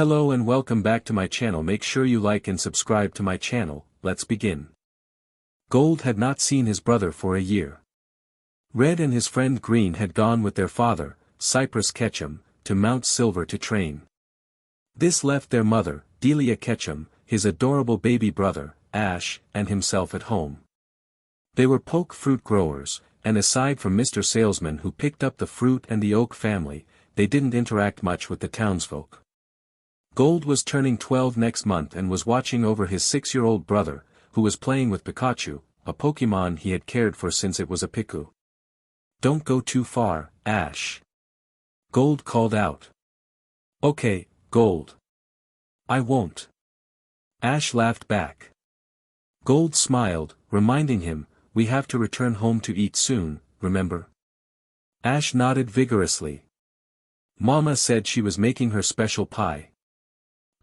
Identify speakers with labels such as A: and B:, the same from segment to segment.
A: Hello and welcome back to my channel. Make sure you like and subscribe to my channel. Let's begin. Gold had not seen his brother for a year. Red and his friend Green had gone with their father, Cypress Ketchum, to Mount Silver to train. This left their mother, Delia Ketchum, his adorable baby brother, Ash, and himself at home. They were poke fruit growers, and aside from Mr. Salesman who picked up the fruit and the Oak family, they didn't interact much with the townsfolk. Gold was turning 12 next month and was watching over his 6-year-old brother, who was playing with Pikachu, a Pokemon he had cared for since it was a Piku. "Don't go too far, Ash," Gold called out. "Okay, Gold. I won't." Ash laughed back. Gold smiled, reminding him, "We have to return home to eat soon, remember?" Ash nodded vigorously. Mama said she was making her special pie.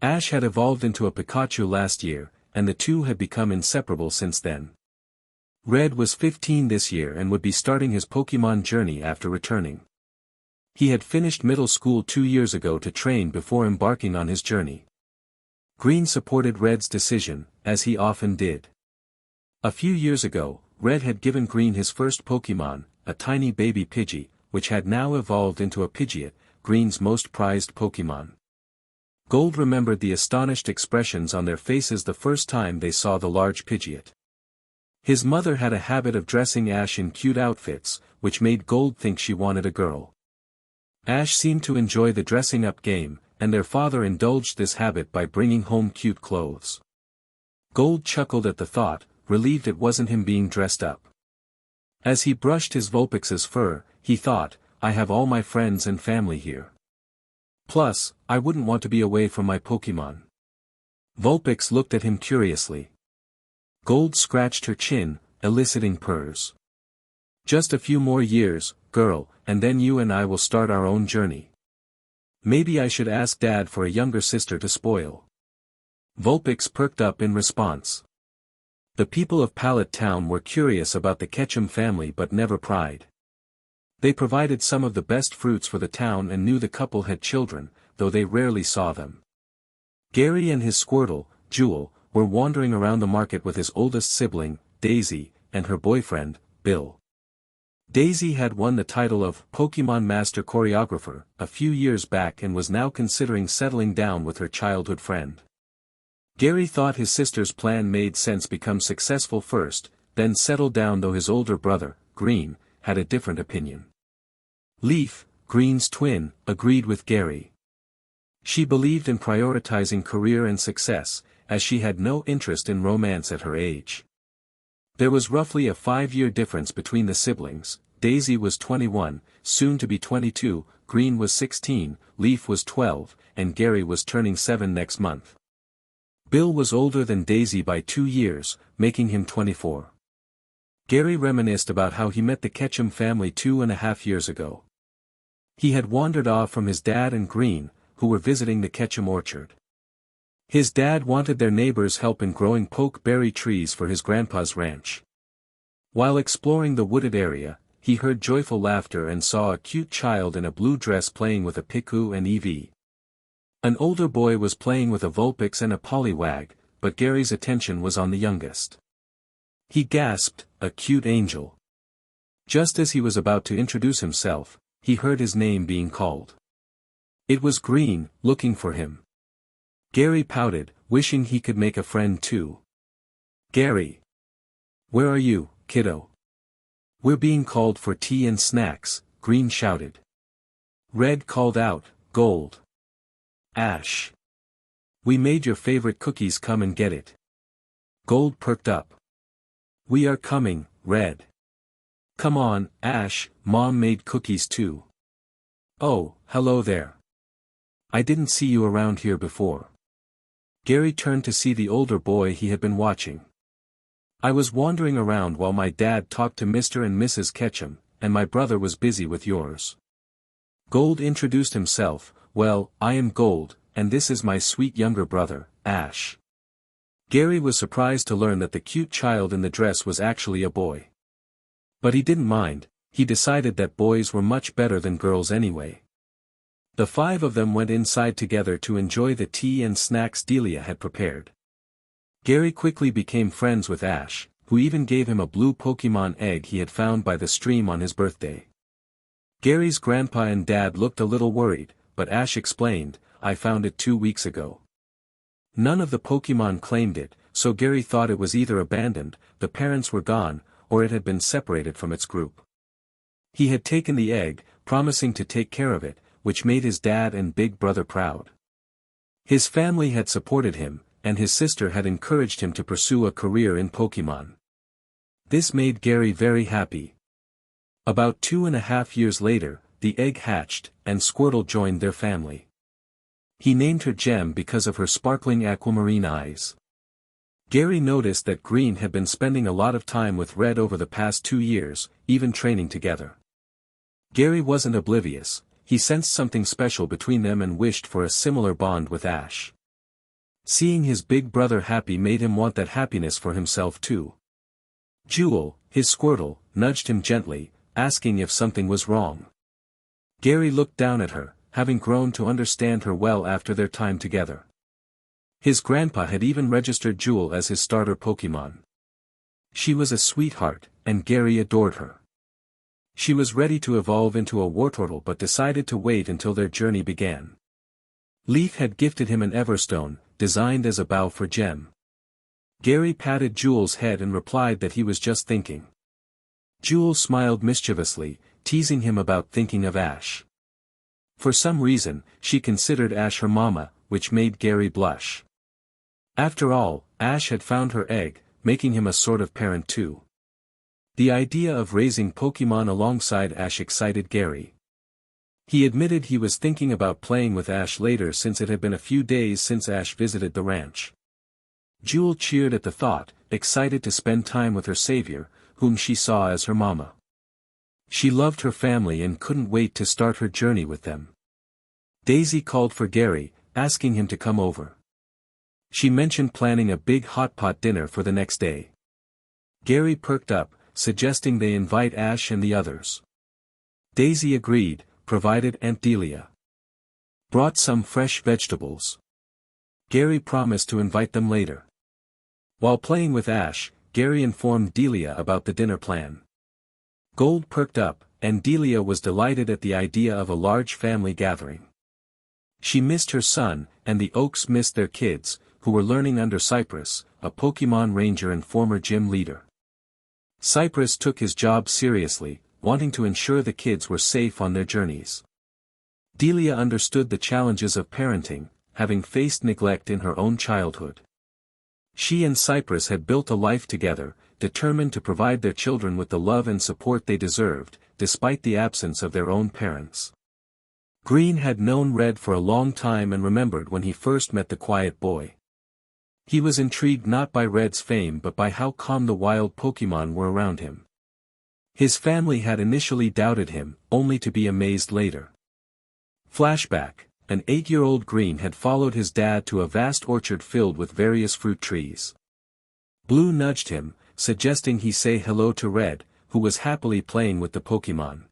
A: Ash had evolved into a Pikachu last year, and the two had become inseparable since then. Red was 15 this year and would be starting his Pokemon journey after returning. He had finished middle school 2 years ago to train before embarking on his journey. Green supported Red's decision, as he often did. A few years ago, Red had given Green his first Pokemon, a tiny baby Pidgey, which had now evolved into a Pidgeot, Green's most prized Pokemon. Gold remembered the astonished expressions on their faces the first time they saw the large Pidgeot. His mother had a habit of dressing Ash in cute outfits, which made Gold think she wanted a girl. Ash seemed to enjoy the dressing-up game, and their father indulged this habit by bringing home cute clothes. Gold chuckled at the thought, relieved it wasn't him being dressed up. As he brushed his Vulpix's fur, he thought, "I have all my friends and family here. Plus, I wouldn't want to be away from my Pokemon." Vulpix looked at him curiously. Gold scratched her chin, eliciting purrs. "Just a few more years, girl, and then you and I will start our own journey. Maybe I should ask Dad for a younger sister to spoil." Vulpix perked up in response. The people of Pallet Town were curious about the Ketchum family but never pried. They provided some of the best fruits for the town and knew the couple had children, though they rarely saw them. Gary and his Squirtle, Jewel, were wandering around the market with his oldest sibling, Daisy, and her boyfriend, Bill. Daisy had won the title of Pokemon Master Choreographer a few years back and was now considering settling down with her childhood friend. Gary thought his sister's plan made sense: become successful first, then settle down, though his older brother, Green, had a different opinion. Leaf, Green's twin, agreed with Gary. She believed in prioritizing career and success, as she had no interest in romance at her age. There was roughly a 5-year difference between the siblings. Daisy was 21, soon to be 22, Green was 16, Leaf was 12, and Gary was turning 7 next month. Bill was older than Daisy by 2 years, making him 24. Gary reminisced about how he met the Ketchum family 2.5 years ago. He had wandered off from his dad and Green, who were visiting the Ketchum orchard. His dad wanted their neighbors' help in growing pokeberry trees for his grandpa's ranch. While exploring the wooded area, he heard joyful laughter and saw a cute child in a blue dress playing with a Piku and Eevee. An older boy was playing with a Vulpix and a Poliwag, but Gary's attention was on the youngest. He gasped, "A cute angel." Just as he was about to introduce himself, he heard his name being called. It was Green, looking for him. Gary pouted, wishing he could make a friend too. "Gary! Where are you, kiddo?" "We're being called for tea and snacks," Green shouted. Red called out, "Gold! Ash! We made your favorite cookies, come and get it." Gold perked up. "We are coming, Red." "Come on, Ash, Mom made cookies too." "Oh, hello there. I didn't see you around here before." Gary turned to see the older boy he had been watching. "I was wandering around while my dad talked to Mr. and Mrs. Ketchum, and my brother was busy with yours." Gold introduced himself. "Well, I am Gold, and this is my sweet younger brother, Ash." Gary was surprised to learn that the cute child in the dress was actually a boy. But he didn't mind, he decided that boys were much better than girls anyway. The five of them went inside together to enjoy the tea and snacks Delia had prepared. Gary quickly became friends with Ash, who even gave him a blue Pokemon egg he had found by the stream on his birthday. Gary's grandpa and dad looked a little worried, but Ash explained, "I found it 2 weeks ago." None of the Pokemon claimed it, so Gary thought it was either abandoned, the parents were gone, or it had been separated from its group. He had taken the egg, promising to take care of it, which made his dad and big brother proud. His family had supported him, and his sister had encouraged him to pursue a career in Pokemon. This made Gary very happy. About 2.5 years later, the egg hatched, and Squirtle joined their family. He named her Gem because of her sparkling aquamarine eyes. Gary noticed that Green had been spending a lot of time with Red over the past 2 years, even training together. Gary wasn't oblivious, he sensed something special between them and wished for a similar bond with Ash. Seeing his big brother happy made him want that happiness for himself too. Jewel, his Squirtle, nudged him gently, asking if something was wrong. Gary looked down at her, having grown to understand her well after their time together. His grandpa had even registered Jewel as his starter Pokemon. She was a sweetheart, and Gary adored her. She was ready to evolve into a Wartortle but decided to wait until their journey began. Leaf had gifted him an Everstone, designed as a bow for Gem. Gary patted Jewel's head and replied that he was just thinking. Jewel smiled mischievously, teasing him about thinking of Ash. For some reason, she considered Ash her mama, which made Gary blush. After all, Ash had found her egg, making him a sort of parent too. The idea of raising Pokemon alongside Ash excited Gary. He admitted he was thinking about playing with Ash later since it had been a few days since Ash visited the ranch. Jewel cheered at the thought, excited to spend time with her savior, whom she saw as her mama. She loved her family and couldn't wait to start her journey with them. Daisy called for Gary, asking him to come over. She mentioned planning a big hot pot dinner for the next day. Gary perked up, suggesting they invite Ash and the others. Daisy agreed, provided Aunt Delia brought some fresh vegetables. Gary promised to invite them later. While playing with Ash, Gary informed Delia about the dinner plan. Gold perked up, and Delia was delighted at the idea of a large family gathering. She missed her son, and the Oaks missed their kids, who were learning under Cypress, a Pokemon ranger and former gym leader. Cypress took his job seriously, wanting to ensure the kids were safe on their journeys. Delia understood the challenges of parenting, having faced neglect in her own childhood. She and Cypress had built a life together, determined to provide their children with the love and support they deserved, despite the absence of their own parents. Green had known Red for a long time and remembered when he first met the quiet boy. He was intrigued not by Red's fame but by how calm the wild Pokemon were around him. His family had initially doubted him, only to be amazed later. Flashback: an 8-year-old Green had followed his dad to a vast orchard filled with various fruit trees. Blue nudged him, suggesting he say hello to Red, who was happily playing with the Pokemon.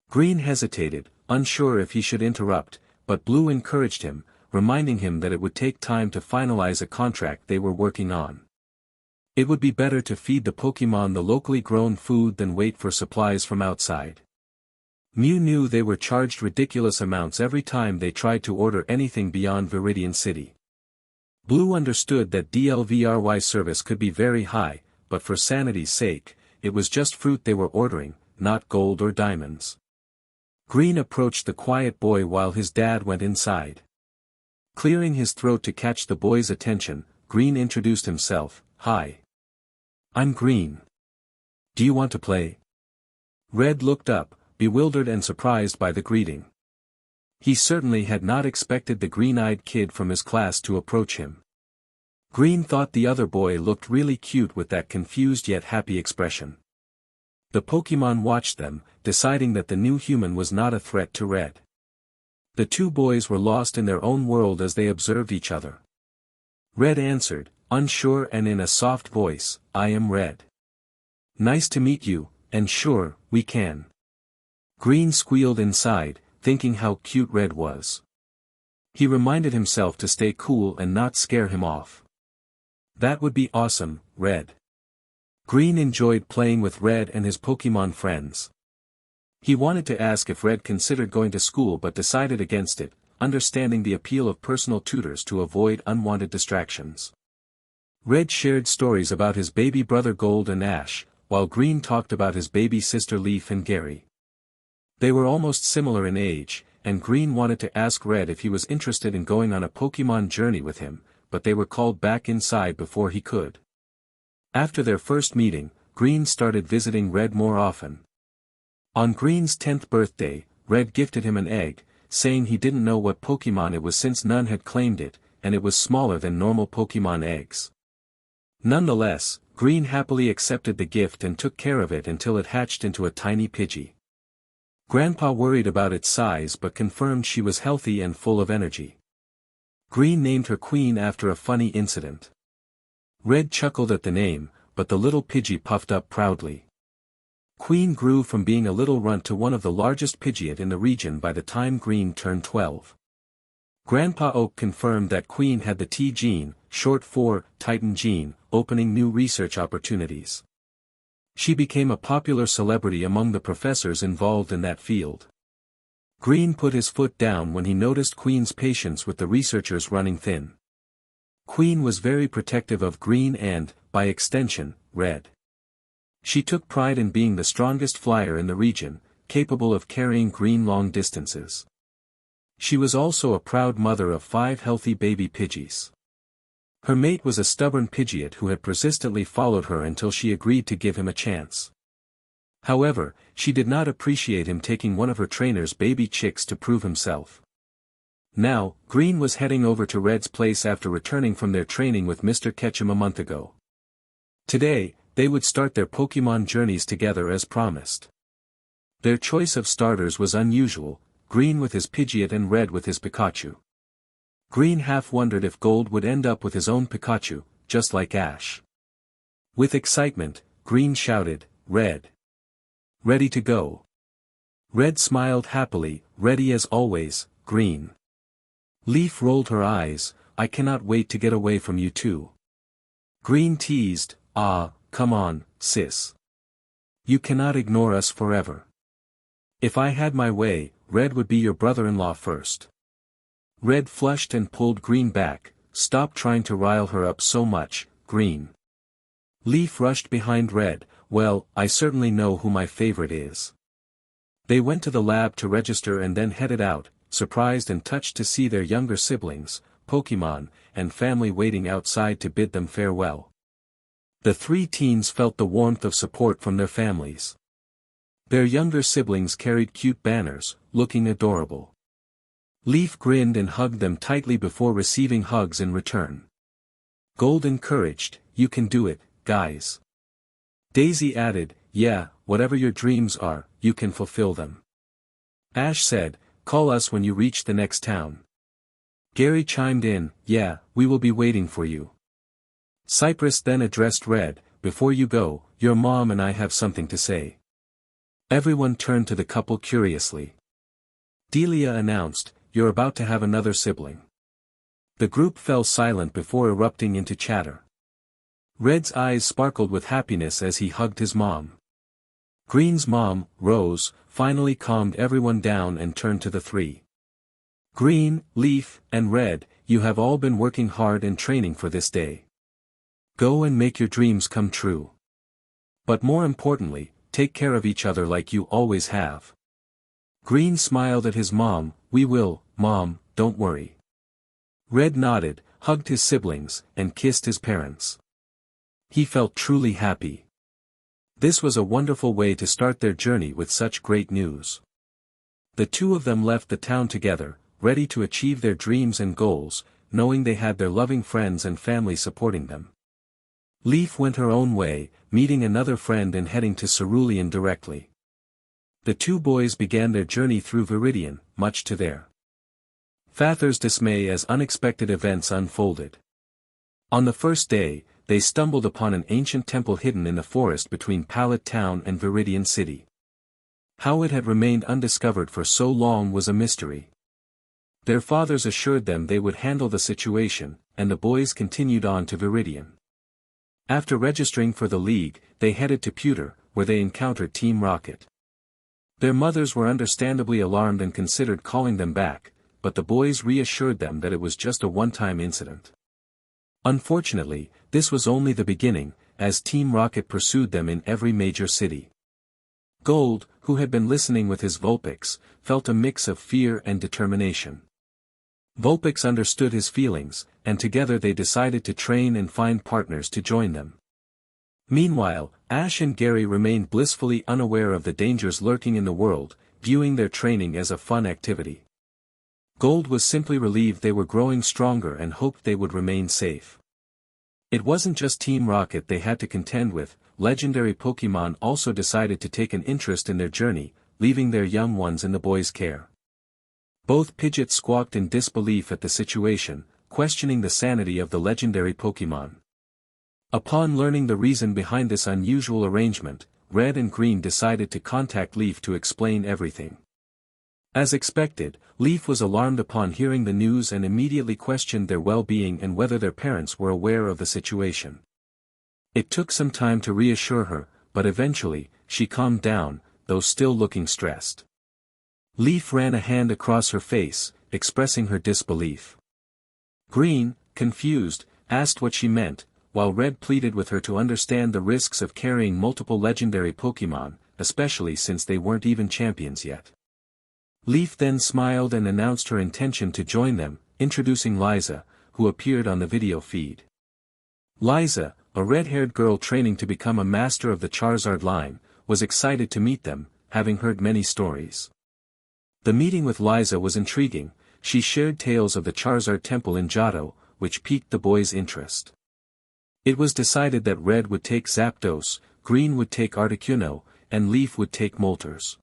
A: Green hesitated, unsure if he should interrupt, but Blue encouraged him, reminding him that it would take time to finalize a contract they were working on. It would be better to feed the Pokemon the locally grown food than wait for supplies from outside. Mew knew they were charged ridiculous amounts every time they tried to order anything beyond Vermilion City. Blue understood that delivery service could be very high, but for sanity's sake, it was just fruit they were ordering, not gold or diamonds. Green approached the quiet boy while his dad went inside. Clearing his throat to catch the boy's attention, Green introduced himself. "Hi. I'm Green. Do you want to play?" Red looked up, bewildered and surprised by the greeting. He certainly had not expected the green-eyed kid from his class to approach him. Green thought the other boy looked really cute with that confused yet happy expression. The Pokemon watched them, deciding that the new human was not a threat to Red. The two boys were lost in their own world as they observed each other. Red answered, unsure and in a soft voice, "I am Red. Nice to meet you, and sure, we can." Green squealed inside, thinking how cute Red was. He reminded himself to stay cool and not scare him off. That would be awesome, Red. Green enjoyed playing with Red and his Pokemon friends. He wanted to ask if Red considered going to school but decided against it, understanding the appeal of personal tutors to avoid unwanted distractions. Red shared stories about his baby brother Gold and Ash, while Green talked about his baby sister Leaf and Gary. They were almost similar in age, and Green wanted to ask Red if he was interested in going on a Pokemon journey with him, but they were called back inside before he could. After their first meeting, Green started visiting Red more often. On Green's 10th birthday, Red gifted him an egg, saying he didn't know what Pokemon it was since none had claimed it, and it was smaller than normal Pokemon eggs. Nonetheless, Green happily accepted the gift and took care of it until it hatched into a tiny Pidgey. Grandpa worried about its size but confirmed she was healthy and full of energy. Green named her Queen after a funny incident. Red chuckled at the name, but the little Pidgey puffed up proudly. Queen grew from being a little runt to one of the largest Pidgeot in the region by the time Green turned 12. Grandpa Oak confirmed that Queen had the T gene, short for Titan gene, opening new research opportunities. She became a popular celebrity among the professors involved in that field. Green put his foot down when he noticed Queen's patience with the researchers running thin. Queen was very protective of Green and, by extension, Red. She took pride in being the strongest flyer in the region, capable of carrying Green long distances. She was also a proud mother of 5 healthy baby Pidgeys. Her mate was a stubborn Pidgeot who had persistently followed her until she agreed to give him a chance. However, she did not appreciate him taking one of her trainer's baby chicks to prove himself. Now, Green was heading over to Red's place after returning from their training with Mr. Ketchum a month ago. Today, they would start their Pokemon journeys together as promised. Their choice of starters was unusual, Green with his Pidgeot and Red with his Pikachu. Green half wondered if Gold would end up with his own Pikachu, just like Ash. With excitement, Green shouted, "Red! Ready to go!" Red smiled happily, "Ready as always, Green." Leaf rolled her eyes, "I cannot wait to get away from you too." Green teased, "Ah, come on, sis. You cannot ignore us forever. If I had my way, Red would be your brother-in-law first." Red flushed and pulled Green back, "Stop trying to rile her up so much, Green." Leaf rushed behind Red, "Well, I certainly know who my favorite is." They went to the lab to register and then headed out, surprised and touched to see their younger siblings, Pokemon, and family waiting outside to bid them farewell. The 3 teens felt the warmth of support from their families. Their younger siblings carried cute banners, looking adorable. Leaf grinned and hugged them tightly before receiving hugs in return. Gold encouraged, "You can do it, guys." Daisy added, "Yeah, whatever your dreams are, you can fulfill them." Ash said, "Call us when you reach the next town." Gary chimed in, "Yeah, we will be waiting for you." Cypress then addressed Red, "Before you go, your mom and I have something to say." Everyone turned to the couple curiously. Delia announced, "You're about to have another sibling." The group fell silent before erupting into chatter. Red's eyes sparkled with happiness as he hugged his mom. Green's mom, Rose, finally calmed everyone down and turned to the 3. "Green, Leaf, and Red, you have all been working hard and training for this day. Go and make your dreams come true. But more importantly, take care of each other like you always have." Green smiled at his mom, "We will, Mom, don't worry." Red nodded, hugged his siblings, and kissed his parents. He felt truly happy. This was a wonderful way to start their journey with such great news. The 2 of them left the town together, ready to achieve their dreams and goals, knowing they had their loving friends and family supporting them. Leaf went her own way, meeting another friend and heading to Cerulean directly. The 2 boys began their journey through Viridian, much to their father's dismay as unexpected events unfolded. On the first day, they stumbled upon an ancient temple hidden in the forest between Pallet Town and Viridian City. How it had remained undiscovered for so long was a mystery. Their fathers assured them they would handle the situation, and the boys continued on to Viridian. After registering for the league, they headed to Pewter, where they encountered Team Rocket. Their mothers were understandably alarmed and considered calling them back, but the boys reassured them that it was just a one-time incident. Unfortunately, this was only the beginning, as Team Rocket pursued them in every major city. Gold, who had been listening with his Vulpix, felt a mix of fear and determination. Vulpix understood his feelings, and together they decided to train and find partners to join them. Meanwhile, Ash and Gary remained blissfully unaware of the dangers lurking in the world, viewing their training as a fun activity. Gold was simply relieved they were growing stronger and hoped they would remain safe. It wasn't just Team Rocket they had to contend with, legendary Pokémon also decided to take an interest in their journey, leaving their young ones in the boys' care. Both Pidgeot squawked in disbelief at the situation, questioning the sanity of the legendary Pokémon. Upon learning the reason behind this unusual arrangement, Red and Green decided to contact Leaf to explain everything. As expected, Leaf was alarmed upon hearing the news and immediately questioned their well-being and whether their parents were aware of the situation. It took some time to reassure her, but eventually, she calmed down, though still looking stressed. Leaf ran a hand across her face, expressing her disbelief. Green, confused, asked what she meant, while Red pleaded with her to understand the risks of carrying multiple legendary Pokémon, especially since they weren't even champions yet. Leaf then smiled and announced her intention to join them, introducing Liza, who appeared on the video feed. Liza, a red-haired girl training to become a master of the Charizard line, was excited to meet them, having heard many stories. The meeting with Liza was intriguing. She shared tales of the Charizard Temple in Johto, which piqued the boys' interest. It was decided that Red would take Zapdos, Green would take Articuno, and Leaf would take Moltres.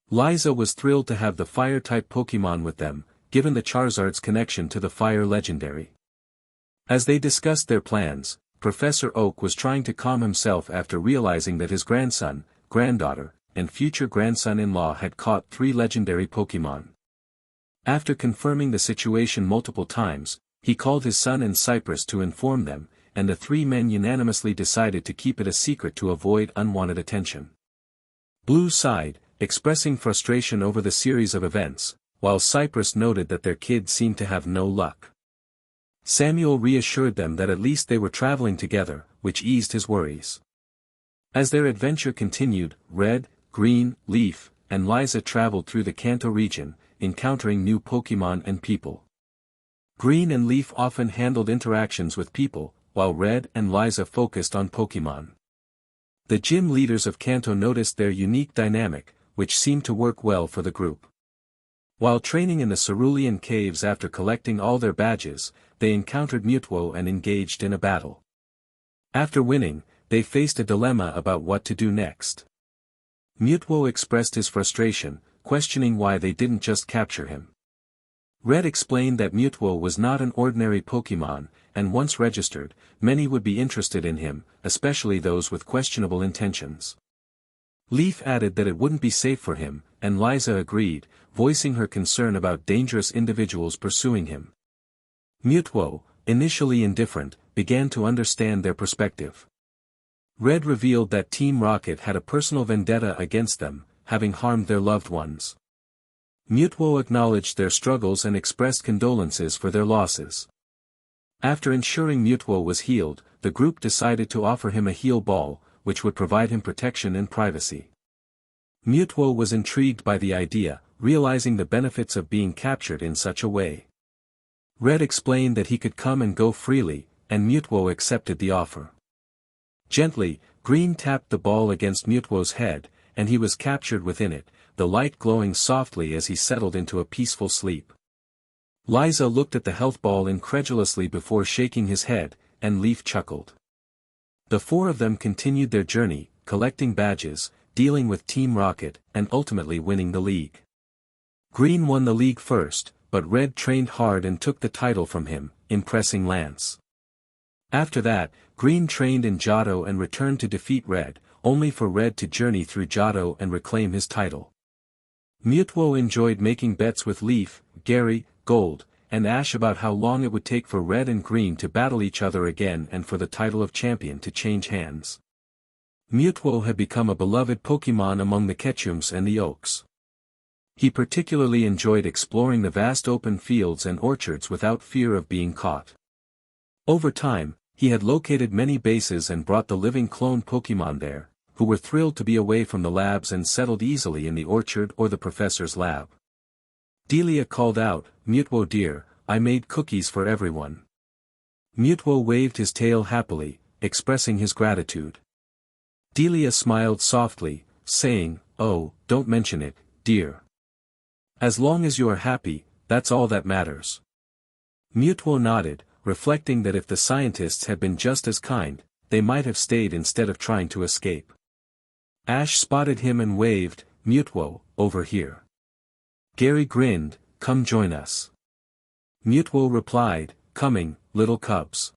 A: Liza was thrilled to have the Fire-type Pokémon with them, given the Charizard's connection to the Fire legendary. As they discussed their plans, Professor Oak was trying to calm himself after realizing that his grandson, granddaughter, and future grandson-in-law had caught 3 legendary Pokémon. After confirming the situation multiple times, he called his son and Cypress to inform them, and the 3 men unanimously decided to keep it a secret to avoid unwanted attention. Blue sighed, expressing frustration over the series of events, while Cypress noted that their kid seemed to have no luck. Samuel reassured them that at least they were traveling together, which eased his worries. As their adventure continued, Red, Green, Leaf, and Liza traveled through the Kanto region, encountering new Pokémon and people. Green and Leaf often handled interactions with people, while Red and Liza focused on Pokémon. The gym leaders of Kanto noticed their unique dynamic, which seemed to work well for the group. While training in the Cerulean Caves after collecting all their badges, they encountered Mewtwo and engaged in a battle. After winning, they faced a dilemma about what to do next. Mewtwo expressed his frustration, questioning why they didn't just capture him. Red explained that Mewtwo was not an ordinary Pokémon, and once registered, many would be interested in him, especially those with questionable intentions. Leaf added that it wouldn't be safe for him, and Liza agreed, voicing her concern about dangerous individuals pursuing him. Mewtwo, initially indifferent, began to understand their perspective. Red revealed that Team Rocket had a personal vendetta against them, having harmed their loved ones. Mewtwo acknowledged their struggles and expressed condolences for their losses. After ensuring Mewtwo was healed, the group decided to offer him a heal ball, which would provide him protection and privacy. Mewtwo was intrigued by the idea, realizing the benefits of being captured in such a way. Red explained that he could come and go freely, and Mewtwo accepted the offer. Gently, Green tapped the ball against Mewtwo's head, and he was captured within it, the light glowing softly as he settled into a peaceful sleep. Liza looked at the health ball incredulously before shaking his head, and Leaf chuckled. The 4 of them continued their journey, collecting badges, dealing with Team Rocket, and ultimately winning the league. Green won the league first, but Red trained hard and took the title from him, impressing Lance. After that, Green trained in Johto and returned to defeat Red, only for Red to journey through Johto and reclaim his title. Mewtwo enjoyed making bets with Leaf, Gary, Gold, and Ash about how long it would take for Red and Green to battle each other again and for the title of champion to change hands. Mewtwo had become a beloved Pokémon among the Ketchums and the Oaks. He particularly enjoyed exploring the vast open fields and orchards without fear of being caught. Over time, he had located many bases and brought the living clone Pokémon there, who were thrilled to be away from the labs and settled easily in the orchard or the professor's lab. Delia called out, "Mewtwo dear, I made cookies for everyone." Mewtwo waved his tail happily, expressing his gratitude. Delia smiled softly, saying, "Oh, don't mention it, dear. As long as you are happy, that's all that matters." Mewtwo nodded, reflecting that if the scientists had been just as kind, they might have stayed instead of trying to escape. Ash spotted him and waved, "Mewtwo, over here." Gary grinned, "Come join us." Mewtwo replied, "Coming, little cubs."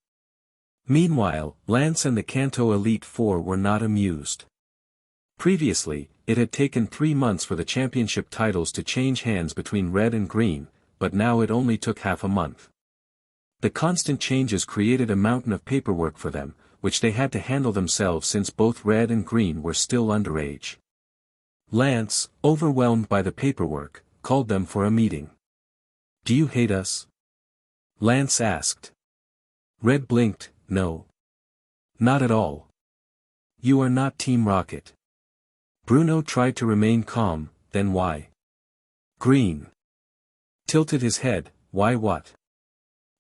A: Meanwhile, Lance and the Kanto Elite Four were not amused. Previously, it had taken 3 months for the championship titles to change hands between Red and Green, but now it only took half a month. The constant changes created a mountain of paperwork for them, which they had to handle themselves since both Red and Green were still underage. Lance, overwhelmed by the paperwork, called them for a meeting. "Do you hate us?" Lance asked. Red blinked, "No. Not at all. You are not Team Rocket." Bruno tried to remain calm, "Then why?" Green tilted his head, "Why what?"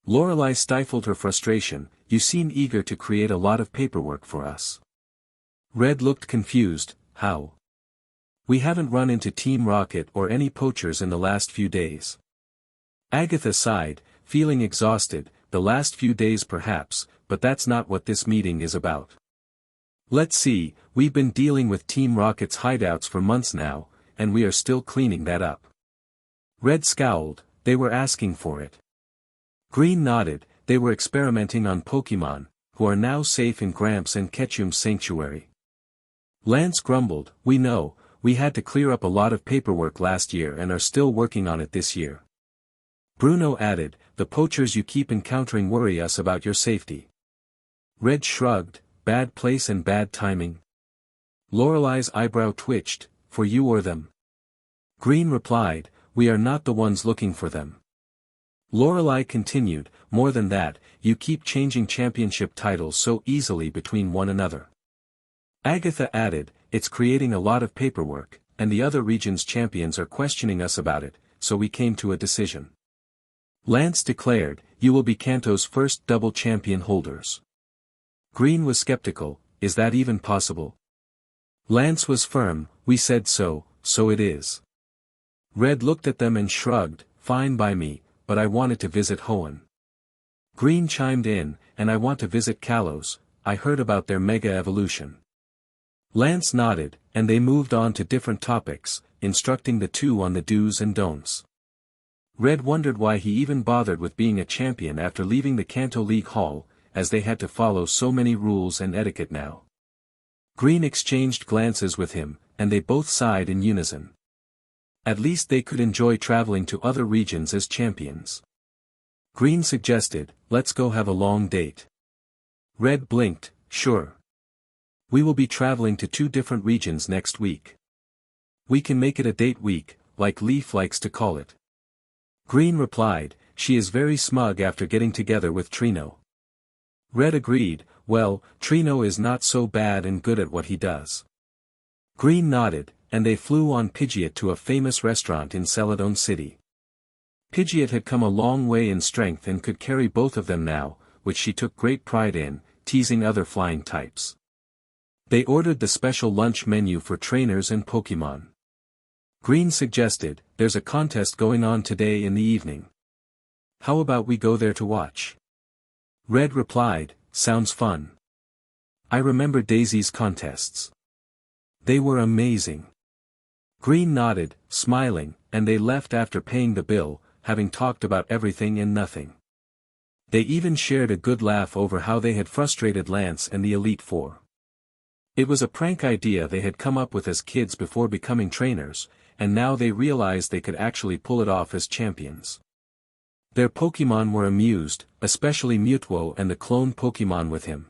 A: Lorelei stifled her frustration, "You seem eager to create a lot of paperwork for us." Red looked confused, "How? We haven't run into Team Rocket or any poachers in the last few days." Agatha sighed, feeling exhausted, "The last few days perhaps, but that's not what this meeting is about. Let's see, we've been dealing with Team Rocket's hideouts for months now, and we are still cleaning that up." Red scowled, "They were asking for it." Green nodded, "They were experimenting on Pokémon, who are now safe in Gramps and Ketchum's sanctuary." Lance grumbled, "We know, we had to clear up a lot of paperwork last year and are still working on it this year." Bruno added, "The poachers you keep encountering worry us about your safety." Red shrugged, "Bad place and bad timing." Lorelei's eyebrow twitched, "For you or them?" Green replied, "We are not the ones looking for them." Lorelei continued, "More than that, you keep changing championship titles so easily between one another." Agatha added, "It's creating a lot of paperwork, and the other region's champions are questioning us about it, so we came to a decision." Lance declared, "You will be Kanto's first double champion holders." Green was skeptical, "Is that even possible?" Lance was firm, "We said so, so it is." Red looked at them and shrugged, "Fine by me, but I wanted to visit Hoenn." Green chimed in, "And I want to visit Kalos, I heard about their mega evolution." Lance nodded, and they moved on to different topics, instructing the two on the do's and don'ts. Red wondered why he even bothered with being a champion after leaving the Kanto League Hall, as they had to follow so many rules and etiquette now. Green exchanged glances with him, and they both sighed in unison. At least they could enjoy traveling to other regions as champions. Green suggested, "Let's go have a long date." Red blinked, "Sure. We will be traveling to 2 different regions next week. We can make it a date week, like Leaf likes to call it." Green replied, "She is very smug after getting together with Trino." Red agreed, "Well, Trino is not so bad and good at what he does." Green nodded, and they flew on Pidgeot to a famous restaurant in Celadon City. Pidgeot had come a long way in strength and could carry both of them now, which she took great pride in, teasing other flying types. They ordered the special lunch menu for trainers and Pokémon. Green suggested, "There's a contest going on today in the evening. How about we go there to watch?" Red replied, "Sounds fun. I remember Daisy's contests. They were amazing." Green nodded, smiling, and they left after paying the bill, having talked about everything and nothing. They even shared a good laugh over how they had frustrated Lance and the Elite Four. It was a prank idea they had come up with as kids before becoming trainers, and now they realized they could actually pull it off as champions. Their Pokémon were amused, especially Mewtwo and the clone Pokémon with him.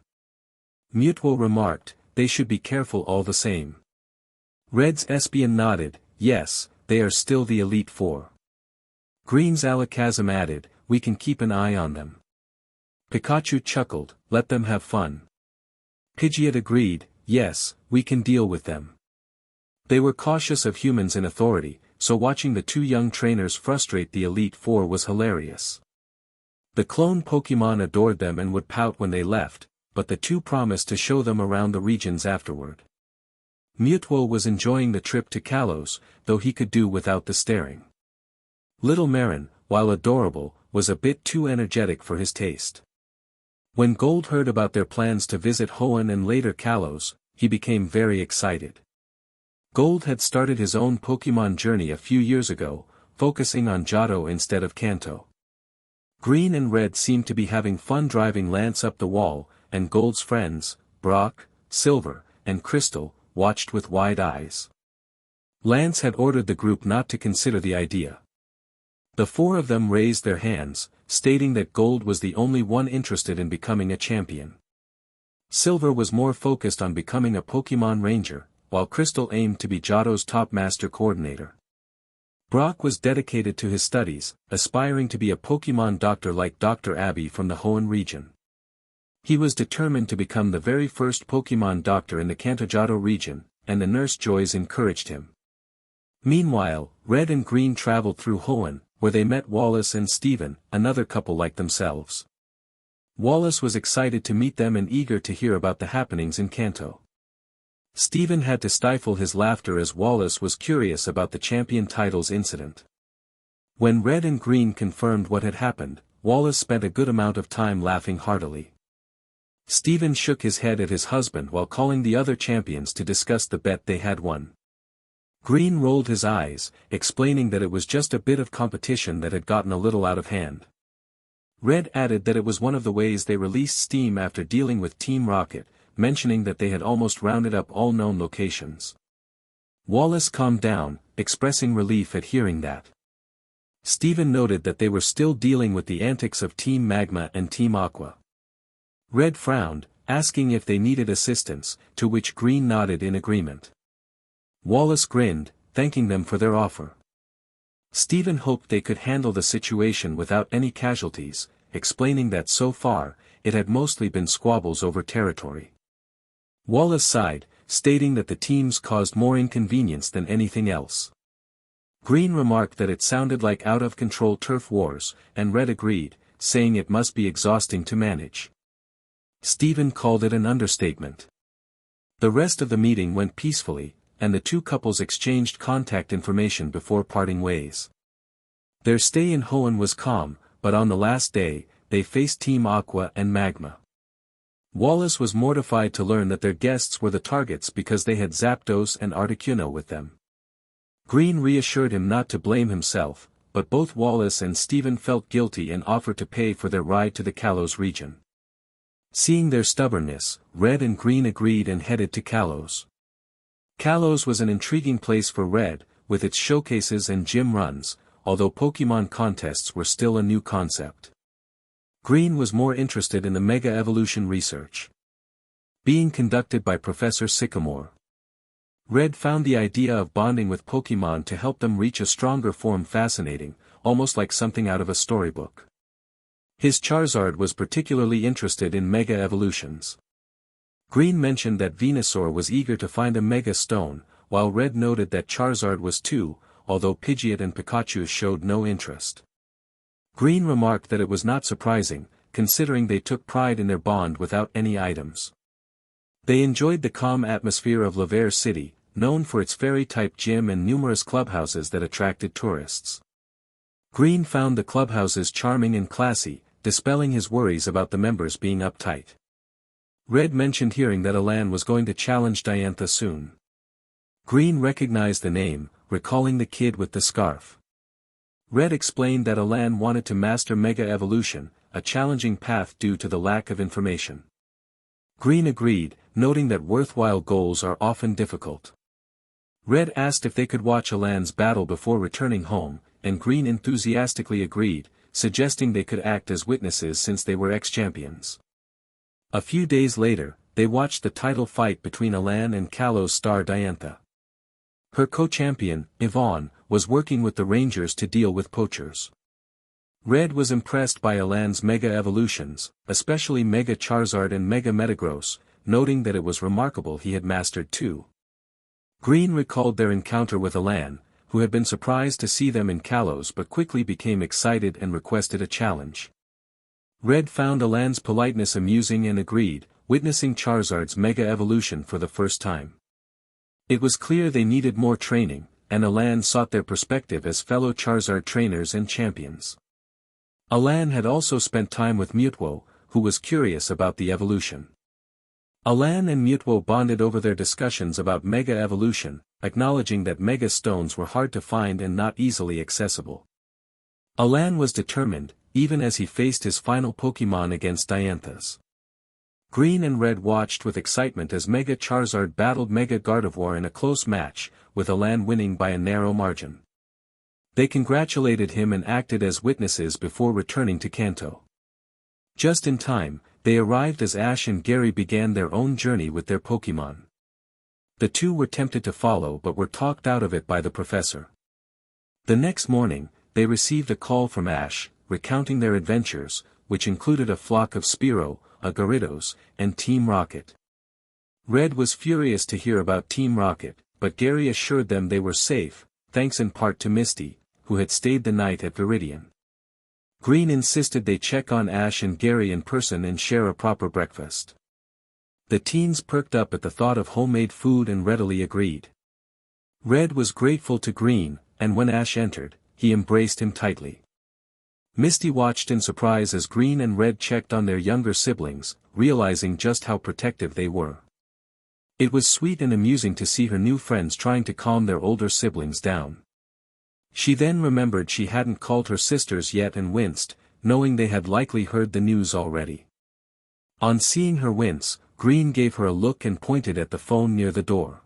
A: Mewtwo remarked, "They should be careful all the same." Red's Espion nodded, "Yes, they are still the Elite Four." Green's Alakazam added, "We can keep an eye on them." Pikachu chuckled, "Let them have fun." Pidgeot agreed, "Yes, we can deal with them." They were cautious of humans in authority, so watching the two young trainers frustrate the Elite Four was hilarious. The clone Pokémon adored them and would pout when they left, but the two promised to show them around the regions afterward. Mewtwo was enjoying the trip to Kalos, though he could do without the staring. Little Marin, while adorable, was a bit too energetic for his taste. When Gold heard about their plans to visit Hoenn and later Kalos, he became very excited. Gold had started his own Pokémon journey a few years ago, focusing on Johto instead of Kanto. Green and Red seemed to be having fun driving Lance up the wall, and Gold's friends, Brock, Silver, and Crystal, watched with wide eyes. Lance had ordered the group not to consider the idea. The four of them raised their hands, stating that Gold was the only one interested in becoming a champion. Silver was more focused on becoming a Pokémon Ranger, while Crystal aimed to be Johto's top master coordinator. Brock was dedicated to his studies, aspiring to be a Pokémon doctor like Dr. Abby from the Hoenn region. He was determined to become the very first Pokémon doctor in the Kanto-Johto region, and the Nurse Joys encouraged him. Meanwhile, Red and Green traveled through Hoenn, where they met Wallace and Steven, another couple like themselves. Wallace was excited to meet them and eager to hear about the happenings in Kanto. Steven had to stifle his laughter as Wallace was curious about the champion titles incident. When Red and Green confirmed what had happened, Wallace spent a good amount of time laughing heartily. Steven shook his head at his husband while calling the other champions to discuss the bet they had won. Green rolled his eyes, explaining that it was just a bit of competition that had gotten a little out of hand. Red added that it was one of the ways they released steam after dealing with Team Rocket, mentioning that they had almost rounded up all known locations. Wallace calmed down, expressing relief at hearing that. Steven noted that they were still dealing with the antics of Team Magma and Team Aqua. Red frowned, asking if they needed assistance, to which Green nodded in agreement. Wallace grinned, thanking them for their offer. Steven hoped they could handle the situation without any casualties, explaining that so far, it had mostly been squabbles over territory. Wallace sighed, stating that the teams caused more inconvenience than anything else. Green remarked that it sounded like out-of-control turf wars, and Red agreed, saying it must be exhausting to manage. Steven called it an understatement. The rest of the meeting went peacefully, and the two couples exchanged contact information before parting ways. Their stay in Hoenn was calm, but on the last day, they faced Team Aqua and Magma. Wallace was mortified to learn that their guests were the targets because they had Zapdos and Articuno with them. Green reassured him not to blame himself, but both Wallace and Steven felt guilty and offered to pay for their ride to the Kalos region. Seeing their stubbornness, Red and Green agreed and headed to Kalos. Kalos was an intriguing place for Red, with its showcases and gym runs, although Pokémon contests were still a new concept. Green was more interested in the Mega Evolution research being conducted by Professor Sycamore. Red found the idea of bonding with Pokémon to help them reach a stronger form fascinating, almost like something out of a storybook. His Charizard was particularly interested in Mega Evolutions. Green mentioned that Venusaur was eager to find a Mega Stone, while Red noted that Charizard was too, although Pidgeot and Pikachu showed no interest. Green remarked that it was not surprising, considering they took pride in their bond without any items. They enjoyed the calm atmosphere of Lavender City, known for its fairy-type gym and numerous clubhouses that attracted tourists. Green found the clubhouses charming and classy, dispelling his worries about the members being uptight. Red mentioned hearing that Alan was going to challenge Diantha soon. Green recognized the name, recalling the kid with the scarf. Red explained that Alan wanted to master Mega Evolution, a challenging path due to the lack of information. Green agreed, noting that worthwhile goals are often difficult. Red asked if they could watch Alan's battle before returning home, and Green enthusiastically agreed, suggesting they could act as witnesses since they were ex-champions. A few days later, they watched the title fight between Alan and Kalos star Diantha. Her co-champion, Yvonne, was working with the Rangers to deal with poachers. Red was impressed by Alan's Mega Evolutions, especially Mega Charizard and Mega Metagross, noting that it was remarkable he had mastered two. Green recalled their encounter with Alan, who had been surprised to see them in Kalos but quickly became excited and requested a challenge. Red found Alan's politeness amusing and agreed, witnessing Charizard's Mega Evolution for the first time. It was clear they needed more training, and Alan sought their perspective as fellow Charizard trainers and champions. Alan had also spent time with Mewtwo, who was curious about the evolution. Alan and Mewtwo bonded over their discussions about Mega Evolution, acknowledging that Mega Stones were hard to find and not easily accessible. Alan was determined, even as he faced his final Pokémon against Diantha's. Green and Red watched with excitement as Mega Charizard battled Mega Gardevoir in a close match, with Alan winning by a narrow margin. They congratulated him and acted as witnesses before returning to Kanto. Just in time, they arrived as Ash and Gary began their own journey with their Pokémon. The two were tempted to follow but were talked out of it by the professor. The next morning, they received a call from Ash, recounting their adventures, which included a flock of Spearow, a Gyarados, and Team Rocket. Red was furious to hear about Team Rocket, but Gary assured them they were safe, thanks in part to Misty, who had stayed the night at Viridian. Green insisted they check on Ash and Gary in person and share a proper breakfast. The teens perked up at the thought of homemade food and readily agreed. Red was grateful to Green, and when Ash entered, he embraced him tightly. Misty watched in surprise as Green and Red checked on their younger siblings, realizing just how protective they were. It was sweet and amusing to see her new friends trying to calm their older siblings down. She then remembered she hadn't called her sisters yet and winced, knowing they had likely heard the news already. On seeing her wince, Green gave her a look and pointed at the phone near the door.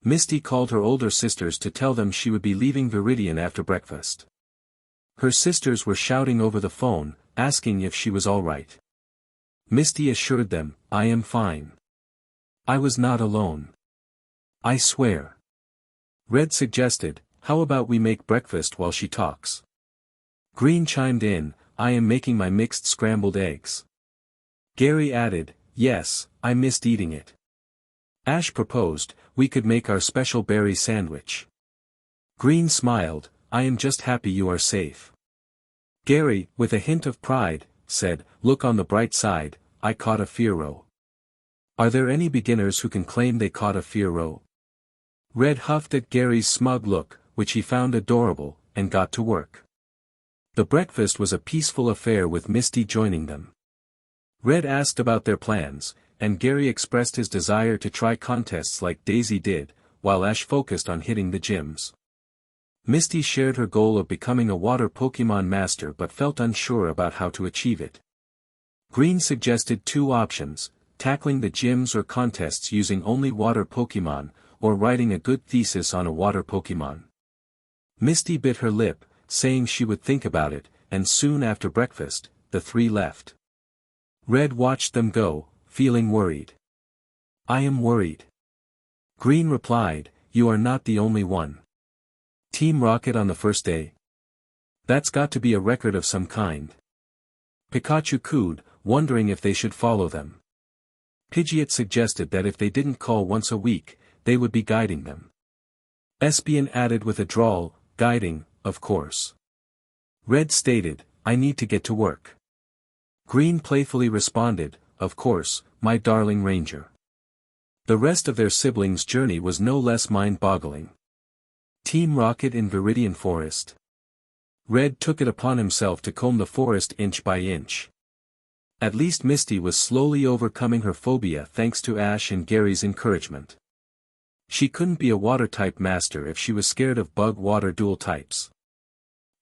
A: Misty called her older sisters to tell them she would be leaving Viridian after breakfast. Her sisters were shouting over the phone, asking if she was all right. Misty assured them, "I am fine. I was not alone. I swear." Red suggested, "How about we make breakfast while she talks?" Green chimed in, "I am making my mixed scrambled eggs." Gary added, "Yes, I missed eating it." Ash proposed, "We could make our special berry sandwich." Green smiled, "I am just happy you are safe." Gary, with a hint of pride, said, "Look on the bright side, I caught a Fearow." Are there any beginners who can claim they caught a Fearow? Red huffed at Gary's smug look, which he found adorable, and got to work. The breakfast was a peaceful affair with Misty joining them. Red asked about their plans, and Gary expressed his desire to try contests like Daisy did, while Ash focused on hitting the gyms. Misty shared her goal of becoming a water Pokémon master but felt unsure about how to achieve it. Green suggested two options, tackling the gyms or contests using only water Pokémon, or writing a good thesis on a water Pokémon. Misty bit her lip, saying she would think about it, and soon after breakfast, the three left. Red watched them go, feeling worried. "I am worried." Green replied, "You are not the only one." Team Rocket on the first day? That's got to be a record of some kind. Pikachu cooed, wondering if they should follow them. Pidgeot suggested that if they didn't call once a week, they would be guiding them. Espion added with a drawl, "Guiding, of course." Red stated, "I need to get to work." Green playfully responded, "Of course, my darling Ranger." The rest of their siblings' journey was no less mind-boggling. Team Rocket in Viridian Forest. Red took it upon himself to comb the forest inch by inch. At least Misty was slowly overcoming her phobia thanks to Ash and Gary's encouragement. She couldn't be a water-type master if she was scared of bug-water dual types.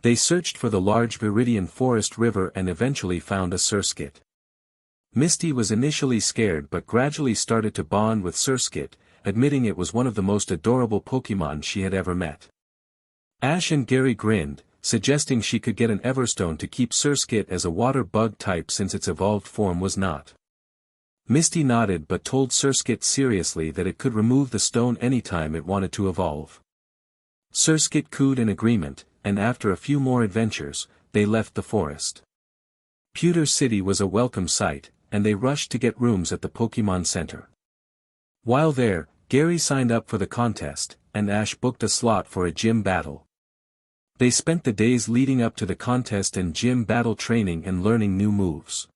A: They searched for the large Viridian Forest river and eventually found a Surskit. Misty was initially scared but gradually started to bond with Surskit, admitting it was one of the most adorable Pokémon she had ever met. Ash and Gary grinned, suggesting she could get an Everstone to keep Surskit as a water bug type since its evolved form was not. Misty nodded but told Surskit seriously that it could remove the stone anytime it wanted to evolve. Surskit cooed in agreement, and after a few more adventures, they left the forest. Pewter City was a welcome sight, and they rushed to get rooms at the Pokémon Center. While there, Gary signed up for the contest, and Ash booked a slot for a gym battle. They spent the days leading up to the contest and gym battle training and learning new moves.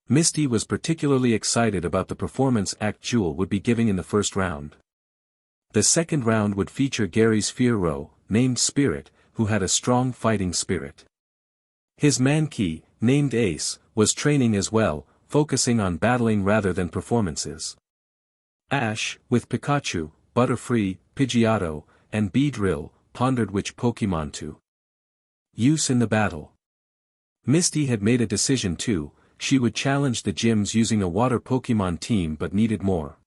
A: Misty was particularly excited about the performance act Jewel would be giving in the first round. The second round would feature Gary's Fearow, named Spirit, who had a strong fighting spirit. His Mankey, named Ace, was training as well, focusing on battling rather than performances. Ash, with Pikachu, Butterfree, Pidgeotto, and Beedrill, pondered which Pokémon to use in the battle. Misty had made a decision too. She would challenge the gyms using a water Pokémon team but needed more.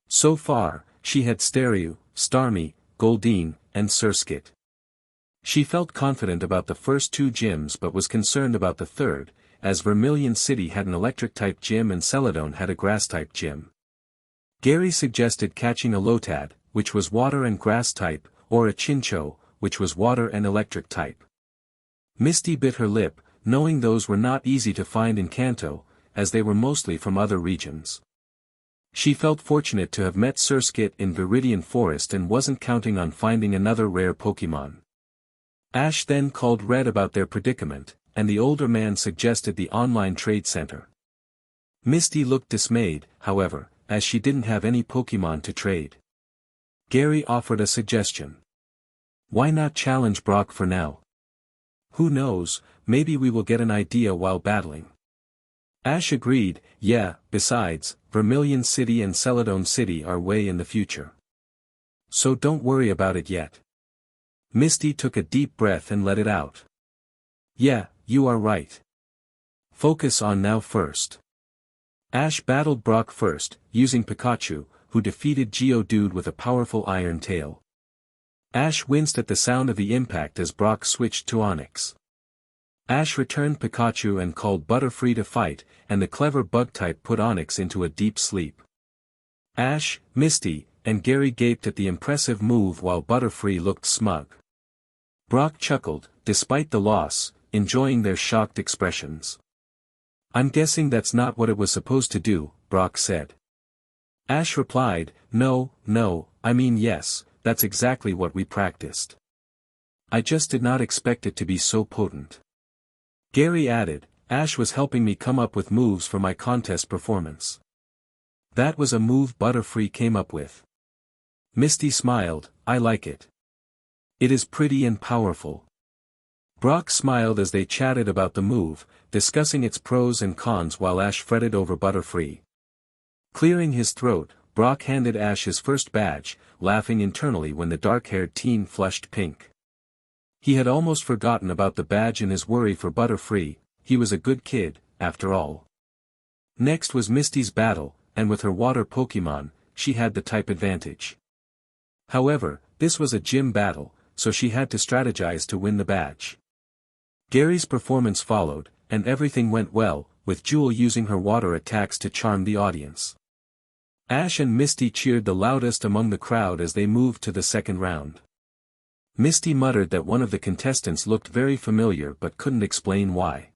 A: So far, she had Staryu, Starmie, Goldeen, and Surskit. She felt confident about the first two gyms but was concerned about the third, as Vermilion City had an electric-type gym and Celadon had a grass-type gym. Gary suggested catching a Lotad, which was water and grass-type, or a Chinchou, which was water and electric-type. Misty bit her lip, knowing those were not easy to find in Kanto, as they were mostly from other regions. She felt fortunate to have met Surskit in Viridian Forest and wasn't counting on finding another rare Pokémon. Ash then called Red about their predicament, and the older man suggested the online trade center. Misty looked dismayed, however, as she didn't have any Pokémon to trade. Gary offered a suggestion. Why not challenge Brock for now? Who knows, maybe we will get an idea while battling. Ash agreed, yeah, besides, Vermilion City and Celadon City are way in the future. So don't worry about it yet. Misty took a deep breath and let it out. Yeah, you are right. Focus on now first. Ash battled Brock first, using Pikachu, who defeated Geodude with a powerful iron tail. Ash winced at the sound of the impact as Brock switched to Onix. Ash returned Pikachu and called Butterfree to fight, and the clever bug-type put Onix into a deep sleep. Ash, Misty, and Gary gaped at the impressive move while Butterfree looked smug. Brock chuckled, despite the loss, enjoying their shocked expressions. I'm guessing that's not what it was supposed to do, Brock said. Ash replied, no, I mean yes, that's exactly what we practiced. I just did not expect it to be so potent. Gary added, Ash was helping me come up with moves for my contest performance. That was a move Butterfree came up with. Misty smiled, I like it. It is pretty and powerful. Brock smiled as they chatted about the move, discussing its pros and cons while Ash fretted over Butterfree. Clearing his throat, Brock handed Ash his first badge, laughing internally when the dark-haired teen flushed pink. He had almost forgotten about the badge in his worry for Butterfree. He was a good kid, after all. Next was Misty's battle, and with her water Pokémon, she had the type advantage. However, this was a gym battle, so she had to strategize to win the badge. Gary's performance followed, and everything went well, with Jewel using her water attacks to charm the audience. Ash and Misty cheered the loudest among the crowd as they moved to the second round. Misty muttered that one of the contestants looked very familiar but couldn't explain why.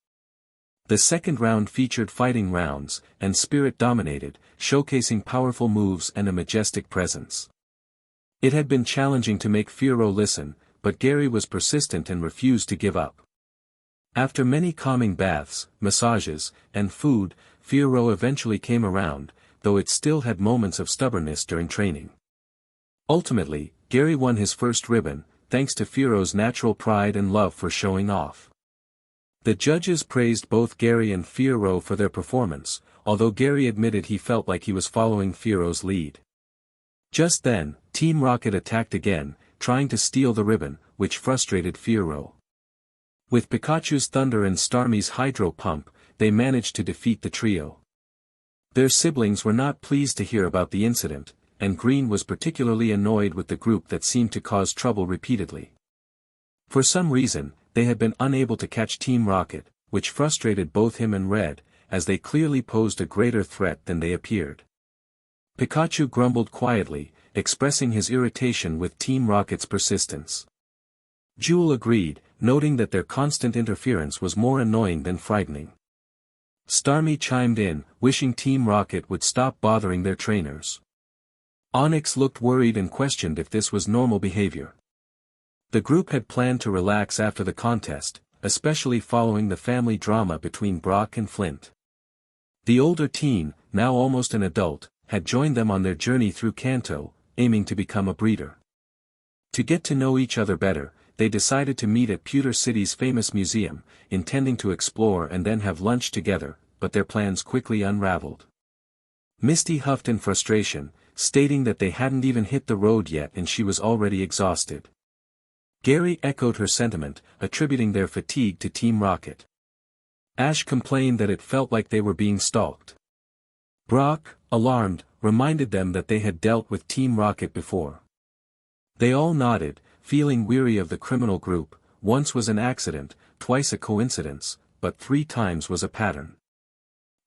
A: The second round featured fighting rounds, and Spirit dominated, showcasing powerful moves and a majestic presence. It had been challenging to make Fearow listen, but Gary was persistent and refused to give up. After many calming baths, massages, and food, Fearow eventually came around, though it still had moments of stubbornness during training. Ultimately, Gary won his first ribbon, thanks to Fearow's natural pride and love for showing off. The judges praised both Gary and Fearow for their performance, although Gary admitted he felt like he was following Fearow's lead. Just then, Team Rocket attacked again, trying to steal the ribbon, which frustrated Fearow. With Pikachu's Thunder and Starmie's Hydro Pump, they managed to defeat the trio. Their siblings were not pleased to hear about the incident, and Green was particularly annoyed with the group that seemed to cause trouble repeatedly. For some reason, they had been unable to catch Team Rocket, which frustrated both him and Red, as they clearly posed a greater threat than they appeared. Pikachu grumbled quietly, expressing his irritation with Team Rocket's persistence. Jewel agreed, noting that their constant interference was more annoying than frightening. Starmie chimed in, wishing Team Rocket would stop bothering their trainers. Onyx looked worried and questioned if this was normal behavior. The group had planned to relax after the contest, especially following the family drama between Brock and Flint. The older teen, now almost an adult, had joined them on their journey through Kanto, aiming to become a breeder. To get to know each other better, they decided to meet at Pewter City's famous museum, intending to explore and then have lunch together, but their plans quickly unraveled. Misty huffed in frustration, stating that they hadn't even hit the road yet and she was already exhausted. Gary echoed her sentiment, attributing their fatigue to Team Rocket. Ash complained that it felt like they were being stalked. Brock, alarmed, reminded them that they had dealt with Team Rocket before. They all nodded, feeling weary of the criminal group. Once was an accident, twice a coincidence, but 3 times was a pattern.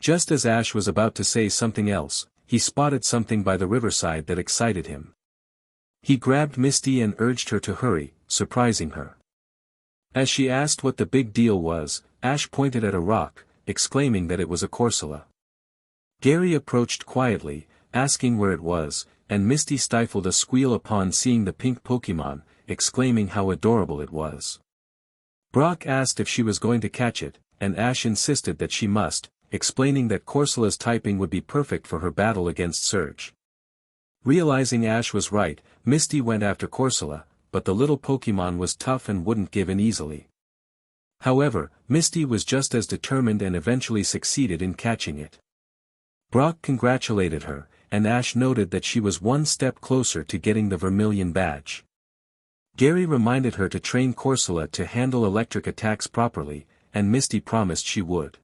A: Just as Ash was about to say something else, he spotted something by the riverside that excited him. He grabbed Misty and urged her to hurry, surprising her. As she asked what the big deal was, Ash pointed at a rock, exclaiming that it was a Corsola. Gary approached quietly, asking where it was, and Misty stifled a squeal upon seeing the pink Pokémon, exclaiming how adorable it was. Brock asked if she was going to catch it, and Ash insisted that she must, explaining that Corsola's typing would be perfect for her battle against Surge. Realizing Ash was right, Misty went after Corsola, but the little Pokémon was tough and wouldn't give in easily. However, Misty was just as determined and eventually succeeded in catching it. Brock congratulated her, and Ash noted that she was one step closer to getting the Vermilion badge. Gary reminded her to train Corsola to handle electric attacks properly, and Misty promised she would.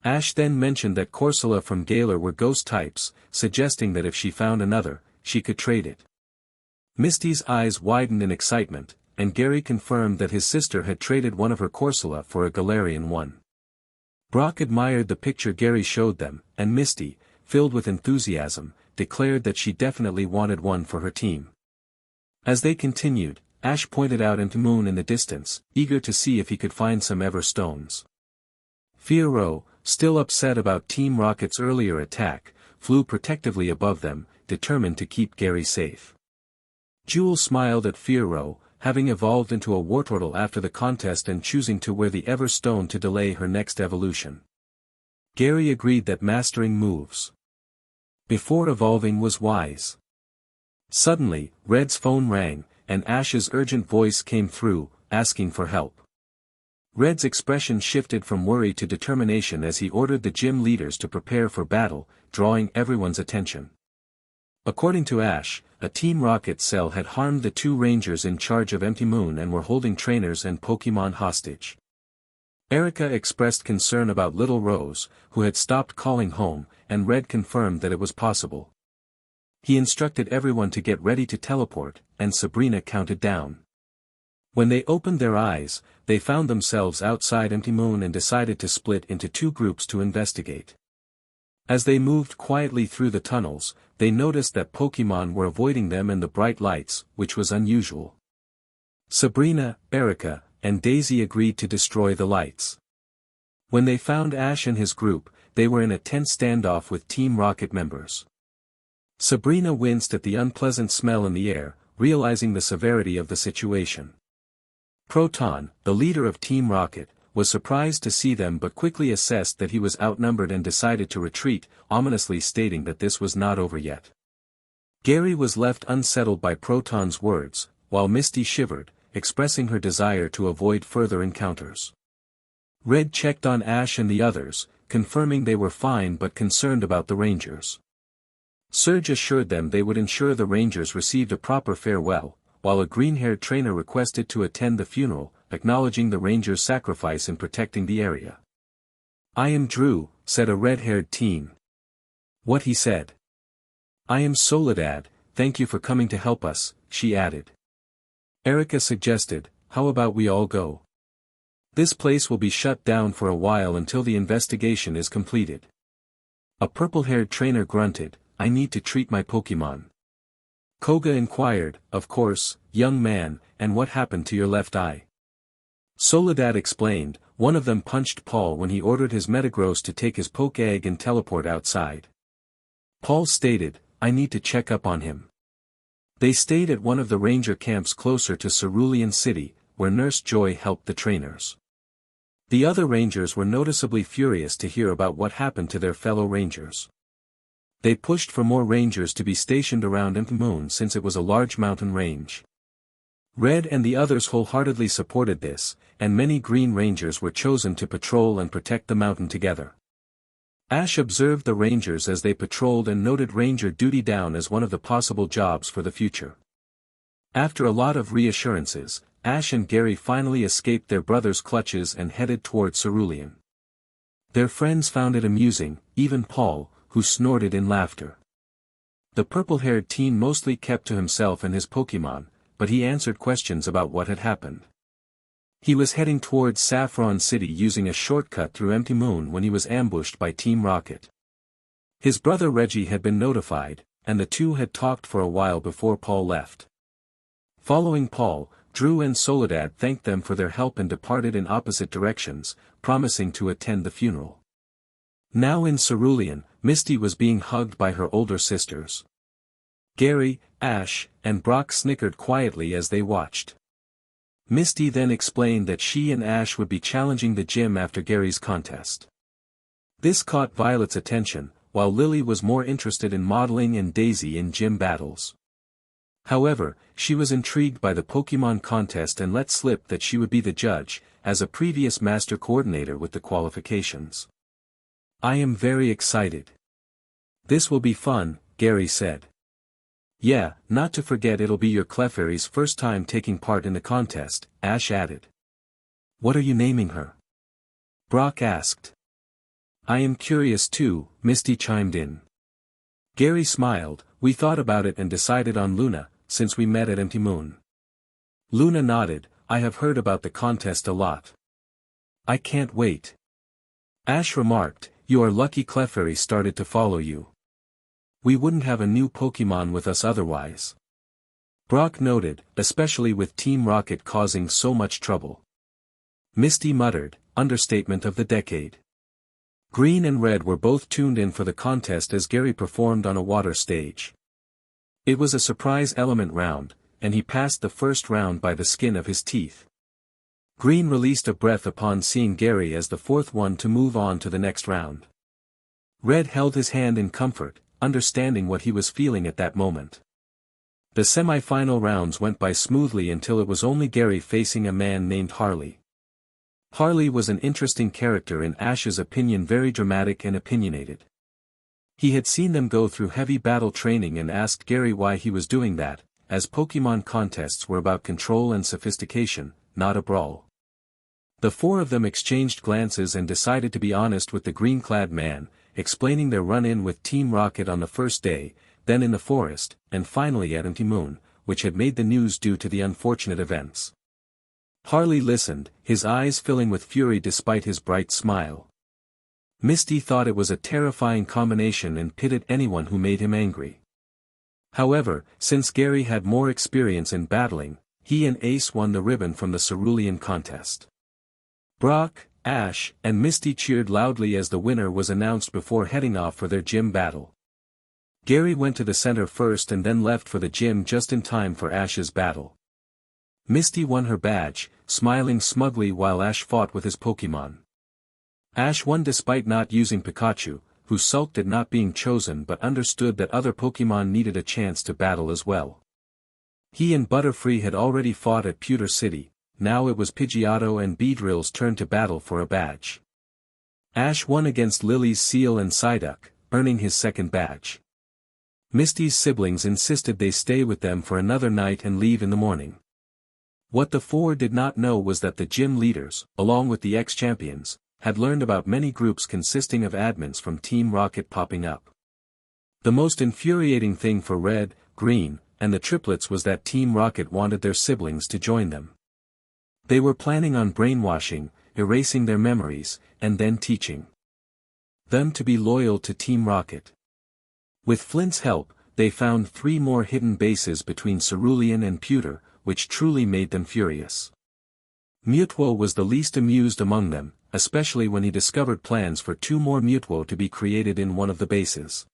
A: Ash then mentioned that Corsola from Galar were ghost types, suggesting that if she found another, she could trade it. Misty's eyes widened in excitement, and Gary confirmed that his sister had traded one of her Corsola for a Galarian one. Brock admired the picture Gary showed them, and Misty, filled with enthusiasm, declared that she definitely wanted one for her team. As they continued, Ash pointed out into Moon in the distance, eager to see if he could find some Ever Stones. Fiero, still upset about Team Rocket's earlier attack, flew protectively above them, determined to keep Gary safe. Jewel smiled at Fiero, having evolved into a Wartortle after the contest and choosing to wear the Ever Stone to delay her next evolution. Gary agreed that mastering moves before evolving was wise. Suddenly, Red's phone rang, and Ash's urgent voice came through, asking for help. Red's expression shifted from worry to determination as he ordered the gym leaders to prepare for battle, drawing everyone's attention. According to Ash, a Team Rocket cell had harmed the 2 rangers in charge of Empty Moon and were holding trainers and Pokémon hostage. Erica expressed concern about Little Rose, who had stopped calling home, and Red confirmed that it was possible. He instructed everyone to get ready to teleport, and Sabrina counted down. When they opened their eyes, they found themselves outside Empty Moon and decided to split into 2 groups to investigate. As they moved quietly through the tunnels, they noticed that Pokémon were avoiding them and the bright lights, which was unusual. Sabrina, Erica, and Daisy agreed to destroy the lights. When they found Ash and his group, they were in a tense standoff with Team Rocket members. Sabrina winced at the unpleasant smell in the air, realizing the severity of the situation. Proton, the leader of Team Rocket, was surprised to see them but quickly assessed that he was outnumbered and decided to retreat, ominously stating that this was not over yet. Gary was left unsettled by Proton's words, while Misty shivered, expressing her desire to avoid further encounters. Red checked on Ash and the others, confirming they were fine but concerned about the Rangers. Surge assured them they would ensure the Rangers received a proper farewell, while a green-haired trainer requested to attend the funeral, acknowledging the Rangers' sacrifice in protecting the area. "I am Drew," said a red-haired teen. What he said. "I am Soledad, thank you for coming to help us," she added. Erica suggested, "How about we all go? This place will be shut down for a while until the investigation is completed." A purple-haired trainer grunted, "I need to treat my Pokémon." Koga inquired, "Of course, young man, and what happened to your left eye?" Soledad explained, "One of them punched Paul when he ordered his Metagross to take his Poke Egg and teleport outside. Paul stated, I need to check up on him." They stayed at one of the ranger camps closer to Cerulean City, where Nurse Joy helped the trainers. The other rangers were noticeably furious to hear about what happened to their fellow rangers. They pushed for more rangers to be stationed around Moon since it was a large mountain range. Red and the others wholeheartedly supported this, and many green rangers were chosen to patrol and protect the mountain together. Ash observed the rangers as they patrolled and noted ranger duty down as one of the possible jobs for the future. After a lot of reassurances, Ash and Gary finally escaped their brother's clutches and headed toward Cerulean. Their friends found it amusing, even Paul, who snorted in laughter. The purple-haired teen mostly kept to himself and his Pokémon, but he answered questions about what had happened. He was heading towards Saffron City using a shortcut through Empty Moon when he was ambushed by Team Rocket. His brother Reggie had been notified, and the two had talked for a while before Paul left. Following Paul, Drew and Soledad thanked them for their help and departed in opposite directions, promising to attend the funeral. Now in Cerulean, Misty was being hugged by her older sisters. Gary, Ash, and Brock snickered quietly as they watched. Misty then explained that she and Ash would be challenging the gym after Gary's contest. This caught Violet's attention, while Lily was more interested in modeling and Daisy in gym battles. However, she was intrigued by the Pokémon contest and let slip that she would be the judge, as a previous master coordinator with the qualifications. "I am very excited. This will be fun," Gary said. "Yeah, not to forget it'll be your Clefairy's first time taking part in the contest," Ash added. "What are you naming her?" Brock asked. "I am curious too," Misty chimed in. Gary smiled, "We thought about it and decided on Luna, since we met at Empty Moon." Luna nodded, "I have heard about the contest a lot. I can't wait." Ash remarked, "You are lucky Clefairy started to follow you. We wouldn't have a new Pokémon with us otherwise." Brock noted, especially with Team Rocket causing so much trouble. Misty muttered, "Understatement of the decade." Green and Red were both tuned in for the contest as Gary performed on a water stage. It was a surprise element round, and he passed the first round by the skin of his teeth. Green released a breath upon seeing Gary as the fourth one to move on to the next round. Red held his hand in comfort, understanding what he was feeling at that moment. The semi-final rounds went by smoothly until it was only Gary facing a man named Harley. Harley was an interesting character in Ash's opinion, very dramatic and opinionated. He had seen them go through heavy battle training and asked Gary why he was doing that, as Pokémon contests were about control and sophistication, not a brawl. The four of them exchanged glances and decided to be honest with the green-clad man, explaining their run-in with Team Rocket on the first day, then in the forest, and finally at Empty Moon, which had made the news due to the unfortunate events. Harley listened, his eyes filling with fury despite his bright smile. Misty thought it was a terrifying combination and pitted anyone who made him angry. However, since Gary had more experience in battling, he and Ace won the ribbon from the Cerulean contest. Brock, Ash, and Misty cheered loudly as the winner was announced before heading off for their gym battle. Gary went to the center first and then left for the gym just in time for Ash's battle. Misty won her badge, smiling smugly while Ash fought with his Pokémon. Ash won despite not using Pikachu, who sulked at not being chosen but understood that other Pokémon needed a chance to battle as well. He and Butterfree had already fought at Pewter City, now it was Pidgeotto and Beedrill's turn to battle for a badge. Ash won against Lily's Seal and Psyduck, earning his second badge. Misty's siblings insisted they stay with them for another night and leave in the morning. What the four did not know was that the gym leaders, along with the ex-champions, had learned about many groups consisting of admins from Team Rocket popping up. The most infuriating thing for Red, Green, and the triplets was that Team Rocket wanted their siblings to join them. They were planning on brainwashing, erasing their memories, and then teaching them to be loyal to Team Rocket. With Flint's help, they found 3 more hidden bases between Cerulean and Pewter, which truly made them furious. Mewtwo was the least amused among them, especially when he discovered plans for 2 more Mewtwo to be created in one of the bases.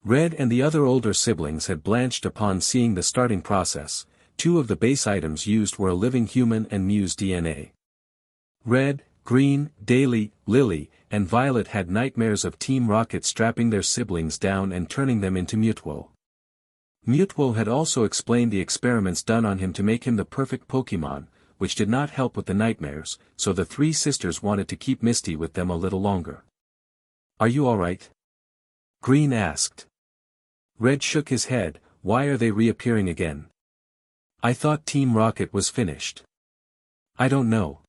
A: Red and the other older siblings had blanched upon seeing the starting process. 2 of the base items used were a living human and Mew's DNA. Red, Green, Daily, Lily, and Violet had nightmares of Team Rocket strapping their siblings down and turning them into Mewtwo. Mewtwo had also explained the experiments done on him to make him the perfect Pokémon, which did not help with the nightmares, so the 3 sisters wanted to keep Misty with them a little longer. "Are you alright?" Green asked. Red shook his head. "Why are they reappearing again? I thought Team Rocket was finished." "I don't know.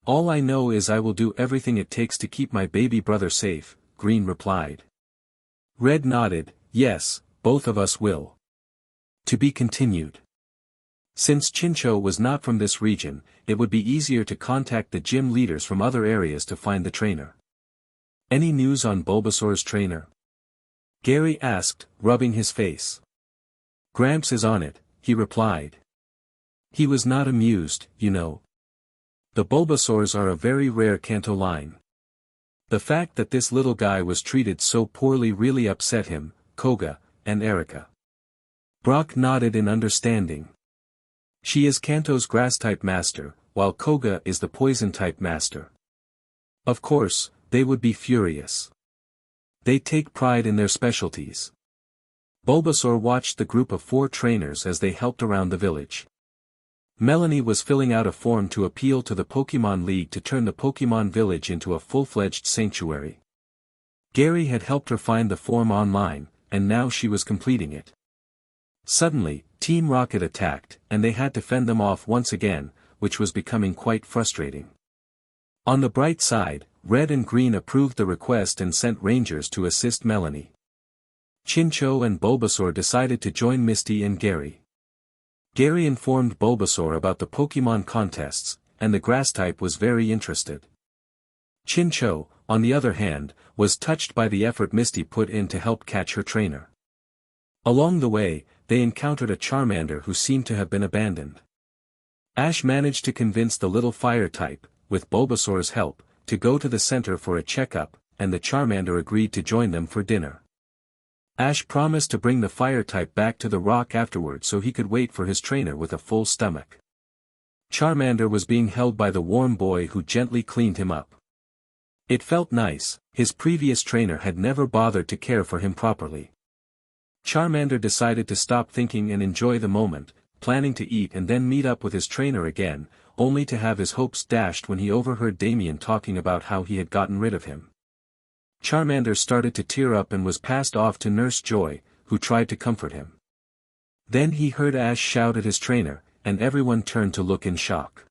A: All I know is I will do everything it takes to keep my baby brother safe," Green replied. Red nodded. "Yes, both of us will." To be continued. Since Chincho was not from this region, it would be easier to contact the gym leaders from other areas to find the trainer. "Any news on Bulbasaur's trainer?" Gary asked, rubbing his face. "Gramps is on it," he replied. He was not amused, you know. The Bulbasaurs are a very rare Kanto line. The fact that this little guy was treated so poorly really upset him, Koga, and Erika. Brock nodded in understanding. She is Kanto's Grass-type master, while Koga is the Poison-type master. Of course, they would be furious. They take pride in their specialties. Bulbasaur watched the group of 4 trainers as they helped around the village. Melanie was filling out a form to appeal to the Pokémon League to turn the Pokémon Village into a full-fledged sanctuary. Gary had helped her find the form online, and now she was completing it. Suddenly, Team Rocket attacked, and they had to fend them off once again, which was becoming quite frustrating. On the bright side, Red and Green approved the request and sent rangers to assist Melanie. Chincho and Bulbasaur decided to join Misty and Gary. Gary informed Bulbasaur about the Pokémon contests, and the Grass-type was very interested. Chincho, on the other hand, was touched by the effort Misty put in to help catch her trainer. Along the way, they encountered a Charmander who seemed to have been abandoned. Ash managed to convince the little Fire-type, with Bulbasaur's help, to go to the center for a checkup, and the Charmander agreed to join them for dinner. Ash promised to bring the Fire-type back to the rock afterward so he could wait for his trainer with a full stomach. Charmander was being held by the warm boy who gently cleaned him up. It felt nice. His previous trainer had never bothered to care for him properly. Charmander decided to stop thinking and enjoy the moment, planning to eat and then meet up with his trainer again, only to have his hopes dashed when he overheard Damien talking about how he had gotten rid of him. Charmander started to tear up and was passed off to Nurse Joy, who tried to comfort him. Then he heard Ash shout at his trainer, and everyone turned to look in shock.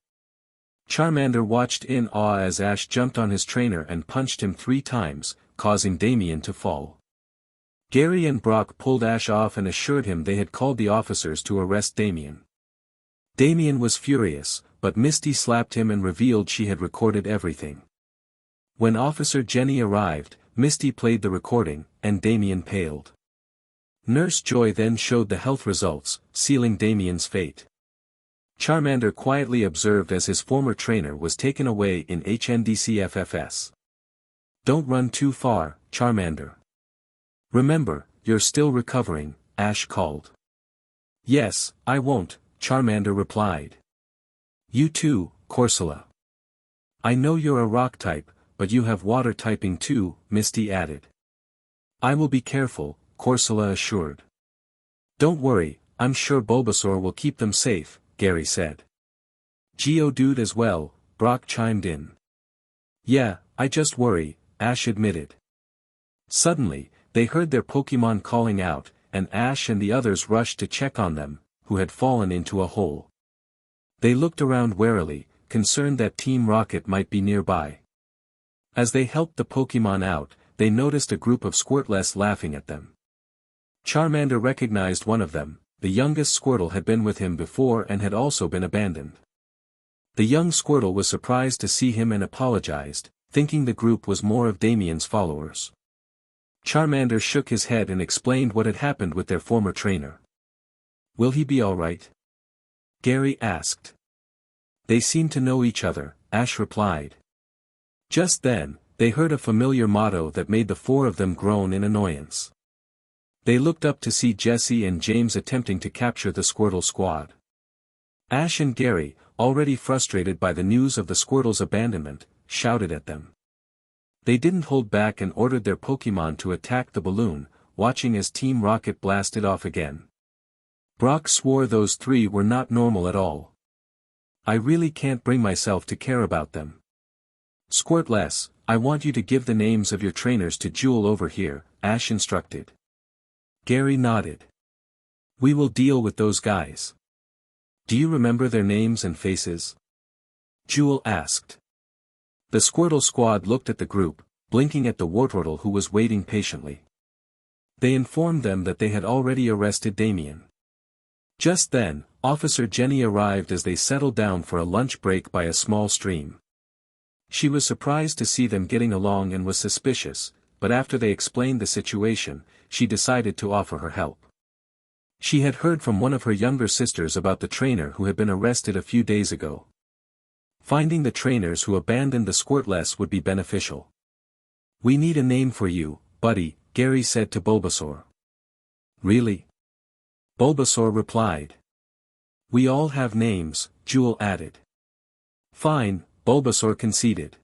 A: Charmander watched in awe as Ash jumped on his trainer and punched him 3 times, causing Damien to fall. Gary and Brock pulled Ash off and assured him they had called the officers to arrest Damien. Damien was furious, but Misty slapped him and revealed she had recorded everything. When Officer Jenny arrived, Misty played the recording, and Damien paled. Nurse Joy then showed the health results, sealing Damien's fate. Charmander quietly observed as his former trainer was taken away in HNDCFFS. "Don't run too far, Charmander. Remember, you're still recovering," Ash called. "Yes, I won't," Charmander replied. "You too, Corsola. I know you're a rock type, but you have water typing too," Misty added. "I will be careful," Corsola assured. "Don't worry, I'm sure Bulbasaur will keep them safe," Gary said. "Geodude as well," Brock chimed in. "Yeah, I just worry," Ash admitted. Suddenly, they heard their Pokémon calling out, and Ash and the others rushed to check on them, who had fallen into a hole. They looked around warily, concerned that Team Rocket might be nearby. As they helped the Pokémon out, they noticed a group of Squirtless laughing at them. Charmander recognized one of them. The youngest Squirtle had been with him before and had also been abandoned. The young Squirtle was surprised to see him and apologized, thinking the group was more of Damien's followers. Charmander shook his head and explained what had happened with their former trainer. "Will he be alright?" Gary asked. "They seem to know each other," Ash replied. Just then, they heard a familiar motto that made the four of them groan in annoyance. They looked up to see Jesse and James attempting to capture the Squirtle squad. Ash and Gary, already frustrated by the news of the Squirtle's abandonment, shouted at them. They didn't hold back and ordered their Pokémon to attack the balloon, watching as Team Rocket blasted off again. Brock swore those three were not normal at all. "I really can't bring myself to care about them. Squirtless, I want you to give the names of your trainers to Jewel over here," Ash instructed. Gary nodded. "We will deal with those guys. Do you remember their names and faces?" Jewel asked. The Squirtle squad looked at the group, blinking at the Wartortle who was waiting patiently. They informed them that they had already arrested Damien. Just then, Officer Jenny arrived as they settled down for a lunch break by a small stream. She was surprised to see them getting along and was suspicious, but after they explained the situation, she decided to offer her help. She had heard from one of her younger sisters about the trainer who had been arrested a few days ago. Finding the trainers who abandoned the Squirtless would be beneficial. "We need a name for you, buddy," Gary said to Bulbasaur. "Really?" Bulbasaur replied. "We all have names," Jewel added. "Fine," Bulbasaur conceded.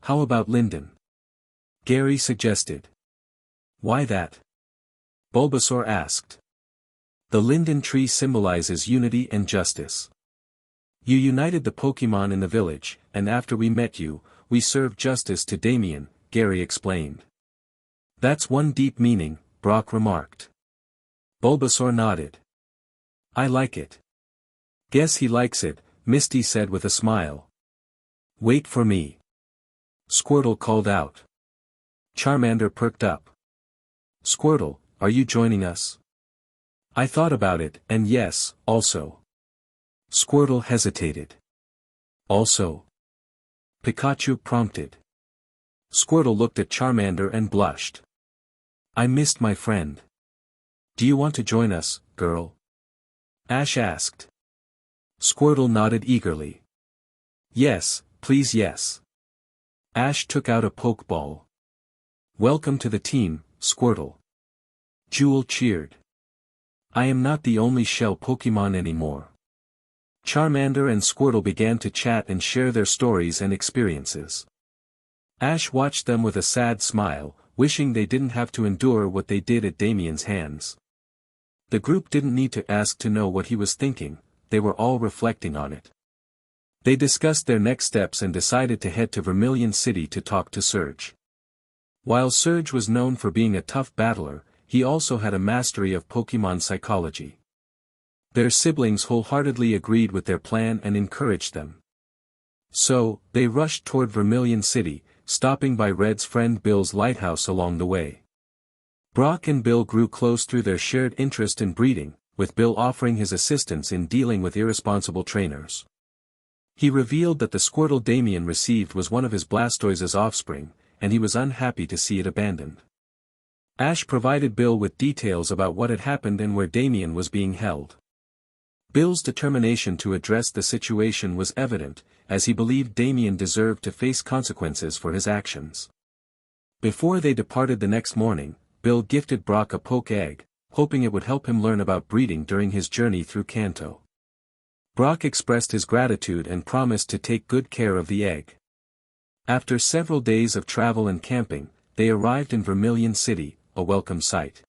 A: How about Linden?" Gary suggested. "Why that?" Bulbasaur asked. "The linden tree symbolizes unity and justice. You united the Pokémon in the village, and after we met you, we served justice to Damien," Gary explained. "That's one deep meaning," Brock remarked. Bulbasaur nodded. "I like it." "Guess he likes it," Misty said with a smile. "Wait for me." Squirtle called out. Charmander perked up. "Squirtle, are you joining us?" "I thought about it, and yes, also." Squirtle hesitated. "Also?" Pikachu prompted. Squirtle looked at Charmander and blushed. "I missed my friend. Do you want to join us, girl?" Ash asked. Squirtle nodded eagerly. "Yes, please yes." Ash took out a Pokeball. "Welcome to the team, Squirtle." Jewel cheered. "I am not the only shell Pokémon anymore." Charmander and Squirtle began to chat and share their stories and experiences. Ash watched them with a sad smile, wishing they didn't have to endure what they did at Damien's hands. The group didn't need to ask to know what he was thinking, they were all reflecting on it. They discussed their next steps and decided to head to Vermilion City to talk to Surge. While Surge was known for being a tough battler, he also had a mastery of Pokémon psychology. Their siblings wholeheartedly agreed with their plan and encouraged them. So, they rushed toward Vermilion City, stopping by Red's friend Bill's lighthouse along the way. Brock and Bill grew close through their shared interest in breeding, with Bill offering his assistance in dealing with irresponsible trainers. He revealed that the Squirtle Damien received was one of his Blastoise's offspring, and he was unhappy to see it abandoned. Ash provided Bill with details about what had happened and where Damien was being held. Bill's determination to address the situation was evident, as he believed Damien deserved to face consequences for his actions. Before they departed the next morning, Bill gifted Brock a poke egg, hoping it would help him learn about breeding during his journey through Kanto. Brock expressed his gratitude and promised to take good care of the egg. After several days of travel and camping, they arrived in Vermilion City, a welcome sight.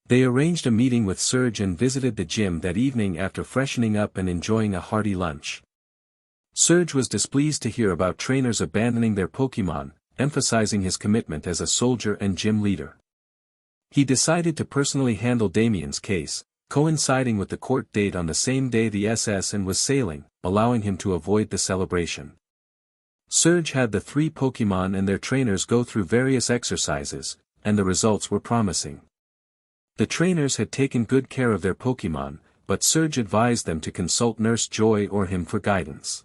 A: They arranged a meeting with Surge and visited the gym that evening after freshening up and enjoying a hearty lunch. Surge was displeased to hear about trainers abandoning their Pokémon, emphasizing his commitment as a soldier and gym leader. He decided to personally handle Damien's case, coinciding with the court date on the same day the SS and was sailing, allowing him to avoid the celebration. Surge had the three Pokémon and their trainers go through various exercises, and the results were promising. The trainers had taken good care of their Pokémon, but Surge advised them to consult Nurse Joy or him for guidance.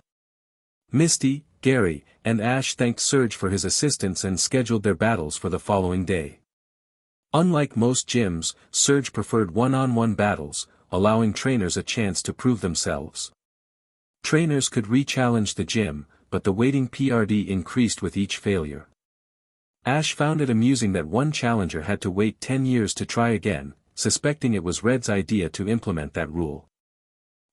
A: Misty, Gary, and Ash thanked Surge for his assistance and scheduled their battles for the following day. Unlike most gyms, Surge preferred one-on-one battles, allowing trainers a chance to prove themselves. Trainers could re-challenge the gym, but the waiting PRD increased with each failure. Ash found it amusing that one challenger had to wait 10 years to try again, suspecting it was Red's idea to implement that rule.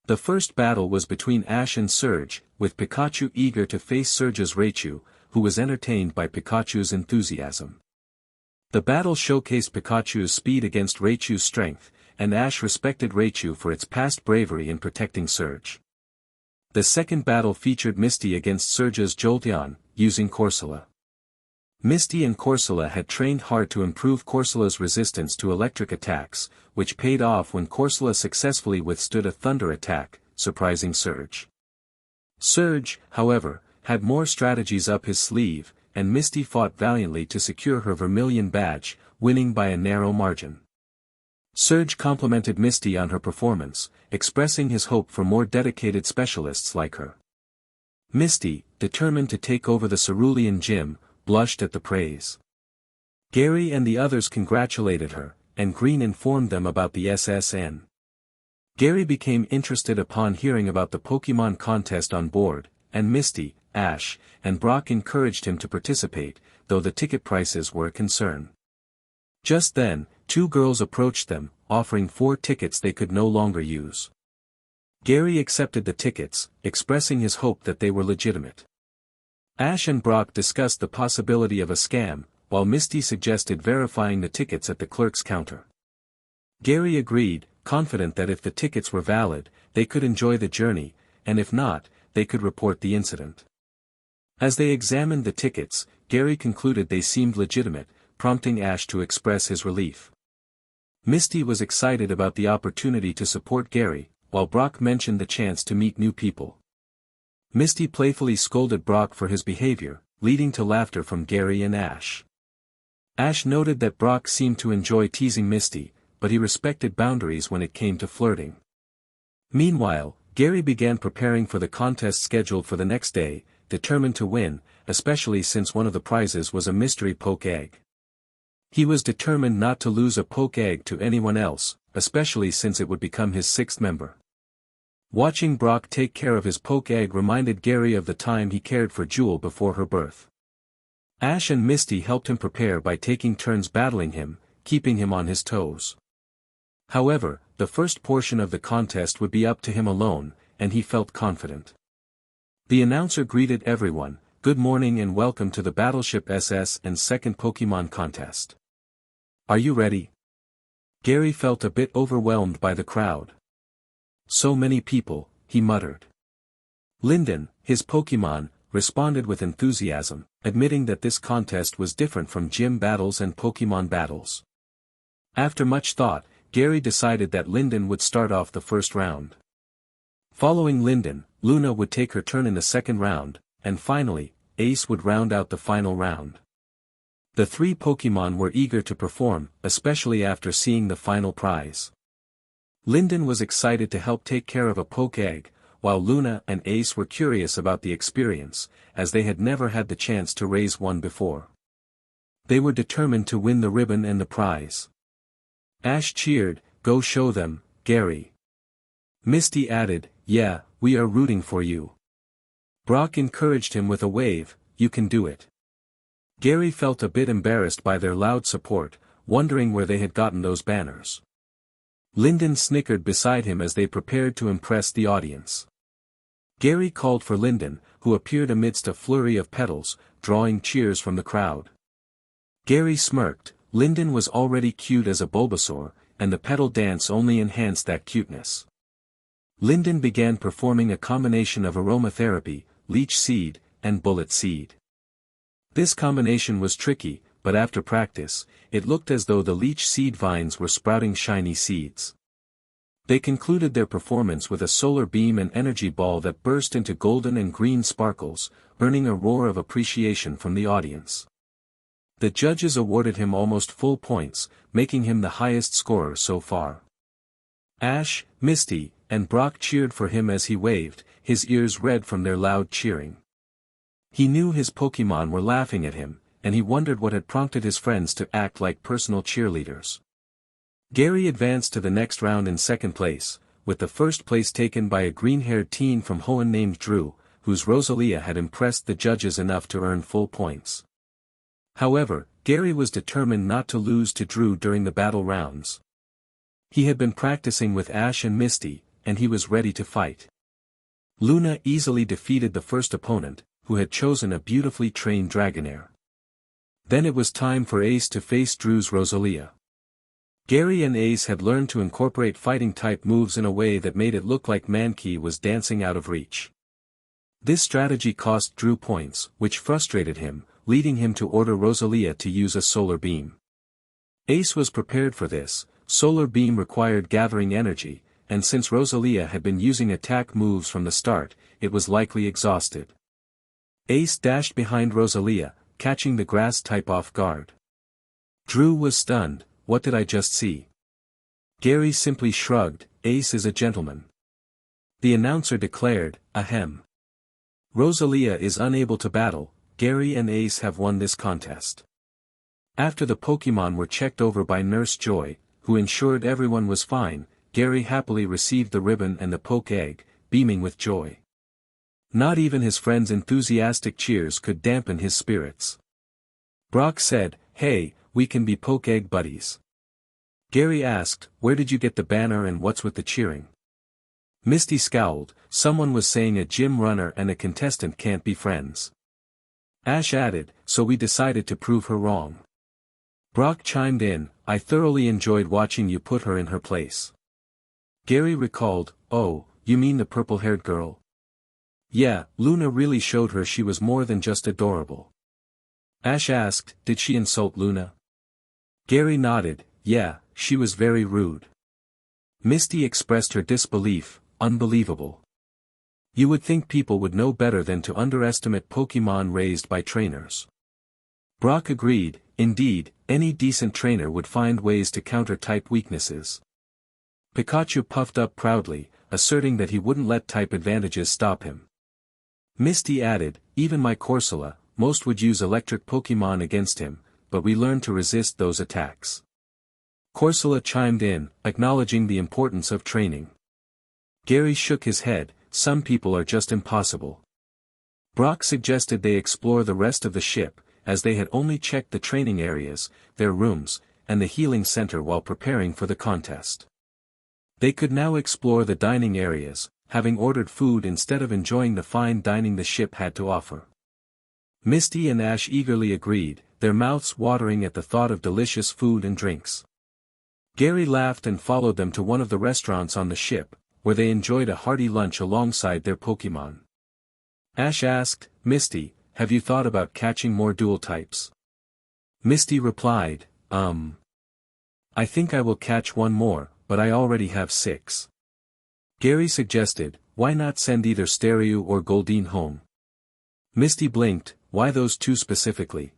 A: The first battle was between Ash and Surge, with Pikachu eager to face Surge's Raichu, who was entertained by Pikachu's enthusiasm. The battle showcased Pikachu's speed against Raichu's strength, and Ash respected Raichu for its past bravery in protecting Surge. The second battle featured Misty against Surge's Jolteon, using Corsola. Misty and Corsola had trained hard to improve Corsola's resistance to electric attacks, which paid off when Corsola successfully withstood a thunder attack, surprising Surge. Surge, however, had more strategies up his sleeve, and Misty fought valiantly to secure her Vermilion badge, winning by a narrow margin. Surge complimented Misty on her performance, expressing his hope for more dedicated specialists like her. Misty, determined to take over the Cerulean gym, blushed at the praise. Gary and the others congratulated her, and Green informed them about the SSN. Gary became interested upon hearing about the Pokémon contest on board, and Misty, Ash, and Brock encouraged him to participate, though the ticket prices were a concern. Just then, two girls approached them, offering 4 tickets they could no longer use. Gary accepted the tickets, expressing his hope that they were legitimate. Ash and Brock discussed the possibility of a scam, while Misty suggested verifying the tickets at the clerk's counter. Gary agreed, confident that if the tickets were valid, they could enjoy the journey, and if not, they could report the incident. As they examined the tickets, Gary concluded they seemed legitimate, prompting Ash to express his relief. Misty was excited about the opportunity to support Gary, while Brock mentioned the chance to meet new people. Misty playfully scolded Brock for his behavior, leading to laughter from Gary and Ash. Ash noted that Brock seemed to enjoy teasing Misty, but he respected boundaries when it came to flirting. Meanwhile, Gary began preparing for the contest scheduled for the next day, determined to win, especially since one of the prizes was a mystery poke egg. He was determined not to lose a poke egg to anyone else, especially since it would become his 6th member. Watching Brock take care of his poke egg reminded Gary of the time he cared for Jewel before her birth. Ash and Misty helped him prepare by taking turns battling him, keeping him on his toes. However, the first portion of the contest would be up to him alone, and he felt confident. The announcer greeted everyone, "Good morning and welcome to the Battleship SS and second Pokémon contest. Are you ready?" Gary felt a bit overwhelmed by the crowd. "So many people," he muttered. Linden, his Pokémon, responded with enthusiasm, admitting that this contest was different from gym battles and Pokémon battles. After much thought, Gary decided that Linden would start off the first round. Following Linden, Luna would take her turn in the second round, and finally, Ace would round out the final round. The 3 Pokémon were eager to perform, especially after seeing the final prize. Linden was excited to help take care of a poke egg, while Luna and Ace were curious about the experience, as they had never had the chance to raise one before. They were determined to win the ribbon and the prize. Ash cheered, "Go show them, Gary." Misty added, "Yeah, we are rooting for you." Brock encouraged him with a wave, "You can do it." Gary felt a bit embarrassed by their loud support, wondering where they had gotten those banners. Linden snickered beside him as they prepared to impress the audience. Gary called for Linden, who appeared amidst a flurry of petals, drawing cheers from the crowd. Gary smirked. Linden was already cute as a Bulbasaur, and the petal dance only enhanced that cuteness. Linden began performing a combination of aromatherapy, leech seed, and bullet seed. This combination was tricky, but after practice, it looked as though the leech seed vines were sprouting shiny seeds. They concluded their performance with a solar beam and energy ball that burst into golden and green sparkles, earning a roar of appreciation from the audience. The judges awarded him almost full points, making him the highest scorer so far. Ash, Misty, and Brock cheered for him as he waved, his ears red from their loud cheering. He knew his Pokémon were laughing at him, and he wondered what had prompted his friends to act like personal cheerleaders. Gary advanced to the next round in second place, with the first place taken by a green-haired teen from Hoenn named Drew, whose Rosalia had impressed the judges enough to earn full points. However, Gary was determined not to lose to Drew during the battle rounds. He had been practicing with Ash and Misty, and he was ready to fight. Luna easily defeated the first opponent, who had chosen a beautifully trained Dragonair. Then it was time for Ace to face Drew's Rosalia. Gary and Ace had learned to incorporate fighting-type moves in a way that made it look like Mankey was dancing out of reach. This strategy cost Drew points, which frustrated him, leading him to order Rosalia to use a solar beam. Ace was prepared for this. Solar beam required gathering energy, and since Rosalia had been using attack moves from the start, it was likely exhausted. Ace dashed behind Rosalia, catching the grass type off guard. Drew was stunned. What did I just see? Gary simply shrugged. Ace is a gentleman. The announcer declared, ahem. Rosalia is unable to battle. Gary and Ace have won this contest. After the Pokémon were checked over by Nurse Joy, who ensured everyone was fine, Gary happily received the ribbon and the poke egg, beaming with joy. Not even his friends' enthusiastic cheers could dampen his spirits. Brock said, "Hey, we can be poke egg buddies." Gary asked, "Where did you get the banner and what's with the cheering?" Misty scowled. Someone was saying a gym runner and a contestant can't be friends. Ash added, "So we decided to prove her wrong." Brock chimed in, "I thoroughly enjoyed watching you put her in her place." Gary recalled, "Oh, you mean the purple-haired girl?" "Yeah, Luna really showed her she was more than just adorable." Ash asked, "Did she insult Luna?" Gary nodded, "Yeah, she was very rude." Misty expressed her disbelief, "Unbelievable. You would think people would know better than to underestimate Pokémon raised by trainers." Brock agreed, "Indeed, any decent trainer would find ways to counter type weaknesses." Pikachu puffed up proudly, asserting that he wouldn't let type advantages stop him. Misty added, "Even my Corsola, most would use electric Pokémon against him, but we learned to resist those attacks." Corsola chimed in, acknowledging the importance of training. Gary shook his head, "Some people are just impossible." Brock suggested they explore the rest of the ship, as they had only checked the training areas, their rooms, and the healing center while preparing for the contest. They could now explore the dining areas, having ordered food instead of enjoying the fine dining the ship had to offer. Misty and Ash eagerly agreed, their mouths watering at the thought of delicious food and drinks. Gary laughed and followed them to one of the restaurants on the ship, where they enjoyed a hearty lunch alongside their Pokémon. Ash asked, "Misty, have you thought about catching more dual types?" Misty replied, I think I will catch one more, but I already have 6. Gary suggested, "Why not send either Staryu or Goldeen home?" Misty blinked, "Why those 2 specifically?"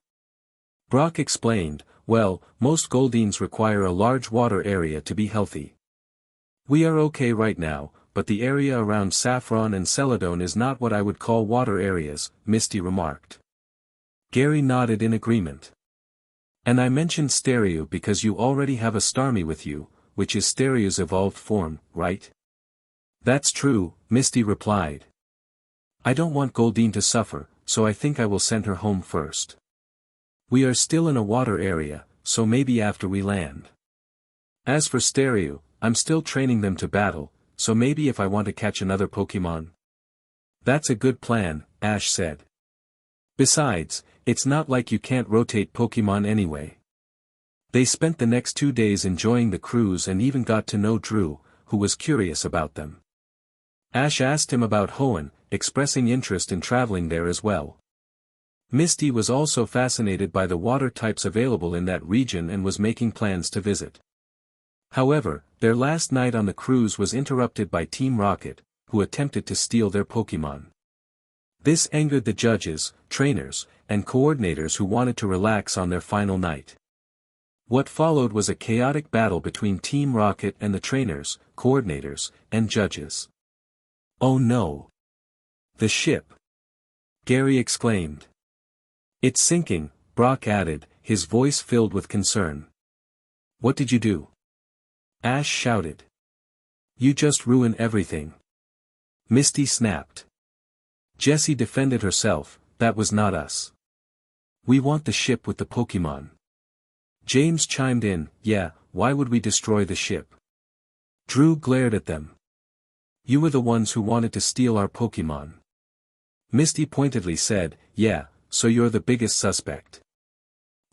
A: Brock explained, "Well, most Goldeens require a large water area to be healthy. We are okay right now, but the area around Saffron and Celadon is not what I would call water areas," Misty remarked. Gary nodded in agreement. "And I mentioned Staryu because you already have a Starmie with you, which is Staryu's evolved form, right?" "That's true," Misty replied. "I don't want Goldeen to suffer, so I think I will send her home first. We are still in a water area, so maybe after we land. As for Staryu, I'm still training them to battle, so maybe if I want to catch another Pokémon." "That's a good plan," Ash said. "Besides, it's not like you can't rotate Pokémon anyway." They spent the next 2 days enjoying the cruise and even got to know Drew, who was curious about them. Ash asked him about Hoenn, expressing interest in traveling there as well. Misty was also fascinated by the water types available in that region and was making plans to visit. However, their last night on the cruise was interrupted by Team Rocket, who attempted to steal their Pokémon. This angered the judges, trainers, and coordinators who wanted to relax on their final night. What followed was a chaotic battle between Team Rocket and the trainers, coordinators, and judges. "Oh no! The ship!" Gary exclaimed. "It's sinking," Brock added, his voice filled with concern. "What did you do?" Ash shouted. "You just ruined everything." Misty snapped. Jessie defended herself, "That was not us. We want the ship with the Pokémon." James chimed in, "Yeah, why would we destroy the ship?" Drew glared at them. "You were the ones who wanted to steal our Pokémon." Misty pointedly said, "Yeah, so you're the biggest suspect."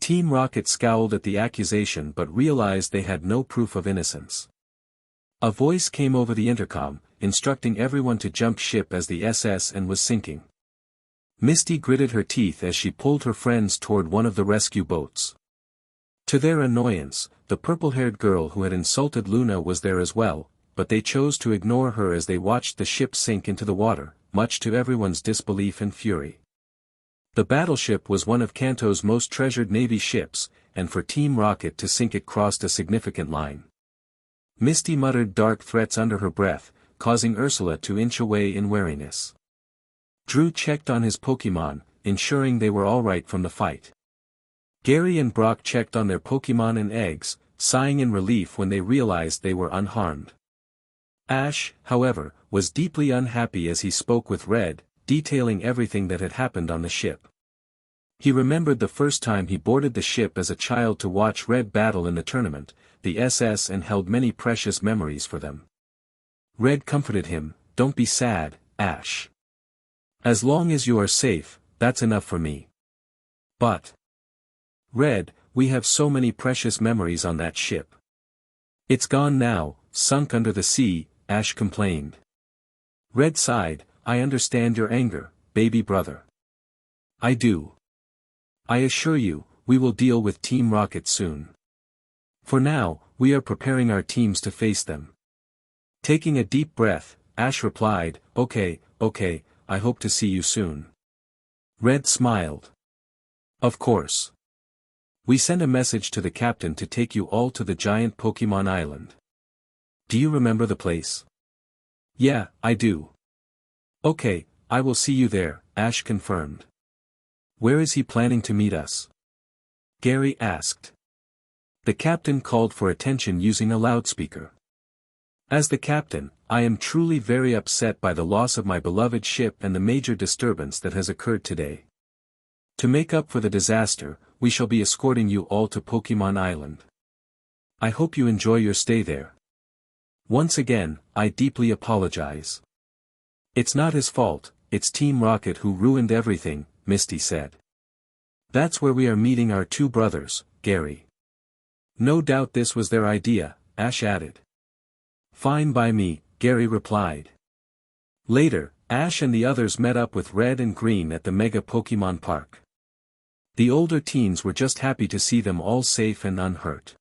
A: Team Rocket scowled at the accusation but realized they had no proof of innocence. A voice came over the intercom, instructing everyone to jump ship as the SS was sinking. Misty gritted her teeth as she pulled her friends toward one of the rescue boats. To their annoyance, the purple-haired girl who had insulted Luna was there as well, but they chose to ignore her as they watched the ship sink into the water, much to everyone's disbelief and fury. The battleship was one of Kanto's most treasured Navy ships, and for Team Rocket to sink it crossed a significant line. Misty muttered dark threats under her breath, causing Ursula to inch away in wariness. Drew checked on his Pokémon, ensuring they were alright from the fight. Gary and Brock checked on their Pokémon and eggs, sighing in relief when they realized they were unharmed. Ash, however, was deeply unhappy as he spoke with Red, detailing everything that had happened on the ship. He remembered the first time he boarded the ship as a child to watch Red battle in the tournament, the SS, and held many precious memories for them. Red comforted him, "Don't be sad, Ash. As long as you are safe, that's enough for me." "But, Red, we have so many precious memories on that ship." "It's gone now, sunk under the sea," Ash complained. Red sighed, "I understand your anger, baby brother. I do. I assure you, we will deal with Team Rocket soon. For now, we are preparing our teams to face them." Taking a deep breath, Ash replied, Okay, I hope to see you soon." Red smiled. "Of course. We send a message to the captain to take you all to the giant Pokémon Island. Do you remember the place?" "Yeah, I do." "Okay, I will see you there," Ash confirmed. "Where is he planning to meet us?" Gary asked. The captain called for attention using a loudspeaker. "As the captain, I am truly very upset by the loss of my beloved ship and the major disturbance that has occurred today. To make up for the disaster, we shall be escorting you all to Pokémon Island. I hope you enjoy your stay there. Once again, I deeply apologize." "It's not his fault, it's Team Rocket who ruined everything," Misty said. "That's where we are meeting our two brothers, Gary." "No doubt this was their idea," Ash added. "Fine by me," Gary replied. Later, Ash and the others met up with Red and Green at the Mega Pokémon Park. The older teens were just happy to see them all safe and unhurt.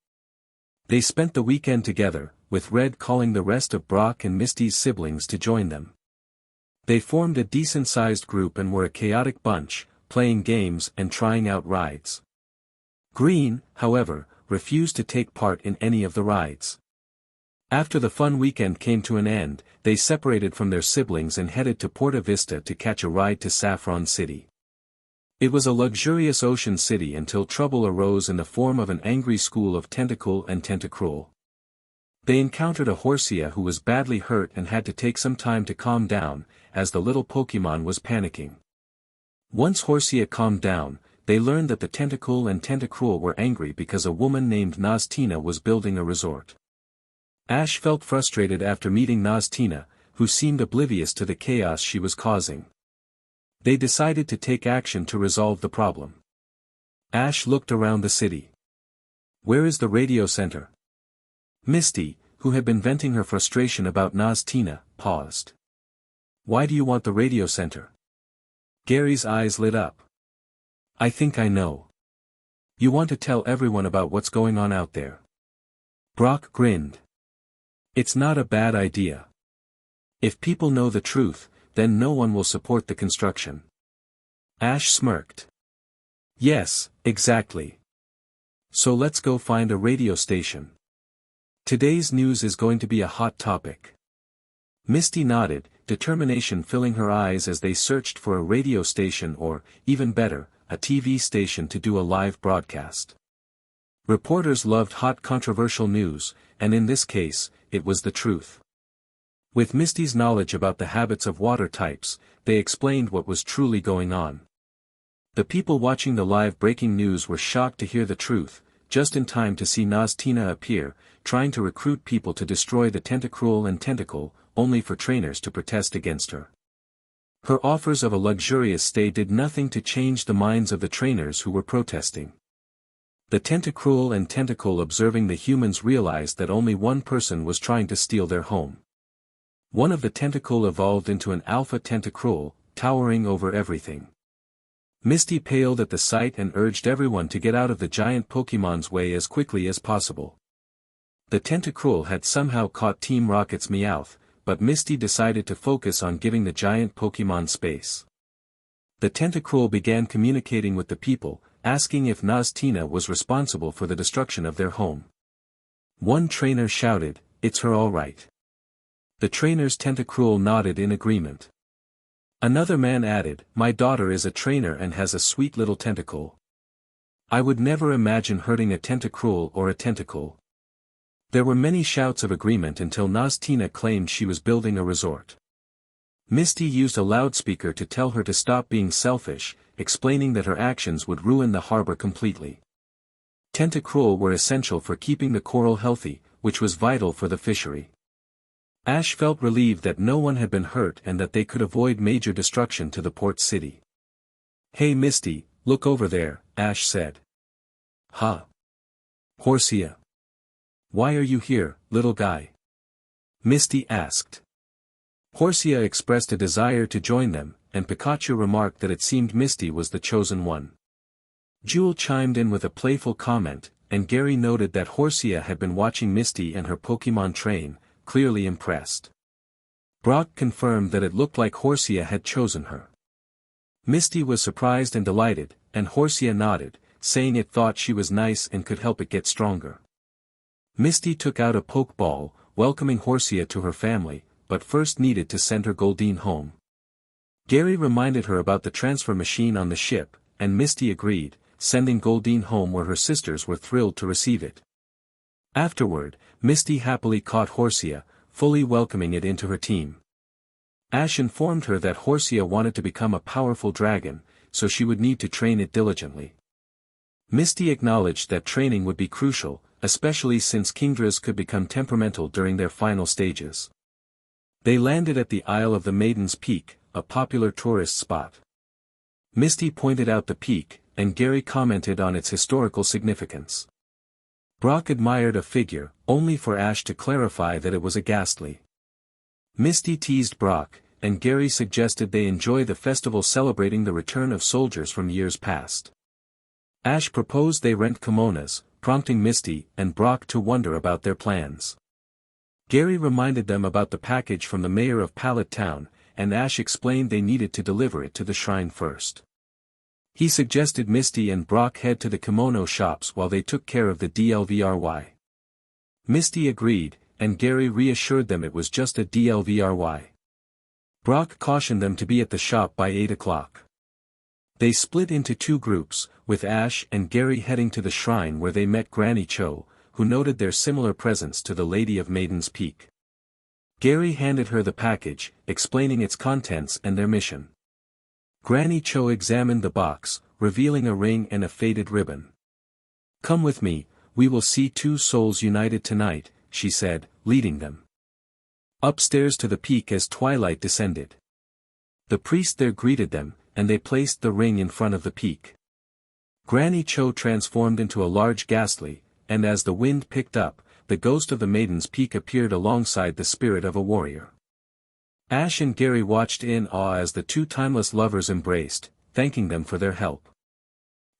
A: They spent the weekend together, with Red calling the rest of Brock and Misty's siblings to join them. They formed a decent-sized group and were a chaotic bunch, playing games and trying out rides. Green, however, refused to take part in any of the rides. After the fun weekend came to an end, they separated from their siblings and headed to Porta Vista to catch a ride to Saffron City. It was a luxurious ocean city until trouble arose in the form of an angry school of Tentacool and Tentacruel. They encountered a Horsea who was badly hurt and had to take some time to calm down, as the little Pokémon was panicking. Once Horsea calmed down, they learned that the Tentacool and Tentacruel were angry because a woman named Naztina was building a resort. Ash felt frustrated after meeting Naztina, who seemed oblivious to the chaos she was causing. They decided to take action to resolve the problem. Ash looked around the city. "Where is the radio center?" Misty, who had been venting her frustration about Naztina, paused. "Why do you want the radio center?" Gary's eyes lit up. "I think I know. You want to tell everyone about what's going on out there." Brock grinned. It's not a bad idea. If people know the truth, then no one will support the construction. Ash smirked. Yes, exactly. So let's go find a radio station. Today's news is going to be a hot topic. Misty nodded, determination filling her eyes as they searched for a radio station or, even better, a TV station to do a live broadcast. Reporters loved hot controversial news, and in this case, it was the truth. With Misty's knowledge about the habits of water types, they explained what was truly going on. The people watching the live breaking news were shocked to hear the truth, just in time to see Naztina appear, trying to recruit people to destroy the Tentacruel and Tentacle, only for trainers to protest against her. Her offers of a luxurious stay did nothing to change the minds of the trainers who were protesting. The Tentacruel and Tentacle observing the humans realized that only one person was trying to steal their home. One of the Tentacle evolved into an alpha Tentacruel, towering over everything. Misty paled at the sight and urged everyone to get out of the giant Pokemon's way as quickly as possible. The Tentacruel had somehow caught Team Rocket's Meowth, but Misty decided to focus on giving the giant Pokemon space. The Tentacruel began communicating with the people, asking if Naztina was responsible for the destruction of their home. One trainer shouted, "It's her all right." The trainer's Tentacruel nodded in agreement. Another man added, "My daughter is a trainer and has a sweet little tentacle. I would never imagine hurting a Tentacruel or a Tentacle." There were many shouts of agreement until Naztina claimed she was building a resort. Misty used a loudspeaker to tell her to stop being selfish, explaining that her actions would ruin the harbor completely. Tentacruel were essential for keeping the coral healthy, which was vital for the fishery. Ash felt relieved that no one had been hurt and that they could avoid major destruction to the port city. "Hey Misty, look over there," Ash said. "Huh? Horsea. Why are you here, little guy?" Misty asked. Horsea expressed a desire to join them, and Pikachu remarked that it seemed Misty was the chosen one. Jewel chimed in with a playful comment, and Gary noted that Horsea had been watching Misty and her Pokemon train, clearly impressed. Brock confirmed that it looked like Horsea had chosen her. Misty was surprised and delighted, and Horsea nodded, saying it thought she was nice and could help it get stronger. Misty took out a Pokeball, welcoming Horsea to her family, but first needed to send her Goldeen home. Gary reminded her about the transfer machine on the ship, and Misty agreed, sending Goldeen home where her sisters were thrilled to receive it. Afterward, Misty happily caught Horsea, fully welcoming it into her team. Ash informed her that Horsea wanted to become a powerful dragon, so she would need to train it diligently. Misty acknowledged that training would be crucial, especially since Kingdras could become temperamental during their final stages. They landed at the Isle of the Maiden's Peak, a popular tourist spot. Misty pointed out the peak, and Gary commented on its historical significance. Brock admired a figure, only for Ash to clarify that it was a ghastly. Misty teased Brock, and Gary suggested they enjoy the festival celebrating the return of soldiers from years past. Ash proposed they rent kimonos, prompting Misty and Brock to wonder about their plans. Gary reminded them about the package from the mayor of Pallet Town, and Ash explained they needed to deliver it to the shrine first. He suggested Misty and Brock head to the kimono shops while they took care of the DLVRY. Misty agreed, and Gary reassured them it was just a DLVRY. Brock cautioned them to be at the shop by 8 o'clock. They split into two groups, with Ash and Gary heading to the shrine where they met Granny Cho, who noted their similar presence to the Lady of Maiden's Peak. Gary handed her the package, explaining its contents and their mission. Granny Cho examined the box, revealing a ring and a faded ribbon. "Come with me, we will see two souls united tonight," she said, leading them upstairs to the peak as twilight descended. The priest there greeted them, and they placed the ring in front of the peak. Granny Cho transformed into a large ghastly, and as the wind picked up, the ghost of the Maiden's Peak appeared alongside the spirit of a warrior. Ash and Gary watched in awe as the two timeless lovers embraced, thanking them for their help.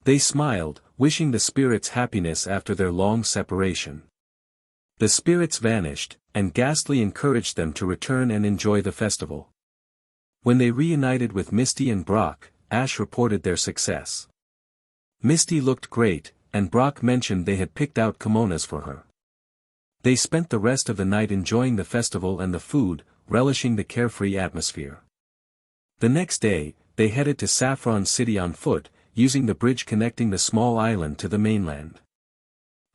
A: They smiled, wishing the spirits happiness after their long separation. The spirits vanished, and Ghastly encouraged them to return and enjoy the festival. When they reunited with Misty and Brock, Ash reported their success. Misty looked great, and Brock mentioned they had picked out kimonos for her. They spent the rest of the night enjoying the festival and the food, relishing the carefree atmosphere. The next day, they headed to Saffron City on foot, using the bridge connecting the small island to the mainland.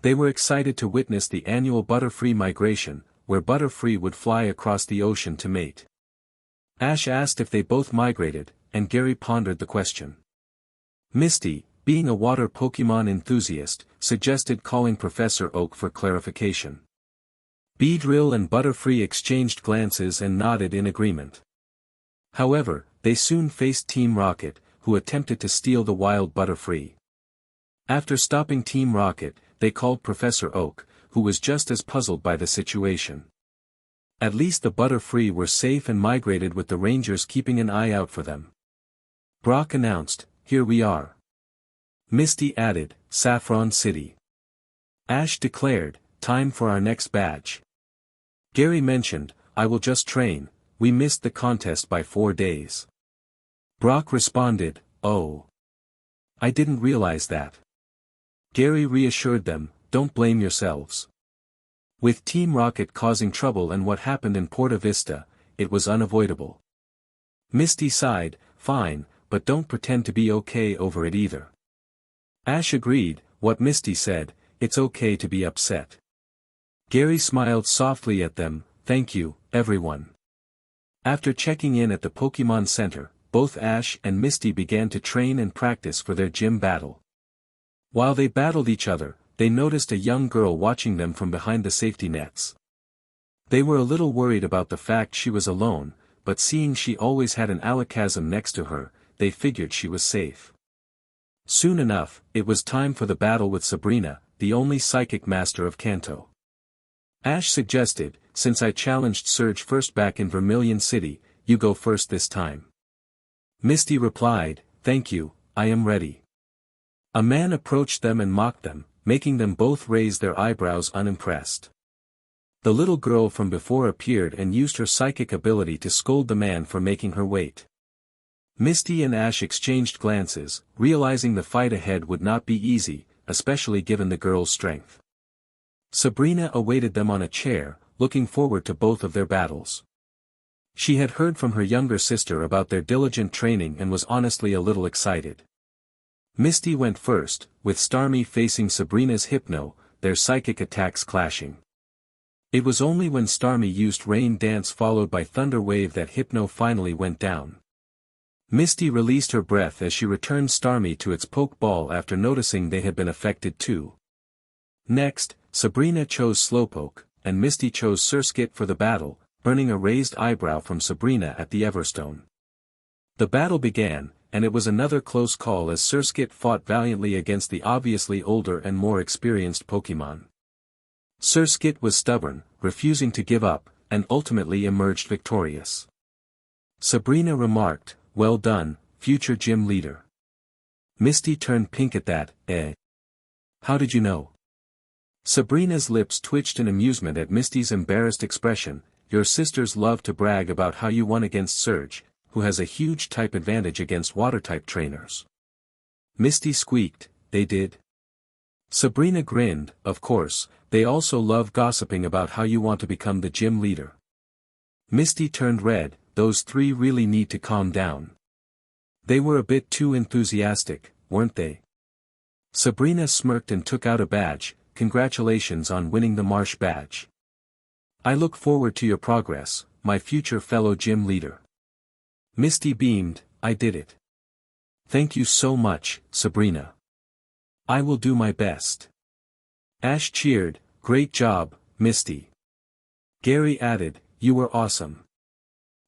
A: They were excited to witness the annual Butterfree migration, where Butterfree would fly across the ocean to mate. Ash asked if they both migrated, and Gary pondered the question. Misty, being a water Pokemon enthusiast, suggested calling Professor Oak for clarification. Beedrill and Butterfree exchanged glances and nodded in agreement. However, they soon faced Team Rocket, who attempted to steal the wild Butterfree. After stopping Team Rocket, they called Professor Oak, who was just as puzzled by the situation. At least the Butterfree were safe and migrated with the Rangers keeping an eye out for them. Brock announced, "Here we are." Misty added, "Saffron City." Ash declared, "Time for our next badge." Gary mentioned, "I will just train, we missed the contest by 4 days." Brock responded, "Oh. I didn't realize that." Gary reassured them, "Don't blame yourselves. With Team Rocket causing trouble and what happened in Porta Vista, it was unavoidable." Misty sighed, "Fine, but don't pretend to be okay over it either." Ash agreed, what Misty said, "It's okay to be upset." Gary smiled softly at them, "Thank you, everyone." After checking in at the Pokemon Center, both Ash and Misty began to train and practice for their gym battle. While they battled each other, they noticed a young girl watching them from behind the safety nets. They were a little worried about the fact she was alone, but seeing she always had an Alakazam next to her, they figured she was safe. Soon enough, it was time for the battle with Sabrina, the only psychic master of Kanto. Ash suggested, "Since I challenged Surge first back in Vermilion City, you go first this time." Misty replied, "Thank you, I am ready." A man approached them and mocked them, making them both raise their eyebrows unimpressed. The little girl from before appeared and used her psychic ability to scold the man for making her wait. Misty and Ash exchanged glances, realizing the fight ahead would not be easy, especially given the girl's strength. Sabrina awaited them on a chair, looking forward to both of their battles. She had heard from her younger sister about their diligent training and was honestly a little excited. Misty went first, with Starmie facing Sabrina's Hypno, their psychic attacks clashing. It was only when Starmie used Rain Dance followed by Thunder Wave that Hypno finally went down. Misty released her breath as she returned Starmie to its Pokeball after noticing they had been affected too. Next, Sabrina chose Slowpoke, and Misty chose Surskit for the battle, earning a raised eyebrow from Sabrina at the Everstone. The battle began, and it was another close call as Surskit fought valiantly against the obviously older and more experienced Pokemon. Surskit was stubborn, refusing to give up, and ultimately emerged victorious. Sabrina remarked, "Well done, future gym leader." Misty turned pink at that, "Eh? How did you know?" Sabrina's lips twitched in amusement at Misty's embarrassed expression. "Your sisters love to brag about how you won against Surge, who has a huge type advantage against water-type trainers." Misty squeaked, "They did?" Sabrina grinned, "Of course, they also love gossiping about how you want to become the gym leader." Misty turned red, "Those three really need to calm down. They were a bit too enthusiastic, weren't they?" Sabrina smirked and took out a badge, "Congratulations on winning the Marsh badge. I look forward to your progress, my future fellow gym leader." Misty beamed, "I did it. Thank you so much, Sabrina. I will do my best." Ash cheered, "Great job, Misty." Gary added, "You were awesome."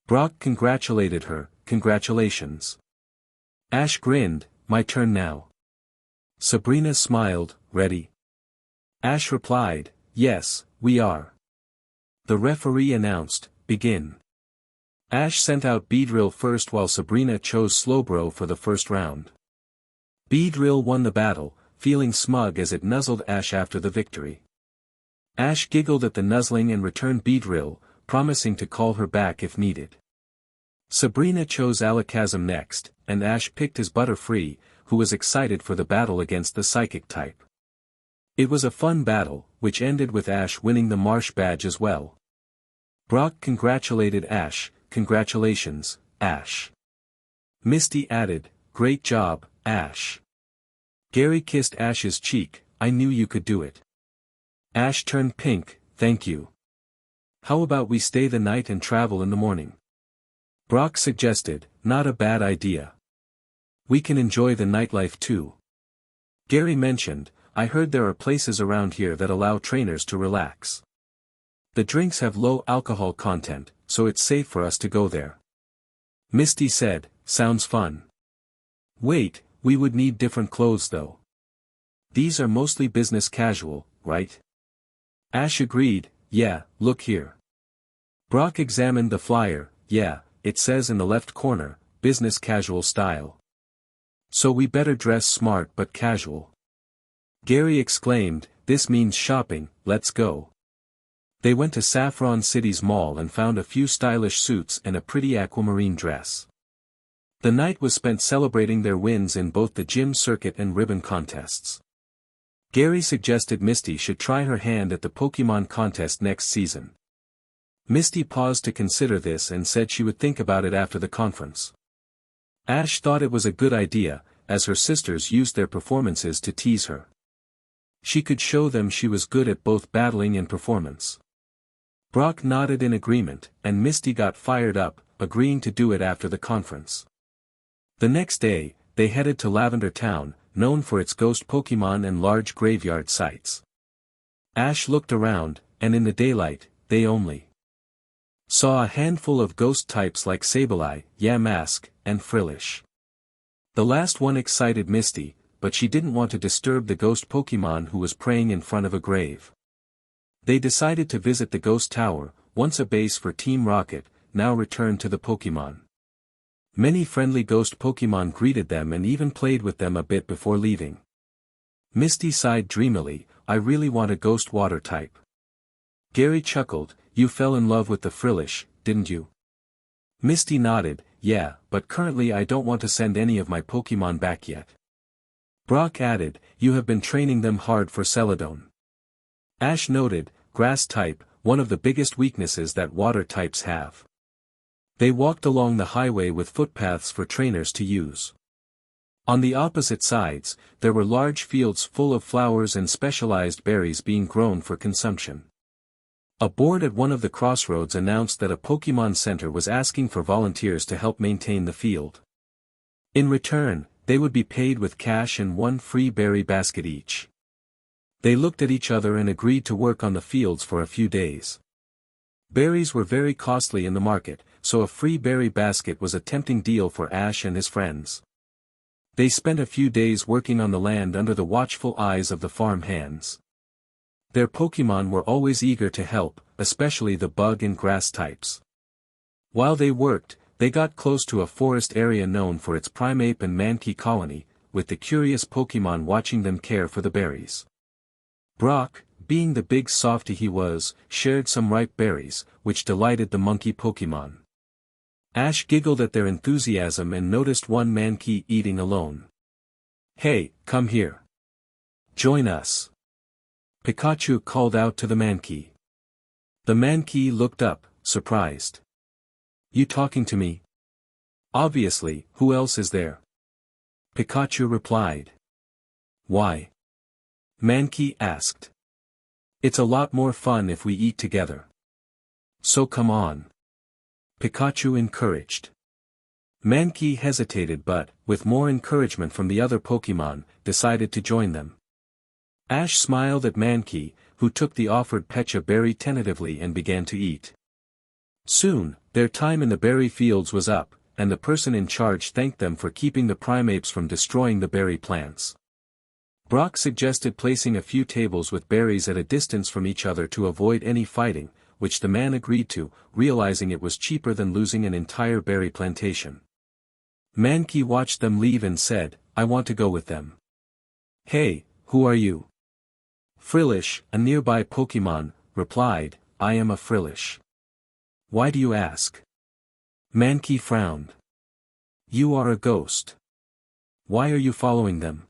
A: Brock congratulated her, "Congratulations." Ash grinned, "My turn now." Sabrina smiled, "Ready?" Ash replied, "Yes, we are." The referee announced, "Begin." Ash sent out Beedrill first while Sabrina chose Slowbro for the first round. Beedrill won the battle, feeling smug as it nuzzled Ash after the victory. Ash giggled at the nuzzling and returned Beedrill, promising to call her back if needed. Sabrina chose Alakazam next, and Ash picked his Butterfree, who was excited for the battle against the Psychic type. It was a fun battle, which ended with Ash winning the Marsh badge as well. Brock congratulated Ash, "Congratulations, Ash." Misty added, "Great job, Ash." Gary kissed Ash's cheek, "I knew you could do it." Ash turned pink, "Thank you. How about we stay the night and travel in the morning?" Brock suggested, "Not a bad idea. We can enjoy the nightlife too." Gary mentioned, "I heard there are places around here that allow trainers to relax. The drinks have low alcohol content, so it's safe for us to go there." Misty said, "Sounds fun. Wait, we would need different clothes though. These are mostly business casual, right?" Ash agreed, "Yeah, look here." Brock examined the flyer, "Yeah, it says in the left corner, business casual style. So we better dress smart but casual." Gary exclaimed, "This means shopping, let's go." They went to Saffron City's mall and found a few stylish suits and a pretty aquamarine dress. The night was spent celebrating their wins in both the gym circuit and ribbon contests. Gary suggested Misty should try her hand at the Pokemon contest next season. Misty paused to consider this and said she would think about it after the conference. Ash thought it was a good idea, as her sisters used their performances to tease her. She could show them she was good at both battling and performance. Brock nodded in agreement, and Misty got fired up, agreeing to do it after the conference. The next day, they headed to Lavender Town, known for its ghost Pokemon and large graveyard sites. Ash looked around, and in the daylight, they only saw a handful of ghost types like Sableye, Yamask, and Frillish. The last one excited Misty, but she didn't want to disturb the ghost Pokemon who was praying in front of a grave. They decided to visit the Ghost Tower, once a base for Team Rocket, now returned to the Pokemon. Many friendly ghost Pokemon greeted them and even played with them a bit before leaving. Misty sighed dreamily, "I really want a ghost water type." Gary chuckled, "You fell in love with the Frillish, didn't you?" Misty nodded, "Yeah, but currently I don't want to send any of my Pokemon back yet." Brock added, "You have been training them hard for Celadon." Ash noted, "Grass type, one of the biggest weaknesses that water types have." They walked along the highway with footpaths for trainers to use. On the opposite sides, there were large fields full of flowers and specialized berries being grown for consumption. A board at one of the crossroads announced that a Pokemon Center was asking for volunteers to help maintain the field. In return, they would be paid with cash and one free berry basket each. They looked at each other and agreed to work on the fields for a few days. Berries were very costly in the market, so a free berry basket was a tempting deal for Ash and his friends. They spent a few days working on the land under the watchful eyes of the farm hands. Their Pokemon were always eager to help, especially the bug and grass types. While they worked, they got close to a forest area known for its Primeape and Mankey colony, with the curious Pokemon watching them care for the berries. Brock, being the big softy he was, shared some ripe berries, which delighted the monkey Pokemon. Ash giggled at their enthusiasm and noticed one Mankey eating alone. "Hey, come here. Join us." Pikachu called out to the Mankey. The Mankey looked up, surprised. "You talking to me?" "Obviously, who else is there?" Pikachu replied. "Why?" Mankey asked. "It's a lot more fun if we eat together. So come on." Pikachu encouraged. Mankey hesitated but, with more encouragement from the other Pokemon, decided to join them. Ash smiled at Mankey, who took the offered Pecha berry tentatively and began to eat. Soon, their time in the berry fields was up, and the person in charge thanked them for keeping the Primeapes from destroying the berry plants. Brock suggested placing a few tables with berries at a distance from each other to avoid any fighting, which the man agreed to, realizing it was cheaper than losing an entire berry plantation. Mankey watched them leave and said, "I want to go with them." "Hey, who are you?" Frillish, a nearby Pokemon, replied, I am a Frillish. Why do you ask? Mankey frowned. You are a ghost. Why are you following them?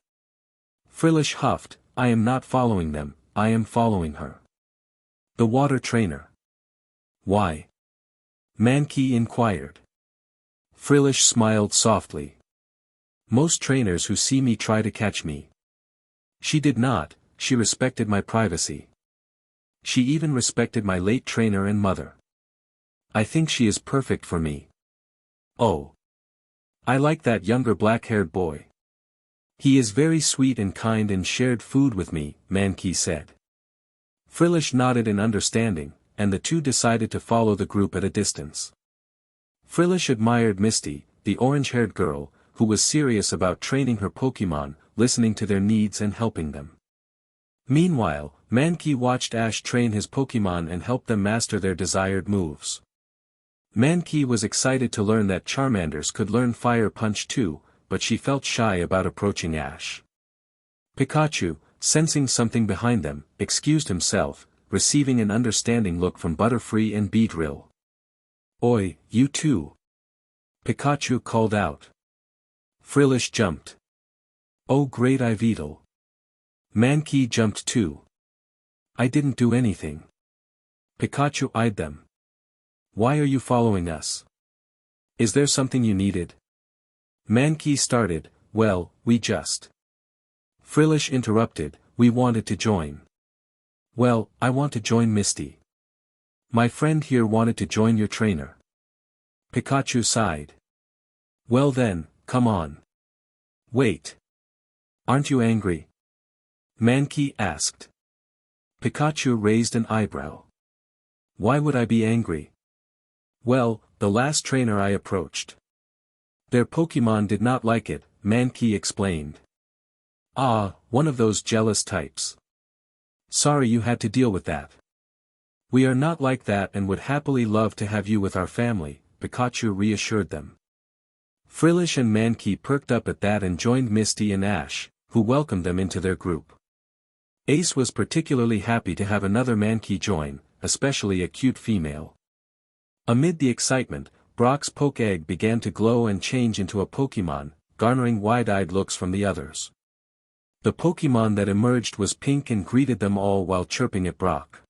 A: Frillish huffed, I am not following them, I am following her. The water trainer. Why? Mankey inquired. Frillish smiled softly. Most trainers who see me try to catch me. She did not, she respected my privacy. She even respected my late trainer and mother. I think she is perfect for me. Oh. I like that younger black-haired boy. He is very sweet and kind and shared food with me, Mankey said. Frillish nodded in understanding, and the two decided to follow the group at a distance. Frillish admired Misty, the orange-haired girl, who was serious about training her Pokemon, listening to their needs and helping them. Meanwhile, Mankey watched Ash train his Pokemon and help them master their desired moves. Mankey was excited to learn that Charmanders could learn Fire Punch too, but she felt shy about approaching Ash. Pikachu, sensing something behind them, excused himself, receiving an understanding look from Butterfree and Beedrill. Oi, you too! Pikachu called out. Frillish jumped. Oh great Ividel! Mankey jumped too. I didn't do anything. Pikachu eyed them. Why are you following us? Is there something you needed? Mankey started, well, we just. Frillish interrupted, we wanted to join. Well, I want to join Misty. My friend here wanted to join your trainer. Pikachu sighed. Well then, come on. Wait. Aren't you angry? Mankey asked. Pikachu raised an eyebrow. Why would I be angry? Well, the last trainer I approached. Their Pokemon did not like it, Mankey explained. Ah, one of those jealous types. Sorry you had to deal with that. We are not like that and would happily love to have you with our family, Pikachu reassured them. Frillish and Mankey perked up at that and joined Misty and Ash, who welcomed them into their group. Ace was particularly happy to have another Mankey join, especially a cute female. Amid the excitement, Brock's Poke-Egg began to glow and change into a Pokemon, garnering wide-eyed looks from the others. The Pokemon that emerged was pink and greeted them all while chirping at Brock.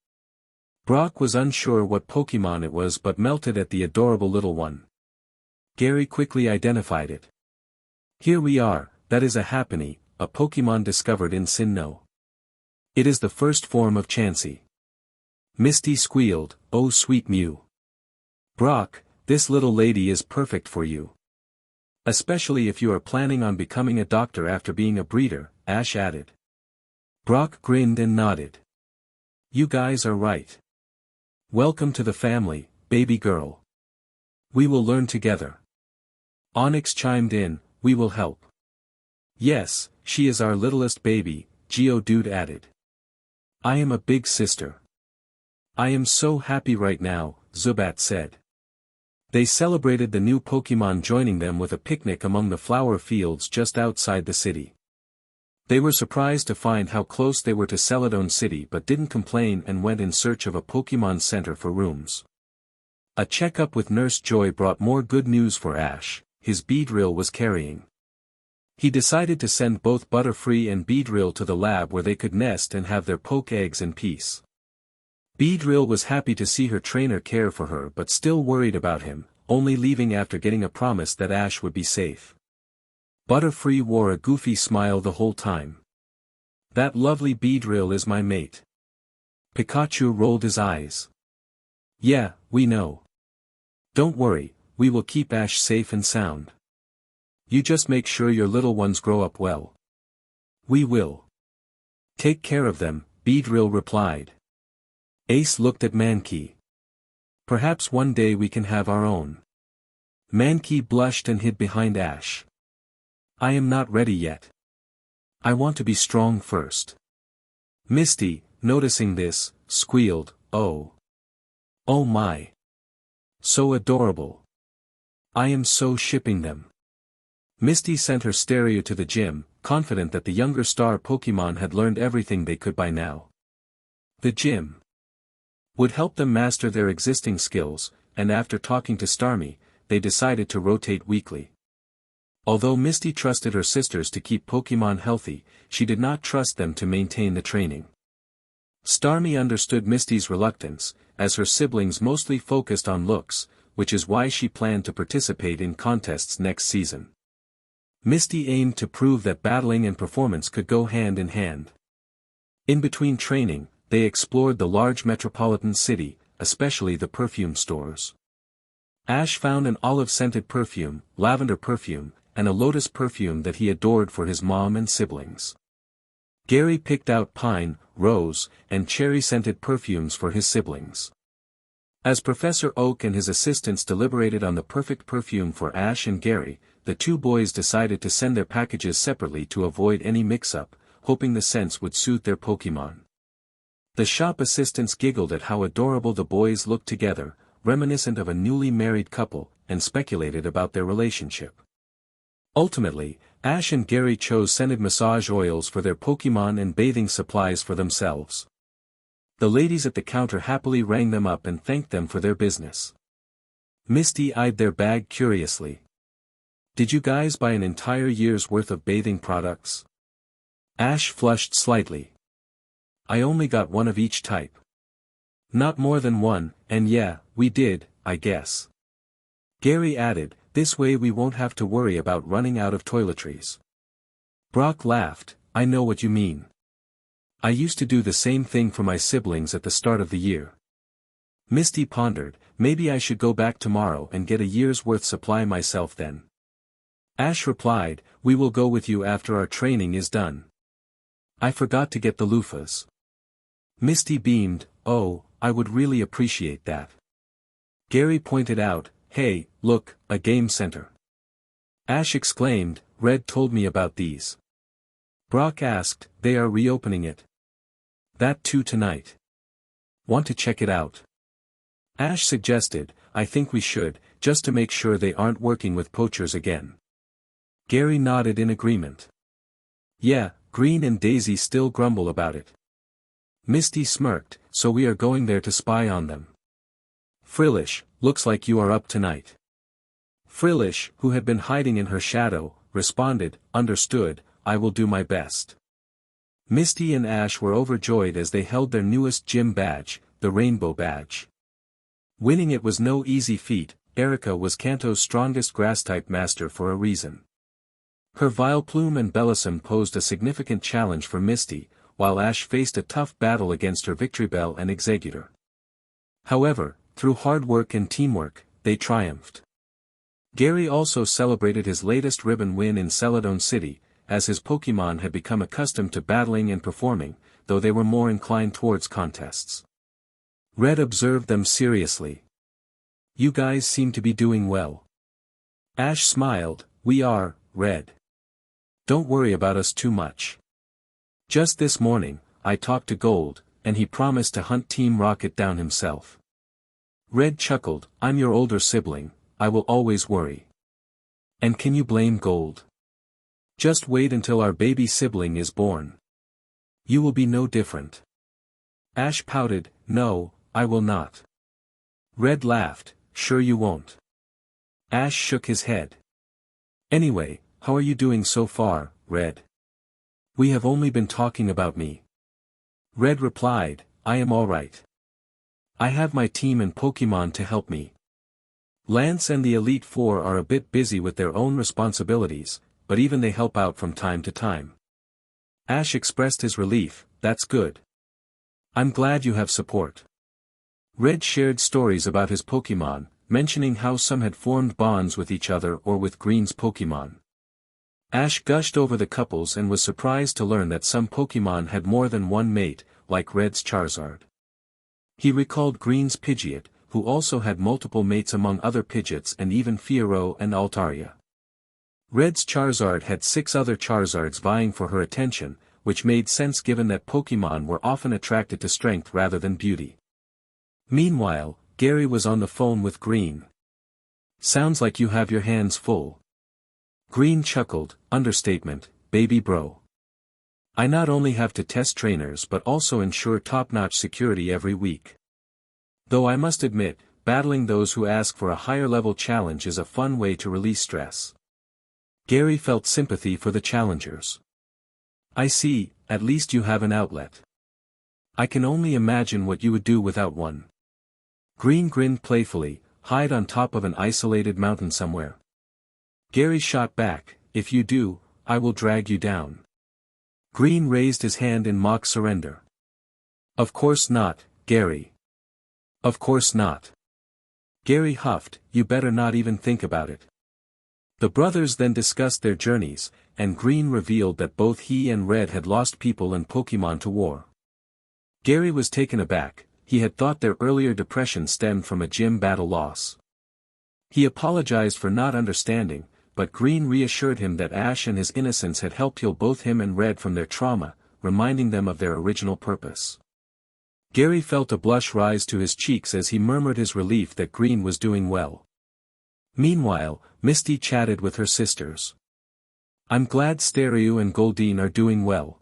A: Brock was unsure what Pokemon it was but melted at the adorable little one. Gary quickly identified it. Here we are, that is a Happiny, a Pokemon discovered in Sinnoh. It is the first form of Chansey. Misty squealed, oh sweet Mew. Brock, this little lady is perfect for you. Especially if you are planning on becoming a doctor after being a breeder, Ash added. Brock grinned and nodded. You guys are right. Welcome to the family, baby girl. We will learn together. Onyx chimed in, we will help. Yes, she is our littlest baby, Geodude added. I am a big sister. I am so happy right now, Zubat said. They celebrated the new Pokemon joining them with a picnic among the flower fields just outside the city. They were surprised to find how close they were to Celadon City but didn't complain and went in search of a Pokemon Center for rooms. A checkup with Nurse Joy brought more good news for Ash, his Beedrill was carrying. He decided to send both Butterfree and Beedrill to the lab where they could nest and have their Poke-Eggs in peace. Beedrill was happy to see her trainer care for her but still worried about him, only leaving after getting a promise that Ash would be safe. Butterfree wore a goofy smile the whole time. That lovely Beedrill is my mate. Pikachu rolled his eyes. Yeah, we know. Don't worry, we will keep Ash safe and sound. You just make sure your little ones grow up well. We will. Take care of them, Beedrill replied. Ace looked at Mankey. Perhaps one day we can have our own. Mankey blushed and hid behind Ash. I am not ready yet. I want to be strong first. Misty, noticing this, squealed, oh. Oh my. So adorable. I am so shipping them. Misty sent her stereo to the gym, confident that the younger star Pokemon had learned everything they could by now. The gym would help them master their existing skills, and after talking to Starmie, they decided to rotate weekly. Although Misty trusted her sisters to keep Pokémon healthy, she did not trust them to maintain the training. Starmie understood Misty's reluctance, as her siblings mostly focused on looks, which is why she planned to participate in contests next season. Misty aimed to prove that battling and performance could go hand in hand. In between training, they explored the large metropolitan city, especially the perfume stores. Ash found an olive-scented perfume, lavender perfume, and a lotus perfume that he adored for his mom and siblings. Gary picked out pine, rose, and cherry-scented perfumes for his siblings. As Professor Oak and his assistants deliberated on the perfect perfume for Ash and Gary, the two boys decided to send their packages separately to avoid any mix-up, hoping the scents would suit their Pokémon. The shop assistants giggled at how adorable the boys looked together, reminiscent of a newly married couple, and speculated about their relationship. Ultimately, Ash and Gary chose scented massage oils for their Pokémon and bathing supplies for themselves. The ladies at the counter happily rang them up and thanked them for their business. Misty eyed their bag curiously. "Did you guys buy an entire year's worth of bathing products?" Ash flushed slightly. "I only got one of each type." "Not more than one, and yeah, we did, I guess." Gary added, "This way we won't have to worry about running out of toiletries." Brock laughed, "I know what you mean. I used to do the same thing for my siblings at the start of the year." Misty pondered, "Maybe I should go back tomorrow and get a year's worth supply myself then." Ash replied, "We will go with you after our training is done. I forgot to get the loofahs." Misty beamed, "Oh, I would really appreciate that." Gary pointed out, "Hey, look, a game center." Ash exclaimed, "Red told me about these." Brock asked, "They are reopening it?" "That too tonight. Want to check it out?" Ash suggested, "I think we should, just to make sure they aren't working with poachers again." Gary nodded in agreement. "Yeah, Green and Daisy still grumble about it." Misty smirked, "So we are going there to spy on them." "Frillish, looks like you are up tonight." Frillish, who had been hiding in her shadow, responded, "Understood, I will do my best." Misty and Ash were overjoyed as they held their newest gym badge, the Rainbow Badge. Winning it was no easy feat. Erica was Kanto's strongest grass-type master for a reason. Her Vileplume and Bellossom posed a significant challenge for Misty, while Ash faced a tough battle against her Victreebel and Exeggutor. However, through hard work and teamwork, they triumphed. Gary also celebrated his latest ribbon win in Celadon City, as his Pokémon had become accustomed to battling and performing, though they were more inclined towards contests. Red observed them seriously. "You guys seem to be doing well." Ash smiled, "We are, Red. Don't worry about us too much. Just this morning, I talked to Gold, and he promised to hunt Team Rocket down himself." Red chuckled, "I'm your older sibling, I will always worry. And can you blame Gold? Just wait until our baby sibling is born. You will be no different." Ash pouted, "No, I will not." Red laughed, "Sure you won't." Ash shook his head. "Anyway, how are you doing so far, Red?" "We have only been talking about me." Red replied, "I am alright. I have my team and Pokémon to help me. Lance and the Elite Four are a bit busy with their own responsibilities, but even they help out from time to time." Ash expressed his relief, "That's good. I'm glad you have support." Red shared stories about his Pokémon, mentioning how some had formed bonds with each other or with Green's Pokémon. Ash gushed over the couples and was surprised to learn that some Pokémon had more than one mate, like Red's Charizard. He recalled Green's Pidgeot, who also had multiple mates among other Pidgeots and even Fiero and Altaria. Red's Charizard had 6 other Charizards vying for her attention, which made sense given that Pokémon were often attracted to strength rather than beauty. Meanwhile, Gary was on the phone with Green. "Sounds like you have your hands full." Green chuckled, "Understatement, baby bro. I not only have to test trainers but also ensure top-notch security every week. Though I must admit, battling those who ask for a higher-level challenge is a fun way to release stress. Gary felt sympathy for the challengers. I see, at least you have an outlet. I can only imagine what you would do without one. Green grinned playfully, hide on top of an isolated mountain somewhere. Gary shot back, if you do, I will drag you down. Green raised his hand in mock surrender. Of course not, Gary. Of course not. Gary huffed, you better not even think about it. The brothers then discussed their journeys, and Green revealed that both he and Red had lost people and Pokemon to war. Gary was taken aback, he had thought their earlier depression stemmed from a gym battle loss. He apologized for not understanding, but Green reassured him that Ash and his innocence had helped heal both him and Red from their trauma, reminding them of their original purpose. Gary felt a blush rise to his cheeks as he murmured his relief that Green was doing well. Meanwhile, Misty chatted with her sisters. I'm glad Staryu and Goldeen are doing well.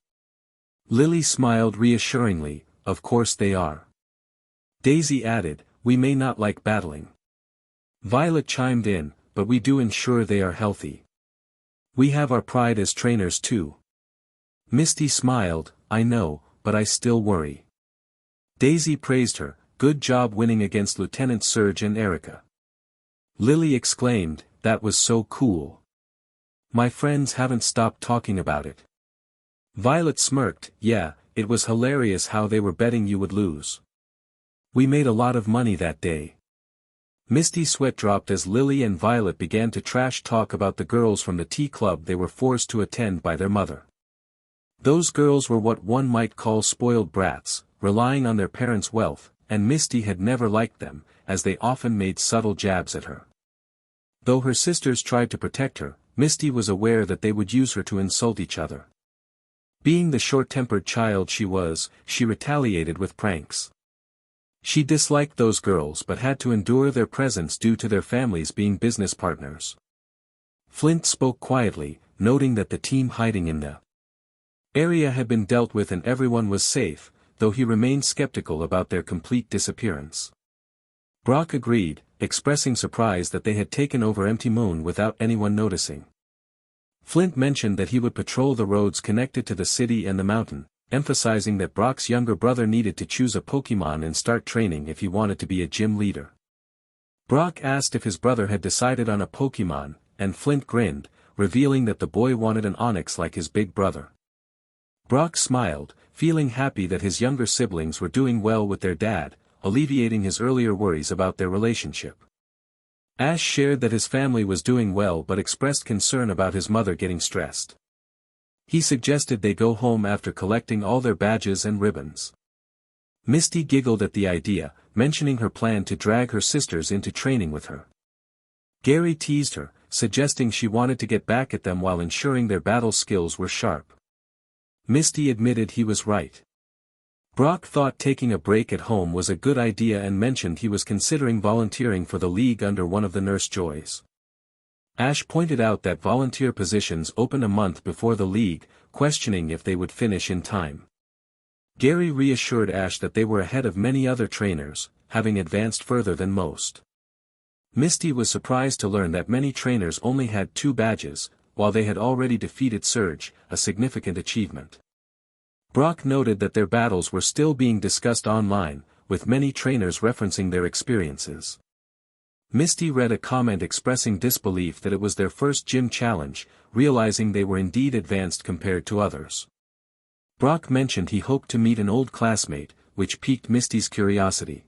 A: Lily smiled reassuringly, of course they are. Daisy added, we may not like battling. Violet chimed in, but we do ensure they are healthy. We have our pride as trainers too. Misty smiled, I know, but I still worry. Daisy praised her, good job winning against Lieutenant Surge and Erica. Lily exclaimed, that was so cool. My friends haven't stopped talking about it. Violet smirked, yeah, it was hilarious how they were betting you would lose. We made a lot of money that day. Misty sweat dropped as Lily and Violet began to trash talk about the girls from the tea club they were forced to attend by their mother. Those girls were what one might call spoiled brats, relying on their parents' wealth, and Misty had never liked them, as they often made subtle jabs at her. Though her sisters tried to protect her, Misty was aware that they would use her to insult each other. Being the short-tempered child she was, she retaliated with pranks. She disliked those girls but had to endure their presence due to their families being business partners. Flint spoke quietly, noting that the team hiding in the area had been dealt with and everyone was safe, though he remained skeptical about their complete disappearance. Brock agreed, expressing surprise that they had taken over Empty Moon without anyone noticing. Flint mentioned that he would patrol the roads connected to the city and the mountain, emphasizing that Brock's younger brother needed to choose a Pokemon and start training if he wanted to be a gym leader. Brock asked if his brother had decided on a Pokemon, and Flint grinned, revealing that the boy wanted an Onix like his big brother. Brock smiled, feeling happy that his younger siblings were doing well with their dad, alleviating his earlier worries about their relationship. Ash shared that his family was doing well but expressed concern about his mother getting stressed. He suggested they go home after collecting all their badges and ribbons. Misty giggled at the idea, mentioning her plan to drag her sisters into training with her. Gary teased her, suggesting she wanted to get back at them while ensuring their battle skills were sharp. Misty admitted he was right. Brock thought taking a break at home was a good idea and mentioned he was considering volunteering for the league under one of the Nurse Joys. Ash pointed out that volunteer positions open a month before the league, questioning if they would finish in time. Gary reassured Ash that they were ahead of many other trainers, having advanced further than most. Misty was surprised to learn that many trainers only had 2 badges, while they had already defeated Surge, a significant achievement. Brock noted that their battles were still being discussed online, with many trainers referencing their experiences. Misty read a comment expressing disbelief that it was their first gym challenge, realizing they were indeed advanced compared to others. Brock mentioned he hoped to meet an old classmate, which piqued Misty's curiosity.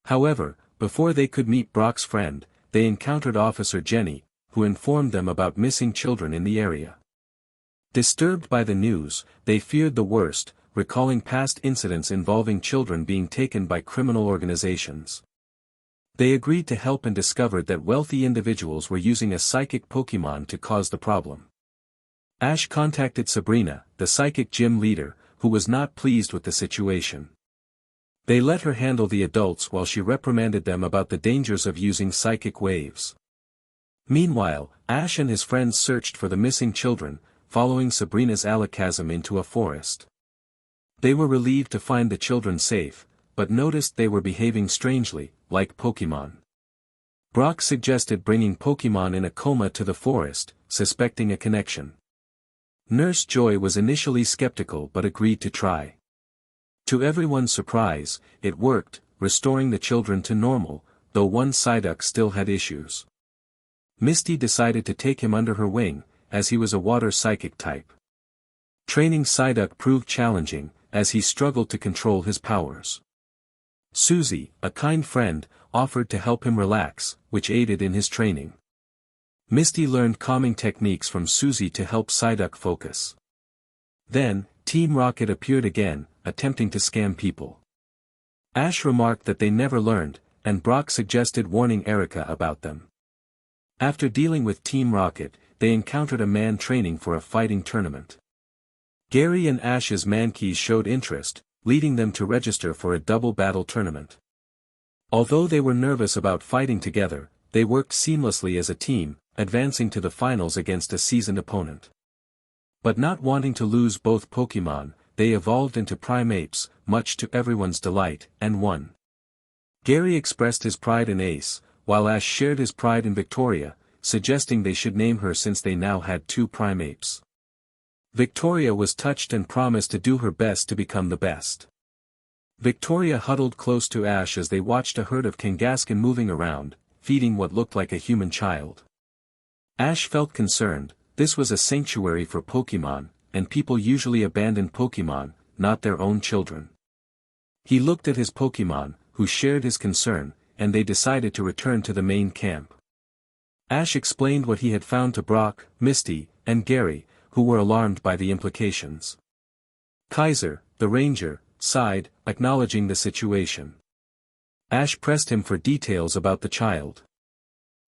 A: However, before they could meet Brock's friend, they encountered Officer Jenny, who informed them about missing children in the area. Disturbed by the news, they feared the worst, recalling past incidents involving children being taken by criminal organizations. They agreed to help and discovered that wealthy individuals were using a psychic Pokemon to cause the problem. Ash contacted Sabrina, the psychic gym leader, who was not pleased with the situation. They let her handle the adults while she reprimanded them about the dangers of using psychic waves. Meanwhile, Ash and his friends searched for the missing children, following Sabrina's alakazam into a forest. They were relieved to find the children safe, but noticed they were behaving strangely, like Pokémon. Brock suggested bringing Pokémon in a coma to the forest, suspecting a connection. Nurse Joy was initially skeptical but agreed to try. To everyone's surprise, it worked, restoring the children to normal, though one Psyduck still had issues. Misty decided to take him under her wing, as he was a water psychic type. Training Psyduck proved challenging, as he struggled to control his powers. Susie, a kind friend, offered to help him relax, which aided in his training. Misty learned calming techniques from Susie to help Psyduck focus. Then, Team Rocket appeared again, attempting to scam people. Ash remarked that they never learned, and Brock suggested warning Erica about them. After dealing with Team Rocket, they encountered a man training for a fighting tournament. Gary and Ash's Mankeys showed interest, leading them to register for a double battle tournament. Although they were nervous about fighting together, they worked seamlessly as a team, advancing to the finals against a seasoned opponent. But not wanting to lose both Pokémon, they evolved into primates, much to everyone's delight, and won. Gary expressed his pride in Ace, while Ash shared his pride in Victoria, suggesting they should name her since they now had 2 primates. Victoria was touched and promised to do her best to become the best. Victoria huddled close to Ash as they watched a herd of Kangaskhan moving around, feeding what looked like a human child. Ash felt concerned. This was a sanctuary for Pokémon, and people usually abandon Pokémon, not their own children. He looked at his Pokémon, who shared his concern, and they decided to return to the main camp. Ash explained what he had found to Brock, Misty, and Gary, who were alarmed by the implications. Kaiser, the ranger, sighed, acknowledging the situation. Ash pressed him for details about the child.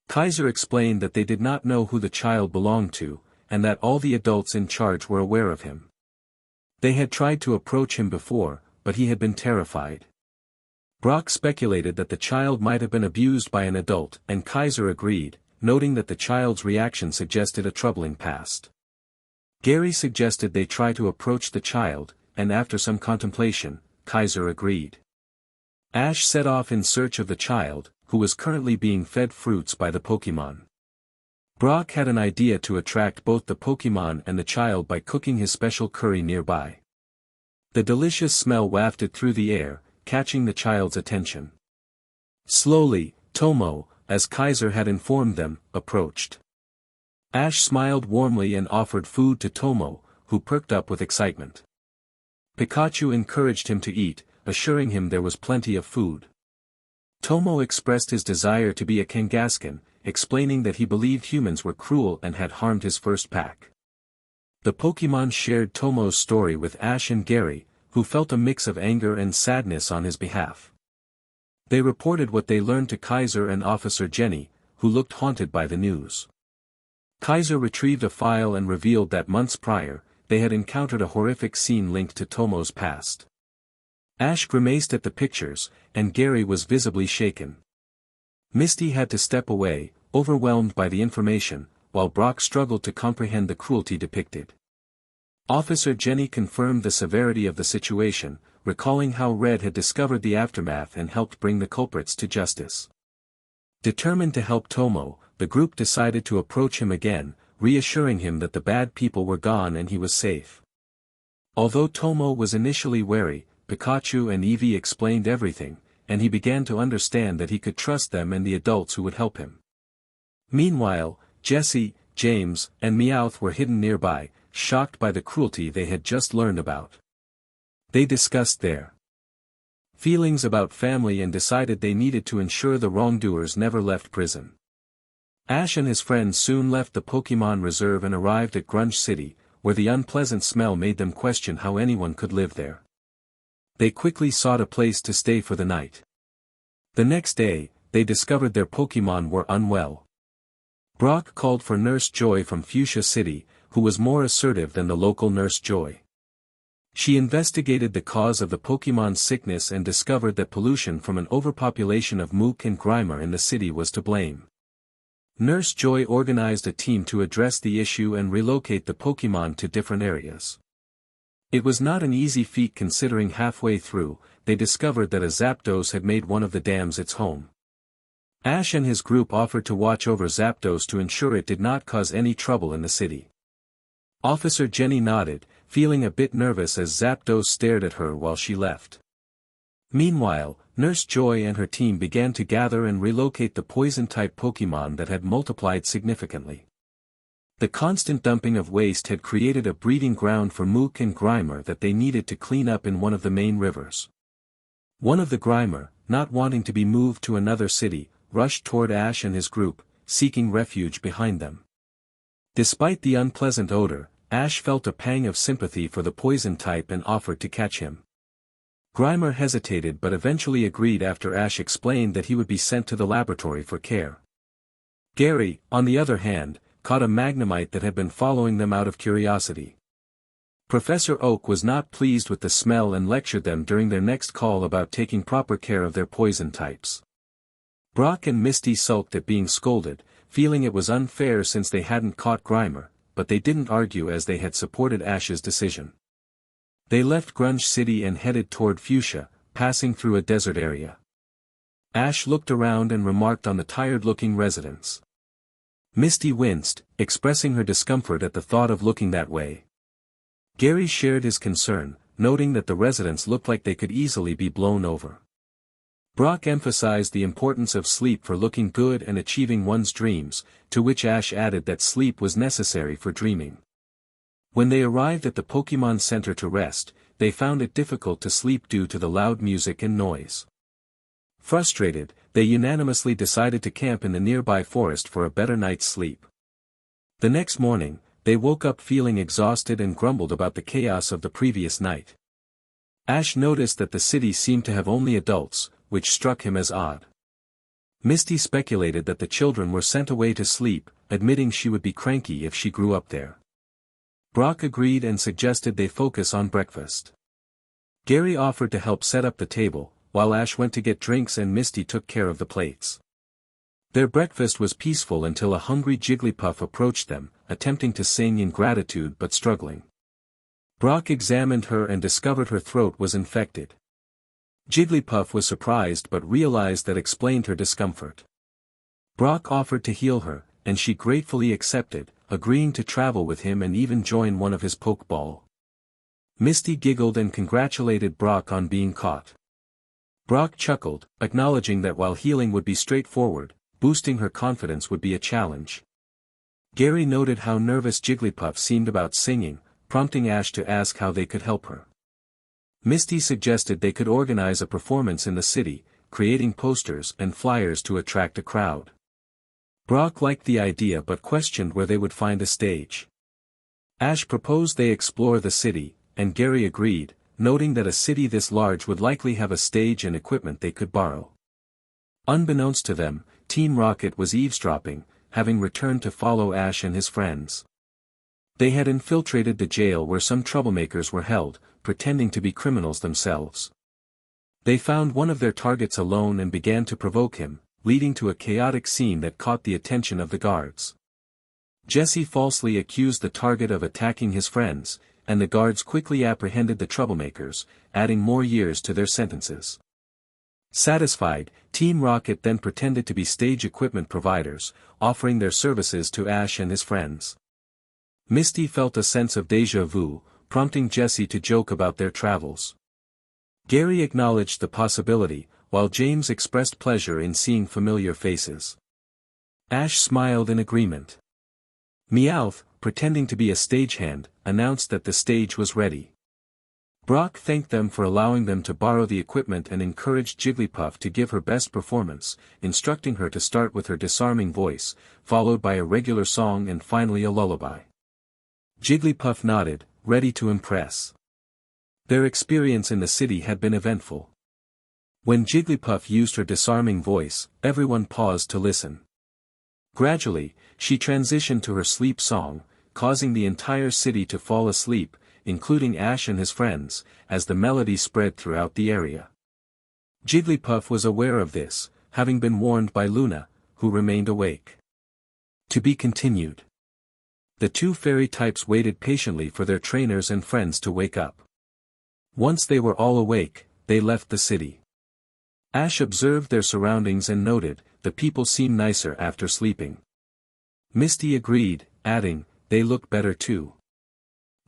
A: Kaiser explained that they did not know who the child belonged to, and that all the adults in charge were aware of him. They had tried to approach him before, but he had been terrified. Brock speculated that the child might have been abused by an adult, and Kaiser agreed, noting that the child's reaction suggested a troubling past. Gary suggested they try to approach the child, and after some contemplation, Kaiser agreed. Ash set off in search of the child, who was currently being fed fruits by the Pokémon. Brock had an idea to attract both the Pokémon and the child by cooking his special curry nearby. The delicious smell wafted through the air, catching the child's attention. Slowly, Tomo, as Kaiser had informed them, approached. Ash smiled warmly and offered food to Tomo, who perked up with excitement. Pikachu encouraged him to eat, assuring him there was plenty of food. Tomo expressed his desire to be a Kangaskhan, explaining that he believed humans were cruel and had harmed his first pack. The Pokémon shared Tomo's story with Ash and Gary, who felt a mix of anger and sadness on his behalf. They reported what they learned to Kaiser and Officer Jenny, who looked haunted by the news. Kaiser retrieved a file and revealed that months prior, they had encountered a horrific scene linked to Tomo's past. Ash grimaced at the pictures, and Gary was visibly shaken. Misty had to step away, overwhelmed by the information, while Brock struggled to comprehend the cruelty depicted. Officer Jenny confirmed the severity of the situation, recalling how Red had discovered the aftermath and helped bring the culprits to justice. Determined to help Tomo, the group decided to approach him again, reassuring him that the bad people were gone and he was safe. Although Tomo was initially wary, Pikachu and Eevee explained everything, and he began to understand that he could trust them and the adults who would help him. Meanwhile, Jessie, James, and Meowth were hidden nearby, shocked by the cruelty they had just learned about. They discussed their feelings about family and decided they needed to ensure the wrongdoers never left prison. Ash and his friends soon left the Pokémon Reserve and arrived at Grunge City, where the unpleasant smell made them question how anyone could live there. They quickly sought a place to stay for the night. The next day, they discovered their Pokémon were unwell. Brock called for Nurse Joy from Fuchsia City, who was more assertive than the local Nurse Joy. She investigated the cause of the Pokémon's sickness and discovered that pollution from an overpopulation of Mook and Grimer in the city was to blame. Nurse Joy organized a team to address the issue and relocate the Pokémon to different areas. It was not an easy feat considering halfway through, they discovered that a Zapdos had made one of the dams its home. Ash and his group offered to watch over Zapdos to ensure it did not cause any trouble in the city. Officer Jenny nodded, feeling a bit nervous as Zapdos stared at her while she left. Meanwhile, Nurse Joy and her team began to gather and relocate the poison-type Pokémon that had multiplied significantly. The constant dumping of waste had created a breeding ground for Mook and Grimer that they needed to clean up in one of the main rivers. One of the Grimer, not wanting to be moved to another city, rushed toward Ash and his group, seeking refuge behind them. Despite the unpleasant odor, Ash felt a pang of sympathy for the poison type and offered to catch him. Grimer hesitated but eventually agreed after Ash explained that he would be sent to the laboratory for care. Gary, on the other hand, caught a Magnemite that had been following them out of curiosity. Professor Oak was not pleased with the smell and lectured them during their next call about taking proper care of their poison types. Brock and Misty sulked at being scolded, feeling it was unfair since they hadn't caught Grimer, but they didn't argue as they had supported Ash's decision. They left Grunge City and headed toward Fuchsia, passing through a desert area. Ash looked around and remarked on the tired-looking residents. Misty winced, expressing her discomfort at the thought of looking that way. Gary shared his concern, noting that the residents looked like they could easily be blown over. Brock emphasized the importance of sleep for looking good and achieving one's dreams, to which Ash added that sleep was necessary for dreaming. When they arrived at the Pokémon Center to rest, they found it difficult to sleep due to the loud music and noise. Frustrated, they unanimously decided to camp in the nearby forest for a better night's sleep. The next morning, they woke up feeling exhausted and grumbled about the chaos of the previous night. Ash noticed that the city seemed to have only adults, which struck him as odd. Misty speculated that the children were sent away to sleep, admitting she would be cranky if she grew up there. Brock agreed and suggested they focus on breakfast. Gary offered to help set up the table, while Ash went to get drinks and Misty took care of the plates. Their breakfast was peaceful until a hungry Jigglypuff approached them, attempting to sing in gratitude but struggling. Brock examined her and discovered her throat was infected. Jigglypuff was surprised but realized that explained her discomfort. Brock offered to heal her, and she gratefully accepted, agreeing to travel with him and even join one of his Pokeball. Misty giggled and congratulated Brock on being caught. Brock chuckled, acknowledging that while healing would be straightforward, boosting her confidence would be a challenge. Gary noted how nervous Jigglypuff seemed about singing, prompting Ash to ask how they could help her. Misty suggested they could organize a performance in the city, creating posters and flyers to attract a crowd. Brock liked the idea but questioned where they would find a stage. Ash proposed they explore the city, and Gary agreed, noting that a city this large would likely have a stage and equipment they could borrow. Unbeknownst to them, Team Rocket was eavesdropping, having returned to follow Ash and his friends. They had infiltrated the jail where some troublemakers were held, pretending to be criminals themselves. They found one of their targets alone and began to provoke him, leading to a chaotic scene that caught the attention of the guards. Jesse falsely accused the target of attacking his friends, and the guards quickly apprehended the troublemakers, adding more years to their sentences. Satisfied, Team Rocket then pretended to be stage equipment providers, offering their services to Ash and his friends. Misty felt a sense of déjà vu, prompting Jesse to joke about their travels. Gary acknowledged the possibility, while James expressed pleasure in seeing familiar faces. Ash smiled in agreement. Meowth, pretending to be a stagehand, announced that the stage was ready. Brock thanked them for allowing them to borrow the equipment and encouraged Jigglypuff to give her best performance, instructing her to start with her disarming voice, followed by a regular song and finally a lullaby. Jigglypuff nodded, ready to impress. Their experience in the city had been eventful. When Jigglypuff used her disarming voice, everyone paused to listen. Gradually, she transitioned to her sleep song, causing the entire city to fall asleep, including Ash and his friends, as the melody spread throughout the area. Jigglypuff was aware of this, having been warned by Luna, who remained awake. To be continued. The two fairy types waited patiently for their trainers and friends to wake up. Once they were all awake, they left the city. Ash observed their surroundings and noted, the people seem nicer after sleeping. Misty agreed, adding, they look better too.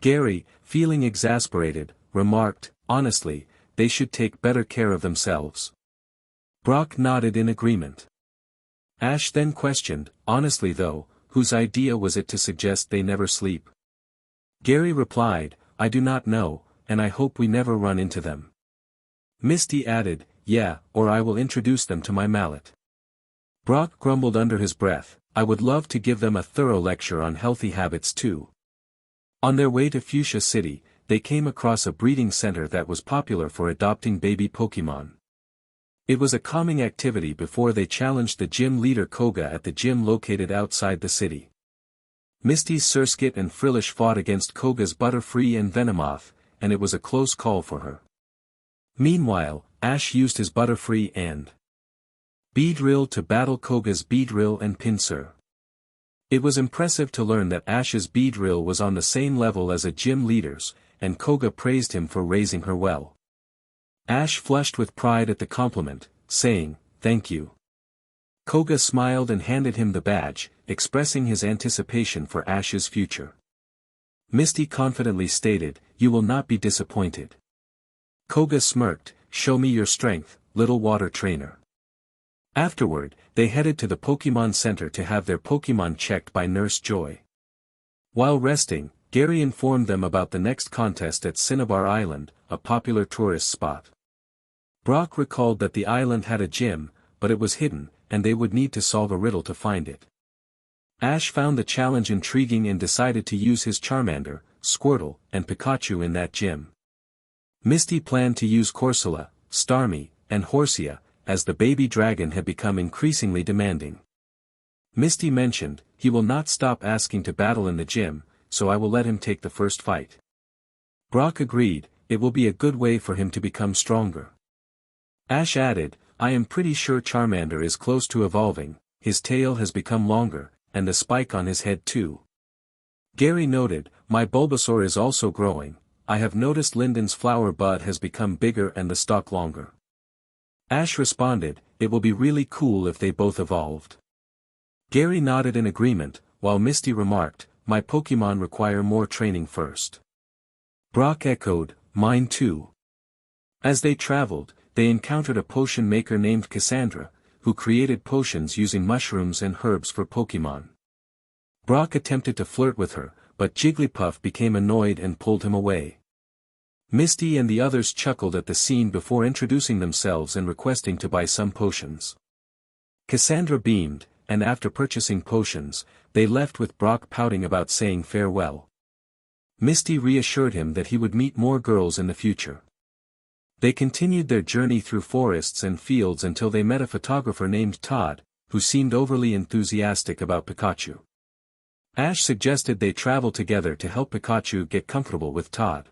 A: Gary, feeling exasperated, remarked, honestly, they should take better care of themselves. Brock nodded in agreement. Ash then questioned, honestly though, whose idea was it to suggest they never sleep? Gary replied, I do not know, and I hope we never run into them. Misty added, yeah, or I will introduce them to my mallet. Brock grumbled under his breath, I would love to give them a thorough lecture on healthy habits too. On their way to Fuchsia City, they came across a breeding center that was popular for adopting baby Pokémon. It was a calming activity before they challenged the gym leader Koga at the gym located outside the city. Misty's Surskit and Frillish fought against Koga's Butterfree and Venomoth, and it was a close call for her. Meanwhile, Ash used his Butterfree and Beedrill to battle Koga's Beedrill and Pinsir. It was impressive to learn that Ash's Beedrill was on the same level as a gym leader's, and Koga praised him for raising her well. Ash flushed with pride at the compliment, saying, thank you. Koga smiled and handed him the badge, expressing his anticipation for Ash's future. Misty confidently stated, you will not be disappointed. Koga smirked, show me your strength, little water trainer. Afterward, they headed to the Pokémon Center to have their Pokémon checked by Nurse Joy. While resting, Gary informed them about the next contest at Cinnabar Island, a popular tourist spot. Brock recalled that the island had a gym, but it was hidden, and they would need to solve a riddle to find it. Ash found the challenge intriguing and decided to use his Charmander, Squirtle, and Pikachu in that gym. Misty planned to use Corsola, Starmie, and Horsia, as the baby dragon had become increasingly demanding. Misty mentioned, he will not stop asking to battle in the gym, so I will let him take the first fight. Brock agreed, it will be a good way for him to become stronger. Ash added, I am pretty sure Charmander is close to evolving, his tail has become longer, and the spike on his head too. Gary noted, my Bulbasaur is also growing, I have noticed Linden's flower bud has become bigger and the stalk longer. Ash responded, it will be really cool if they both evolved. Gary nodded in agreement, while Misty remarked, my Pokémon require more training first. Brock echoed, mine too. As they traveled, they encountered a potion maker named Cassandra, who created potions using mushrooms and herbs for Pokémon. Brock attempted to flirt with her, but Jigglypuff became annoyed and pulled him away. Misty and the others chuckled at the scene before introducing themselves and requesting to buy some potions. Cassandra beamed, and after purchasing potions, they left with Brock pouting about saying farewell. Misty reassured him that he would meet more girls in the future. They continued their journey through forests and fields until they met a photographer named Todd, who seemed overly enthusiastic about Pikachu. Ash suggested they travel together to help Pikachu get comfortable with Todd.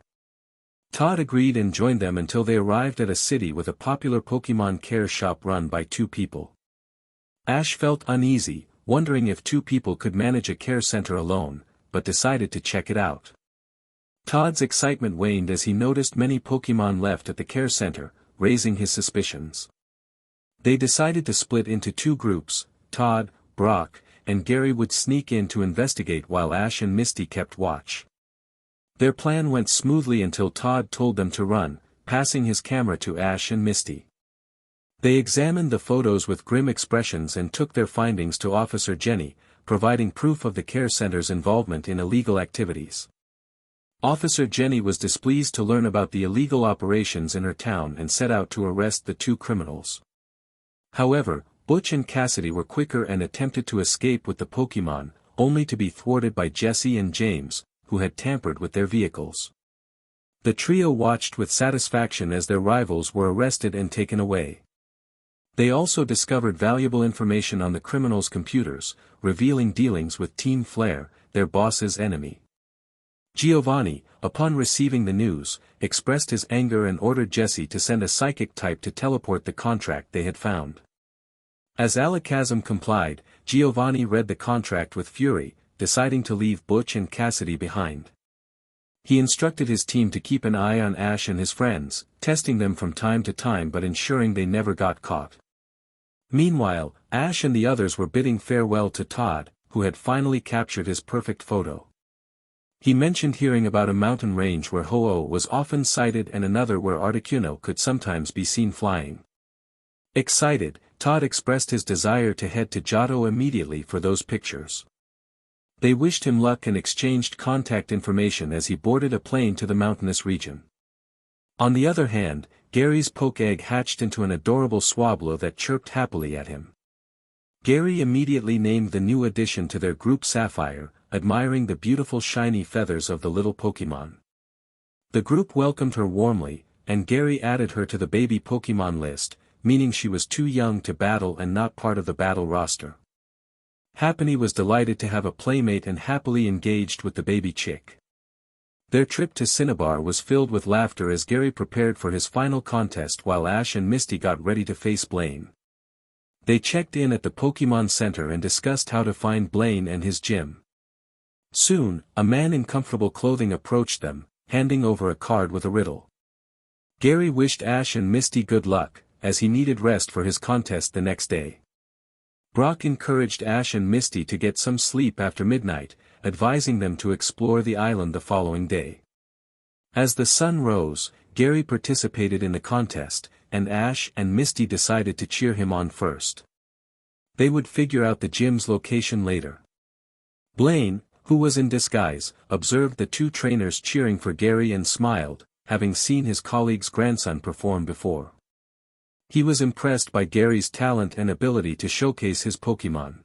A: Todd agreed and joined them until they arrived at a city with a popular Pokémon care shop run by two people. Ash felt uneasy, wondering if two people could manage a care center alone, but decided to check it out. Todd's excitement waned as he noticed many Pokémon left at the care center, raising his suspicions. They decided to split into two groups, Todd, Brock, and Gary would sneak in to investigate while Ash and Misty kept watch. Their plan went smoothly until Todd told them to run, passing his camera to Ash and Misty. They examined the photos with grim expressions and took their findings to Officer Jenny, providing proof of the care center's involvement in illegal activities. Officer Jenny was displeased to learn about the illegal operations in her town and set out to arrest the two criminals. However, Butch and Cassidy were quicker and attempted to escape with the Pokémon, only to be thwarted by Jesse and James, who had tampered with their vehicles. The trio watched with satisfaction as their rivals were arrested and taken away. They also discovered valuable information on the criminals' computers, revealing dealings with Team Flare, their boss's enemy. Giovanni, upon receiving the news, expressed his anger and ordered Jesse to send a psychic type to teleport the contract they had found. As Alakazam complied, Giovanni read the contract with fury, deciding to leave Butch and Cassidy behind. He instructed his team to keep an eye on Ash and his friends, testing them from time to time but ensuring they never got caught. Meanwhile, Ash and the others were bidding farewell to Todd, who had finally captured his perfect photo. He mentioned hearing about a mountain range where Ho-Oh was often sighted and another where Articuno could sometimes be seen flying. Excited, Todd expressed his desire to head to Johto immediately for those pictures. They wished him luck and exchanged contact information as he boarded a plane to the mountainous region. On the other hand, Gary's poke egg hatched into an adorable Swablu that chirped happily at him. Gary immediately named the new addition to their group Sapphire, admiring the beautiful shiny feathers of the little Pokémon. The group welcomed her warmly, and Gary added her to the baby Pokémon list, meaning she was too young to battle and not part of the battle roster. Happiny was delighted to have a playmate and happily engaged with the baby chick. Their trip to Cinnabar was filled with laughter as Gary prepared for his final contest while Ash and Misty got ready to face Blaine. They checked in at the Pokémon Center and discussed how to find Blaine and his gym. Soon, a man in comfortable clothing approached them, handing over a card with a riddle. Gary wished Ash and Misty good luck, as he needed rest for his contest the next day. Brock encouraged Ash and Misty to get some sleep after midnight, advising them to explore the island the following day. As the sun rose, Gary participated in the contest, and Ash and Misty decided to cheer him on first. They would figure out the gym's location later. Blaine, who was in disguise, observed the two trainers cheering for Gary and smiled, having seen his colleague's grandson perform before. He was impressed by Gary's talent and ability to showcase his Pokémon.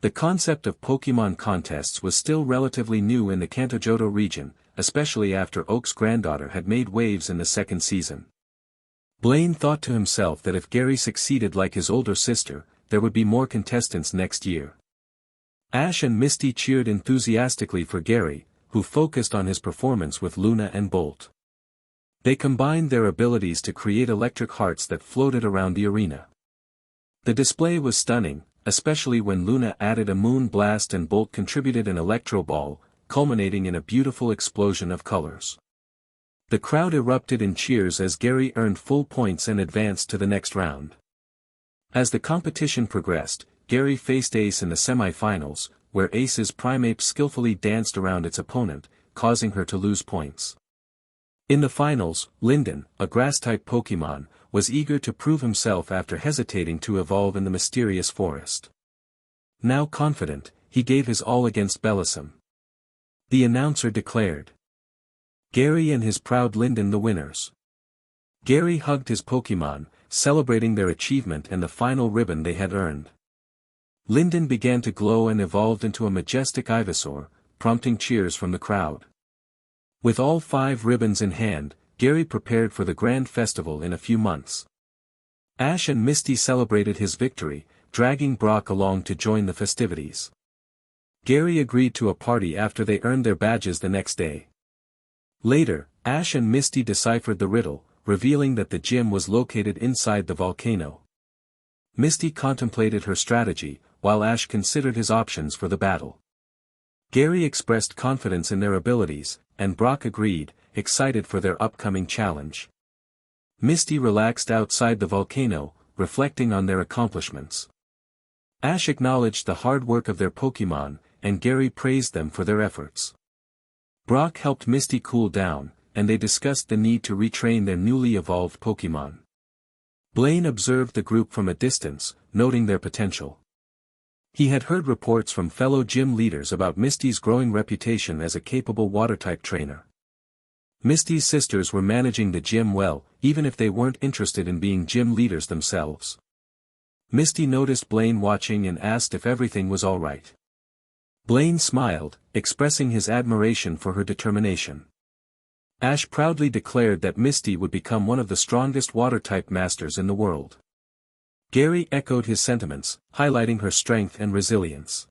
A: The concept of Pokémon contests was still relatively new in the Kanto-Johto region, especially after Oak's granddaughter had made waves in the second season. Blaine thought to himself that if Gary succeeded like his older sister, there would be more contestants next year. Ash and Misty cheered enthusiastically for Gary, who focused on his performance with Luna and Bolt. They combined their abilities to create electric hearts that floated around the arena. The display was stunning, especially when Luna added a moon blast and Bolt contributed an electro ball, culminating in a beautiful explosion of colors. The crowd erupted in cheers as Gary earned full points and advanced to the next round. As the competition progressed, Gary faced Ace in the semi-finals, where Ace's Primeape skillfully danced around its opponent, causing her to lose points. In the finals, Linden, a grass-type Pokémon, was eager to prove himself after hesitating to evolve in the mysterious forest. Now confident, he gave his all against Bellissime. The announcer declared Gary and his proud Linden the winners. Gary hugged his Pokémon, celebrating their achievement and the final ribbon they had earned. Linden began to glow and evolved into a majestic Ivysaur, prompting cheers from the crowd. With all 5 ribbons in hand, Gary prepared for the grand festival in a few months. Ash and Misty celebrated his victory, dragging Brock along to join the festivities. Gary agreed to a party after they earned their badges the next day. Later, Ash and Misty deciphered the riddle, revealing that the gym was located inside the volcano. Misty contemplated her strategy, while Ash considered his options for the battle. Gary expressed confidence in their abilities, and Brock agreed, excited for their upcoming challenge. Misty relaxed outside the volcano, reflecting on their accomplishments. Ash acknowledged the hard work of their Pokémon, and Gary praised them for their efforts. Brock helped Misty cool down, and they discussed the need to retrain their newly evolved Pokémon. Blaine observed the group from a distance, noting their potential. He had heard reports from fellow gym leaders about Misty's growing reputation as a capable water-type trainer. Misty's sisters were managing the gym well, even if they weren't interested in being gym leaders themselves. Misty noticed Blaine watching and asked if everything was all right. Blaine smiled, expressing his admiration for her determination. Ash proudly declared that Misty would become one of the strongest water-type masters in the world. Gary echoed his sentiments, highlighting her strength and resilience.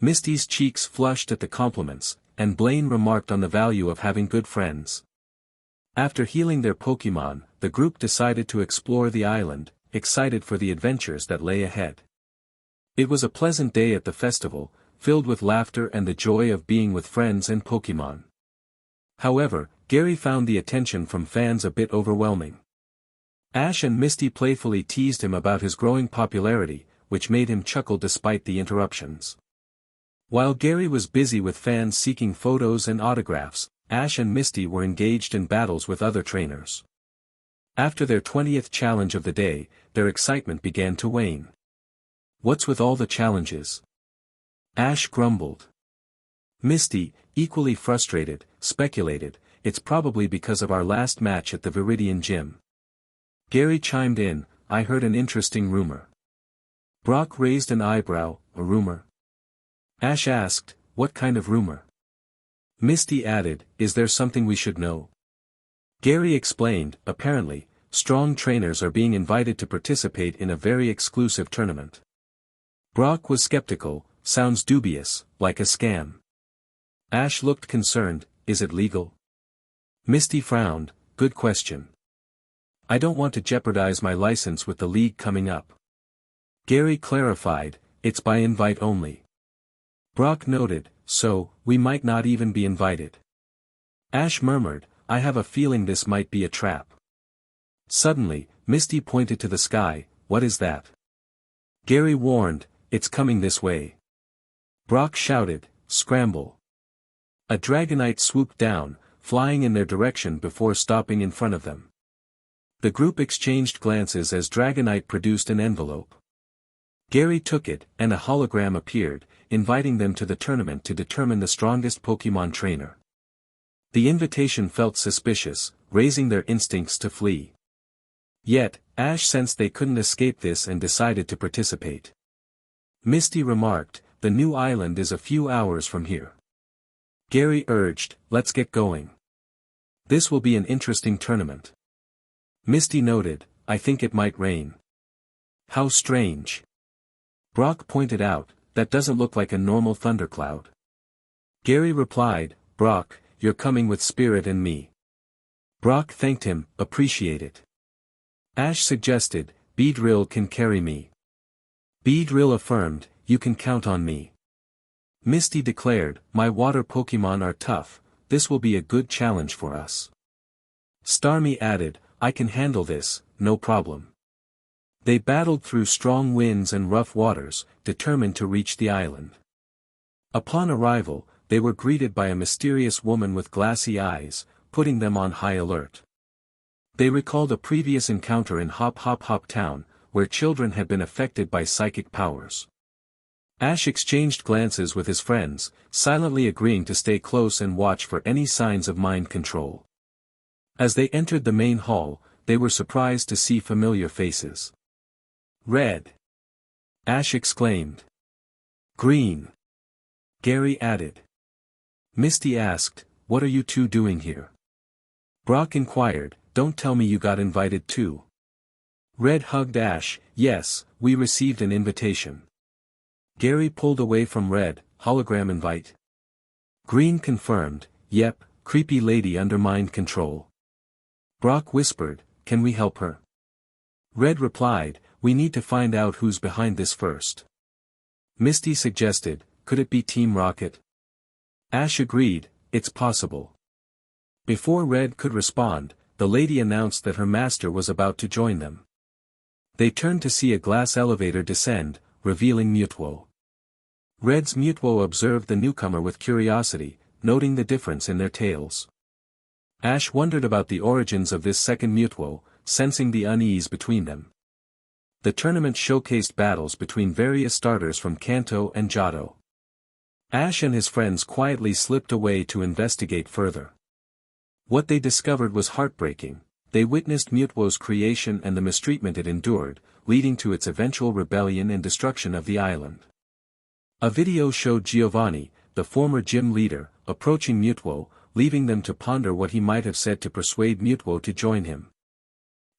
A: Misty's cheeks flushed at the compliments, and Blaine remarked on the value of having good friends. After healing their Pokémon, the group decided to explore the island, excited for the adventures that lay ahead. It was a pleasant day at the festival, filled with laughter and the joy of being with friends and Pokémon. However, Gary found the attention from fans a bit overwhelming. Ash and Misty playfully teased him about his growing popularity, which made him chuckle despite the interruptions. While Gary was busy with fans seeking photos and autographs, Ash and Misty were engaged in battles with other trainers. After their 20th challenge of the day, their excitement began to wane. "What's with all the challenges?" Ash grumbled. Misty, equally frustrated, speculated, "It's probably because of our last match at the Viridian Gym." Gary chimed in, "I heard an interesting rumor." Brock raised an eyebrow, "A rumor?" Ash asked, "What kind of rumor?" Misty added, "Is there something we should know?" Gary explained, "Apparently, strong trainers are being invited to participate in a very exclusive tournament." Brock was skeptical, "Sounds dubious, like a scam." Ash looked concerned, "Is it legal?" Misty frowned, "Good question. I don't want to jeopardize my license with the league coming up." Gary clarified, "It's by invite only." Brock noted, "So, we might not even be invited." Ash murmured, "I have a feeling this might be a trap." Suddenly, Misty pointed to the sky, "What is that?" Gary warned, "It's coming this way." Brock shouted, "Scramble." A Dragonite swooped down, flying in their direction before stopping in front of them. The group exchanged glances as Dragonite produced an envelope. Gary took it, and a hologram appeared, inviting them to the tournament to determine the strongest Pokémon trainer. The invitation felt suspicious, raising their instincts to flee. Yet, Ash sensed they couldn't escape this and decided to participate. Misty remarked, "The new island is a few hours from here." Gary urged, "Let's get going. This will be an interesting tournament." Misty noted, "I think it might rain." "How strange." Brock pointed out, "That doesn't look like a normal thundercloud." Gary replied, "Brock, you're coming with Spirit and me." Brock thanked him, "Appreciate it." Ash suggested, "Beedrill can carry me." Beedrill affirmed, "You can count on me." Misty declared, "My water Pokémon are tough, this will be a good challenge for us." Starmie added, "I can handle this, no problem." They battled through strong winds and rough waters, determined to reach the island. Upon arrival, they were greeted by a mysterious woman with glassy eyes, putting them on high alert. They recalled a previous encounter in Hop Hop Hop Town, where children had been affected by psychic powers. Ash exchanged glances with his friends, silently agreeing to stay close and watch for any signs of mind control. As they entered the main hall, they were surprised to see familiar faces. "Red!" Ash exclaimed. "Green!" Gary added. Misty asked, "What are you two doing here?" Brock inquired, "Don't tell me you got invited too." Red hugged Ash, "Yes, we received an invitation." Gary pulled away from Red, "Hologram invite?" Green confirmed, "Yep, creepy lady under mind control." Brock whispered, "Can we help her?" Red replied, "We need to find out who's behind this first." Misty suggested, "Could it be Team Rocket?" Ash agreed, "It's possible." Before Red could respond, the lady announced that her master was about to join them. They turned to see a glass elevator descend, revealing Mewtwo. Red's Mewtwo observed the newcomer with curiosity, noting the difference in their tails. Ash wondered about the origins of this second Mewtwo, sensing the unease between them. The tournament showcased battles between various starters from Kanto and Johto. Ash and his friends quietly slipped away to investigate further. What they discovered was heartbreaking. They witnessed Mewtwo's creation and the mistreatment it endured, leading to its eventual rebellion and destruction of the island. A video showed Giovanni, the former gym leader, approaching Mewtwo, leaving them to ponder what he might have said to persuade Mewtwo to join him.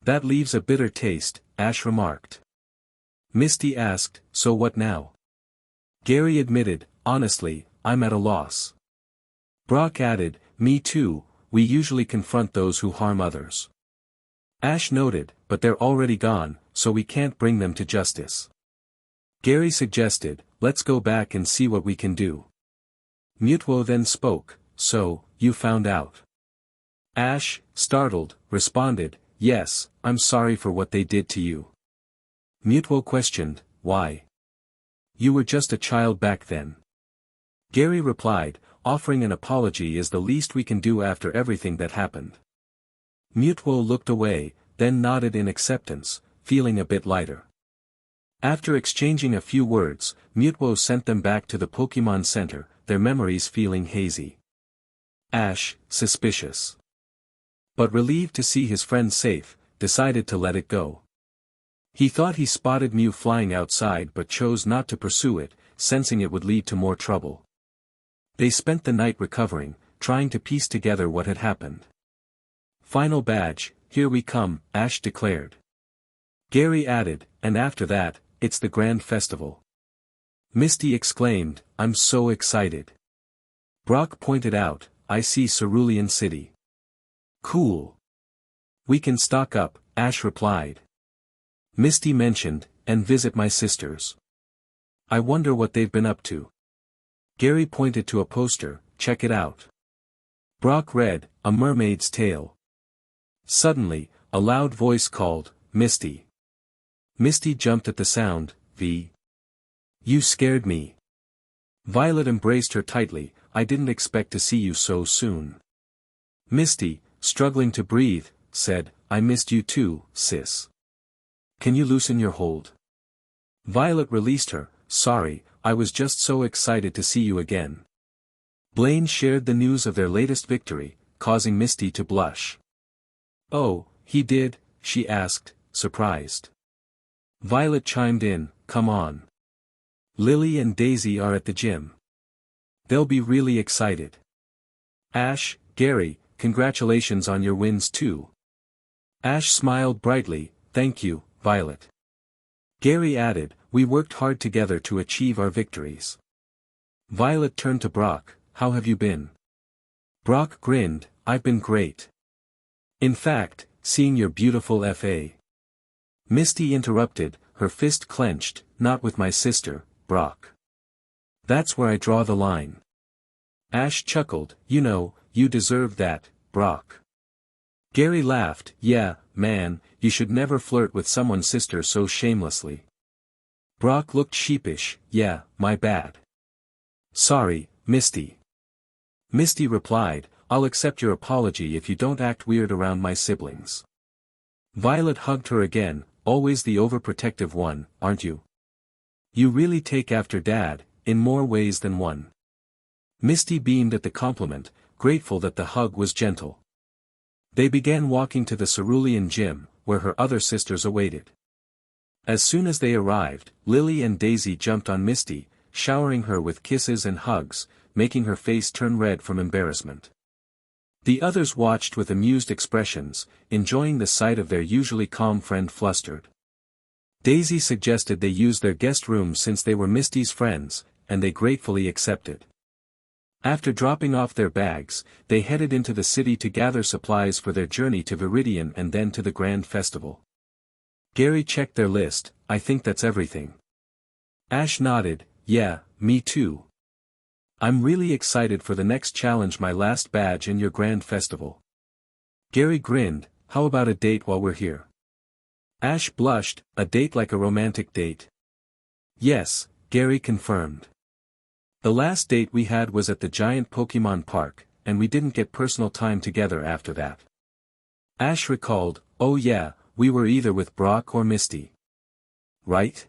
A: "That leaves a bitter taste," Ash remarked. Misty asked, "So what now?" Gary admitted, "Honestly, I'm at a loss." Brock added, "Me too, we usually confront those who harm others." Ash noted, "But they're already gone, so we can't bring them to justice. Gary suggested, let's go back and see what we can do. Mewtwo then spoke, so, you found out. Ash, startled, responded, yes, I'm sorry for what they did to you. Mewtwo questioned, why? You were just a child back then. Gary replied, offering an apology is the least we can do after everything that happened. Mewtwo looked away, then nodded in acceptance, feeling a bit lighter. After exchanging a few words, Mewtwo sent them back to the Pokémon Center, their memories feeling hazy. Ash, suspicious, but relieved to see his friend safe, decided to let it go. He thought he spotted Mew flying outside but chose not to pursue it, sensing it would lead to more trouble. They spent the night recovering, trying to piece together what had happened. Final badge, here we come, Ash declared. Gary added, and after that, it's the grand festival. Misty exclaimed, I'm so excited. Brock pointed out, I see Cerulean City. Cool. We can stock up, Ash replied. Misty mentioned, and visit my sisters. I wonder what they've been up to. Gary pointed to a poster, check it out. Brock read, A Mermaid's Tale. Suddenly, a loud voice called, Misty. Misty jumped at the sound, V. You scared me. Violet embraced her tightly, I didn't expect to see you so soon. Misty, struggling to breathe, said, I missed you too, sis. Can you loosen your hold? Violet released her, sorry, I was just so excited to see you again. Blaine shared the news of their latest victory, causing Misty to blush. Oh, he did? She asked, surprised. Violet chimed in, come on. Lily and Daisy are at the gym. They'll be really excited. Ash, Gary, congratulations on your wins too. Ash smiled brightly, thank you, Violet. Gary added, we worked hard together to achieve our victories. Violet turned to Brock, how have you been? Brock grinned, I've been great. In fact, seeing your beautiful FA. Misty interrupted, her fist clenched, not with my sister, Brock. That's where I draw the line. Ash chuckled, you know, you deserve that, Brock. Gary laughed, yeah, man, you should never flirt with someone's sister so shamelessly. Brock looked sheepish, yeah, my bad. Sorry, Misty. Misty replied, I'll accept your apology if you don't act weird around my siblings. Violet hugged her again, always the overprotective one, aren't you? You really take after Dad, in more ways than one. Misty beamed at the compliment, grateful that the hug was gentle. They began walking to the Cerulean gym, where her other sisters awaited. As soon as they arrived, Lily and Daisy jumped on Misty, showering her with kisses and hugs, making her face turn red from embarrassment. The others watched with amused expressions, enjoying the sight of their usually calm friend flustered. Daisy suggested they use their guest room since they were Misty's friends, and they gratefully accepted. After dropping off their bags, they headed into the city to gather supplies for their journey to Viridian and then to the Grand Festival. Gary checked their list, I think that's everything. Ash nodded, yeah, me too. I'm really excited for the next challenge, my last badge in your Grand Festival. Gary grinned, how about a date while we're here? Ash blushed, a date like a romantic date. Yes, Gary confirmed. The last date we had was at the giant Pokemon Park, and we didn't get personal time together after that. Ash recalled, oh yeah, we were either with Brock or Misty. Right?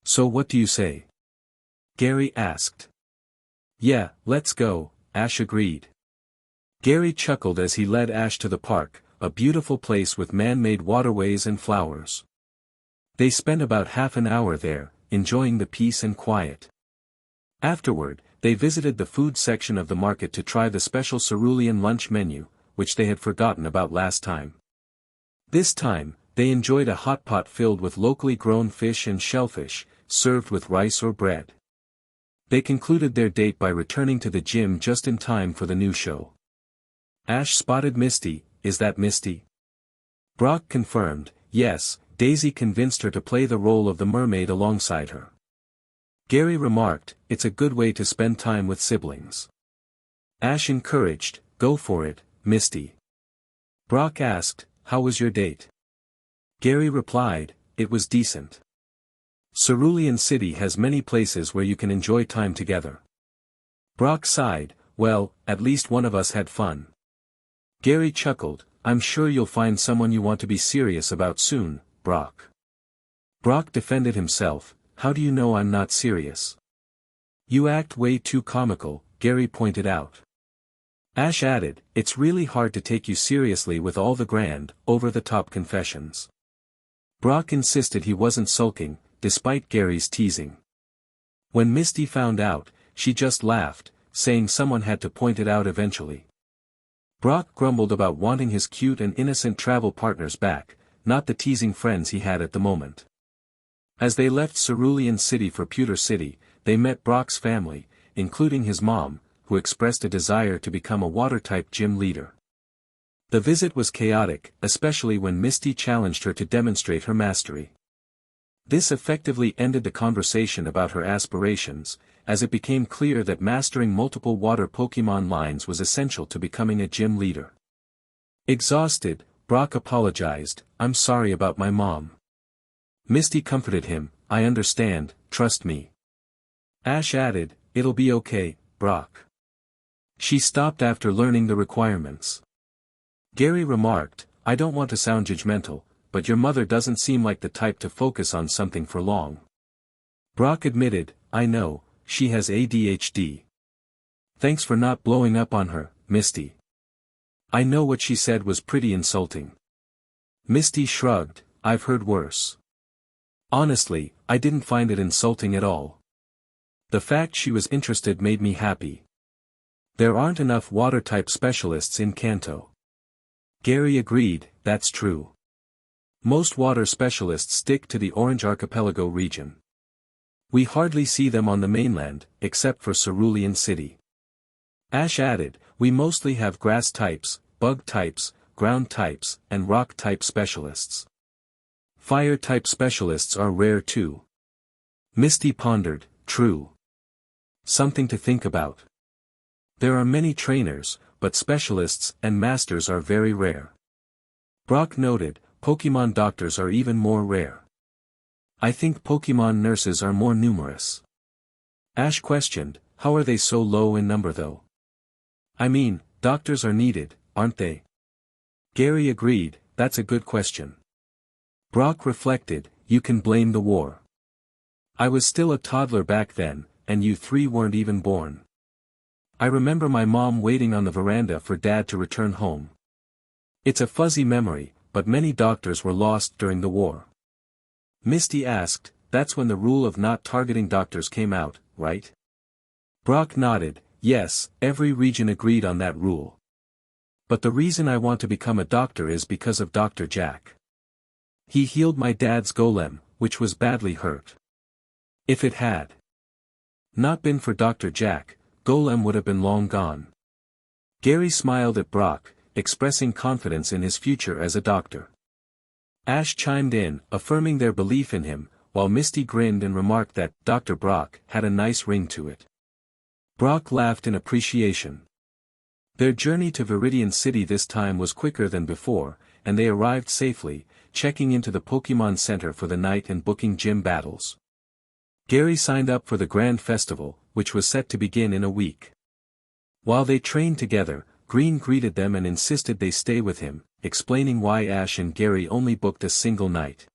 A: So what do you say? Gary asked. Yeah, let's go, Ash agreed. Gary chuckled as he led Ash to the park, a beautiful place with man-made waterways and flowers. They spent about half an hour there, enjoying the peace and quiet. Afterward, they visited the food section of the market to try the special Cerulean lunch menu, which they had forgotten about last time. This time, they enjoyed a hot pot filled with locally grown fish and shellfish, served with rice or bread. They concluded their date by returning to the gym just in time for the new show. Ash spotted Misty, is that Misty? Brock confirmed, yes, Daisy convinced her to play the role of the mermaid alongside her. Gary remarked, "It's a good way to spend time with siblings." Ash encouraged, "Go for it, Misty." Brock asked, "How was your date?" Gary replied, "It was decent. Cerulean City has many places where you can enjoy time together." Brock sighed, "Well, at least one of us had fun." Gary chuckled, "I'm sure you'll find someone you want to be serious about soon, Brock." Brock defended himself, "How do you know I'm not serious?" "You act way too comical," Gary pointed out. Ash added, "It's really hard to take you seriously with all the grand, over-the-top confessions." Brock insisted he wasn't sulking, despite Gary's teasing. When Misty found out, she just laughed, saying someone had to point it out eventually. Brock grumbled about wanting his cute and innocent travel partners back, not the teasing friends he had at the moment. As they left Cerulean City for Pewter City, they met Brock's family, including his mom, who expressed a desire to become a water-type gym leader. The visit was chaotic, especially when Misty challenged her to demonstrate her mastery. This effectively ended the conversation about her aspirations, as it became clear that mastering multiple water Pokémon lines was essential to becoming a gym leader. Exhausted, Brock apologized, "I'm sorry about my mom." Misty comforted him, "I understand, trust me." Ash added, "It'll be okay, Brock." She stopped after learning the requirements. Gary remarked, "I don't want to sound judgmental, but your mother doesn't seem like the type to focus on something for long." Brock admitted, "I know, she has ADHD. Thanks for not blowing up on her, Misty. I know what she said was pretty insulting." Misty shrugged, "I've heard worse. Honestly, I didn't find it insulting at all. The fact she was interested made me happy. There aren't enough water-type specialists in Kanto." Gary agreed, "That's true. Most water specialists stick to the Orange Archipelago region. We hardly see them on the mainland, except for Cerulean City." Ash added, "We mostly have grass types, bug types, ground types, and rock type specialists. Fire type specialists are rare too." Misty pondered, "True. Something to think about. There are many trainers, but specialists and masters are very rare." Brock noted, "Pokemon doctors are even more rare. I think Pokemon nurses are more numerous." Ash questioned, "How are they so low in number though? I mean, doctors are needed, aren't they?" Gary agreed, "That's a good question." Brock reflected, "You can blame the war. I was still a toddler back then, and you three weren't even born. I remember my mom waiting on the veranda for Dad to return home. It's a fuzzy memory, but many doctors were lost during the war." Misty asked, "That's when the rule of not targeting doctors came out, right?" Brock nodded, "Yes, every region agreed on that rule. But the reason I want to become a doctor is because of Dr. Jack. He healed my dad's golem, which was badly hurt. If it had not been for Dr. Jack, Golem would have been long gone." Gary smiled at Brock, expressing confidence in his future as a doctor. Ash chimed in, affirming their belief in him, while Misty grinned and remarked that Dr. Brock had a nice ring to it. Brock laughed in appreciation. Their journey to Vermilion City this time was quicker than before, and they arrived safely, checking into the Pokemon Center for the night and booking gym battles. Gary signed up for the Grand Festival, which was set to begin in a week. While they trained together, Green greeted them and insisted they stay with him, explaining why Ash and Gary only booked a single night.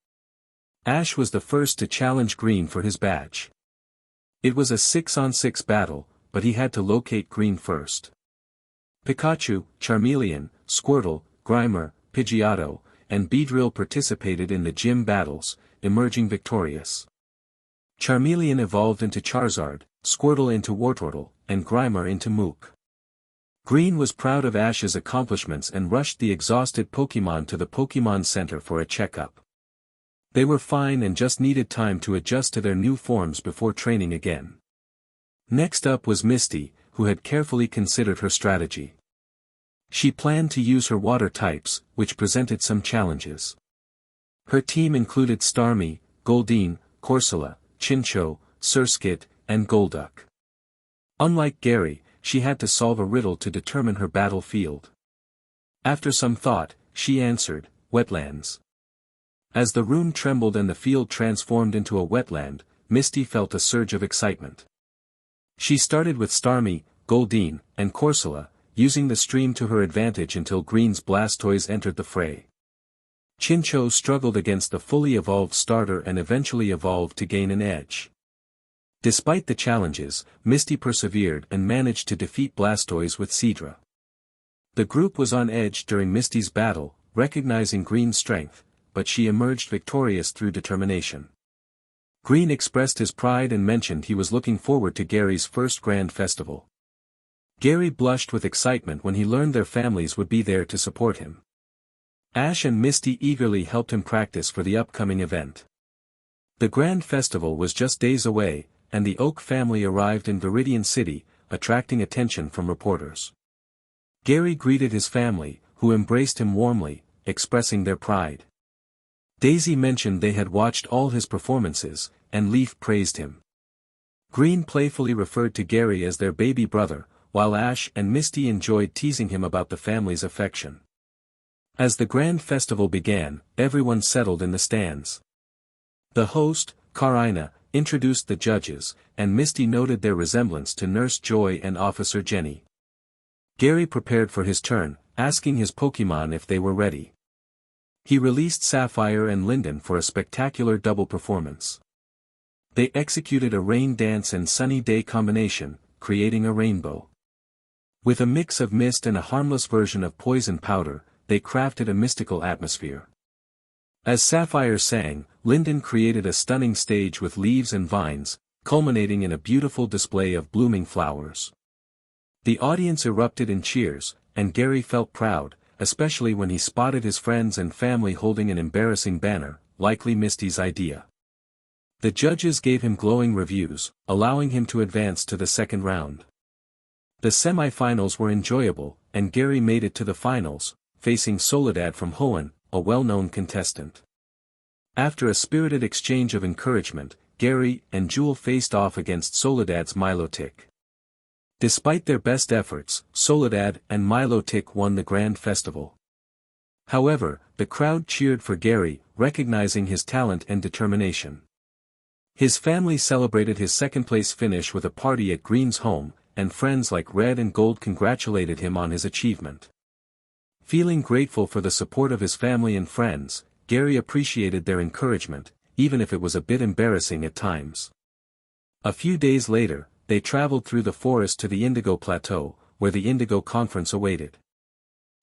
A: Ash was the first to challenge Green for his badge. It was a 6-on-6 battle, but he had to locate Green first. Pikachu, Charmeleon, Squirtle, Grimer, Pidgeotto, and Beedrill participated in the gym battles, emerging victorious. Charmeleon evolved into Charizard, Squirtle into Wartortle, and Grimer into Mook. Green was proud of Ash's accomplishments and rushed the exhausted Pokemon to the Pokemon Center for a checkup. They were fine and just needed time to adjust to their new forms before training again. Next up was Misty, who had carefully considered her strategy. She planned to use her water types, which presented some challenges. Her team included Starmie, Goldeen, Corsola, Chinchou, Surskit, and Golduck. Unlike Gary, she had to solve a riddle to determine her battlefield. After some thought, she answered, wetlands. As the room trembled and the field transformed into a wetland, Misty felt a surge of excitement. She started with Starmie, Goldeen, and Corsola, using the stream to her advantage until Green's Blastoise entered the fray. Chinchou struggled against the fully evolved starter and eventually evolved to gain an edge. Despite the challenges, Misty persevered and managed to defeat Blastoise with Seadra. The group was on edge during Misty's battle, recognizing Green's strength, but she emerged victorious through determination. Green expressed his pride and mentioned he was looking forward to Gary's first grand festival. Gary blushed with excitement when he learned their families would be there to support him. Ash and Misty eagerly helped him practice for the upcoming event. The grand festival was just days away, and the Oak family arrived in Vermilion City, attracting attention from reporters. Gary greeted his family, who embraced him warmly, expressing their pride. Daisy mentioned they had watched all his performances, and Leaf praised him. Green playfully referred to Gary as their baby brother, while Ash and Misty enjoyed teasing him about the family's affection. As the grand festival began, everyone settled in the stands. The host, Karina, introduced the judges, and Misty noted their resemblance to Nurse Joy and Officer Jenny. Gary prepared for his turn, asking his Pokémon if they were ready. He released Sapphire and Linden for a spectacular double performance. They executed a rain dance and sunny day combination, creating a rainbow. With a mix of mist and a harmless version of poison powder, they crafted a mystical atmosphere. As Sapphire sang, Linden created a stunning stage with leaves and vines, culminating in a beautiful display of blooming flowers. The audience erupted in cheers, and Gary felt proud, especially when he spotted his friends and family holding an embarrassing banner, likely Misty's idea. The judges gave him glowing reviews, allowing him to advance to the second round. The semi-finals were enjoyable, and Gary made it to the finals, facing Soledad from Hoenn, a well-known contestant. After a spirited exchange of encouragement, Gary and Jewel faced off against Soledad's Milotic. Despite their best efforts, Soledad and Milotic won the grand festival. However, the crowd cheered for Gary, recognizing his talent and determination. His family celebrated his second-place finish with a party at Green's home, and friends like Red and Gold congratulated him on his achievement. Feeling grateful for the support of his family and friends, Gary appreciated their encouragement, even if it was a bit embarrassing at times. A few days later, they traveled through the forest to the Indigo Plateau, where the Indigo Conference awaited.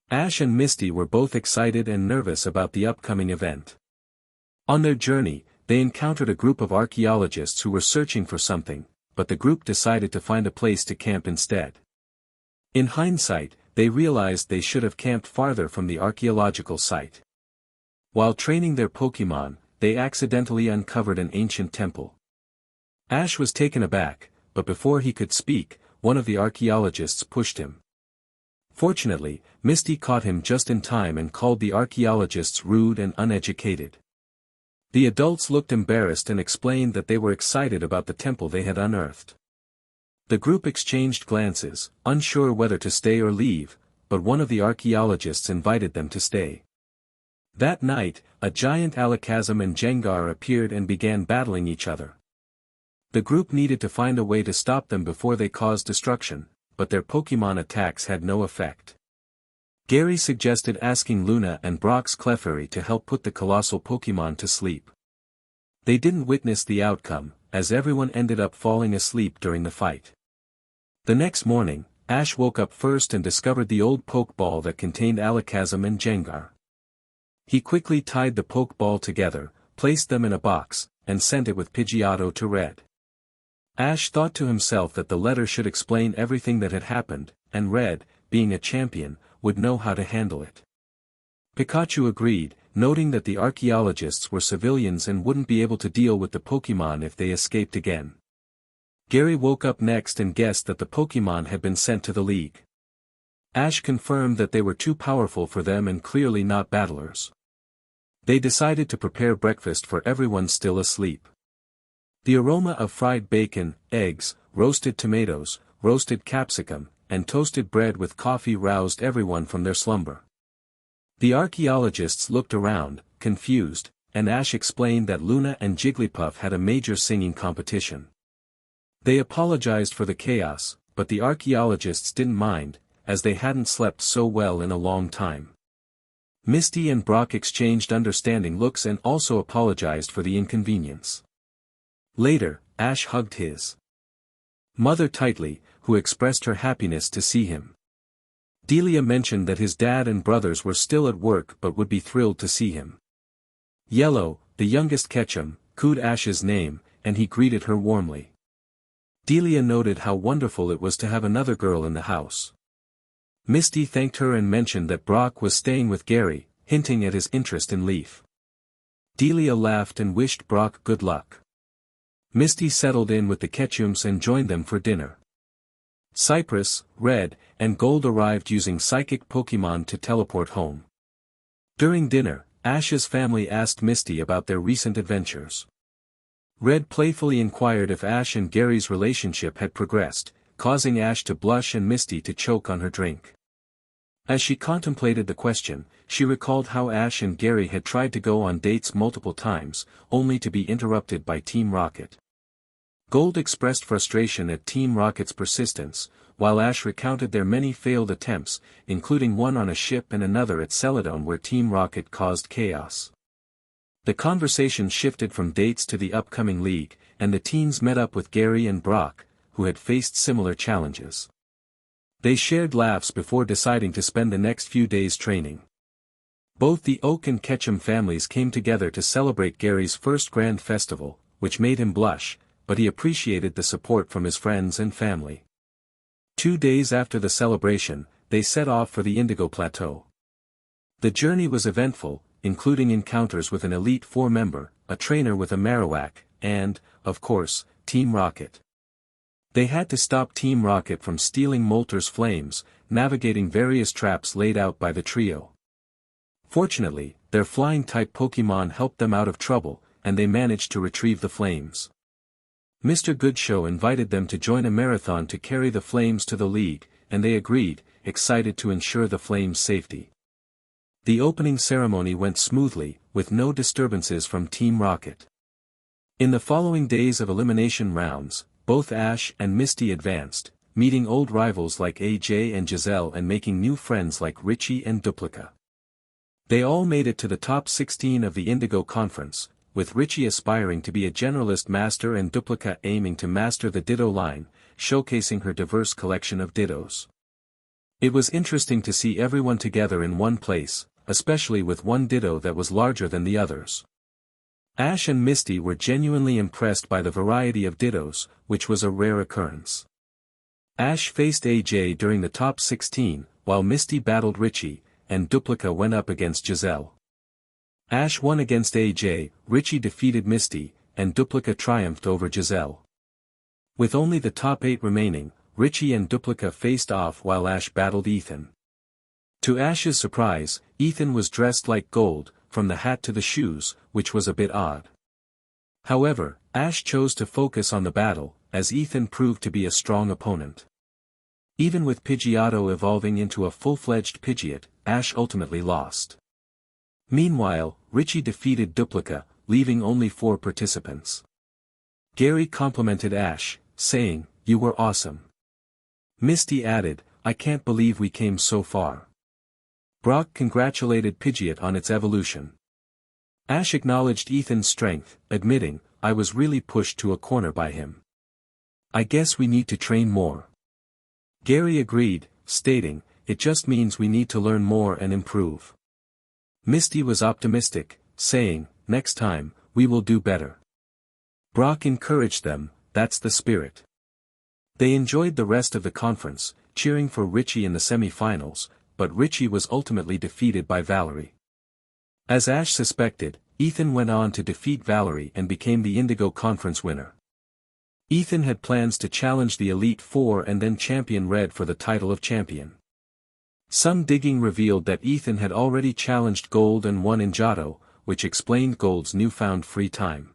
A: Ash and Misty were both excited and nervous about the upcoming event. On their journey, they encountered a group of archaeologists who were searching for something, but the group decided to find a place to camp instead. In hindsight, they realized they should have camped farther from the archaeological site. While training their Pokémon, they accidentally uncovered an ancient temple. Ash was taken aback, but before he could speak, one of the archaeologists pushed him. Fortunately, Misty caught him just in time and called the archaeologists rude and uneducated. The adults looked embarrassed and explained that they were excited about the temple they had unearthed. The group exchanged glances, unsure whether to stay or leave, but one of the archaeologists invited them to stay. That night, a giant Alakazam and Gengar appeared and began battling each other. The group needed to find a way to stop them before they caused destruction, but their Pokémon attacks had no effect. Gary suggested asking Luna and Brock's Clefairy to help put the colossal Pokémon to sleep. They didn't witness the outcome, as everyone ended up falling asleep during the fight. The next morning, Ash woke up first and discovered the old Pokeball that contained Alakazam and Gengar. He quickly tied the Pokeball together, placed them in a box, and sent it with Pidgeotto to Red. Ash thought to himself that the letter should explain everything that had happened, and Red, being a champion, would know how to handle it. Pikachu agreed, noting that the archaeologists were civilians and wouldn't be able to deal with the Pokémon if they escaped again. Gary woke up next and guessed that the Pokémon had been sent to the League. Ash confirmed that they were too powerful for them and clearly not battlers. They decided to prepare breakfast for everyone still asleep. The aroma of fried bacon, eggs, roasted tomatoes, roasted capsicum, and toasted bread with coffee roused everyone from their slumber. The archaeologists looked around, confused, and Ash explained that Luna and Jigglypuff had a major singing competition. They apologized for the chaos, but the archaeologists didn't mind, as they hadn't slept so well in a long time. Misty and Brock exchanged understanding looks and also apologized for the inconvenience. Later, Ash hugged his mother tightly, who expressed her happiness to see him. Delia mentioned that his dad and brothers were still at work but would be thrilled to see him. Yellow, the youngest Ketchum, cooed Ash's name, and he greeted her warmly. Delia noted how wonderful it was to have another girl in the house. Misty thanked her and mentioned that Brock was staying with Gary, hinting at his interest in Leaf. Delia laughed and wished Brock good luck. Misty settled in with the Ketchums and joined them for dinner. Cypress, Red, and Gold arrived using psychic Pokemon to teleport home. During dinner, Ash's family asked Misty about their recent adventures. Red playfully inquired if Ash and Gary's relationship had progressed, causing Ash to blush and Misty to choke on her drink. As she contemplated the question, she recalled how Ash and Gary had tried to go on dates multiple times, only to be interrupted by Team Rocket. Gold expressed frustration at Team Rocket's persistence, while Ash recounted their many failed attempts, including one on a ship and another at Celadon where Team Rocket caused chaos. The conversation shifted from dates to the upcoming league, and the teens met up with Gary and Brock, who had faced similar challenges. They shared laughs before deciding to spend the next few days training. Both the Oak and Ketchum families came together to celebrate Gary's first grand festival, which made him blush, but he appreciated the support from his friends and family. 2 days after the celebration, they set off for the Indigo Plateau. The journey was eventful, including encounters with an Elite Four member, a trainer with a Marowak, and, of course, Team Rocket. They had to stop Team Rocket from stealing Molter's flames, navigating various traps laid out by the trio. Fortunately, their flying-type Pokemon helped them out of trouble, and they managed to retrieve the flames. Mr. Goodshow invited them to join a marathon to carry the flames to the league, and they agreed, excited to ensure the flames' safety. The opening ceremony went smoothly, with no disturbances from Team Rocket. In the following days of elimination rounds, both Ash and Misty advanced, meeting old rivals like AJ and Giselle and making new friends like Richie and Duplica. They all made it to the top 16 of the Indigo Conference, with Richie aspiring to be a generalist master and Duplica aiming to master the Ditto line, showcasing her diverse collection of Dittos. It was interesting to see everyone together in one place, especially with one Ditto that was larger than the others. Ash and Misty were genuinely impressed by the variety of Dittos, which was a rare occurrence. Ash faced AJ during the top 16, while Misty battled Richie, and Duplica went up against Giselle. Ash won against AJ, Richie defeated Misty, and Duplica triumphed over Giselle. With only the top 8 remaining, Richie and Duplica faced off while Ash battled Ethan. To Ash's surprise, Ethan was dressed like Gold, from the hat to the shoes, which was a bit odd. However, Ash chose to focus on the battle, as Ethan proved to be a strong opponent. Even with Pidgeotto evolving into a full-fledged Pidgeot, Ash ultimately lost. Meanwhile, Richie defeated Duplica, leaving only 4 participants. Gary complimented Ash, saying, "You were awesome." Misty added, "I can't believe we came so far." Brock congratulated Pidgeot on its evolution. Ash acknowledged Ethan's strength, admitting, "I was really pushed to a corner by him. I guess we need to train more." Gary agreed, stating, "It just means we need to learn more and improve." Misty was optimistic, saying, "Next time, we will do better." Brock encouraged them, "That's the spirit." They enjoyed the rest of the conference, cheering for Richie in the semi-finals, but Richie was ultimately defeated by Valerie. As Ash suspected, Ethan went on to defeat Valerie and became the Indigo Conference winner. Ethan had plans to challenge the Elite Four and then champion Red for the title of champion. Some digging revealed that Ethan had already challenged Gold and won in Johto, which explained Gold's newfound free time.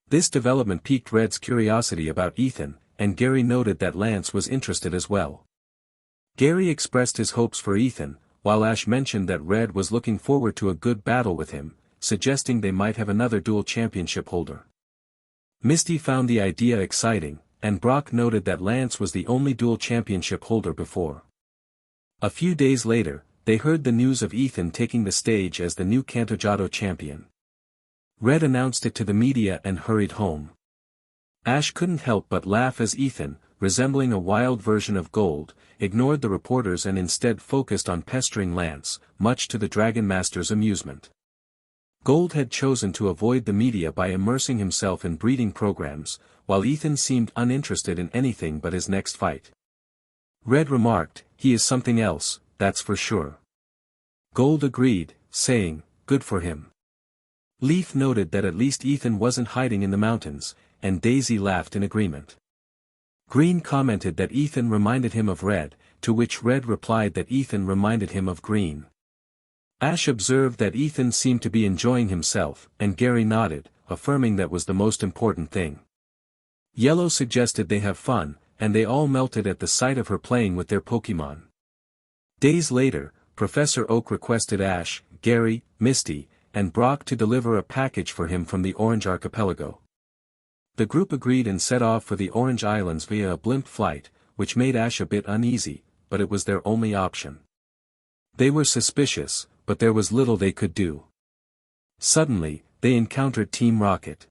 A: This development piqued Red's curiosity about Ethan, and Gary noted that Lance was interested as well. Gary expressed his hopes for Ethan, while Ash mentioned that Red was looking forward to a good battle with him, suggesting they might have another dual championship holder. Misty found the idea exciting, and Brock noted that Lance was the only dual championship holder before. A few days later, they heard the news of Ethan taking the stage as the new Kanto Johto champion. Red announced it to the media and hurried home. Ash couldn't help but laugh as Ethan, resembling a wild version of Gold, ignored the reporters and instead focused on pestering Lance, much to the Dragon Master's amusement. Gold had chosen to avoid the media by immersing himself in breeding programs, while Ethan seemed uninterested in anything but his next fight. Red remarked, "He is something else, that's for sure." Gold agreed, saying, "Good for him." Leaf noted that at least Ethan wasn't hiding in the mountains, and Daisy laughed in agreement. Green commented that Ethan reminded him of Red, to which Red replied that Ethan reminded him of Green. Ash observed that Ethan seemed to be enjoying himself, and Gary nodded, affirming that was the most important thing. Yellow suggested they have fun, and they all melted at the sight of her playing with their Pokémon. Days later, Professor Oak requested Ash, Gary, Misty, and Brock to deliver a package for him from the Orange Archipelago. The group agreed and set off for the Orange Islands via a blimp flight, which made Ash a bit uneasy, but it was their only option. They were suspicious, but there was little they could do. Suddenly, they encountered Team Rocket.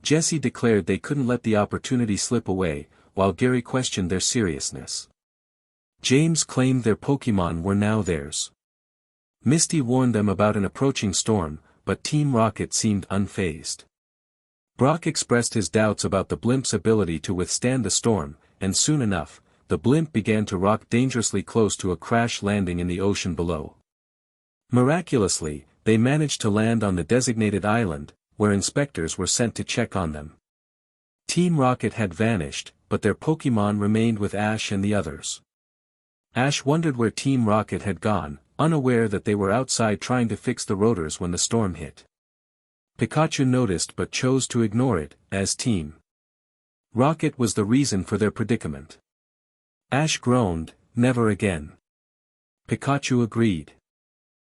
A: Jesse declared they couldn't let the opportunity slip away, while Gary questioned their seriousness. James claimed their Pokémon were now theirs. Misty warned them about an approaching storm, but Team Rocket seemed unfazed. Brock expressed his doubts about the blimp's ability to withstand the storm, and soon enough, the blimp began to rock dangerously close to a crash landing in the ocean below. Miraculously, they managed to land on the designated island, where inspectors were sent to check on them. Team Rocket had vanished, but their Pokémon remained with Ash and the others. Ash wondered where Team Rocket had gone, unaware that they were outside trying to fix the rotors when the storm hit. Pikachu noticed but chose to ignore it, as Team Rocket was the reason for their predicament. Ash groaned, "Never again." Pikachu agreed.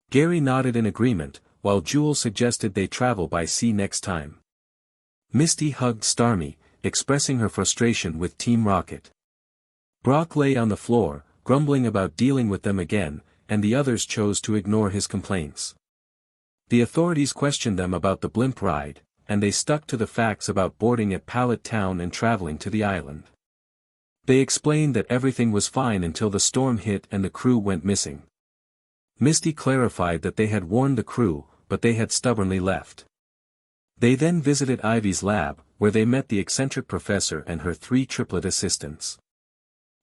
A: Gary nodded in agreement, while Jewel suggested they travel by sea next time. Misty hugged Starmie, expressing her frustration with Team Rocket. Brock lay on the floor, grumbling about dealing with them again, and the others chose to ignore his complaints. The authorities questioned them about the blimp ride, and they stuck to the facts about boarding at Pallet Town and traveling to the island. They explained that everything was fine until the storm hit and the crew went missing. Misty clarified that they had warned the crew, but they had stubbornly left. They then visited Ivy's lab, where they met the eccentric professor and her 3 triplet assistants.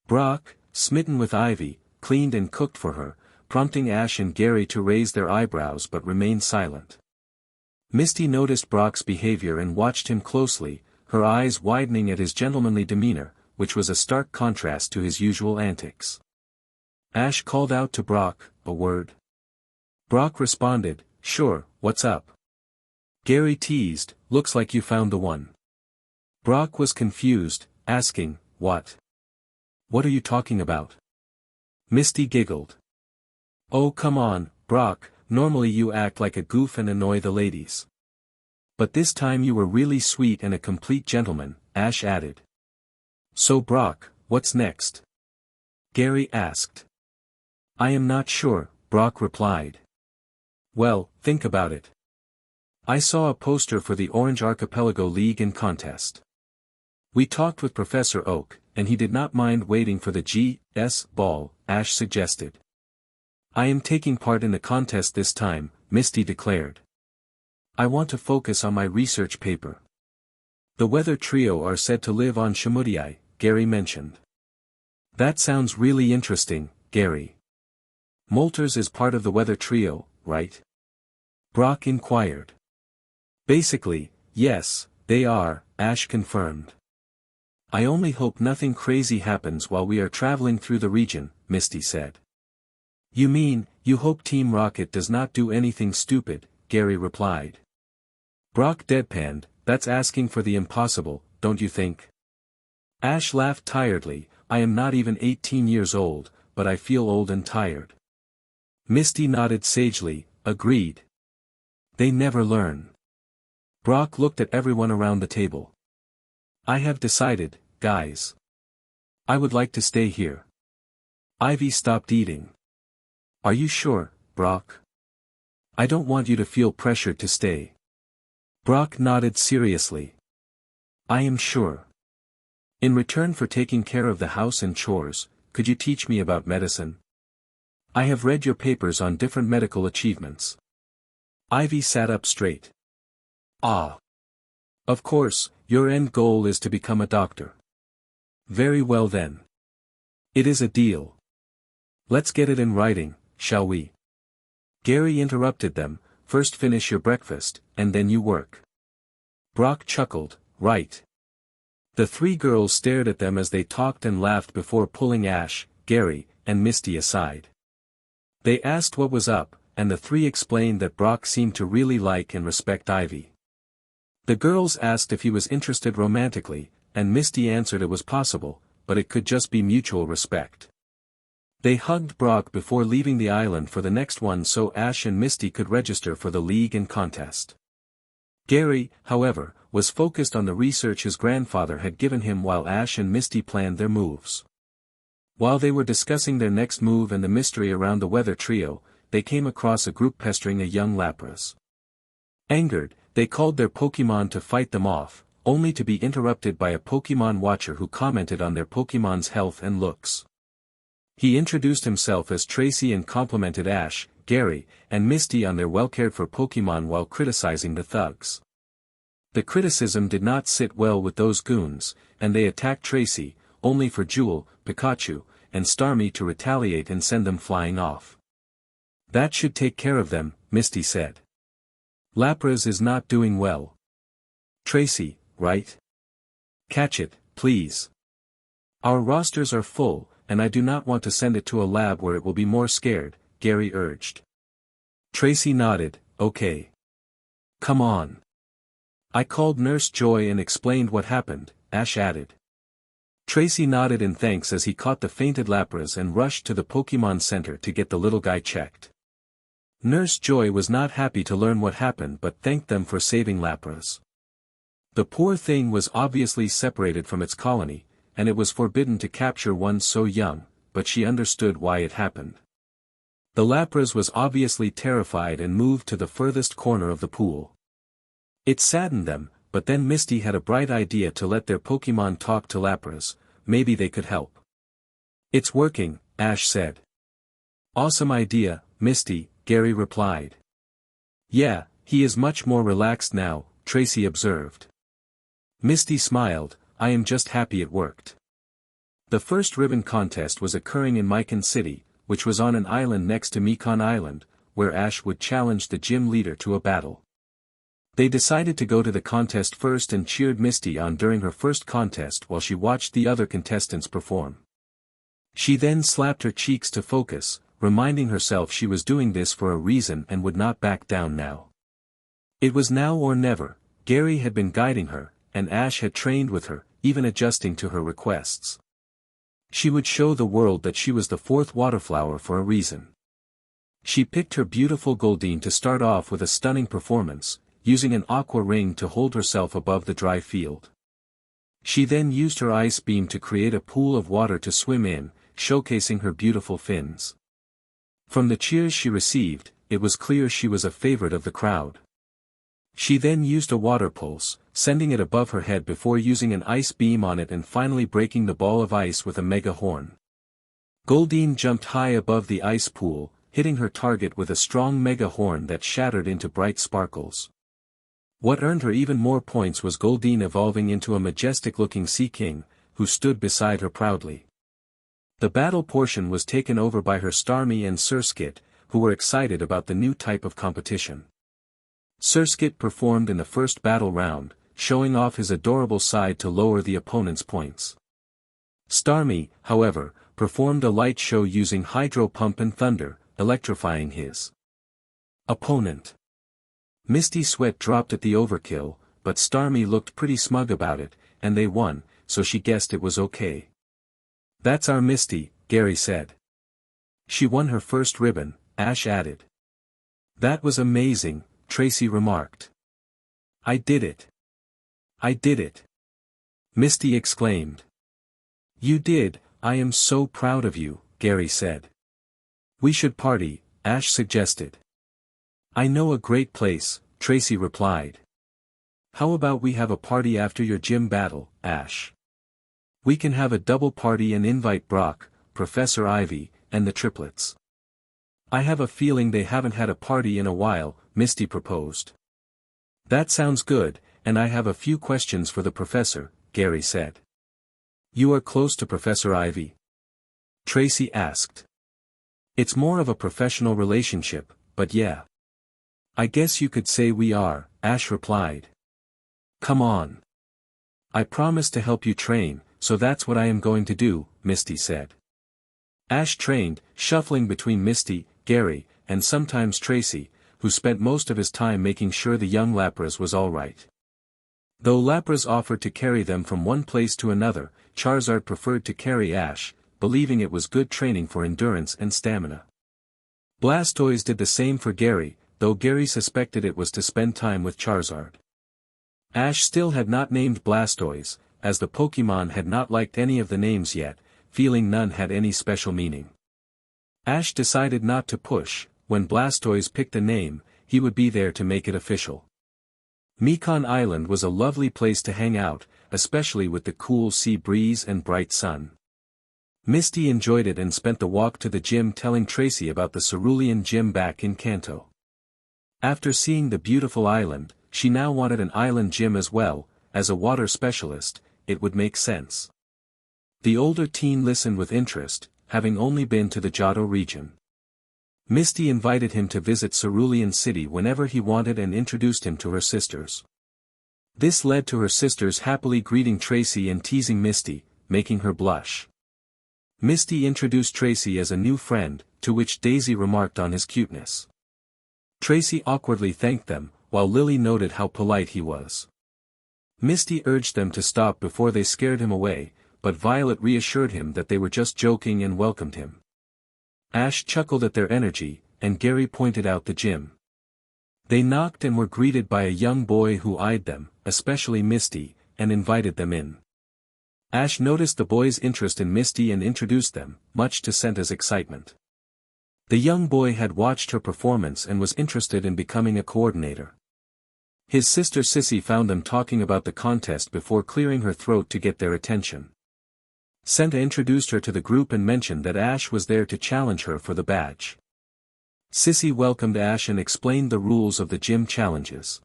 A: Brock, smitten with Ivy, cleaned and cooked for her, prompting Ash and Gary to raise their eyebrows but remain silent. Misty noticed Brock's behavior and watched him closely, her eyes widening at his gentlemanly demeanor, which was a stark contrast to his usual antics. Ash called out to Brock, "A word?" Brock responded, "Sure, what's up?" Gary teased, "Looks like you found the one." Brock was confused, asking, "What? What are you talking about?" Misty giggled. "Oh come on, Brock, normally you act like a goof and annoy the ladies. But this time you were really sweet and a complete gentleman," Ash added. "So Brock, what's next?" Gary asked. "I am not sure," Brock replied. "Well, think about it. I saw a poster for the Orange Archipelago League and contest. We talked with Professor Oak, and he did not mind waiting for the G.S. ball," Ash suggested. "I am taking part in the contest this time," Misty declared. "I want to focus on my research paper." "The Weather Trio are said to live on Shamudiai," Gary mentioned. "That sounds really interesting, Gary. Moltres is part of the Weather Trio, right?" Brock inquired. "Basically, yes, they are," Ash confirmed. "I only hope nothing crazy happens while we are traveling through the region," Misty said. "You mean, you hope Team Rocket does not do anything stupid," Gary replied. Brock deadpanned, that's asking for the impossible, don't you think? Ash laughed tiredly, I am not even 18 years old, but I feel old and tired. Misty nodded sagely, agreed. They never learn. Brock looked at everyone around the table. I have decided, guys. I would like to stay here. Ivy stopped eating. Are you sure, Brock? I don't want you to feel pressured to stay. Brock nodded seriously. I am sure. In return for taking care of the house and chores, could you teach me about medicine? I have read your papers on different medical achievements. Ivy sat up straight. Ah. Of course, your end goal is to become a doctor. Very well then. It is a deal. Let's get it in writing, shall we? Gary interrupted them, first finish your breakfast, and then you work. Brock chuckled, right. The three girls stared at them as they talked and laughed before pulling Ash, Gary, and Misty aside. They asked what was up, and the three explained that Brock seemed to really like and respect Ivy. The girls asked if he was interested romantically, and Misty answered it was possible, but it could just be mutual respect. They hugged Brock before leaving the island for the next one so Ash and Misty could register for the league and contest. Gary, however, was focused on the research his grandfather had given him while Ash and Misty planned their moves. While they were discussing their next move and the mystery around the weather trio, they came across a group pestering a young Lapras. Angered, they called their Pokémon to fight them off, only to be interrupted by a Pokémon watcher who commented on their Pokémon's health and looks. He introduced himself as Tracy and complimented Ash, Gary, and Misty on their well-cared-for Pokémon while criticizing the thugs. The criticism did not sit well with those goons, and they attacked Tracy, only for Jewel, Pikachu, and Starmie to retaliate and send them flying off. That should take care of them, Misty said. Lapras is not doing well. Tracy, right? Catch it, please. Our rosters are full, and I do not want to send it to a lab where it will be more scared, Gary urged. Tracy nodded, okay. Come on. I called Nurse Joy and explained what happened, Ash added. Tracy nodded in thanks as he caught the fainted Lapras and rushed to the Pokémon Center to get the little guy checked. Nurse Joy was not happy to learn what happened but thanked them for saving Lapras. The poor thing was obviously separated from its colony, and it was forbidden to capture one so young, but she understood why it happened. The Lapras was obviously terrified and moved to the furthest corner of the pool. It saddened them, but then Misty had a bright idea to let their Pokémon talk to Lapras, maybe they could help. It's working, Ash said. Awesome idea, Misty, Gary replied. Yeah, he is much more relaxed now, Tracy observed. Misty smiled, I am just happy it worked. The first ribbon contest was occurring in Mikin City, which was on an island next to Mikin Island, where Ash would challenge the gym leader to a battle. They decided to go to the contest first and cheered Misty on during her first contest while she watched the other contestants perform. She then slapped her cheeks to focus, reminding herself she was doing this for a reason and would not back down now. It was now or never. Gary had been guiding her, and Ash had trained with her, even adjusting to her requests. She would show the world that she was the fourth waterflower for a reason. She picked her beautiful Goldeen to start off with a stunning performance, using an aqua ring to hold herself above the dry field. She then used her ice beam to create a pool of water to swim in, showcasing her beautiful fins. From the cheers she received, it was clear she was a favorite of the crowd. She then used a water pulse, sending it above her head before using an ice beam on it and finally breaking the ball of ice with a mega horn. Goldeen jumped high above the ice pool, hitting her target with a strong mega horn that shattered into bright sparkles. What earned her even more points was Goldeen evolving into a majestic-looking Sea King, who stood beside her proudly. The battle portion was taken over by her Starmie and Surskit, who were excited about the new type of competition. Surskit performed in the first battle round, showing off his adorable side to lower the opponent's points. Starmie, however, performed a light show using Hydro Pump and Thunder, electrifying his opponent. Misty's sweat dropped at the overkill, but Starmie looked pretty smug about it, and they won, so she guessed it was okay. "That's our Misty," Gary said. "She won her first ribbon," Ash added. "That was amazing," Tracy remarked. "I did it. I did it," Misty exclaimed. "You did, I am so proud of you," Gary said. "We should party," Ash suggested. "I know a great place," Tracy replied. "How about we have a party after your gym battle, Ash? We can have a double party and invite Brock, Professor Ivy, and the triplets." "I have a feeling they haven't had a party in a while," Misty proposed. "That sounds good, and I have a few questions for the professor," Gary said. "You are close to Professor Ivy?" Tracy asked. "It's more of a professional relationship, but yeah. I guess you could say we are," Ash replied. "Come on. I promise to help you train, so that's what I am going to do," Misty said. Ash trained, shuffling between Misty, Gary, and sometimes Tracy, who spent most of his time making sure the young Lapras was alright. Though Lapras offered to carry them from one place to another, Charizard preferred to carry Ash, believing it was good training for endurance and stamina. Blastoise did the same for Gary, though Gary suspected it was to spend time with Charizard. Ash still had not named Blastoise, as the Pokémon had not liked any of the names yet, feeling none had any special meaning. Ash decided not to push. When Blastoise picked a name, he would be there to make it official. Mikin Island was a lovely place to hang out, especially with the cool sea breeze and bright sun. Misty enjoyed it and spent the walk to the gym telling Tracy about the Cerulean gym back in Kanto. After seeing the beautiful island, she now wanted an island gym as well. As a water specialist, it would make sense. The older teen listened with interest, having only been to the Johto region. Misty invited him to visit Cerulean City whenever he wanted and introduced him to her sisters. This led to her sisters happily greeting Tracy and teasing Misty, making her blush. Misty introduced Tracy as a new friend, to which Daisy remarked on his cuteness. Tracy awkwardly thanked them, while Lily noted how polite he was. Misty urged them to stop before they scared him away, but Violet reassured him that they were just joking and welcomed him. Ash chuckled at their energy, and Gary pointed out the gym. They knocked and were greeted by a young boy who eyed them, especially Misty, and invited them in. Ash noticed the boy's interest in Misty and introduced them, much to Senta's excitement. The young boy had watched her performance and was interested in becoming a coordinator. His sister Sissy found them talking about the contest before clearing her throat to get their attention. Senta introduced her to the group and mentioned that Ash was there to challenge her for the badge. Sissy welcomed Ash and explained the rules of the gym challenges.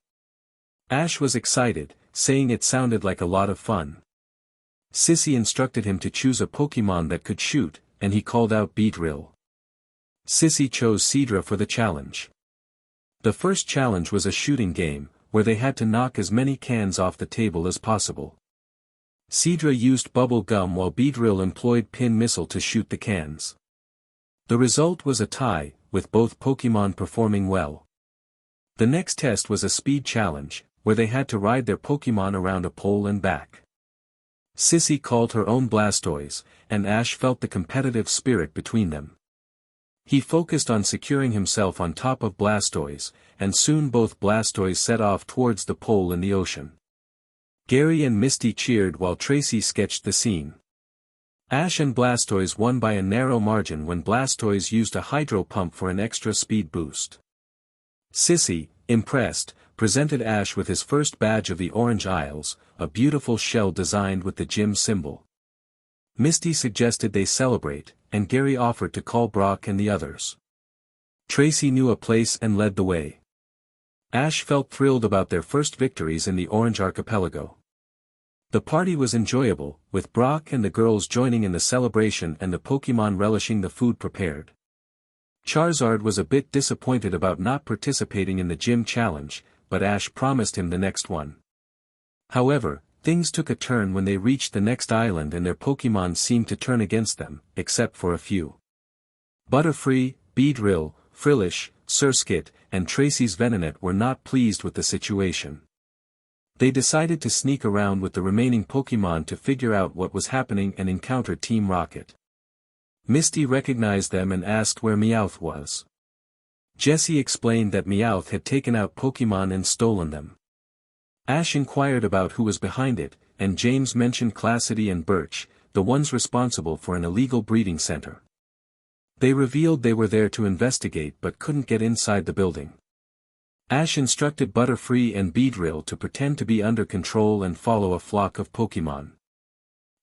A: Ash was excited, saying it sounded like a lot of fun. Sissy instructed him to choose a Pokémon that could shoot, and he called out Beedrill. Sissy chose Seadra for the challenge. The first challenge was a shooting game, where they had to knock as many cans off the table as possible. Seadra used bubble gum while Beedrill employed pin missile to shoot the cans. The result was a tie, with both Pokémon performing well. The next test was a speed challenge, where they had to ride their Pokémon around a pole and back. Sissy called her own Blastoise, and Ash felt the competitive spirit between them. He focused on securing himself on top of Blastoise, and soon both Blastoise set off towards the pole in the ocean. Gary and Misty cheered while Tracy sketched the scene. Ash and Blastoise won by a narrow margin when Blastoise used a hydro pump for an extra speed boost. Sissy, impressed, presented Ash with his first badge of the Orange Isles, a beautiful shell designed with the gym symbol. Misty suggested they celebrate, and Gary offered to call Brock and the others. Tracy knew a place and led the way. Ash felt thrilled about their first victories in the Orange Archipelago. The party was enjoyable, with Brock and the girls joining in the celebration and the Pokémon relishing the food prepared. Charizard was a bit disappointed about not participating in the gym challenge, but Ash promised him the next one. However, things took a turn when they reached the next island and their Pokémon seemed to turn against them, except for a few. Butterfree, Beedrill, Frillish, Surskit, and Tracy's Venonat were not pleased with the situation. They decided to sneak around with the remaining Pokémon to figure out what was happening and encounter Team Rocket. Misty recognized them and asked where Meowth was. Jessie explained that Meowth had taken out Pokémon and stolen them. Ash inquired about who was behind it, and James mentioned Cassidy and Birch, the ones responsible for an illegal breeding center. They revealed they were there to investigate but couldn't get inside the building. Ash instructed Butterfree and Beedrill to pretend to be under control and follow a flock of Pokémon.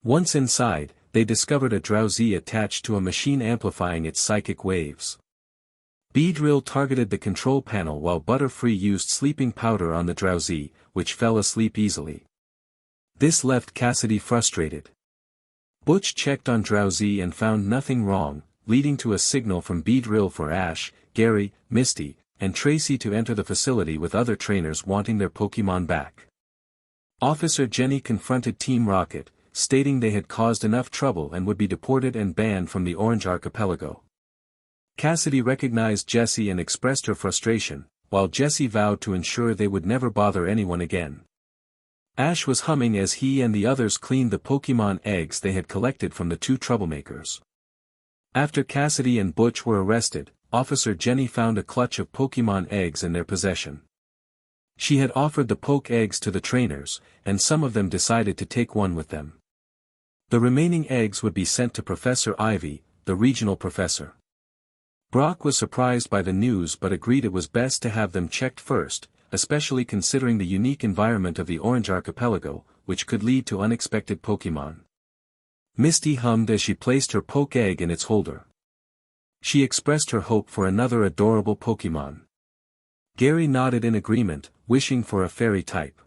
A: Once inside, they discovered a Drowzee attached to a machine amplifying its psychic waves. Beedrill targeted the control panel while Butterfree used sleeping powder on the Drowzee, which fell asleep easily. This left Cassidy frustrated. Butch checked on Drowzee and found nothing wrong, leading to a signal from Beedrill for Ash, Gary, Misty, and Tracy to enter the facility with other trainers wanting their Pokémon back. Officer Jenny confronted Team Rocket, stating they had caused enough trouble and would be deported and banned from the Orange Archipelago. Cassidy recognized Jessie and expressed her frustration, while Jessie vowed to ensure they would never bother anyone again. Ash was humming as he and the others cleaned the Pokémon eggs they had collected from the two troublemakers. After Cassidy and Butch were arrested, Officer Jenny found a clutch of Pokémon eggs in their possession. She had offered the poke eggs to the trainers, and some of them decided to take one with them. The remaining eggs would be sent to Professor Ivy, the regional professor. Brock was surprised by the news but agreed it was best to have them checked first, especially considering the unique environment of the Orange Archipelago, which could lead to unexpected Pokémon. Misty hummed as she placed her poke egg in its holder. She expressed her hope for another adorable Pokémon. Gary nodded in agreement, wishing for a fairy type.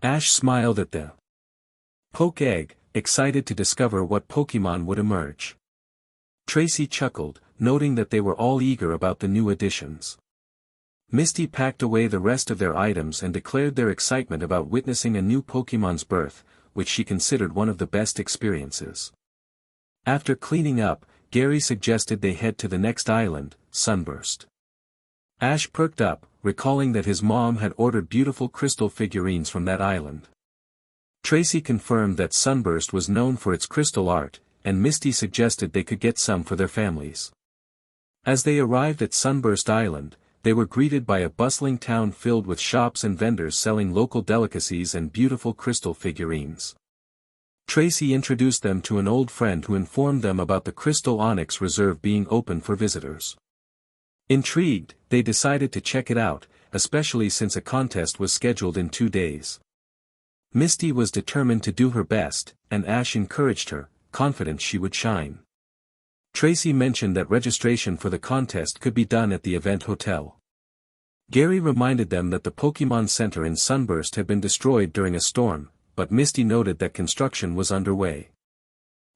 A: Ash smiled at the poke egg, excited to discover what Pokémon would emerge. Tracy chuckled, noting that they were all eager about the new additions. Misty packed away the rest of their items and declared their excitement about witnessing a new Pokémon's birth, which she considered one of the best experiences. After cleaning up, Gary suggested they head to the next island, Sunburst. Ash perked up, recalling that his mom had ordered beautiful crystal figurines from that island. Tracy confirmed that Sunburst was known for its crystal art, and Misty suggested they could get some for their families. As they arrived at Sunburst Island, they were greeted by a bustling town filled with shops and vendors selling local delicacies and beautiful crystal figurines. Tracy introduced them to an old friend who informed them about the Crystal Onyx Reserve being open for visitors. Intrigued, they decided to check it out, especially since a contest was scheduled in 2 days. Misty was determined to do her best, and Ash encouraged her, confident she would shine. Tracy mentioned that registration for the contest could be done at the event hotel. Gary reminded them that the Pokémon Center in Sunburst had been destroyed during a storm, but Misty noted that construction was underway.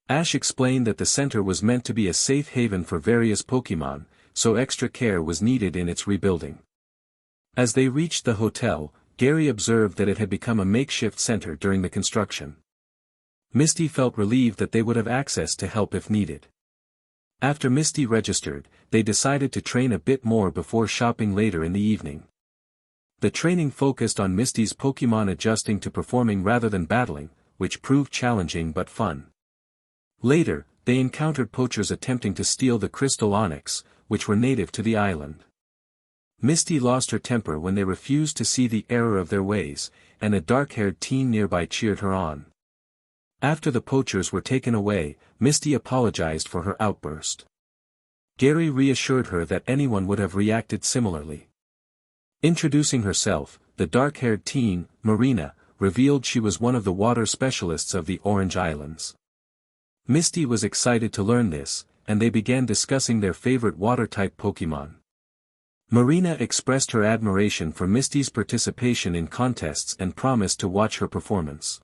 A: Ash explained that the center was meant to be a safe haven for various Pokémon, so extra care was needed in its rebuilding. As they reached the hotel, Gary observed that it had become a makeshift center during the construction. Misty felt relieved that they would have access to help if needed. After Misty registered, they decided to train a bit more before shopping later in the evening. The training focused on Misty's Pokémon adjusting to performing rather than battling, which proved challenging but fun. Later, they encountered poachers attempting to steal the Crystal Onyx, which were native to the island. Misty lost her temper when they refused to see the error of their ways, and a dark-haired teen nearby cheered her on. After the poachers were taken away, Misty apologized for her outburst. Gary reassured her that anyone would have reacted similarly. Introducing herself, the dark-haired teen, Marina, revealed she was one of the water specialists of the Orange Islands. Misty was excited to learn this, and they began discussing their favorite water-type Pokémon. Marina expressed her admiration for Misty's participation in contests and promised to watch her performance.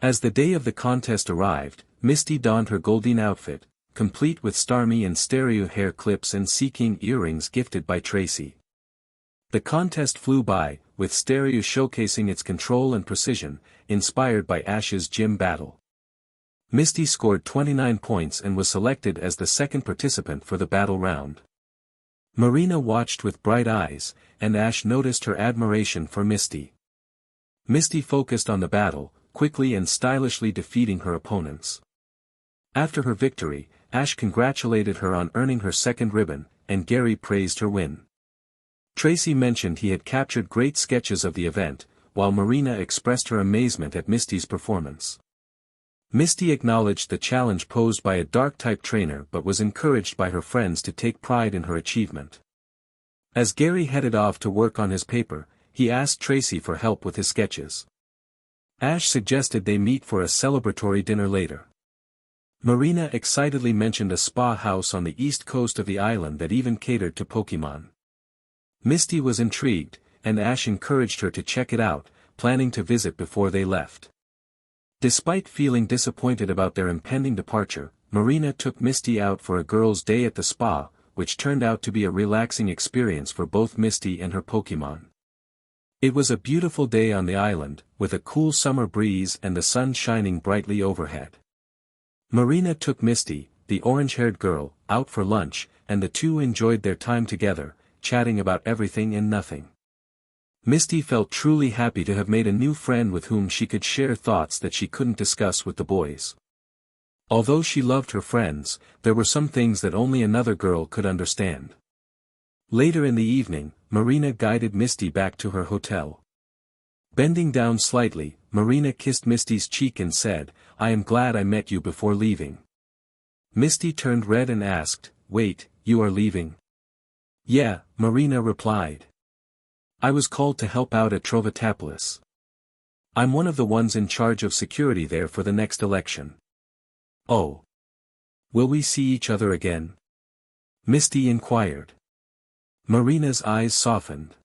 A: As the day of the contest arrived, Misty donned her Goldeen outfit, complete with Starmie and Stereo hair clips and Seeking earrings gifted by Tracy. The contest flew by, with Stereo showcasing its control and precision, inspired by Ash's gym battle. Misty scored 29 points and was selected as the second participant for the battle round. Marina watched with bright eyes, and Ash noticed her admiration for Misty. Misty focused on the battle, quickly and stylishly defeating her opponents. After her victory, Ash congratulated her on earning her second ribbon, and Gary praised her win. Tracy mentioned he had captured great sketches of the event, while Marina expressed her amazement at Misty's performance. Misty acknowledged the challenge posed by a Dark-type trainer but was encouraged by her friends to take pride in her achievement. As Gary headed off to work on his paper, he asked Tracy for help with his sketches. Ash suggested they meet for a celebratory dinner later. Marina excitedly mentioned a spa house on the east coast of the island that even catered to Pokémon. Misty was intrigued, and Ash encouraged her to check it out, planning to visit before they left. Despite feeling disappointed about their impending departure, Marina took Misty out for a girls' day at the spa, which turned out to be a relaxing experience for both Misty and her Pokémon. It was a beautiful day on the island, with a cool summer breeze and the sun shining brightly overhead. Marina took Misty, the orange-haired girl, out for lunch, and the two enjoyed their time together, chatting about everything and nothing. Misty felt truly happy to have made a new friend with whom she could share thoughts that she couldn't discuss with the boys. Although she loved her friends, there were some things that only another girl could understand. Later in the evening, Marina guided Misty back to her hotel. Bending down slightly, Marina kissed Misty's cheek and said, "I am glad I met you before leaving." Misty turned red and asked, "Wait, you are leaving?" "Yeah," Marina replied. "I was called to help out at Trovita. I'm one of the ones in charge of security there for the next election." "Oh. Will we see each other again?" Misty inquired. Marina's eyes softened.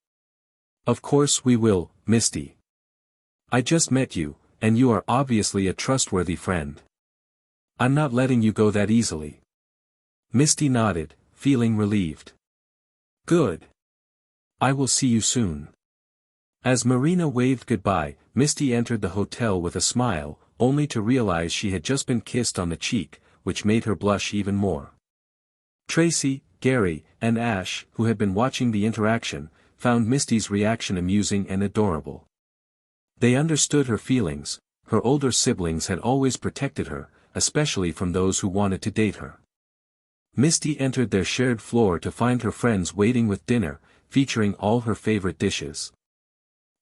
A: "Of course we will, Misty. I just met you, and you are obviously a trustworthy friend. I'm not letting you go that easily." Misty nodded, feeling relieved. "Good. I will see you soon." As Marina waved goodbye, Misty entered the hotel with a smile, only to realize she had just been kissed on the cheek, which made her blush even more. Tracy, Gary, and Ash, who had been watching the interaction, found Misty's reaction amusing and adorable. They understood her feelings. Her older siblings had always protected her, especially from those who wanted to date her. Misty entered their shared floor to find her friends waiting with dinner, featuring all her favorite dishes.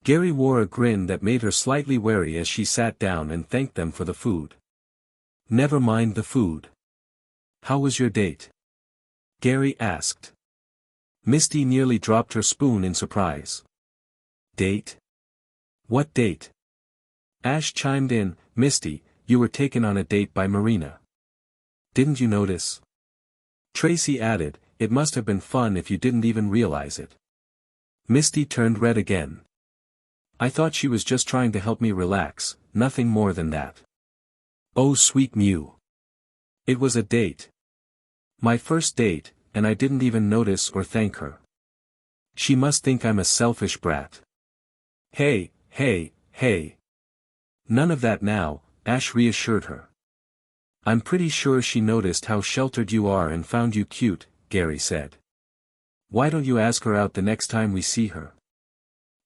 A: Gary wore a grin that made her slightly wary as she sat down and thanked them for the food. "Never mind the food. How was your date?" Gary asked. Misty nearly dropped her spoon in surprise. "Date? What date?" Ash chimed in, "Misty, you were taken on a date by Marina. Didn't you notice?" Tracy added, "It must have been fun if you didn't even realize it." Misty turned red again. "I thought she was just trying to help me relax, nothing more than that." "Oh sweet Mew. It was a date. My first date, and I didn't even notice or thank her. She must think I'm a selfish brat." Hey. None of that now," Ash reassured her. "I'm pretty sure she noticed how sheltered you are and found you cute," Gary said. "Why don't you ask her out the next time we see her?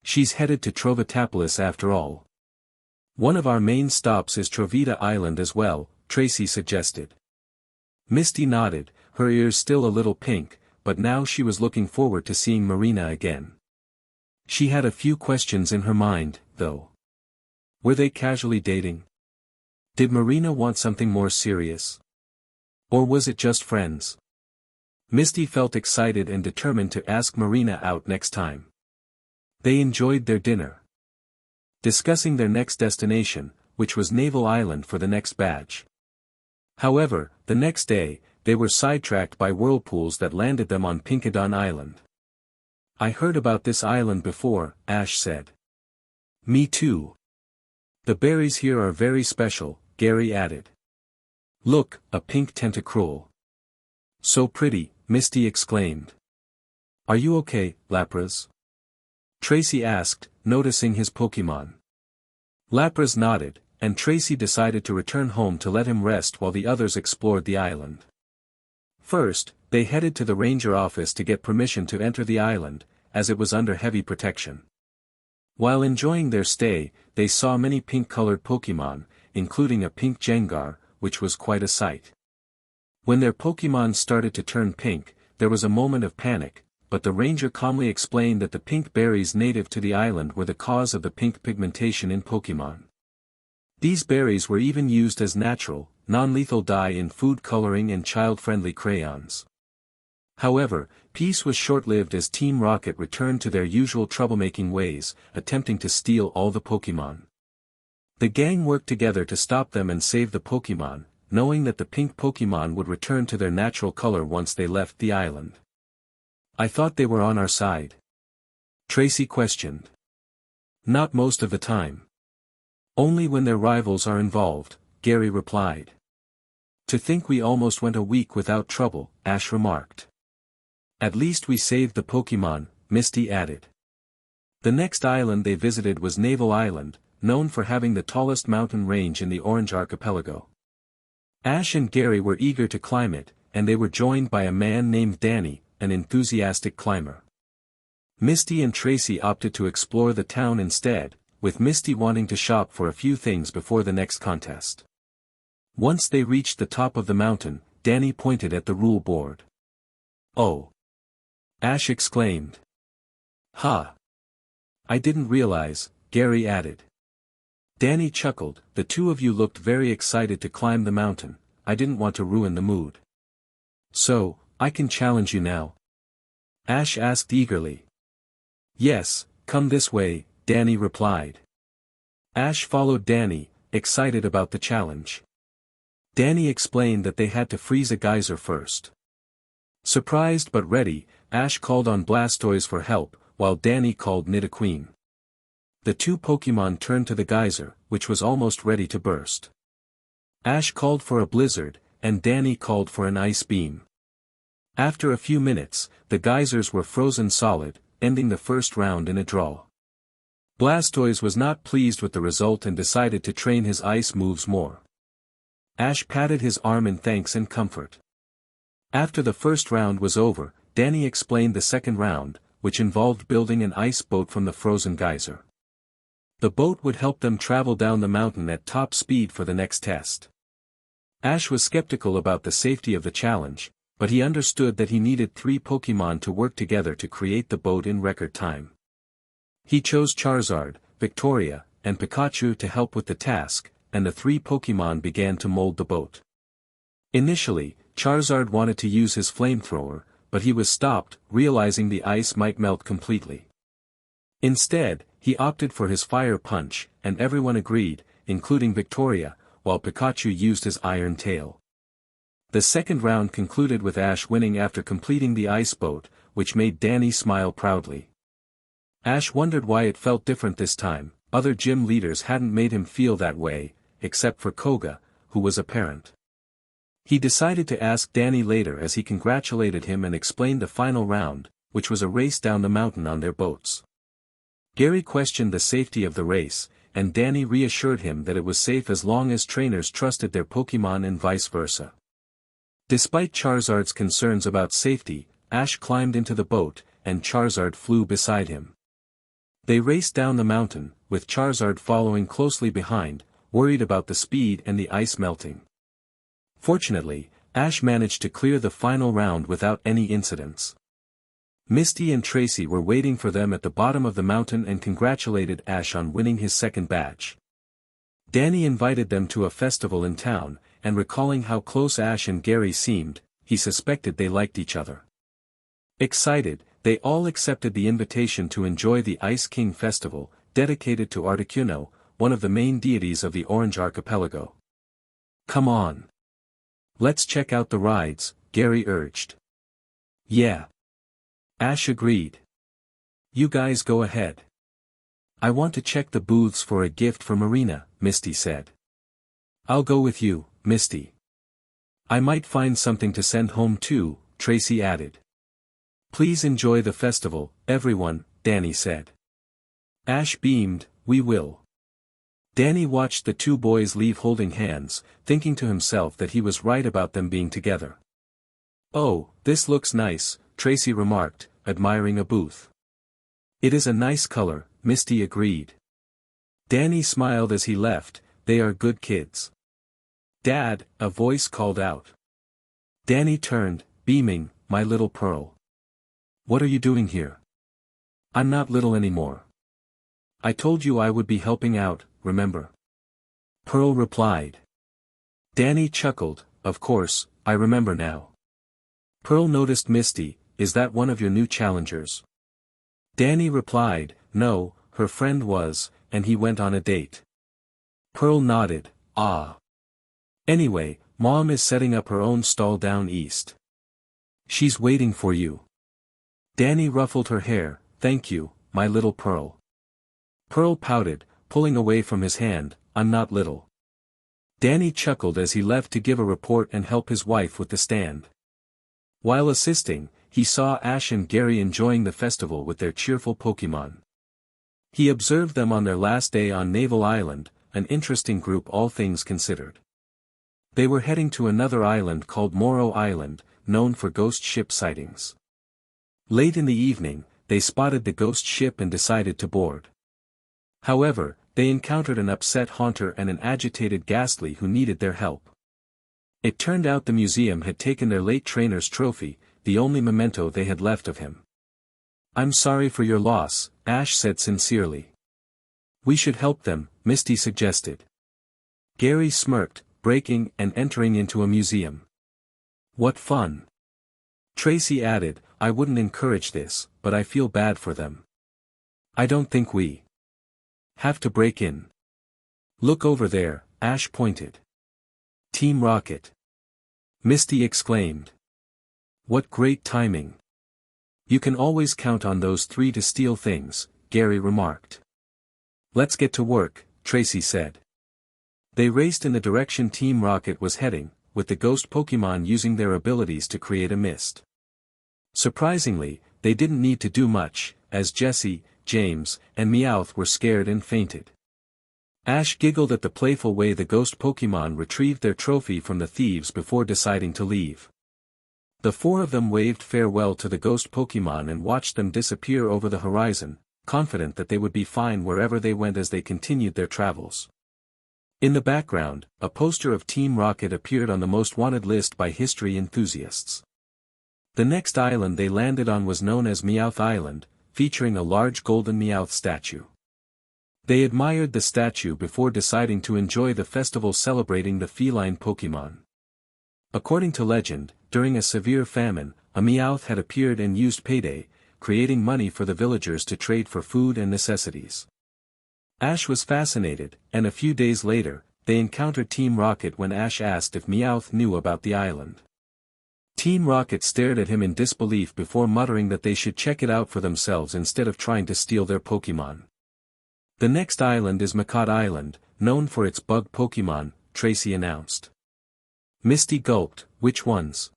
A: She's headed to Trovita after all. One of our main stops is Trovita Island as well," Tracy suggested. Misty nodded, her ears still a little pink, but now she was looking forward to seeing Marina again. She had a few questions in her mind, though. Were they casually dating? Did Marina want something more serious? Or was it just friends? Misty felt excited and determined to ask Marina out next time. They enjoyed their dinner, discussing their next destination, which was Naval Island for the next badge. However, the next day, they were sidetracked by whirlpools that landed them on Pinkadon Island. "I heard about this island before," Ash said. "Me too. The berries here are very special," Gary added. "Look, a pink tentacruel. So pretty," Misty exclaimed. "Are you okay, Lapras?" Tracy asked, noticing his Pokémon. Lapras nodded, and Tracy decided to return home to let him rest while the others explored the island. First, They headed to the ranger office to get permission to enter the island, as it was under heavy protection. While enjoying their stay, they saw many pink-colored Pokémon, including a pink Gengar, which was quite a sight. When their Pokémon started to turn pink, there was a moment of panic, but the ranger calmly explained that the pink berries native to the island were the cause of the pink pigmentation in Pokémon. These berries were even used as natural, non-lethal dye in food coloring and child-friendly crayons. However, peace was short-lived as Team Rocket returned to their usual troublemaking ways, attempting to steal all the Pokémon. The gang worked together to stop them and save the Pokémon, knowing that the pink Pokémon would return to their natural color once they left the island. I thought they were on our side. Tracy questioned. Not most of the time. Only when their rivals are involved, Gary replied. To think we almost went a week without trouble, Ash remarked. At least we saved the Pokémon, Misty added. The next island they visited was Naval Island, known for having the tallest mountain range in the Orange Archipelago. Ash and Gary were eager to climb it, and they were joined by a man named Danny, an enthusiastic climber. Misty and Tracy opted to explore the town instead, with Misty wanting to shop for a few things before the next contest. Once they reached the top of the mountain, Danny pointed at the rule board. Oh! Ash exclaimed. Ha! I didn't realize, Gary added. Danny chuckled, the two of you looked very excited to climb the mountain, I didn't want to ruin the mood. So, I can challenge you now? Ash asked eagerly. Yes, come this way, Danny replied. Ash followed Danny, excited about the challenge. Danny explained that they had to freeze a geyser first. Surprised but ready, Ash called on Blastoise for help, while Danny called Nidoqueen. The two Pokémon turned to the geyser, which was almost ready to burst. Ash called for a blizzard, and Danny called for an ice beam. After a few minutes, the geysers were frozen solid, ending the first round in a draw. Blastoise was not pleased with the result and decided to train his ice moves more. Ash patted his arm in thanks and comfort. After the first round was over, Danny explained the second round, which involved building an ice boat from the frozen geyser. The boat would help them travel down the mountain at top speed for the next test. Ash was skeptical about the safety of the challenge, but he understood that he needed 3 Pokémon to work together to create the boat in record time. He chose Charizard, Victoria, and Pikachu to help with the task, and the 3 Pokémon began to mold the boat. Initially, Charizard wanted to use his flamethrower, but he was stopped, realizing the ice might melt completely. Instead, he opted for his fire punch, and everyone agreed, including Victoria, while Pikachu used his iron tail. The second round concluded with Ash winning after completing the ice boat, which made Danny smile proudly. Ash wondered why it felt different this time. Other gym leaders hadn't made him feel that way, except for Koga, who was a parent. He decided to ask Danny later as he congratulated him and explained the final round, which was a race down the mountain on their boats. Gary questioned the safety of the race, and Danny reassured him that it was safe as long as trainers trusted their Pokémon and vice versa. Despite Charizard's concerns about safety, Ash climbed into the boat, and Charizard flew beside him. They raced down the mountain, with Charizard following closely behind, worried about the speed and the ice melting. Fortunately, Ash managed to clear the final round without any incidents. Misty and Tracy were waiting for them at the bottom of the mountain and congratulated Ash on winning his second badge. Danny invited them to a festival in town, and recalling how close Ash and Gary seemed, he suspected they liked each other. Excited, they all accepted the invitation to enjoy the Ice King Festival, dedicated to Articuno, one of the main deities of the Orange Archipelago. Come on. Let's check out the rides, Gary urged. Yeah. Ash agreed. You guys go ahead. I want to check the booths for a gift for Marina, Misty said. I'll go with you, Misty. I might find something to send home too, Tracy added. Please enjoy the festival, everyone, Danny said. Ash beamed, we will. Danny watched the two boys leave holding hands, thinking to himself that he was right about them being together. Oh, this looks nice, Tracy remarked, admiring a booth. It is a nice color, Misty agreed. Danny smiled as he left, they are good kids. Dad, a voice called out. Danny turned, beaming, my little Pearl. What are you doing here? I'm not little anymore. I told you I would be helping out, remember? Pearl replied. Danny chuckled, of course, I remember now. Pearl noticed Misty, is that one of your new challengers? Danny replied, no, her friend was, and he went on a date. Pearl nodded, ah. Anyway, Mom is setting up her own stall down east. She's waiting for you. Danny ruffled her hair, thank you, my little Pearl. Pearl pouted, pulling away from his hand, I'm not little. Danny chuckled as he left to give a report and help his wife with the stand. While assisting, he saw Ash and Gary enjoying the festival with their cheerful Pokémon. He observed them on their last day on Naval Island, an interesting group all things considered. They were heading to another island called Morrow Island, known for ghost ship sightings. Late in the evening, they spotted the ghost ship and decided to board. However, they encountered an upset Haunter and an agitated Ghastly who needed their help. It turned out the museum had taken their late trainer's trophy, the only memento they had left of him. I'm sorry for your loss, Ash said sincerely. We should help them, Misty suggested. Gary smirked, breaking and entering into a museum. What fun! Tracy added, I wouldn't encourage this, but I feel bad for them. I don't think we have to break in. Look over there, Ash pointed. Team Rocket. Misty exclaimed. What great timing. You can always count on those three to steal things, Gary remarked. Let's get to work, Tracy said. They raced in the direction Team Rocket was heading, with the ghost Pokémon using their abilities to create a mist. Surprisingly, they didn't need to do much, as Jessie, James, and Meowth were scared and fainted. Ash giggled at the playful way the ghost Pokémon retrieved their trophy from the thieves before deciding to leave. The four of them waved farewell to the ghost Pokémon and watched them disappear over the horizon, confident that they would be fine wherever they went as they continued their travels. In the background, a poster of Team Rocket appeared on the most wanted list by history enthusiasts. The next island they landed on was known as Meowth Island, featuring a large golden Meowth statue. They admired the statue before deciding to enjoy the festival celebrating the feline Pokémon. According to legend, during a severe famine, a Meowth had appeared and used payday, creating money for the villagers to trade for food and necessities. Ash was fascinated, and a few days later, they encountered Team Rocket when Ash asked if Meowth knew about the island. Team Rocket stared at him in disbelief before muttering that they should check it out for themselves instead of trying to steal their Pokémon. The next island is Makat Island, known for its bug Pokémon, Tracy announced. Misty gulped, which ones?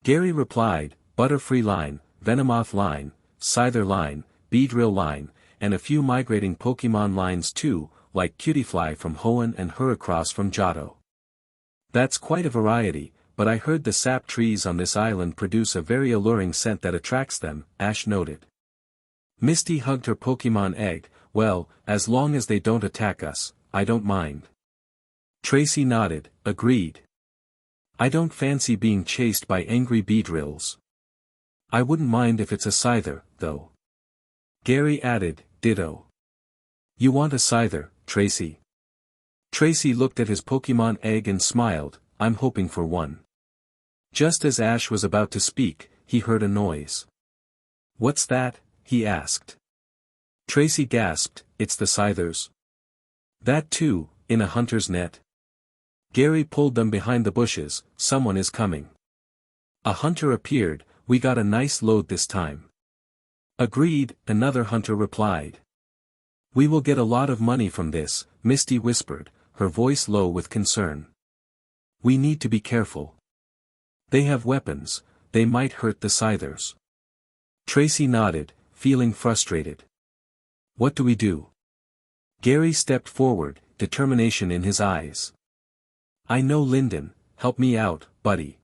A: Gary replied, Butterfree Line, Venomoth Line, Scyther Line, Beedrill Line, and a few migrating Pokémon lines too, like Cutiefly from Hoenn and Heracross from Johto. That's quite a variety, but I heard the sap trees on this island produce a very alluring scent that attracts them, Ash noted. Misty hugged her Pokémon egg, well, as long as they don't attack us, I don't mind. Tracy nodded, agreed. I don't fancy being chased by angry Beedrills. I wouldn't mind if it's a Scyther, though. Gary added, ditto. You want a Scyther, Tracy? Tracy looked at his Pokémon egg and smiled, I'm hoping for one. Just as Ash was about to speak, he heard a noise. What's that? He asked. Tracy gasped, it's the Scythers. That too, in a hunter's net. Gary pulled them behind the bushes, someone is coming. A hunter appeared, we got a nice load this time. Agreed, another hunter replied. We will get a lot of money from this, Misty whispered, her voice low with concern. We need to be careful. They have weapons, they might hurt the Scythers. Tracy nodded, feeling frustrated. What do we do? Gary stepped forward, determination in his eyes. I know Lyndon, help me out, buddy.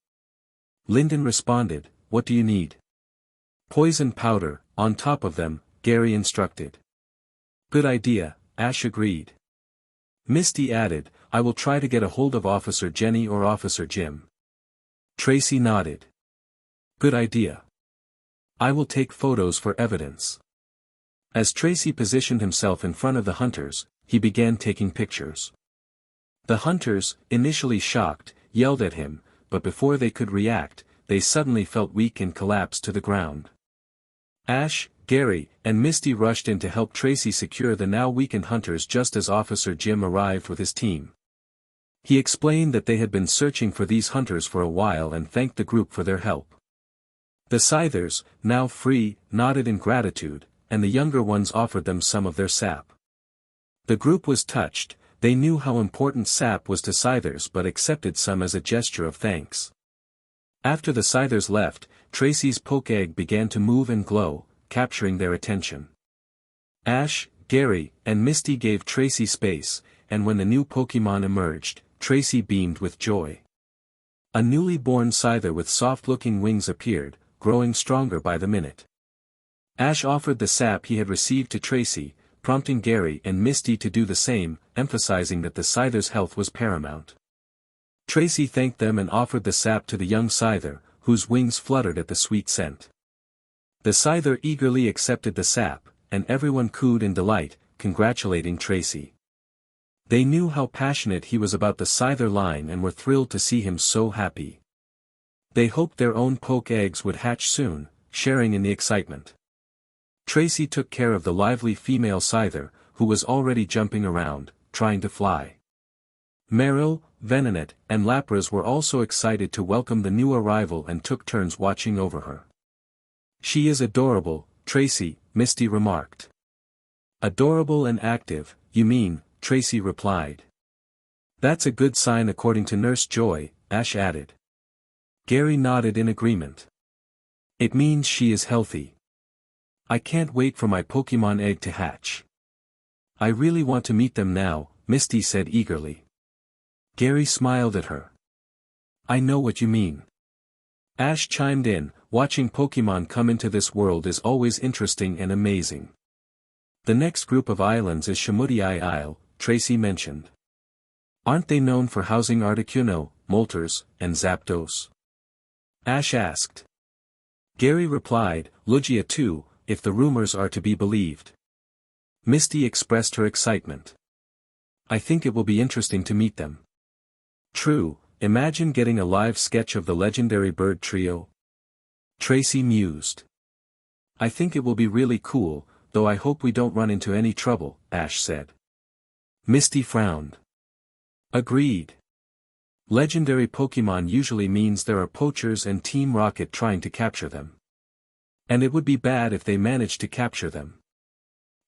A: Lyndon responded, what do you need? Poison powder, on top of them, Gary instructed. Good idea, Ash agreed. Misty added, I will try to get a hold of Officer Jenny or Officer Jim. Tracy nodded. Good idea. I will take photos for evidence. As Tracy positioned himself in front of the hunters, he began taking pictures. The hunters, initially shocked, yelled at him, but before they could react, they suddenly felt weak and collapsed to the ground. Ash, Gary, and Misty rushed in to help Tracy secure the now weakened hunters just as Officer Jim arrived with his team. He explained that they had been searching for these hunters for a while and thanked the group for their help. The Scythers, now free, nodded in gratitude, and the younger ones offered them some of their sap. The group was touched, they knew how important sap was to Scythers but accepted some as a gesture of thanks. After the Scythers left, Tracy's poke egg began to move and glow, capturing their attention. Ash, Gary, and Misty gave Tracy space, and when the new Pokémon emerged, Tracy beamed with joy. A newly born Scyther with soft-looking wings appeared, growing stronger by the minute. Ash offered the sap he had received to Tracy, prompting Gary and Misty to do the same, emphasizing that the Scyther's health was paramount. Tracy thanked them and offered the sap to the young Scyther, whose wings fluttered at the sweet scent. The Scyther eagerly accepted the sap, and everyone cooed in delight, congratulating Tracy. They knew how passionate he was about the Scyther line and were thrilled to see him so happy. They hoped their own poke eggs would hatch soon, sharing in the excitement. Tracy took care of the lively female Scyther, who was already jumping around, trying to fly. Meryl, Venonat, and Lapras were also excited to welcome the new arrival and took turns watching over her. She is adorable, Tracy, Misty remarked. Adorable and active, you mean, Tracy replied. That's a good sign according to Nurse Joy, Ash added. Gary nodded in agreement. It means she is healthy. I can't wait for my Pokémon egg to hatch. I really want to meet them now, Misty said eagerly. Gary smiled at her. I know what you mean. Ash chimed in, watching Pokémon come into this world is always interesting and amazing. The next group of islands is Shamutai Isle, Tracy mentioned. Aren't they known for housing Articuno, Moltres, and Zapdos? Ash asked. Gary replied, Lugia too, if the rumors are to be believed. Misty expressed her excitement. I think it will be interesting to meet them. True, imagine getting a live sketch of the legendary bird trio. Tracy mused. I think it will be really cool, though I hope we don't run into any trouble, Ash said. Misty frowned. Agreed. Legendary Pokémon usually means there are poachers and Team Rocket trying to capture them. And it would be bad if they managed to capture them.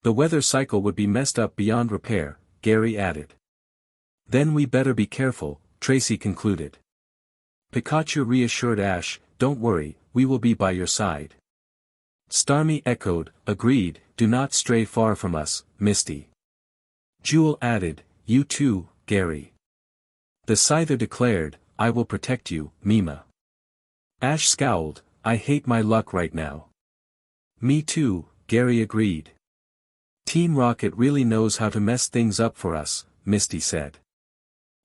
A: The weather cycle would be messed up beyond repair, Gary added. Then we better be careful, Tracy concluded. Pikachu reassured Ash, don't worry, we will be by your side. Starmie echoed, agreed, do not stray far from us, Misty. Jewel added, you too, Gary. The Scyther declared, I will protect you, Mima. Ash scowled, I hate my luck right now. Me too, Gary agreed. Team Rocket really knows how to mess things up for us, Misty said.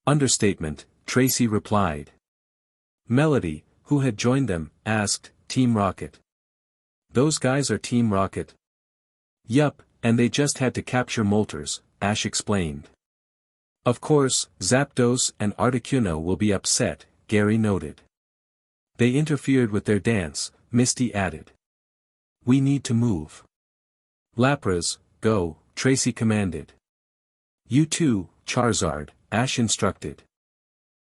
A: Understatement, Tracy replied. Melody, who had joined them, asked, Team Rocket. Those guys are Team Rocket? Yup, and they just had to capture Moltres, Ash explained. Of course, Zapdos and Articuno will be upset, Gary noted. They interfered with their dance, Misty added. We need to move. Lapras, go, Tracy commanded. You too, Charizard, Ash instructed.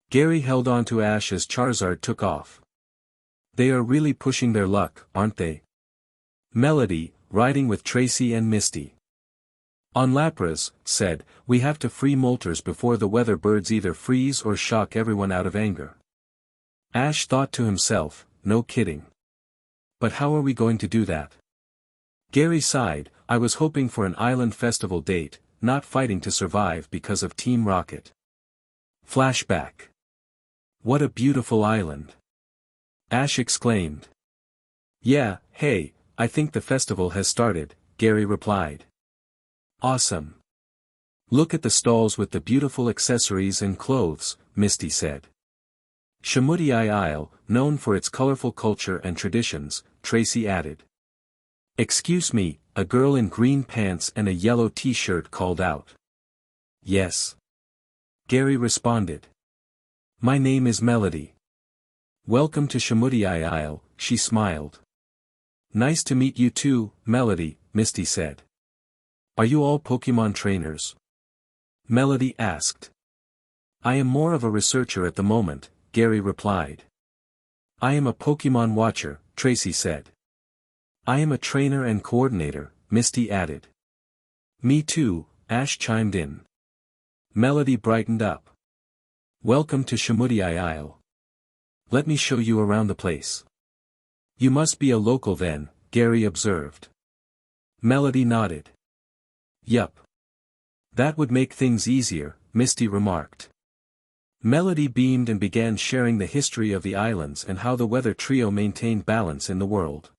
A: Gary held on to Ash as Charizard took off. They are really pushing their luck, aren't they? Melody, riding with Tracy and Misty. On Lapras, said, we have to free Moltres before the weather birds either freeze or shock everyone out of anger. Ash thought to himself, no kidding. But how are we going to do that? Gary sighed, I was hoping for an island festival date, not fighting to survive because of Team Rocket. Flashback. What a beautiful island. Ash exclaimed. Yeah, hey, I think the festival has started, Gary replied. Awesome. Look at the stalls with the beautiful accessories and clothes, Misty said. Shimudi Isle, known for its colorful culture and traditions, Tracy added. Excuse me, a girl in green pants and a yellow t-shirt called out. Yes. Gary responded. My name is Melody. Welcome to Shimudi Isle, she smiled. Nice to meet you too, Melody, Misty said. Are you all Pokemon trainers? Melody asked. I am more of a researcher at the moment, Gary replied. I am a Pokemon watcher, Tracy said. I am a trainer and coordinator, Misty added. Me too, Ash chimed in. Melody brightened up. Welcome to Shimudi Isle. Let me show you around the place. You must be a local then, Gary observed. Melody nodded. Yup. That would make things easier, Misty remarked. Melody beamed and began sharing the history of the islands and how the weather trio maintained balance in the world.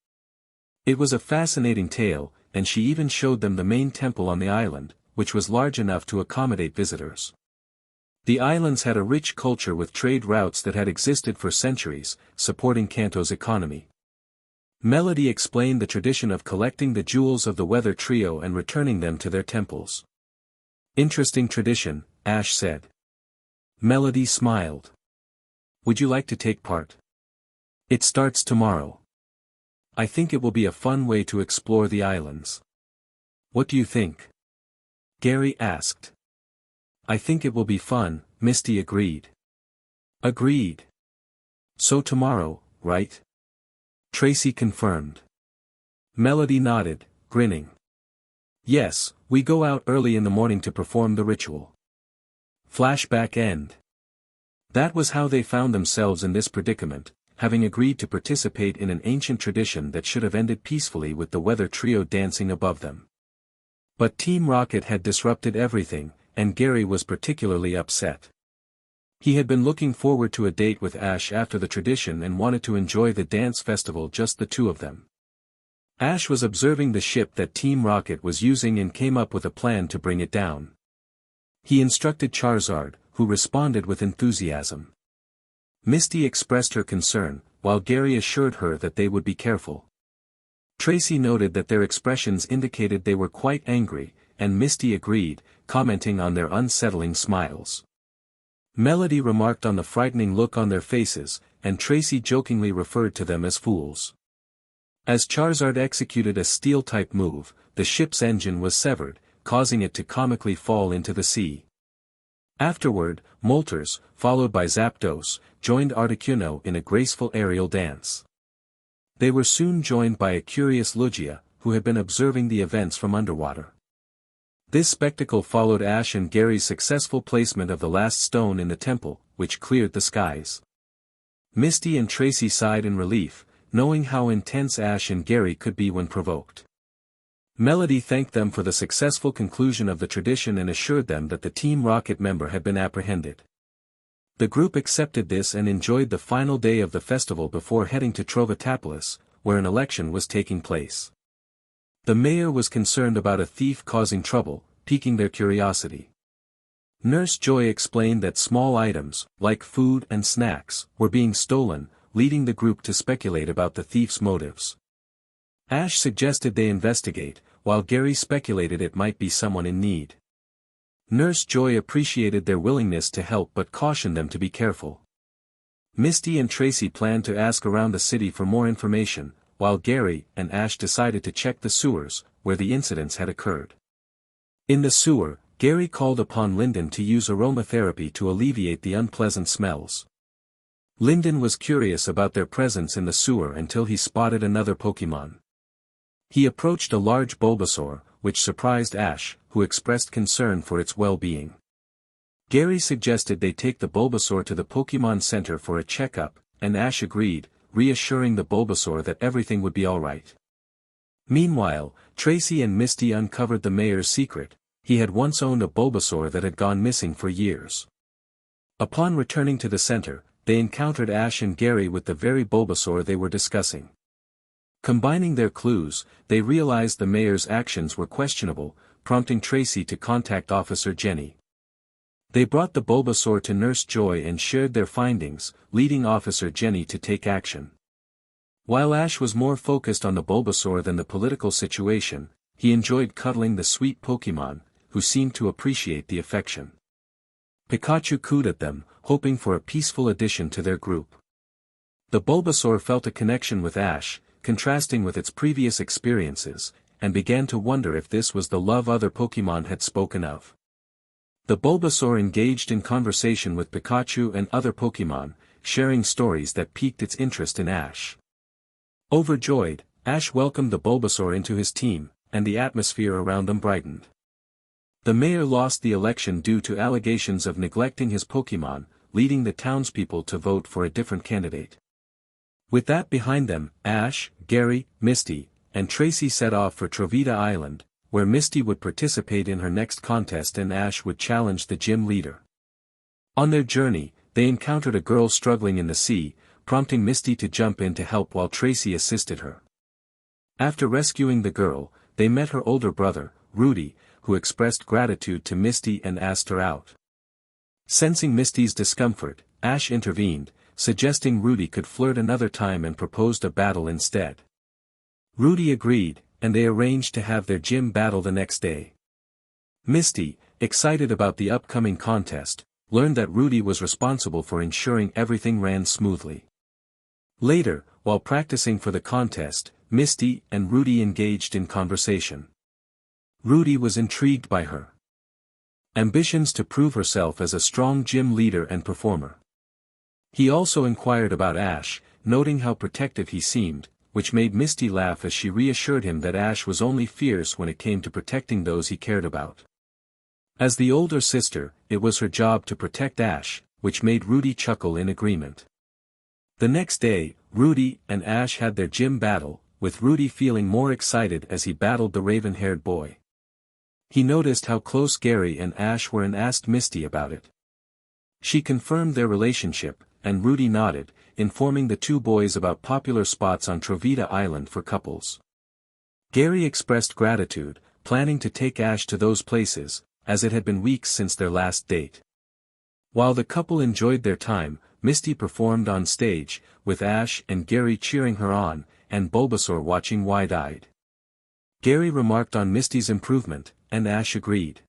A: It was a fascinating tale, and she even showed them the main temple on the island, which was large enough to accommodate visitors. The islands had a rich culture with trade routes that had existed for centuries, supporting Kanto's economy. Melody explained the tradition of collecting the jewels of the weather trio and returning them to their temples. Interesting tradition, Ash said. Melody smiled. Would you like to take part? It starts tomorrow. I think it will be a fun way to explore the islands. What do you think? Gary asked. I think it will be fun, Misty agreed. Agreed. So tomorrow, right? Tracy confirmed. Melody nodded, grinning. Yes, we go out early in the morning to perform the ritual. Flashback end. That was how they found themselves in this predicament, having agreed to participate in an ancient tradition that should have ended peacefully with the weather trio dancing above them. But Team Rocket had disrupted everything, and Gary was particularly upset. He had been looking forward to a date with Ash after the tradition and wanted to enjoy the dance festival just the two of them. Ash was observing the ship that Team Rocket was using and came up with a plan to bring it down. He instructed Charizard, who responded with enthusiasm. Misty expressed her concern, while Gary assured her that they would be careful. Tracy noted that their expressions indicated they were quite angry, and Misty agreed, commenting on their unsettling smiles. Melody remarked on the frightening look on their faces, and Tracy jokingly referred to them as fools. As Charizard executed a steel-type move, the ship's engine was severed, causing it to comically fall into the sea. Afterward, Moltres, followed by Zapdos, joined Articuno in a graceful aerial dance. They were soon joined by a curious Lugia, who had been observing the events from underwater. This spectacle followed Ash and Gary's successful placement of the last stone in the temple, which cleared the skies. Misty and Tracy sighed in relief, knowing how intense Ash and Gary could be when provoked. Melody thanked them for the successful conclusion of the tradition and assured them that the Team Rocket member had been apprehended. The group accepted this and enjoyed the final day of the festival before heading to Trovita, where an election was taking place. The mayor was concerned about a thief causing trouble, piquing their curiosity. Nurse Joy explained that small items, like food and snacks, were being stolen, leading the group to speculate about the thief's motives. Ash suggested they investigate, while Gary speculated it might be someone in need. Nurse Joy appreciated their willingness to help but cautioned them to be careful. Misty and Tracy planned to ask around the city for more information, while Gary and Ash decided to check the sewers, where the incidents had occurred. In the sewer, Gary called upon Lyndon to use aromatherapy to alleviate the unpleasant smells. Lyndon was curious about their presence in the sewer until he spotted another Pokemon. He approached a large Bulbasaur, which surprised Ash, who expressed concern for its well-being. Gary suggested they take the Bulbasaur to the Pokemon Center for a checkup, and Ash agreed, reassuring the Bulbasaur that everything would be alright. Meanwhile, Tracy and Misty uncovered the mayor's secret. He had once owned a Bulbasaur that had gone missing for years. Upon returning to the center, they encountered Ash and Gary with the very Bulbasaur they were discussing. Combining their clues, they realized the mayor's actions were questionable, prompting Tracy to contact Officer Jenny. They brought the Bulbasaur to Nurse Joy and shared their findings, leading Officer Jenny to take action. While Ash was more focused on the Bulbasaur than the political situation, he enjoyed cuddling the sweet Pokémon, who seemed to appreciate the affection. Pikachu cooed at them, hoping for a peaceful addition to their group. The Bulbasaur felt a connection with Ash, contrasting with its previous experiences, and began to wonder if this was the love other Pokémon had spoken of. The Bulbasaur engaged in conversation with Pikachu and other Pokémon, sharing stories that piqued its interest in Ash. Overjoyed, Ash welcomed the Bulbasaur into his team, and the atmosphere around them brightened. The mayor lost the election due to allegations of neglecting his Pokémon, leading the townspeople to vote for a different candidate. With that behind them, Ash, Gary, Misty, and Tracy set off for Trovita Island, where Misty would participate in her next contest and Ash would challenge the gym leader. On their journey, they encountered a girl struggling in the sea, prompting Misty to jump in to help while Tracy assisted her. After rescuing the girl, they met her older brother, Rudy, who expressed gratitude to Misty and asked her out. Sensing Misty's discomfort, Ash intervened, suggesting Rudy could flirt another time and proposed a battle instead. Rudy agreed, and they arranged to have their gym battle the next day. Misty, excited about the upcoming contest, learned that Rudy was responsible for ensuring everything ran smoothly. Later, while practicing for the contest, Misty and Rudy engaged in conversation. Rudy was intrigued by her ambitions to prove herself as a strong gym leader and performer. He also inquired about Ash, noting how protective he seemed, which made Misty laugh as she reassured him that Ash was only fierce when it came to protecting those he cared about. As the older sister, it was her job to protect Ash, which made Rudy chuckle in agreement. The next day, Rudy and Ash had their gym battle, with Rudy feeling more excited as he battled the raven-haired boy. He noticed how close Gary and Ash were and asked Misty about it. She confirmed their relationship, and Rudy nodded, informing the two boys about popular spots on Trovita Island for couples. Gary expressed gratitude, planning to take Ash to those places, as it had been weeks since their last date. While the couple enjoyed their time, Misty performed on stage, with Ash and Gary cheering her on, and Bulbasaur watching wide-eyed. Gary remarked on Misty's improvement, and Ash agreed.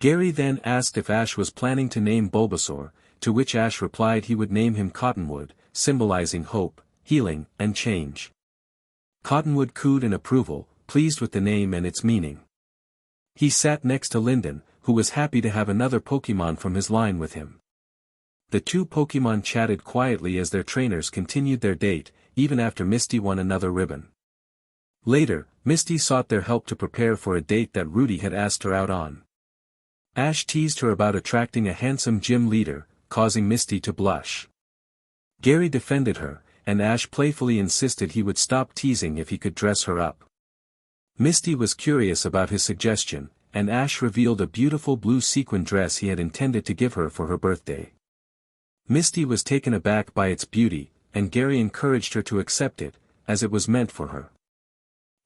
A: Gary then asked if Ash was planning to name Bulbasaur, to which Ash replied he would name him Cottonwood, symbolizing hope, healing, and change. Cottonwood cooed in approval, pleased with the name and its meaning. He sat next to Linden, who was happy to have another Pokémon from his line with him. The two Pokémon chatted quietly as their trainers continued their date, even after Misty won another ribbon. Later, Misty sought their help to prepare for a date that Rudy had asked her out on. Ash teased her about attracting a handsome gym leader, causing Misty to blush. Gary defended her, and Ash playfully insisted he would stop teasing if he could dress her up. Misty was curious about his suggestion, and Ash revealed a beautiful blue sequin dress he had intended to give her for her birthday. Misty was taken aback by its beauty, and Gary encouraged her to accept it, as it was meant for her.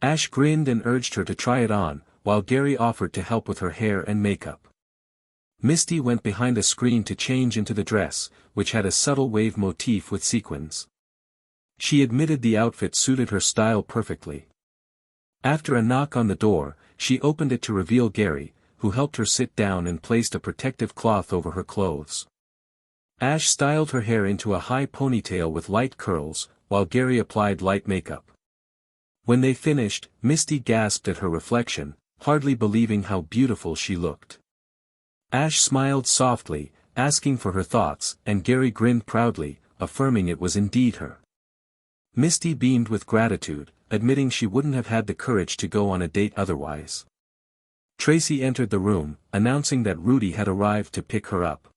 A: Ash grinned and urged her to try it on, while Gary offered to help with her hair and makeup. Misty went behind a screen to change into the dress, which had a subtle wave motif with sequins. She admitted the outfit suited her style perfectly. After a knock on the door, she opened it to reveal Gary, who helped her sit down and placed a protective cloth over her clothes. Ash styled her hair into a high ponytail with light curls, while Gary applied light makeup. When they finished, Misty gasped at her reflection, hardly believing how beautiful she looked. Ash smiled softly, asking for her thoughts, and Gary grinned proudly, affirming it was indeed her. Misty beamed with gratitude, admitting she wouldn't have had the courage to go on a date otherwise. Tracy entered the room, announcing that Rudy had arrived to pick her up.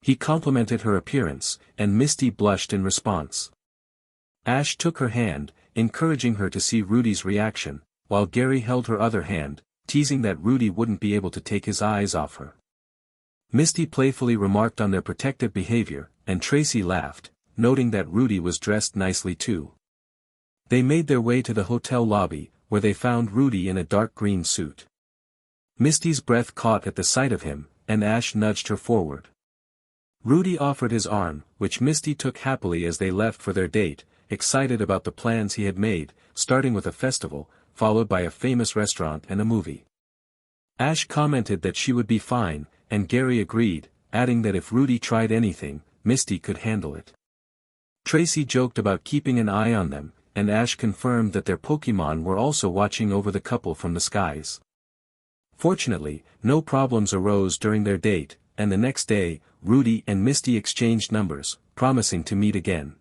A: He complimented her appearance, and Misty blushed in response. Ash took her hand, encouraging her to see Rudy's reaction, while Gary held her other hand, teasing that Rudy wouldn't be able to take his eyes off her. Misty playfully remarked on their protective behavior, and Tracy laughed, noting that Rudy was dressed nicely too. They made their way to the hotel lobby, where they found Rudy in a dark green suit. Misty's breath caught at the sight of him, and Ash nudged her forward. Rudy offered his arm, which Misty took happily as they left for their date, excited about the plans he had made, starting with a festival, followed by a famous restaurant and a movie. Ash commented that she would be fine, and Gary agreed, adding that if Rudy tried anything, Misty could handle it. Tracy joked about keeping an eye on them, and Ash confirmed that their Pokémon were also watching over the couple from the skies. Fortunately, no problems arose during their date, and the next day, Rudy and Misty exchanged numbers, promising to meet again.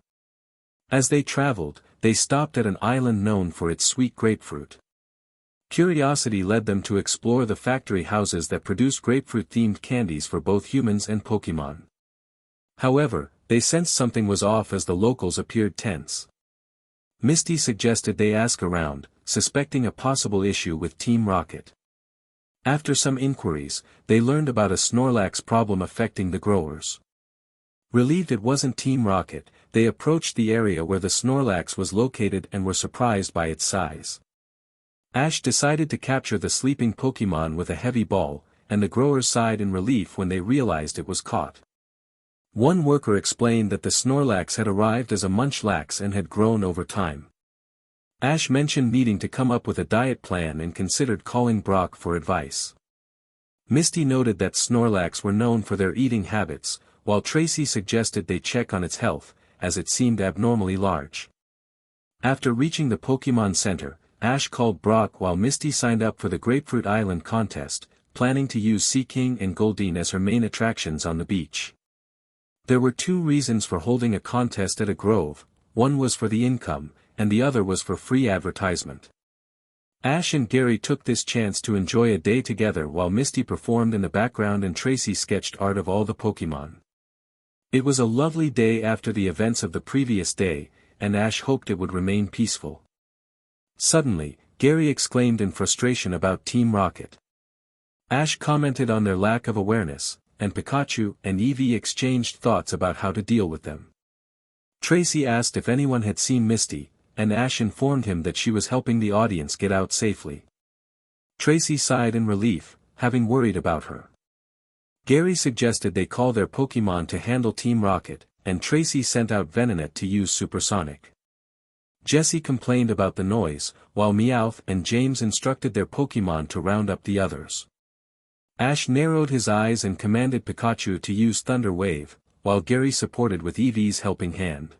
A: As they traveled, they stopped at an island known for its sweet grapefruit. Curiosity led them to explore the factory houses that produced grapefruit-themed candies for both humans and Pokémon. However, they sensed something was off as the locals appeared tense. Misty suggested they ask around, suspecting a possible issue with Team Rocket. After some inquiries, they learned about a Snorlax problem affecting the growers. Relieved it wasn't Team Rocket, they approached the area where the Snorlax was located and were surprised by its size. Ash decided to capture the sleeping Pokémon with a heavy ball, and the growers sighed in relief when they realized it was caught. One worker explained that the Snorlax had arrived as a Munchlax and had grown over time. Ash mentioned needing to come up with a diet plan and considered calling Brock for advice. Misty noted that Snorlax were known for their eating habits, while Tracy suggested they check on its health, as it seemed abnormally large. After reaching the Pokémon Center, Ash called Brock while Misty signed up for the Grapefruit Island contest, planning to use Seaking and Goldeen as her main attractions on the beach. There were two reasons for holding a contest at a grove, one was for the income, and the other was for free advertisement. Ash and Gary took this chance to enjoy a day together while Misty performed in the background and Tracy sketched art of all the Pokémon. It was a lovely day after the events of the previous day, and Ash hoped it would remain peaceful. Suddenly, Gary exclaimed in frustration about Team Rocket. Ash commented on their lack of awareness, and Pikachu and Eevee exchanged thoughts about how to deal with them. Tracy asked if anyone had seen Misty, and Ash informed him that she was helping the audience get out safely. Tracy sighed in relief, having worried about her. Gary suggested they call their Pokémon to handle Team Rocket, and Tracy sent out Venonat to use Supersonic. Jessie complained about the noise, while Meowth and James instructed their Pokémon to round up the others. Ash narrowed his eyes and commanded Pikachu to use Thunder Wave, while Gary supported with Eevee's helping hand.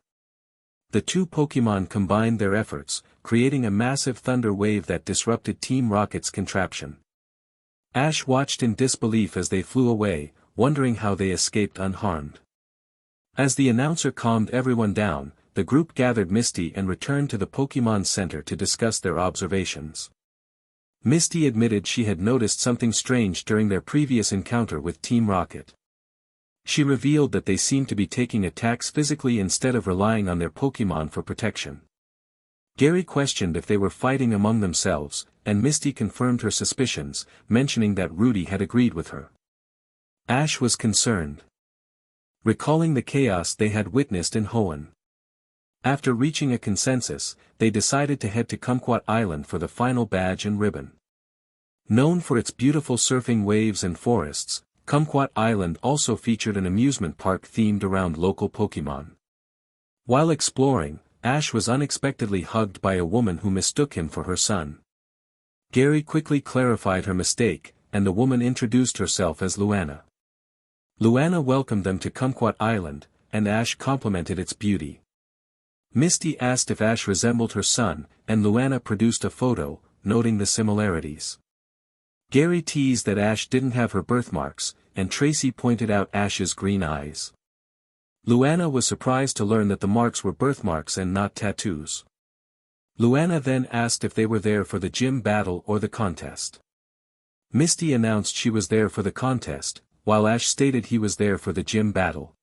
A: The two Pokémon combined their efforts, creating a massive thunder wave that disrupted Team Rocket's contraption. Ash watched in disbelief as they flew away, wondering how they escaped unharmed. As the announcer calmed everyone down, the group gathered Misty and returned to the Pokémon Center to discuss their observations. Misty admitted she had noticed something strange during their previous encounter with Team Rocket. She revealed that they seemed to be taking attacks physically instead of relying on their Pokémon for protection. Gary questioned if they were fighting among themselves, and Misty confirmed her suspicions, mentioning that Rudy had agreed with her. Ash was concerned, recalling the chaos they had witnessed in Hoenn. After reaching a consensus, they decided to head to Kumquat Island for the final badge and ribbon. Known for its beautiful surfing waves and forests, Kumquat Island also featured an amusement park themed around local Pokémon. While exploring, Ash was unexpectedly hugged by a woman who mistook him for her son. Gary quickly clarified her mistake, and the woman introduced herself as Luana. Luana welcomed them to Kumquat Island, and Ash complimented its beauty. Misty asked if Ash resembled her son, and Luana produced a photo, noting the similarities. Gary teased that Ash didn't have her birthmarks, and Tracy pointed out Ash's green eyes. Luana was surprised to learn that the marks were birthmarks and not tattoos. Luana then asked if they were there for the gym battle or the contest. Misty announced she was there for the contest, while Ash stated he was there for the gym battle.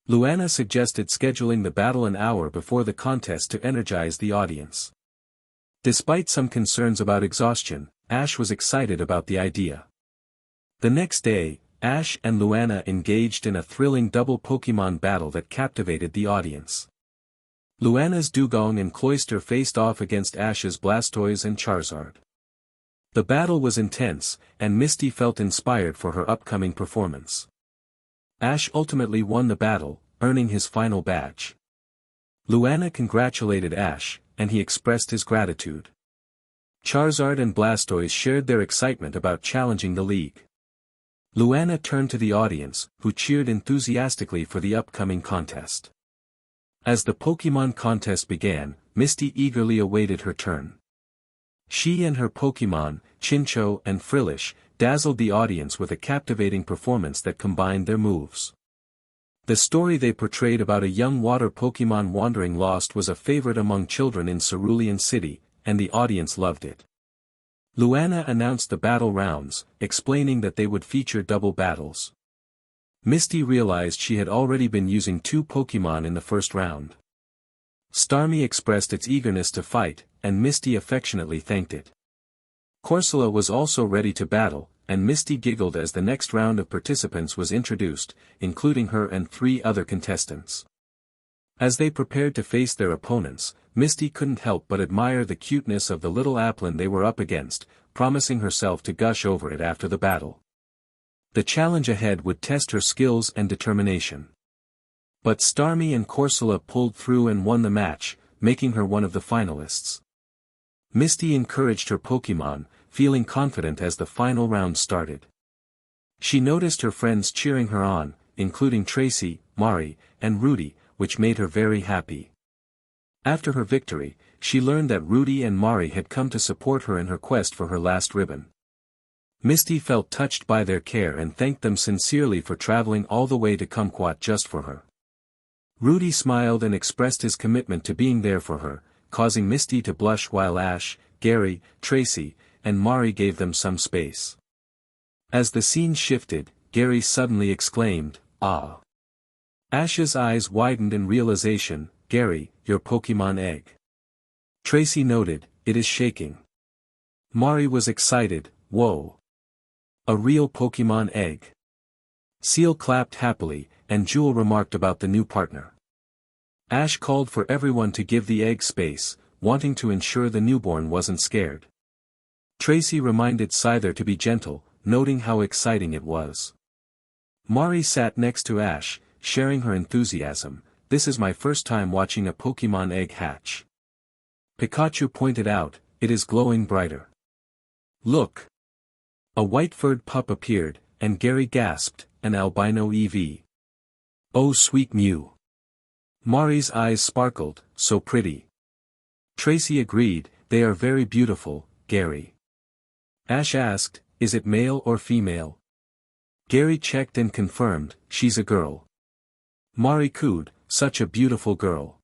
A: Luana suggested scheduling the battle an hour before the contest to energize the audience. Despite some concerns about exhaustion, Ash was excited about the idea. The next day, Ash and Luana engaged in a thrilling double Pokémon battle that captivated the audience. Luana's Dugong and Cloyster faced off against Ash's Blastoise and Charizard. The battle was intense, and Misty felt inspired for her upcoming performance. Ash ultimately won the battle, earning his final badge. Luana congratulated Ash, and he expressed his gratitude. Charizard and Blastoise shared their excitement about challenging the league. Luana turned to the audience, who cheered enthusiastically for the upcoming contest. As the Pokémon contest began, Misty eagerly awaited her turn. She and her Pokémon, Chinchou and Frillish, dazzled the audience with a captivating performance that combined their moves. The story they portrayed about a young water Pokémon wandering lost was a favorite among children in Cerulean City, and the audience loved it. Luana announced the battle rounds, explaining that they would feature double battles. Misty realized she had already been using 2 Pokémon in the first round. Starmie expressed its eagerness to fight, and Misty affectionately thanked it. Corsola was also ready to battle, and Misty giggled as the next round of participants was introduced, including her and 3 other contestants. As they prepared to face their opponents, Misty couldn't help but admire the cuteness of the little Applin they were up against, promising herself to gush over it after the battle. The challenge ahead would test her skills and determination. But Starmie and Corsola pulled through and won the match, making her one of the finalists. Misty encouraged her Pokémon, feeling confident as the final round started. She noticed her friends cheering her on, including Tracy, Mari, and Rudy, which made her very happy. After her victory, she learned that Rudy and Mari had come to support her in her quest for her last ribbon. Misty felt touched by their care and thanked them sincerely for traveling all the way to Kumquat just for her. Rudy smiled and expressed his commitment to being there for her, causing Misty to blush while Ash, Gary, Tracy, and Mari gave them some space. As the scene shifted, Gary suddenly exclaimed, "Ah!" Ash's eyes widened in realization, "Gary, your Pokémon egg." Tracy noted, "It is shaking." Mari was excited, "Whoa! A real Pokémon egg." Seal clapped happily, and Jewel remarked about the new partner. Ash called for everyone to give the egg space, wanting to ensure the newborn wasn't scared. Tracy reminded Scyther to be gentle, noting how exciting it was. Mari sat next to Ash, sharing her enthusiasm. "This is my first time watching a Pokémon egg hatch." Pikachu pointed out, "It is glowing brighter. Look!" A white-furred pup appeared, and Gary gasped, "An albino EV. Oh sweet Mew." Mari's eyes sparkled, "So pretty." Tracy agreed, "They are very beautiful, Gary." Ash asked, "Is it male or female?" Gary checked and confirmed, "She's a girl." Mari cooed, "Such a beautiful girl."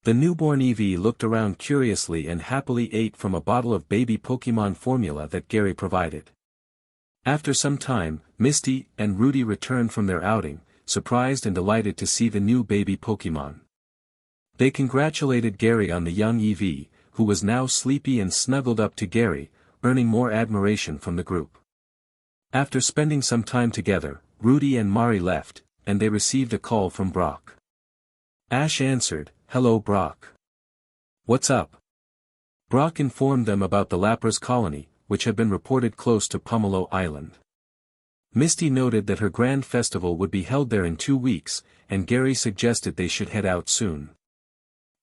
A: The newborn Eevee looked around curiously and happily ate from a bottle of baby Pokémon formula that Gary provided. After some time, Misty and Rudy returned from their outing, surprised and delighted to see the new baby Pokémon. They congratulated Gary on the young Eevee, who was now sleepy and snuggled up to Gary, earning more admiration from the group. After spending some time together, Rudy and Mari left, and they received a call from Brock. Ash answered, "Hello Brock. What's up?" Brock informed them about the Lapras colony, which had been reported close to Pomelo Island. Misty noted that her grand festival would be held there in 2 weeks, and Gary suggested they should head out soon.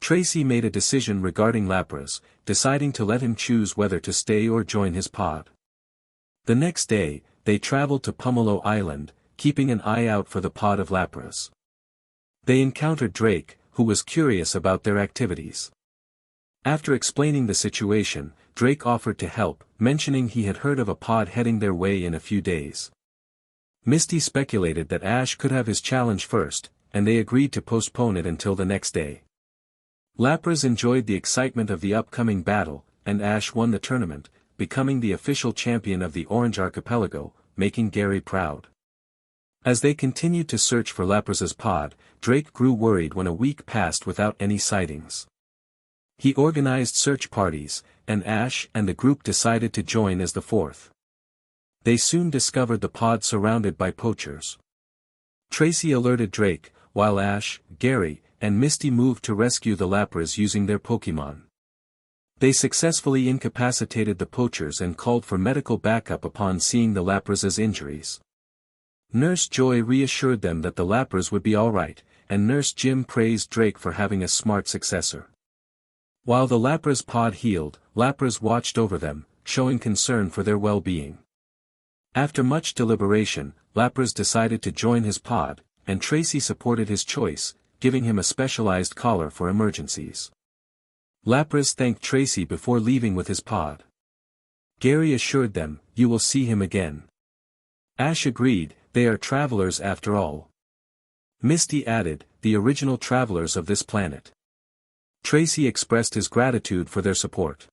A: Tracy made a decision regarding Lapras, deciding to let him choose whether to stay or join his pod. The next day, they traveled to Pomelo Island, keeping an eye out for the pod of Lapras. They encountered Drake, who was curious about their activities. After explaining the situation, Drake offered to help, mentioning he had heard of a pod heading their way in a few days. Misty speculated that Ash could have his challenge first, and they agreed to postpone it until the next day. Lapras enjoyed the excitement of the upcoming battle, and Ash won the tournament, becoming the official champion of the Orange Archipelago, making Gary proud. As they continued to search for Lapras's pod, Drake grew worried when a week passed without any sightings. He organized search parties, and Ash and the group decided to join as the fourth. They soon discovered the pod surrounded by poachers. Tracy alerted Drake, while Ash, Gary, and Misty moved to rescue the Lapras using their Pokémon. They successfully incapacitated the poachers and called for medical backup upon seeing the Lapras' injuries. Nurse Joy reassured them that the Lapras would be alright, and Nurse Jim praised Drake for having a smart successor. While the Lapras pod healed, Lapras watched over them, showing concern for their well-being. After much deliberation, Lapras decided to join his pod, and Tracy supported his choice, giving him a specialized collar for emergencies. Lapras thanked Tracy before leaving with his pod. Gary assured them, "You will see him again." Ash agreed, "They are travelers after all." Misty added, "The original travelers of this planet." Tracy expressed his gratitude for their support.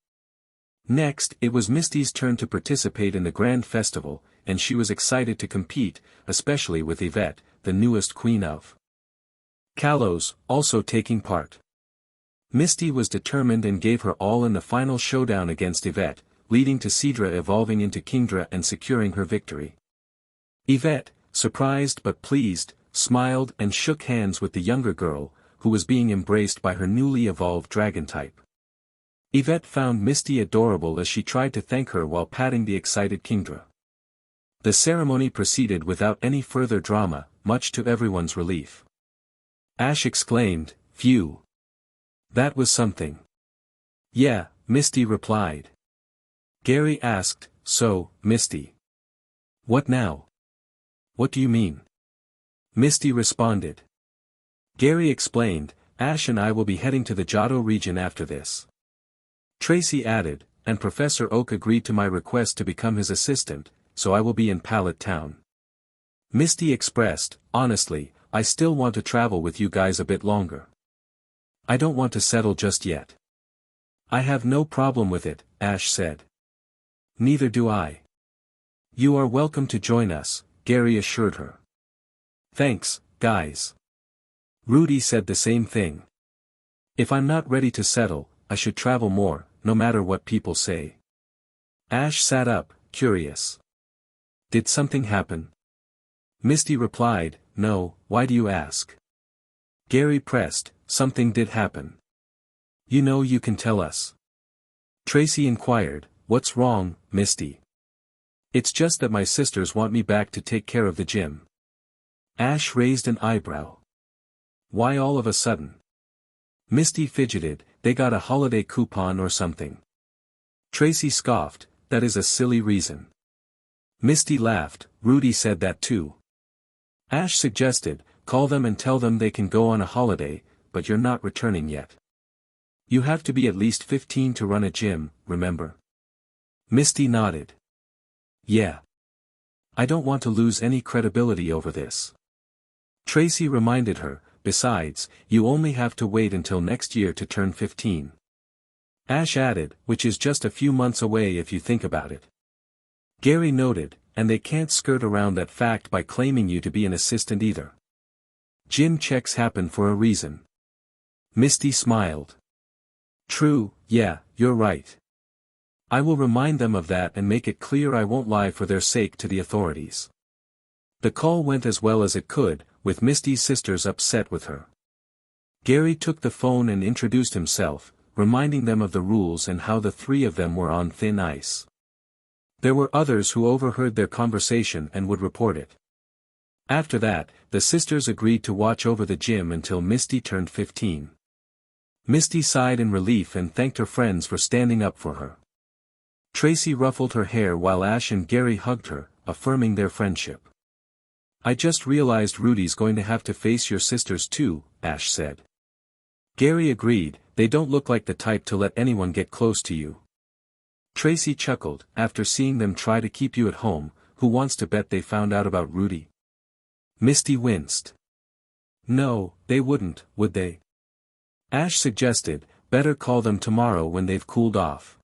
A: Next, it was Misty's turn to participate in the grand festival, and she was excited to compete, especially with Yvette, the newest queen of Kalos, also taking part. Misty was determined and gave her all in the final showdown against Yvette, leading to Seadra evolving into Kingdra and securing her victory. Yvette, surprised but pleased, smiled and shook hands with the younger girl, who was being embraced by her newly evolved dragon type. Yvette found Misty adorable as she tried to thank her while patting the excited Kingdra. The ceremony proceeded without any further drama, much to everyone's relief. Ash exclaimed, "Phew! That was something." "Yeah," Misty replied. Gary asked, "So, Misty, what now?" "What do you mean?" Misty responded. Gary explained, "Ash and I will be heading to the Johto region after this." Tracy added, "And Professor Oak agreed to my request to become his assistant, so I will be in Pallet Town." Misty expressed, "Honestly, I still want to travel with you guys a bit longer. I don't want to settle just yet." "I have no problem with it," Ash said. "Neither do I." "You are welcome to join us," Gary assured her. "Thanks, guys." Rudy said the same thing. "If I'm not ready to settle, I should travel more, no matter what people say." Ash sat up, curious. "Did something happen?" Misty replied, "No, why do you ask?" Gary pressed, "Something did happen. You know you can tell us." Tracy inquired, "What's wrong, Misty?" "It's just that my sisters want me back to take care of the gym." Ash raised an eyebrow. "Why all of a sudden?" Misty fidgeted, "They got a holiday coupon or something." Tracy scoffed, "That is a silly reason." Misty laughed, "Rudy said that too." Ash suggested, "Call them and tell them they can go on a holiday, but you're not returning yet. You have to be at least 15 to run a gym, remember?" Misty nodded. "Yeah. I don't want to lose any credibility over this." Tracy reminded her, "Besides, you only have to wait until next year to turn 15. Ash added, "Which is just a few months away if you think about it." Gary noted, "And they can't skirt around that fact by claiming you to be an assistant either. Gym checks happen for a reason." Misty smiled. "True, yeah, you're right. I will remind them of that and make it clear I won't lie for their sake to the authorities." The call went as well as it could, with Misty's sisters upset with her. Gary took the phone and introduced himself, reminding them of the rules and how the three of them were on thin ice. There were others who overheard their conversation and would report it. After that, the sisters agreed to watch over the gym until Misty turned 15. Misty sighed in relief and thanked her friends for standing up for her. Tracy ruffled her hair while Ash and Gary hugged her, affirming their friendship. "I just realized Rudy's going to have to face your sisters too," Ash said. Gary agreed, "They don't look like the type to let anyone get close to you." Tracy chuckled, "After seeing them try to keep you at home, who wants to bet they found out about Rudy?" Misty winced. "No, they wouldn't, would they?" Ash suggested, "Better call them tomorrow when they've cooled off.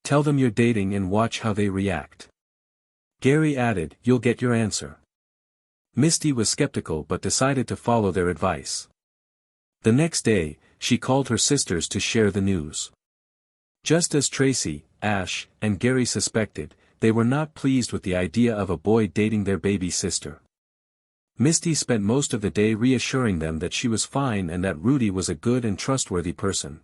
A: Tell them you're dating and watch how they react." Gary added, "You'll get your answer." Misty was skeptical but decided to follow their advice. The next day, she called her sisters to share the news. Just as Tracy, Ash, and Gary suspected, they were not pleased with the idea of a boy dating their baby sister. Misty spent most of the day reassuring them that she was fine and that Rudy was a good and trustworthy person.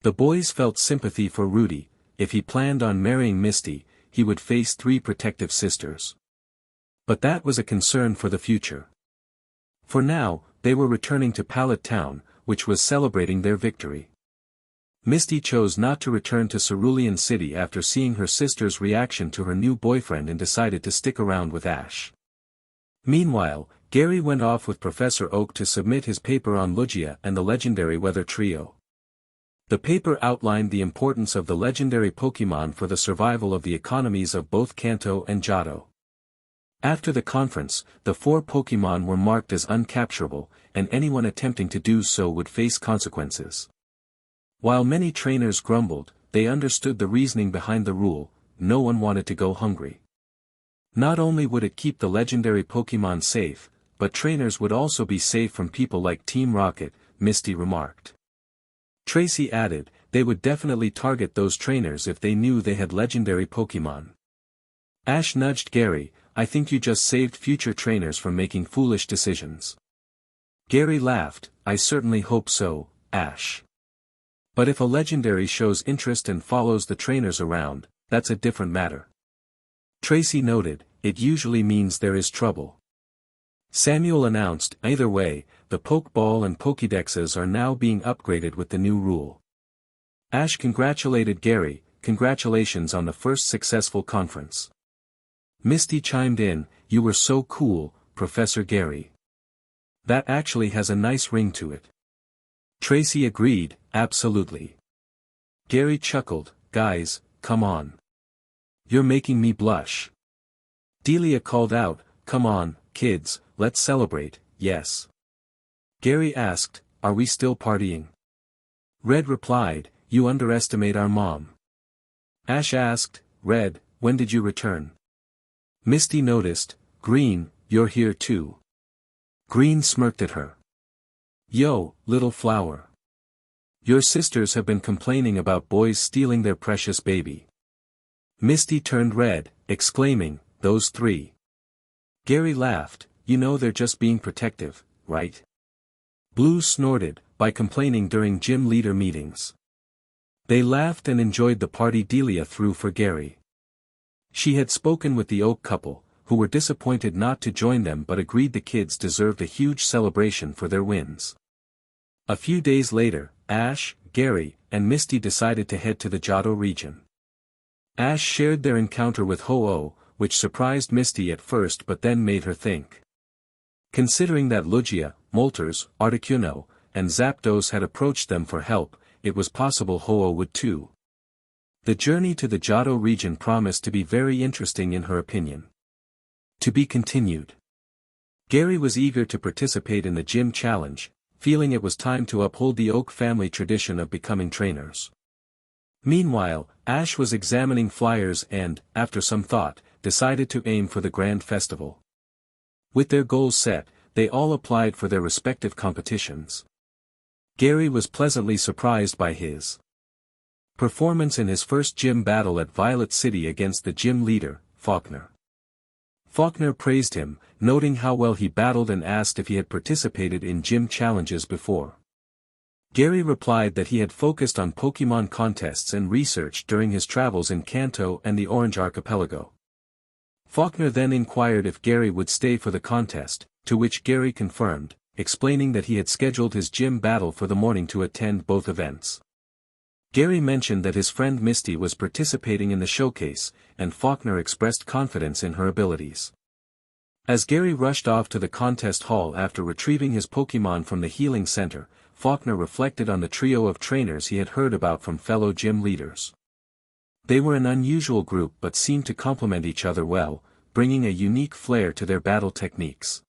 A: The boys felt sympathy for Rudy. If he planned on marrying Misty, he would face 3 protective sisters. But that was a concern for the future. For now, they were returning to Pallet Town, which was celebrating their victory. Misty chose not to return to Cerulean City after seeing her sister's reaction to her new boyfriend and decided to stick around with Ash. Meanwhile, Gary went off with Professor Oak to submit his paper on Lugia and the legendary weather trio. The paper outlined the importance of the legendary Pokémon for the survival of the economies of both Kanto and Johto. After the conference, the 4 Pokémon were marked as uncapturable, and anyone attempting to do so would face consequences. While many trainers grumbled, they understood the reasoning behind the rule. No one wanted to go hungry. Not only would it keep the legendary Pokémon safe, but trainers would also be safe from people like Team Rocket, Misty remarked. Tracy added, they would definitely target those trainers if they knew they had legendary Pokémon. Ash nudged Gary, I think you just saved future trainers from making foolish decisions. Gary laughed, I certainly hope so, Ash. But if a legendary shows interest and follows the trainers around, that's a different matter. Tracy noted, it usually means there is trouble. Samuel announced, either way, the Pokeball and Pokédexes are now being upgraded with the new rule. Ash congratulated Gary, congratulations on the first successful conference. Misty chimed in, you were so cool, Professor Gary. That actually has a nice ring to it. Tracy agreed, absolutely. Gary chuckled, guys, come on. You're making me blush. Delia called out, come on, kids, let's celebrate, yes. Gary asked, are we still partying? Red replied, you underestimate our mom. Ash asked, Red, when did you return? Misty noticed, Green, you're here too. Green smirked at her. Yo, little flower. Your sisters have been complaining about boys stealing their precious baby. Misty turned red, exclaiming, those 3. Gary laughed, you know they're just being protective, right? Blue snorted, by complaining during gym leader meetings. They laughed and enjoyed the party Delia threw for Gary. She had spoken with the Oak couple, who were disappointed not to join them but agreed the kids deserved a huge celebration for their wins. A few days later, Ash, Gary, and Misty decided to head to the Johto region. Ash shared their encounter with Ho-Oh, which surprised Misty at first but then made her think. Considering that Lugia, Moltres, Articuno, and Zapdos had approached them for help, it was possible Ho-Oh would too. The journey to the Johto region promised to be very interesting in her opinion. To be continued. Gary was eager to participate in the gym challenge, feeling it was time to uphold the Oak family tradition of becoming trainers. Meanwhile, Ash was examining flyers and, after some thought, decided to aim for the Grand Festival. With their goals set, they all applied for their respective competitions. Gary was pleasantly surprised by his performance in his first gym battle at Violet City against the gym leader, Faulkner. Faulkner praised him, noting how well he battled and asked if he had participated in gym challenges before. Gary replied that he had focused on Pokémon contests and research during his travels in Kanto and the Orange Archipelago. Faulkner then inquired if Gary would stay for the contest, to which Gary confirmed, explaining that he had scheduled his gym battle for the morning to attend both events. Gary mentioned that his friend Misty was participating in the showcase, and Faulkner expressed confidence in her abilities. As Gary rushed off to the contest hall after retrieving his Pokémon from the healing center, Faulkner reflected on the trio of trainers he had heard about from fellow gym leaders. They were an unusual group but seemed to complement each other well, bringing a unique flair to their battle techniques.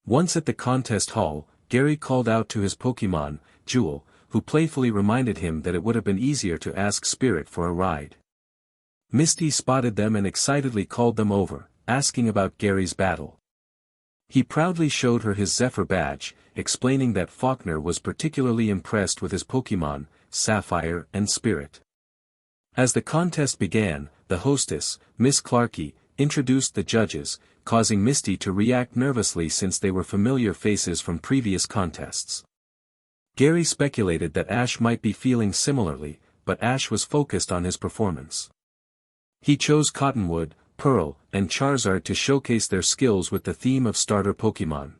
A: Once at the contest hall, Gary called out to his Pokémon, Jewel, who playfully reminded him that it would have been easier to ask Spirit for a ride. Misty spotted them and excitedly called them over, asking about Gary's battle. He proudly showed her his Zephyr badge, explaining that Faulkner was particularly impressed with his Pokémon, Sapphire and Spirit. As the contest began, the hostess, Miss Clarkey, introduced the judges, causing Misty to react nervously since they were familiar faces from previous contests. Gary speculated that Ash might be feeling similarly, but Ash was focused on his performance. He chose Cottonwood, Pearl, and Charizard to showcase their skills with the theme of starter Pokémon.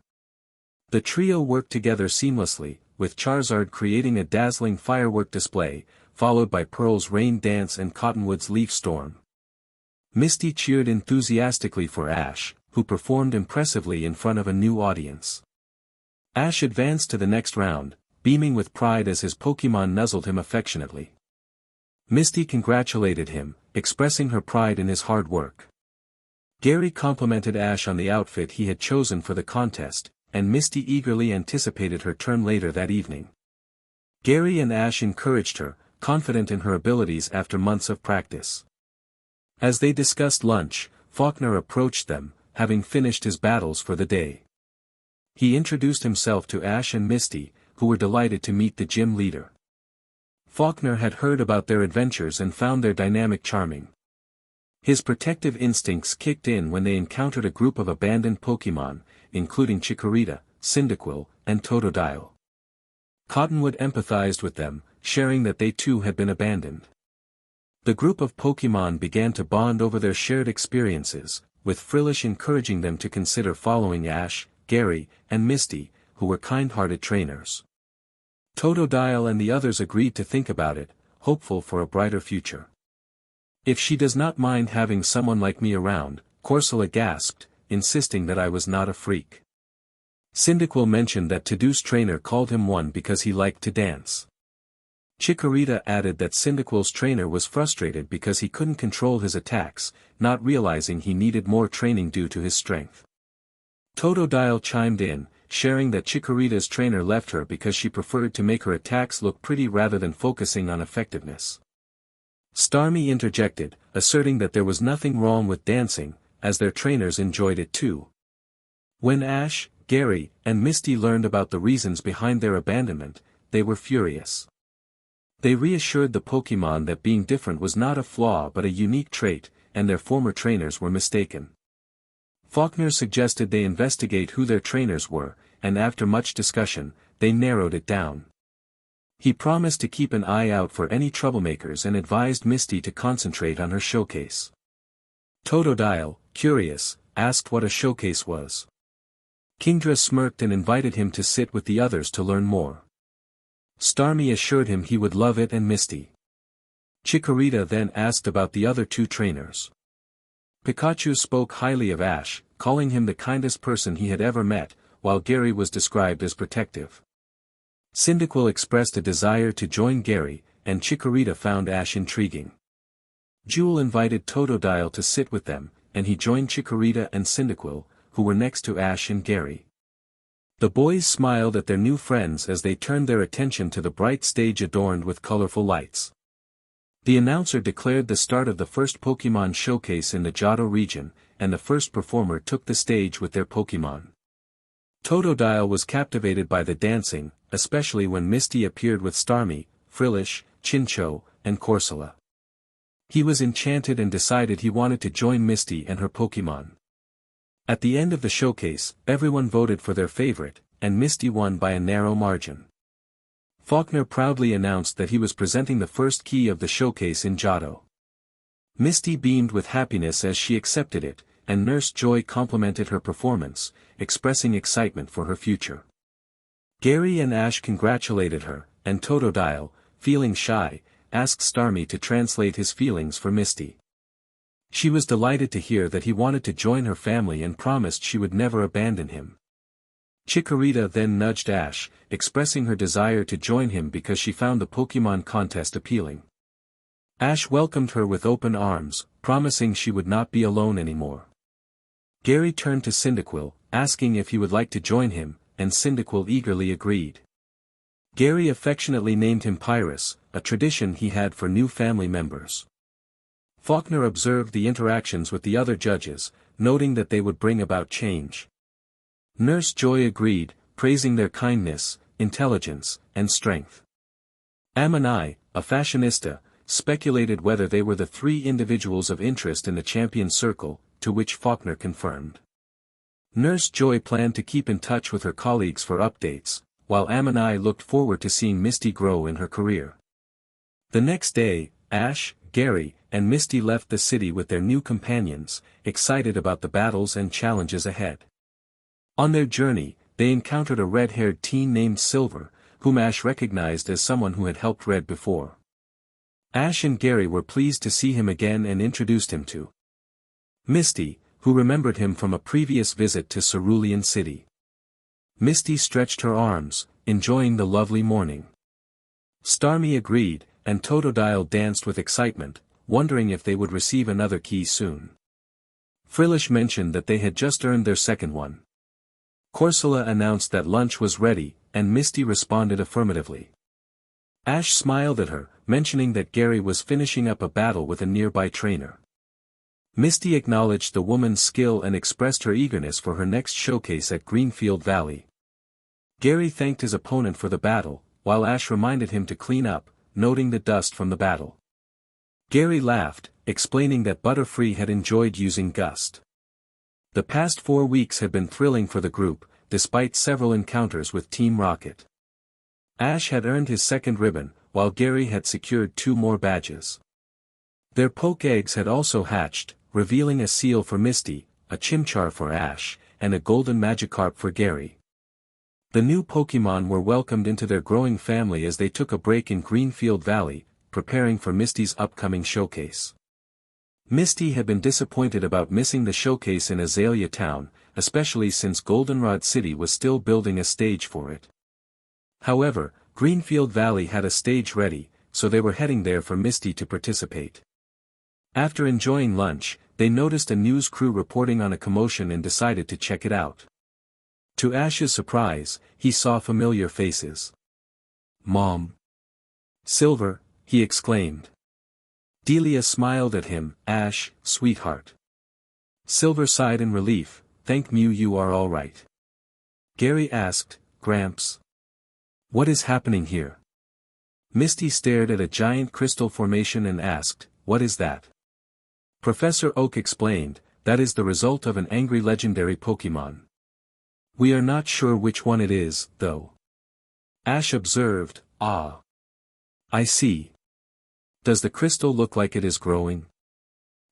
A: The trio worked together seamlessly, with Charizard creating a dazzling firework display, followed by Pearl's rain dance and Cottonwood's leaf storm. Misty cheered enthusiastically for Ash, who performed impressively in front of a new audience. Ash advanced to the next round, beaming with pride as his Pokémon nuzzled him affectionately. Misty congratulated him, expressing her pride in his hard work. Gary complimented Ash on the outfit he had chosen for the contest, and Misty eagerly anticipated her turn later that evening. Gary and Ash encouraged her, confident in her abilities after months of practice. As they discussed lunch, Faulkner approached them, having finished his battles for the day. He introduced himself to Ash and Misty, who were delighted to meet the gym leader. Faulkner had heard about their adventures and found their dynamic charming. His protective instincts kicked in when they encountered a group of abandoned Pokémon, including Chikorita, Cyndaquil, and Totodile. Cottonwood empathized with them, sharing that they too had been abandoned. The group of Pokémon began to bond over their shared experiences, with Frillish encouraging them to consider following Ash, Gary, and Misty, who were kind-hearted trainers. Totodile and the others agreed to think about it, hopeful for a brighter future. "If she does not mind having someone like me around," Corsola gasped, insisting that I was not a freak. Cyndaquil mentioned that Todu's trainer called him one because he liked to dance. Chikorita added that Cyndaquil's trainer was frustrated because he couldn't control his attacks, not realizing he needed more training due to his strength. Totodile chimed in, sharing that Chikorita's trainer left her because she preferred to make her attacks look pretty rather than focusing on effectiveness. Starmie interjected, asserting that there was nothing wrong with dancing, as their trainers enjoyed it too. When Ash, Gary, and Misty learned about the reasons behind their abandonment, they were furious. They reassured the Pokémon that being different was not a flaw but a unique trait, and their former trainers were mistaken. Faulkner suggested they investigate who their trainers were, and after much discussion, they narrowed it down. He promised to keep an eye out for any troublemakers and advised Misty to concentrate on her showcase. Totodile, curious, asked what a showcase was. Kingdra smirked and invited him to sit with the others to learn more. Starmie assured him he would love it and Misty. Chikorita then asked about the other two trainers. Pikachu spoke highly of Ash, calling him the kindest person he had ever met, while Gary was described as protective. Cyndaquil expressed a desire to join Gary, and Chikorita found Ash intriguing. Jewel invited Totodile to sit with them, and he joined Chikorita and Cyndaquil, who were next to Ash and Gary. The boys smiled at their new friends as they turned their attention to the bright stage adorned with colorful lights. The announcer declared the start of the first Pokémon showcase in the Johto region, and the first performer took the stage with their Pokémon. Totodile was captivated by the dancing, especially when Misty appeared with Starmie, Frillish, Chinchou, and Corsola. He was enchanted and decided he wanted to join Misty and her Pokémon. At the end of the showcase, everyone voted for their favorite, and Misty won by a narrow margin. Faulkner proudly announced that he was presenting the first key of the showcase in Johto. Misty beamed with happiness as she accepted it, and Nurse Joy complimented her performance, expressing excitement for her future. Gary and Ash congratulated her, and Totodile, feeling shy, asked Starmie to translate his feelings for Misty. She was delighted to hear that he wanted to join her family and promised she would never abandon him. Chikorita then nudged Ash, expressing her desire to join him because she found the Pokémon contest appealing. Ash welcomed her with open arms, promising she would not be alone anymore. Gary turned to Cyndaquil, asking if he would like to join him, and Cyndaquil eagerly agreed. Gary affectionately named him Pyrus, a tradition he had for new family members. Faulkner observed the interactions with the other judges, noting that they would bring about change. Nurse Joy agreed, praising their kindness, intelligence, and strength. Ammonai, a fashionista, speculated whether they were the 3 individuals of interest in the champion circle, to which Faulkner confirmed. Nurse Joy planned to keep in touch with her colleagues for updates, while Am and I looked forward to seeing Misty grow in her career. The next day, Ash, Gary, and Misty left the city with their new companions, excited about the battles and challenges ahead. On their journey, they encountered a red-haired teen named Silver, whom Ash recognized as someone who had helped Red before. Ash and Gary were pleased to see him again and introduced him to Misty, who remembered him from a previous visit to Cerulean City. Misty stretched her arms, enjoying the lovely morning. Starmie agreed, and Totodile danced with excitement, wondering if they would receive another key soon. Frillish mentioned that they had just earned their second one. Corsola announced that lunch was ready, and Misty responded affirmatively. Ash smiled at her, mentioning that Gary was finishing up a battle with a nearby trainer. Misty acknowledged the woman's skill and expressed her eagerness for her next showcase at Greenfield Valley. Gary thanked his opponent for the battle, while Ash reminded him to clean up, noting the dust from the battle. Gary laughed, explaining that Butterfree had enjoyed using Gust. The past 4 weeks had been thrilling for the group, despite several encounters with Team Rocket. Ash had earned his second ribbon, while Gary had secured 2 more badges. Their poke eggs had also hatched, revealing a seal for Misty, a Chimchar for Ash, and a golden Magikarp for Gary. The new Pokémon were welcomed into their growing family as they took a break in Greenfield Valley, preparing for Misty's upcoming showcase. Misty had been disappointed about missing the showcase in Azalea Town, especially since Goldenrod City was still building a stage for it. However, Greenfield Valley had a stage ready, so they were heading there for Misty to participate. After enjoying lunch, they noticed a news crew reporting on a commotion and decided to check it out. To Ash's surprise, he saw familiar faces. "Mom." "Silver," he exclaimed. Delia smiled at him. "Ash, sweetheart." Silver sighed in relief. "Thank Mew you are all right." Gary asked, "Gramps? What is happening here?" Misty stared at a giant crystal formation and asked, "What is that?" Professor Oak explained, "That is the result of an angry legendary Pokémon. We are not sure which one it is, though." Ash observed, "Ah. I see. Does the crystal look like it is growing?"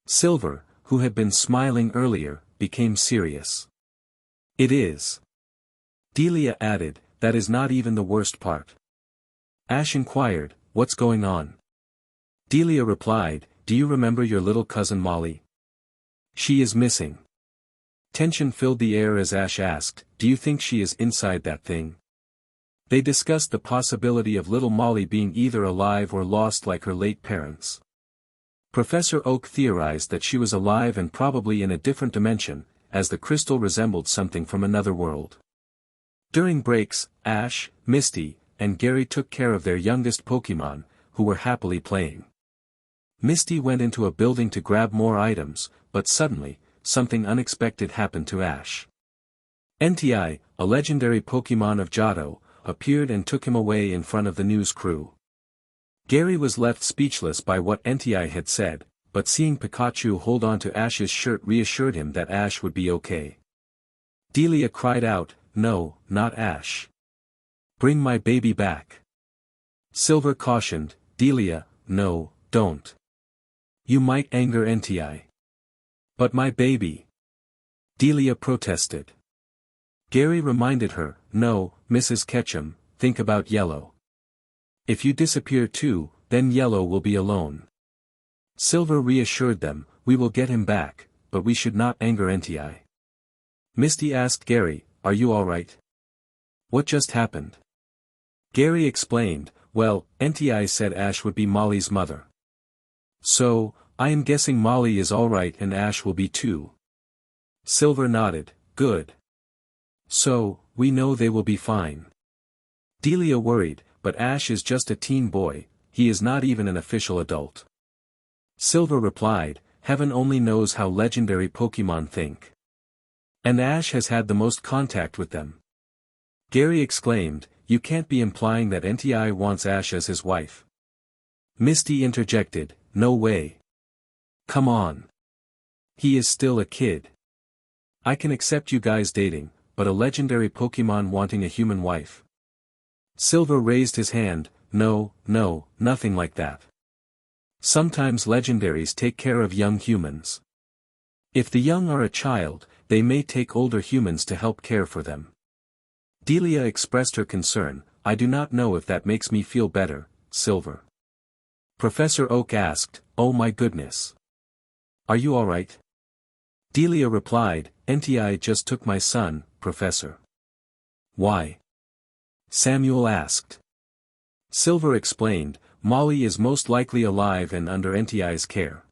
A: Silver, who had been smiling earlier, became serious. "It is." Delia added, "That is not even the worst part." Ash inquired, "What's going on?" Delia replied, "Do you remember your little cousin Molly? She is missing." Tension filled the air as Ash asked, "Do you think she is inside that thing?" They discussed the possibility of little Molly being either alive or lost like her late parents. Professor Oak theorized that she was alive and probably in a different dimension, as the crystal resembled something from another world. During breaks, Ash, Misty, and Gary took care of their youngest Pokémon, who were happily playing. Misty went into a building to grab more items, but suddenly, something unexpected happened to Ash. Entei, a legendary Pokémon of Johto, appeared and took him away in front of the news crew. Gary was left speechless by what Entei had said, but seeing Pikachu hold on to Ash's shirt reassured him that Ash would be okay. Delia cried out, "No, not Ash. Bring my baby back." Silver cautioned, "Delia, no, don't. You might anger Entei." "But my baby." Delia protested. Gary reminded her, "No, Mrs. Ketchum, think about Yellow. If you disappear too, then Yellow will be alone." Silver reassured them, "We will get him back, but we should not anger Entei." Misty asked Gary, "Are you alright? What just happened?" Gary explained, "Well, Entei said Ash would be Molly's mother. So, I am guessing Molly is alright and Ash will be too." Silver nodded, "Good. So, we know they will be fine." Delia worried, "But Ash is just a teen boy, he is not even an official adult." Silver replied, "Heaven only knows how legendary Pokémon think. And Ash has had the most contact with them." Gary exclaimed, "You can't be implying that Entei wants Ash as his wife." Misty interjected, no way. Come on. He is still a kid. I can accept you guys dating, but a legendary Pokemon wanting a human wife. Silver raised his hand, no, nothing like that. Sometimes legendaries take care of young humans. If the young are a child, they may take older humans to help care for them. Delia expressed her concern, I do not know if that makes me feel better, Silver. Professor Oak asked, oh my goodness. Are you alright? Delia replied, NTI just took my son, Professor. Why? Samuel asked. Silver explained, Molly is most likely alive and under NTI's care.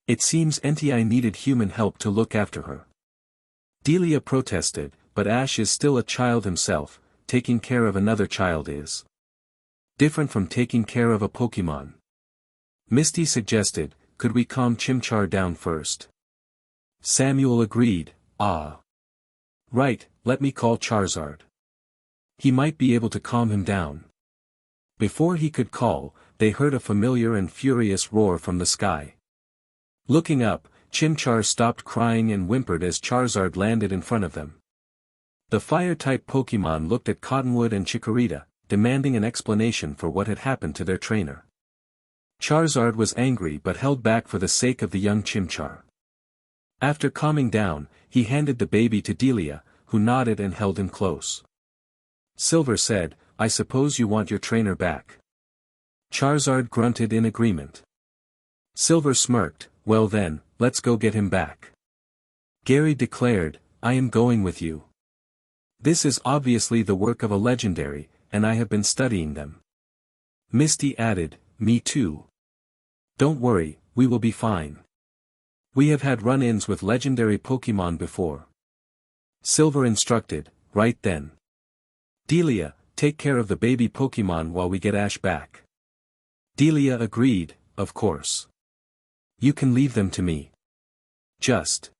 A: It seems NTI needed human help to look after her. Delia protested, but Ash is still a child himself, taking care of another child is different from taking care of a Pokemon. Misty suggested, could we calm Chimchar down first? Samuel agreed, ah. Right, let me call Charizard. He might be able to calm him down. Before he could call, they heard a familiar and furious roar from the sky. Looking up, Chimchar stopped crying and whimpered as Charizard landed in front of them. The fire-type Pokemon looked at Cottonwood and Chikorita, demanding an explanation for what had happened to their trainer. Charizard was angry but held back for the sake of the young Chimchar. After calming down, he handed the baby to Delia, who nodded and held him close. Silver said, I suppose you want your trainer back. Charizard grunted in agreement. Silver smirked, well then, let's go get him back. Gary declared, I am going with you. This is obviously the work of a legendary, and I have been studying them. Misty added, me too. Don't worry, we will be fine. We have had run-ins with legendary Pokemon before. Silver instructed, right then. Delia, take care of the baby Pokemon while we get Ash back. Delia agreed, of course. You can leave them to me. Just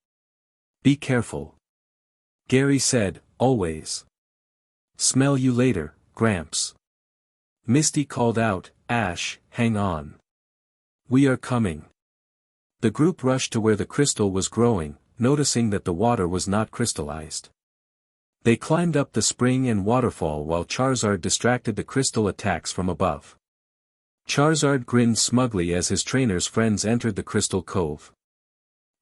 A: be careful. Gary said, always. Smell you later, Gramps. Misty called out, Ash, hang on. We are coming. The group rushed to where the crystal was growing, noticing that the water was not crystallized. They climbed up the spring and waterfall while Charizard distracted the crystal attacks from above. Charizard grinned smugly as his trainer's friends entered the crystal cove.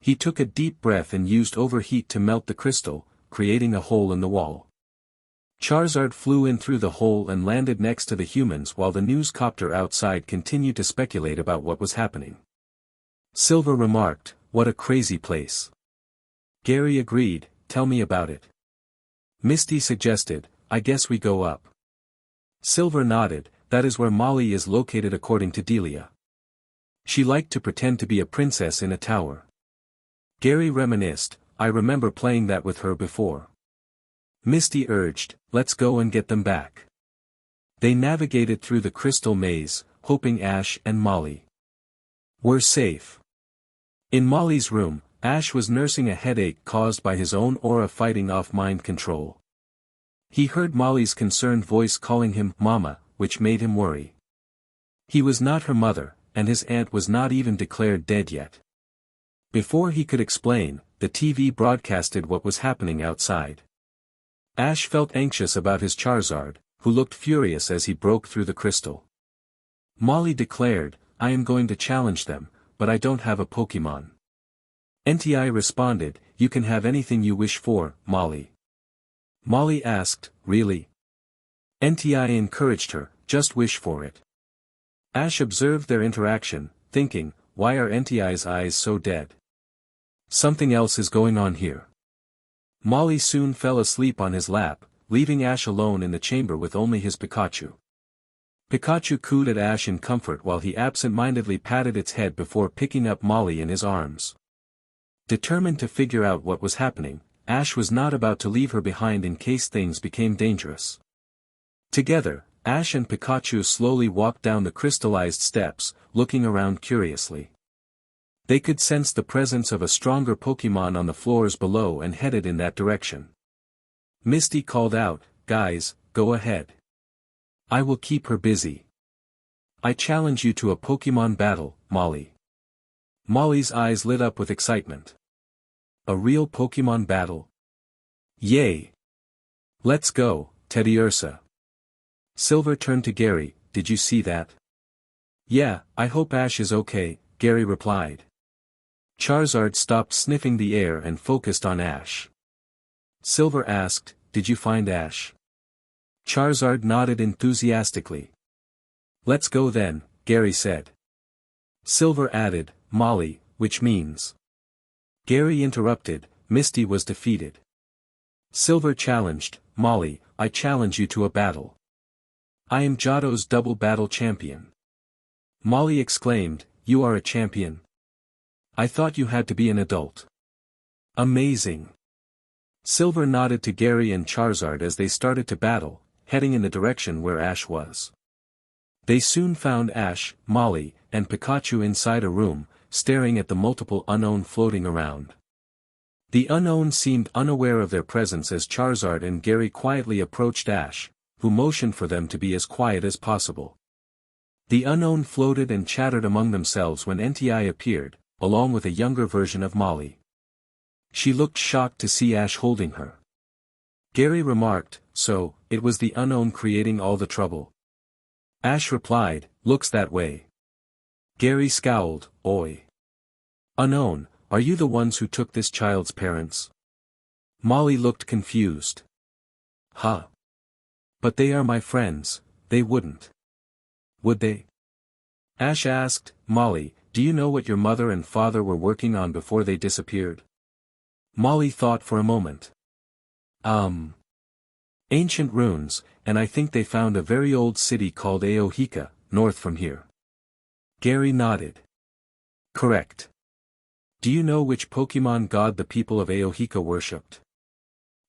A: He took a deep breath and used overheat to melt the crystal, creating a hole in the wall. Charizard flew in through the hole and landed next to the humans while the newscopter outside continued to speculate about what was happening. Silver remarked, what a crazy place. Gary agreed, tell me about it. Misty suggested, I guess we go up. Silver nodded, that is where Molly is located according to Delia. She liked to pretend to be a princess in a tower. Gary reminisced, I remember playing that with her before. Misty urged, let's go and get them back. They navigated through the crystal maze, hoping Ash and Molly were safe. In Molly's room, Ash was nursing a headache caused by his own aura fighting off mind control. He heard Molly's concerned voice calling him Mama, which made him worry. He was not her mother, and his aunt was not even declared dead yet. Before he could explain, the TV broadcasted what was happening outside. Ash felt anxious about his Charizard, who looked furious as he broke through the crystal. Molly declared, I am going to challenge them, but I don't have a Pokemon. NTI responded, you can have anything you wish for, Molly. Molly asked, really? NTI encouraged her, just wish for it. Ash observed their interaction, thinking, why are NTI's eyes so dead? Something else is going on here. Molly soon fell asleep on his lap, leaving Ash alone in the chamber with only his Pikachu. Pikachu cooed at Ash in comfort while he absent-mindedly patted its head before picking up Molly in his arms. Determined to figure out what was happening, Ash was not about to leave her behind in case things became dangerous. Together, Ash and Pikachu slowly walked down the crystallized steps, looking around curiously. They could sense the presence of a stronger Pokemon on the floors below and headed in that direction. Misty called out, guys, go ahead. I will keep her busy. I challenge you to a Pokemon battle, Molly. Molly's eyes lit up with excitement. A real Pokemon battle? Yay! Let's go, Teddy Ursa. Silver turned to Gary, did you see that? Yeah, I hope Ash is okay, Gary replied. Charizard stopped sniffing the air and focused on Ash. Silver asked, did you find Ash? Charizard nodded enthusiastically. Let's go then, Gary said. Silver added, Molly, which means. Gary interrupted, Misty was defeated. Silver challenged, Molly, I challenge you to a battle. I am Johto's double battle champion. Molly exclaimed, you are a champion? I thought you had to be an adult. Amazing. Silver nodded to Gary and Charizard as they started to battle, heading in the direction where Ash was. They soon found Ash, Molly, and Pikachu inside a room, staring at the multiple unknown floating around. The unknown seemed unaware of their presence as Charizard and Gary quietly approached Ash, who motioned for them to be as quiet as possible. The unknown floated and chattered among themselves when NTI appeared, along with a younger version of Molly. She looked shocked to see Ash holding her. Gary remarked, so, it was the unknown creating all the trouble. Ash replied, looks that way. Gary scowled, oi. Unknown, are you the ones who took this child's parents? Molly looked confused. Huh. But they are my friends, they wouldn't. Would they? Ash asked, Molly, do you know what your mother and father were working on before they disappeared? Molly thought for a moment. Ancient ruins, and I think they found a very old city called Aohika, north from here. Gary nodded. Correct. Do you know which Pokemon god the people of Aohika worshipped?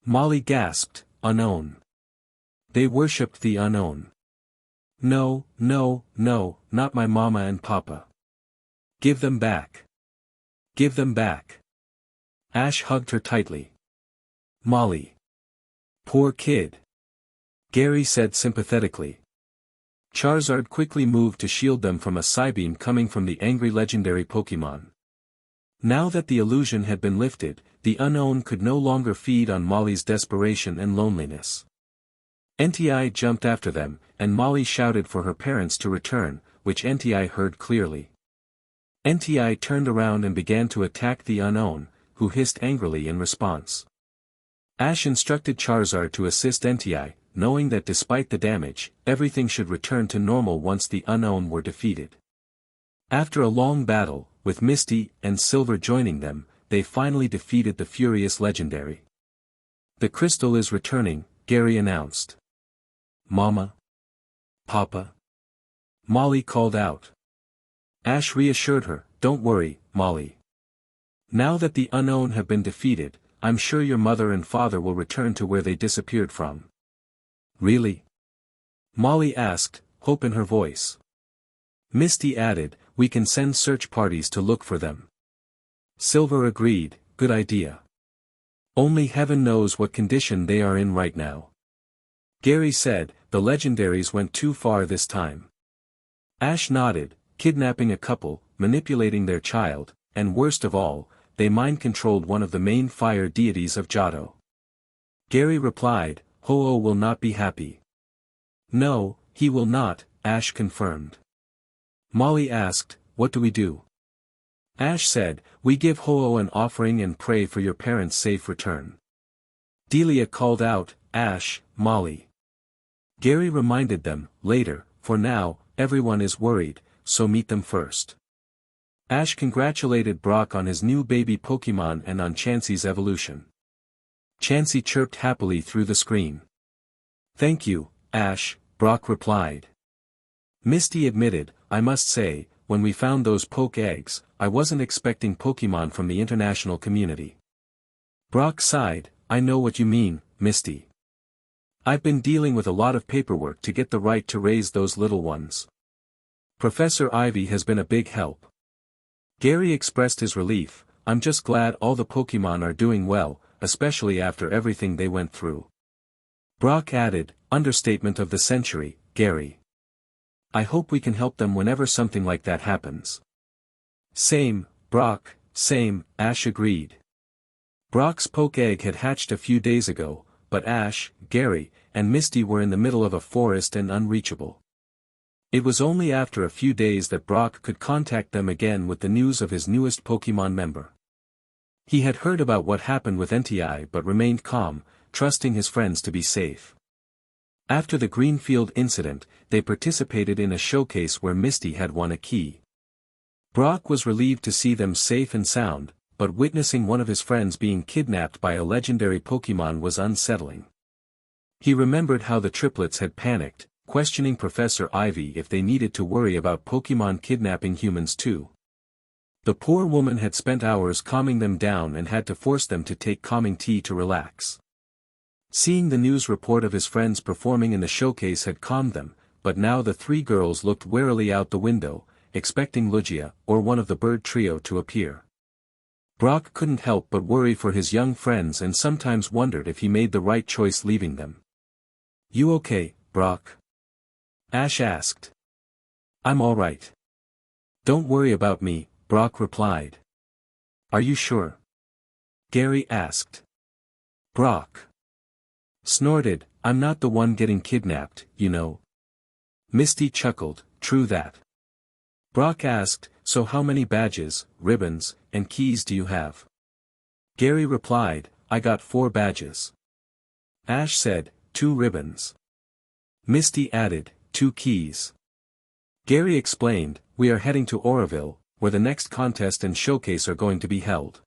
A: Molly gasped, unknown. They worshipped the unknown. No, not my mama and papa. Give them back. Give them back. Ash hugged her tightly. Molly. Poor kid. Gary said sympathetically. Charizard quickly moved to shield them from a Psybeam coming from the angry legendary Pokemon. Now that the illusion had been lifted, the unknown could no longer feed on Molly's desperation and loneliness. NTI jumped after them, and Molly shouted for her parents to return, which NTI heard clearly. NTI turned around and began to attack the unknown, who hissed angrily in response. Ash instructed Charizard to assist NTI, knowing that despite the damage, everything should return to normal once the unknown were defeated. After a long battle, with Misty and Silver joining them, they finally defeated the furious legendary. The crystal is returning, Gary announced. Mama? Papa? Molly called out. Ash reassured her, don't worry, Molly. Now that the unknown have been defeated, I'm sure your mother and father will return to where they disappeared from. Really? Molly asked, hope in her voice. Misty added, we can send search parties to look for them. Silver agreed, good idea. Only heaven knows what condition they are in right now. Gary said, the legendaries went too far this time. Ash nodded, kidnapping a couple, manipulating their child, and worst of all, they mind-controlled one of the main fire deities of Johto. Gary replied, Ho-Oh will not be happy. No, he will not, Ash confirmed. Molly asked, what do we do? Ash said, we give Ho-Oh an offering and pray for your parents' safe return. Delia called out, Ash, Molly. Gary reminded them, later, for now, everyone is worried, so meet them first. Ash congratulated Brock on his new baby Pokemon and on Chansey's evolution. Chansey chirped happily through the screen. Thank you, Ash, Brock replied. Misty admitted, I must say, when we found those poke eggs, I wasn't expecting Pokemon from the international community. Brock sighed, I know what you mean, Misty. I've been dealing with a lot of paperwork to get the right to raise those little ones. Professor Ivy has been a big help. Gary expressed his relief, I'm just glad all the Pokemon are doing well, especially after everything they went through. Brock added, understatement of the century, Gary. I hope we can help them whenever something like that happens. Same, Brock, same, Ash agreed. Brock's poke egg had hatched a few days ago, but Ash, Gary, and Misty were in the middle of a forest and unreachable. It was only after a few days that Brock could contact them again with the news of his newest Pokemon member. He had heard about what happened with NTI but remained calm, trusting his friends to be safe. After the Greenfield incident, they participated in a showcase where Misty had won a key. Brock was relieved to see them safe and sound, but witnessing one of his friends being kidnapped by a legendary Pokemon was unsettling. He remembered how the triplets had panicked, questioning Professor Ivy if they needed to worry about Pokemon kidnapping humans too. The poor woman had spent hours calming them down and had to force them to take calming tea to relax. Seeing the news report of his friends performing in the showcase had calmed them, but now the three girls looked warily out the window, expecting Lugia, or one of the bird trio to appear. Brock couldn't help but worry for his young friends and sometimes wondered if he made the right choice leaving them. "You okay, Brock?" Ash asked. "I'm all right. Don't worry about me," Brock replied. "Are you sure?" Gary asked. Brock snorted, "I'm not the one getting kidnapped, you know." Misty chuckled, "True that." Brock asked, "So how many badges, ribbons, and keys do you have?" Gary replied, "I got 4 badges." Ash said, 2 ribbons. Misty added, 2 keys. Gary explained, "We are heading to Oroville, where the next contest and showcase are going to be held."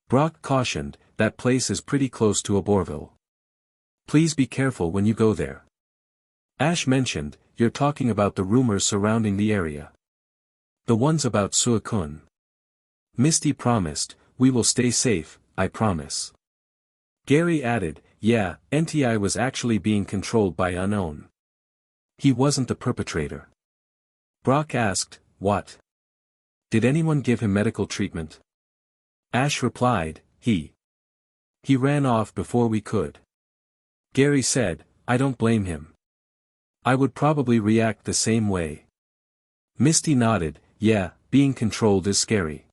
A: Brock cautioned, "That place is pretty close to Oborville. Please be careful when you go there." Ash mentioned, "You're talking about the rumors surrounding the area. The ones about Suicune." Misty promised, "We will stay safe, I promise." Gary added, "Yeah, NTI was actually being controlled by Unknown. He wasn't the perpetrator." Brock asked, "What? Did anyone give him medical treatment?" Ash replied, He ran off before we could." Gary said, "I don't blame him. I would probably react the same way." Misty nodded, "Yeah, being controlled is scary."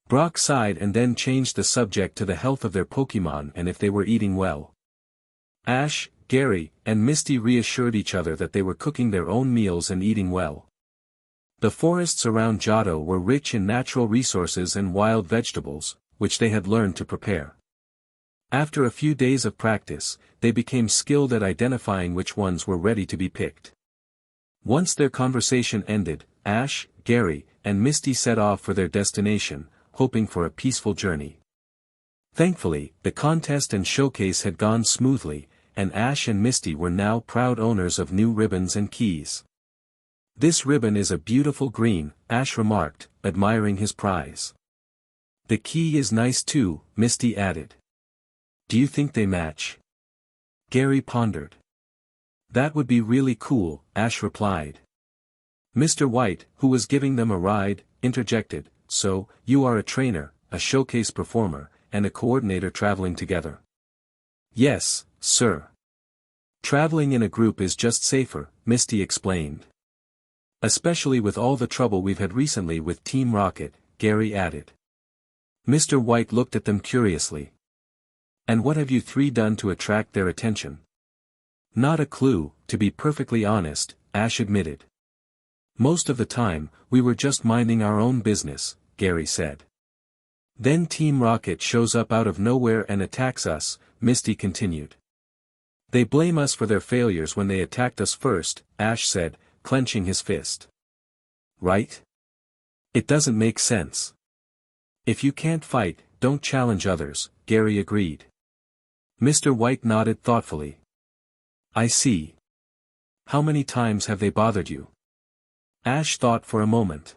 A: Brock sighed and then changed the subject to the health of their Pokemon and if they were eating well. Ash, Gary, and Misty reassured each other that they were cooking their own meals and eating well. The forests around Johto were rich in natural resources and wild vegetables, which they had learned to prepare. After a few days of practice, they became skilled at identifying which ones were ready to be picked. Once their conversation ended, Ash, Gary, and Misty set off for their destination, hoping for a peaceful journey. Thankfully, the contest and showcase had gone smoothly, and Ash and Misty were now proud owners of new ribbons and keys. "This ribbon is a beautiful green," Ash remarked, admiring his prize. "The key is nice too," Misty added. "Do you think they match?" Gary pondered. "That would be really cool," Ash replied. Mr. White, who was giving them a ride, interjected, "So, you are a trainer, a showcase performer, and a coordinator traveling together?" "Yes, sir. Traveling in a group is just safer," Misty explained. "Especially with all the trouble we've had recently with Team Rocket," Gary added. Mr. White looked at them curiously. "And what have you 3 done to attract their attention?" "Not a clue, to be perfectly honest," Ash admitted. "Most of the time, we were just minding our own business," Gary said. "Then Team Rocket shows up out of nowhere and attacks us," Misty continued. "They blame us for their failures when they attacked us first," Ash said, clenching his fist. "Right? It doesn't make sense. If you can't fight, don't challenge others," Gary agreed. Mr. White nodded thoughtfully. "I see. How many times have they bothered you?" Ash thought for a moment.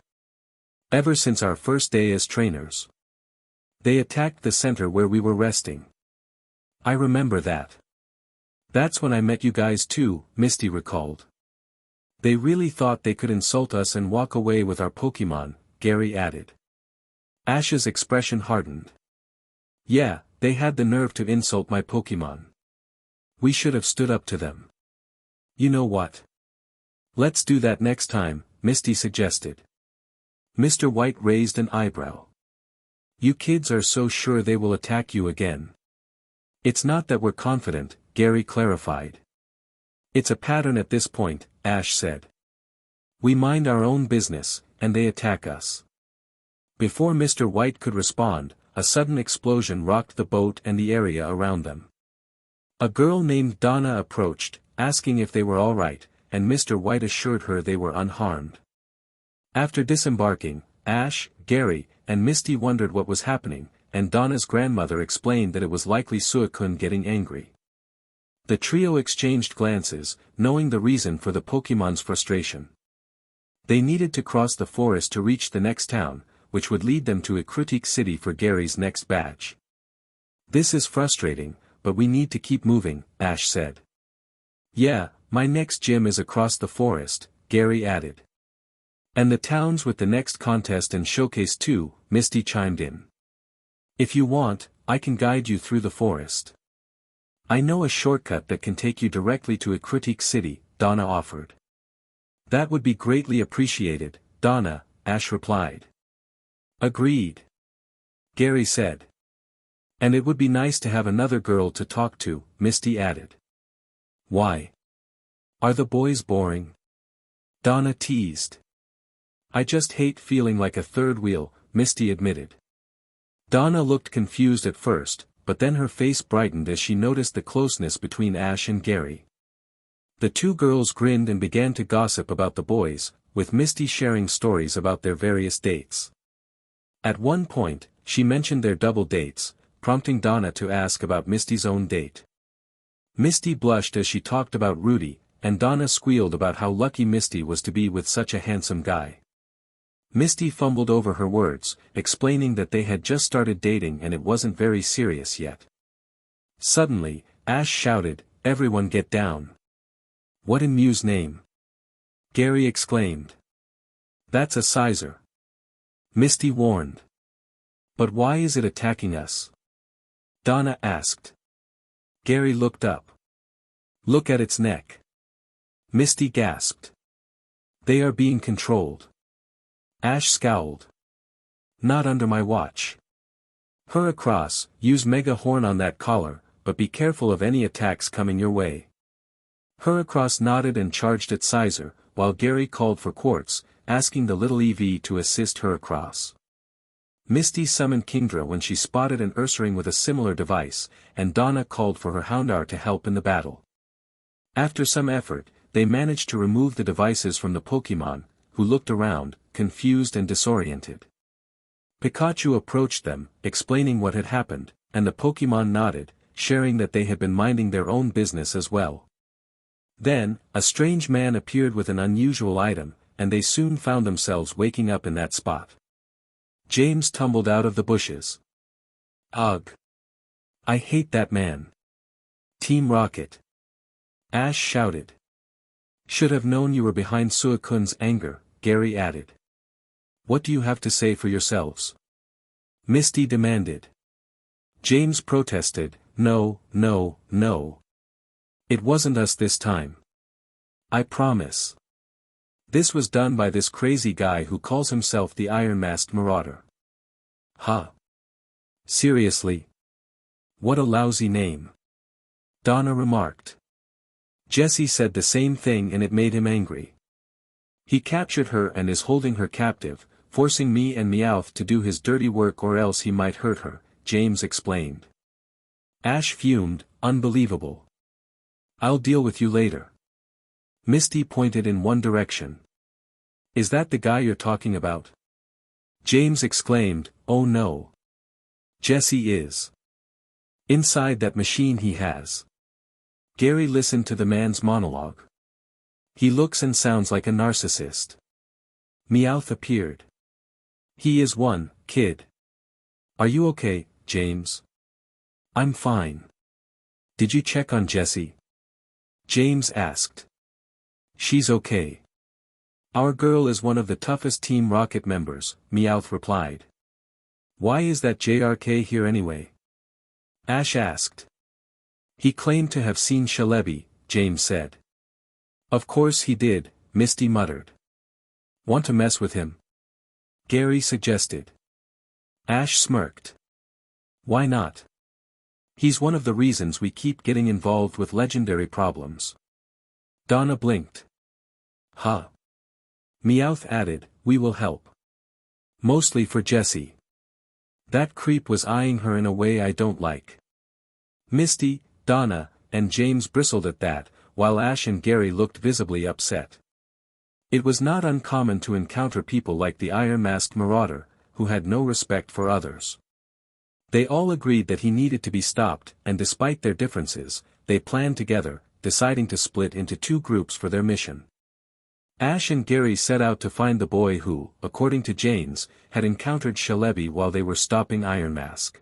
A: "Ever since our first day as trainers. They attacked the center where we were resting. I remember that. That's when I met you guys too," Misty recalled. "They really thought they could insult us and walk away with our Pokemon," Gary added. Ash's expression hardened. "Yeah, they had the nerve to insult my Pokemon. We should have stood up to them. You know what? Let's do that next time, Misty suggested. Mr. White raised an eyebrow. You kids are so sure they will attack you again. It's not that we're confident, Gary clarified. It's a pattern at this point, Ash said. We mind our own business, and they attack us. Before Mr. White could respond, a sudden explosion rocked the boat and the area around them. A girl named Donna approached, asking if they were all right, and Mr. White assured her they were unharmed. After disembarking, Ash, Gary, and Misty wondered what was happening, and Donna's grandmother explained that it was likely Suicune getting angry. The trio exchanged glances, knowing the reason for the Pokémon's frustration. They needed to cross the forest to reach the next town, which would lead them to Ecruteak City for Gary's next badge. This is frustrating, but we need to keep moving, Ash said. Yeah, my next gym is across the forest, Gary added. And the towns with the next contest and showcase too, Misty chimed in. If you want, I can guide you through the forest. I know a shortcut that can take you directly to Ecruteak City, Donna offered. That would be greatly appreciated, Donna, Ash replied. Agreed. Gary said. And it would be nice to have another girl to talk to, Misty added. Why? Are the boys boring? Donna teased. I just hate feeling like a third wheel, Misty admitted. Donna looked confused at first, but then her face brightened as she noticed the closeness between Ash and Gary. The two girls grinned and began to gossip about the boys, with Misty sharing stories about their various dates. At one point, she mentioned their double dates, prompting Donna to ask about Misty's own date. Misty blushed as she talked about Rudy, and Donna squealed about how lucky Misty was to be with such a handsome guy. Misty fumbled over her words, explaining that they had just started dating and it wasn't very serious yet. Suddenly, Ash shouted, "Everyone get down." What in Mew's name? Gary exclaimed. That's a sizer. Misty warned. But why is it attacking us? Donna asked. Gary looked up. Look at its neck. Misty gasped. They are being controlled. Ash scowled. Not under my watch. Hurr across, use Mega Horn on that collar, but be careful of any attacks coming your way. Heracross nodded and charged at Sizer, while Gary called for Quartz, asking the little EV to assist Heracross. Misty summoned Kingdra when she spotted an Ursaring with a similar device, and Donna called for her Houndour to help in the battle. After some effort, they managed to remove the devices from the Pokémon, who looked around, confused and disoriented. Pikachu approached them, explaining what had happened, and the Pokémon nodded, sharing that they had been minding their own business as well. Then, a strange man appeared with an unusual item, and they soon found themselves waking up in that spot. James tumbled out of the bushes. Ugh! I hate that man. Team Rocket. Ash shouted. Should have known you were behind Suicune's anger, Gary added. What do you have to say for yourselves? Misty demanded. James protested, No, no, no. It wasn't us this time. I promise. This was done by this crazy guy who calls himself the Iron Masked Marauder. Huh? Seriously? What a lousy name. Donna remarked. Jessie said the same thing and it made him angry. He captured her and is holding her captive, forcing me and Meowth to do his dirty work or else he might hurt her, James explained. Ash fumed, unbelievable. I'll deal with you later. Misty pointed in one direction. Is that the guy you're talking about? James exclaimed, oh no. Jessie is. Inside that machine he has. Gary listened to the man's monologue. He looks and sounds like a narcissist. Meowth appeared. He is one, kid. Are you okay, James? I'm fine. Did you check on Jessie? James asked. She's okay. Our girl is one of the toughest Team Rocket members, Meowth replied. Why is that JRK here anyway? Ash asked. He claimed to have seen Shalebi, James said. Of course he did, Misty muttered. Want to mess with him? Gary suggested. Ash smirked. Why not? He's one of the reasons we keep getting involved with legendary problems. Donna blinked. Huh. Meowth added, we will help. Mostly for Jessie. That creep was eyeing her in a way I don't like. Misty, Donna, and James bristled at that, while Ash and Gary looked visibly upset. It was not uncommon to encounter people like the iron-masked marauder, who had no respect for others. They all agreed that he needed to be stopped, and despite their differences, they planned together, deciding to split into two groups for their mission. Ash and Gary set out to find the boy who, according to James, had encountered Celebi while they were stopping Iron Mask.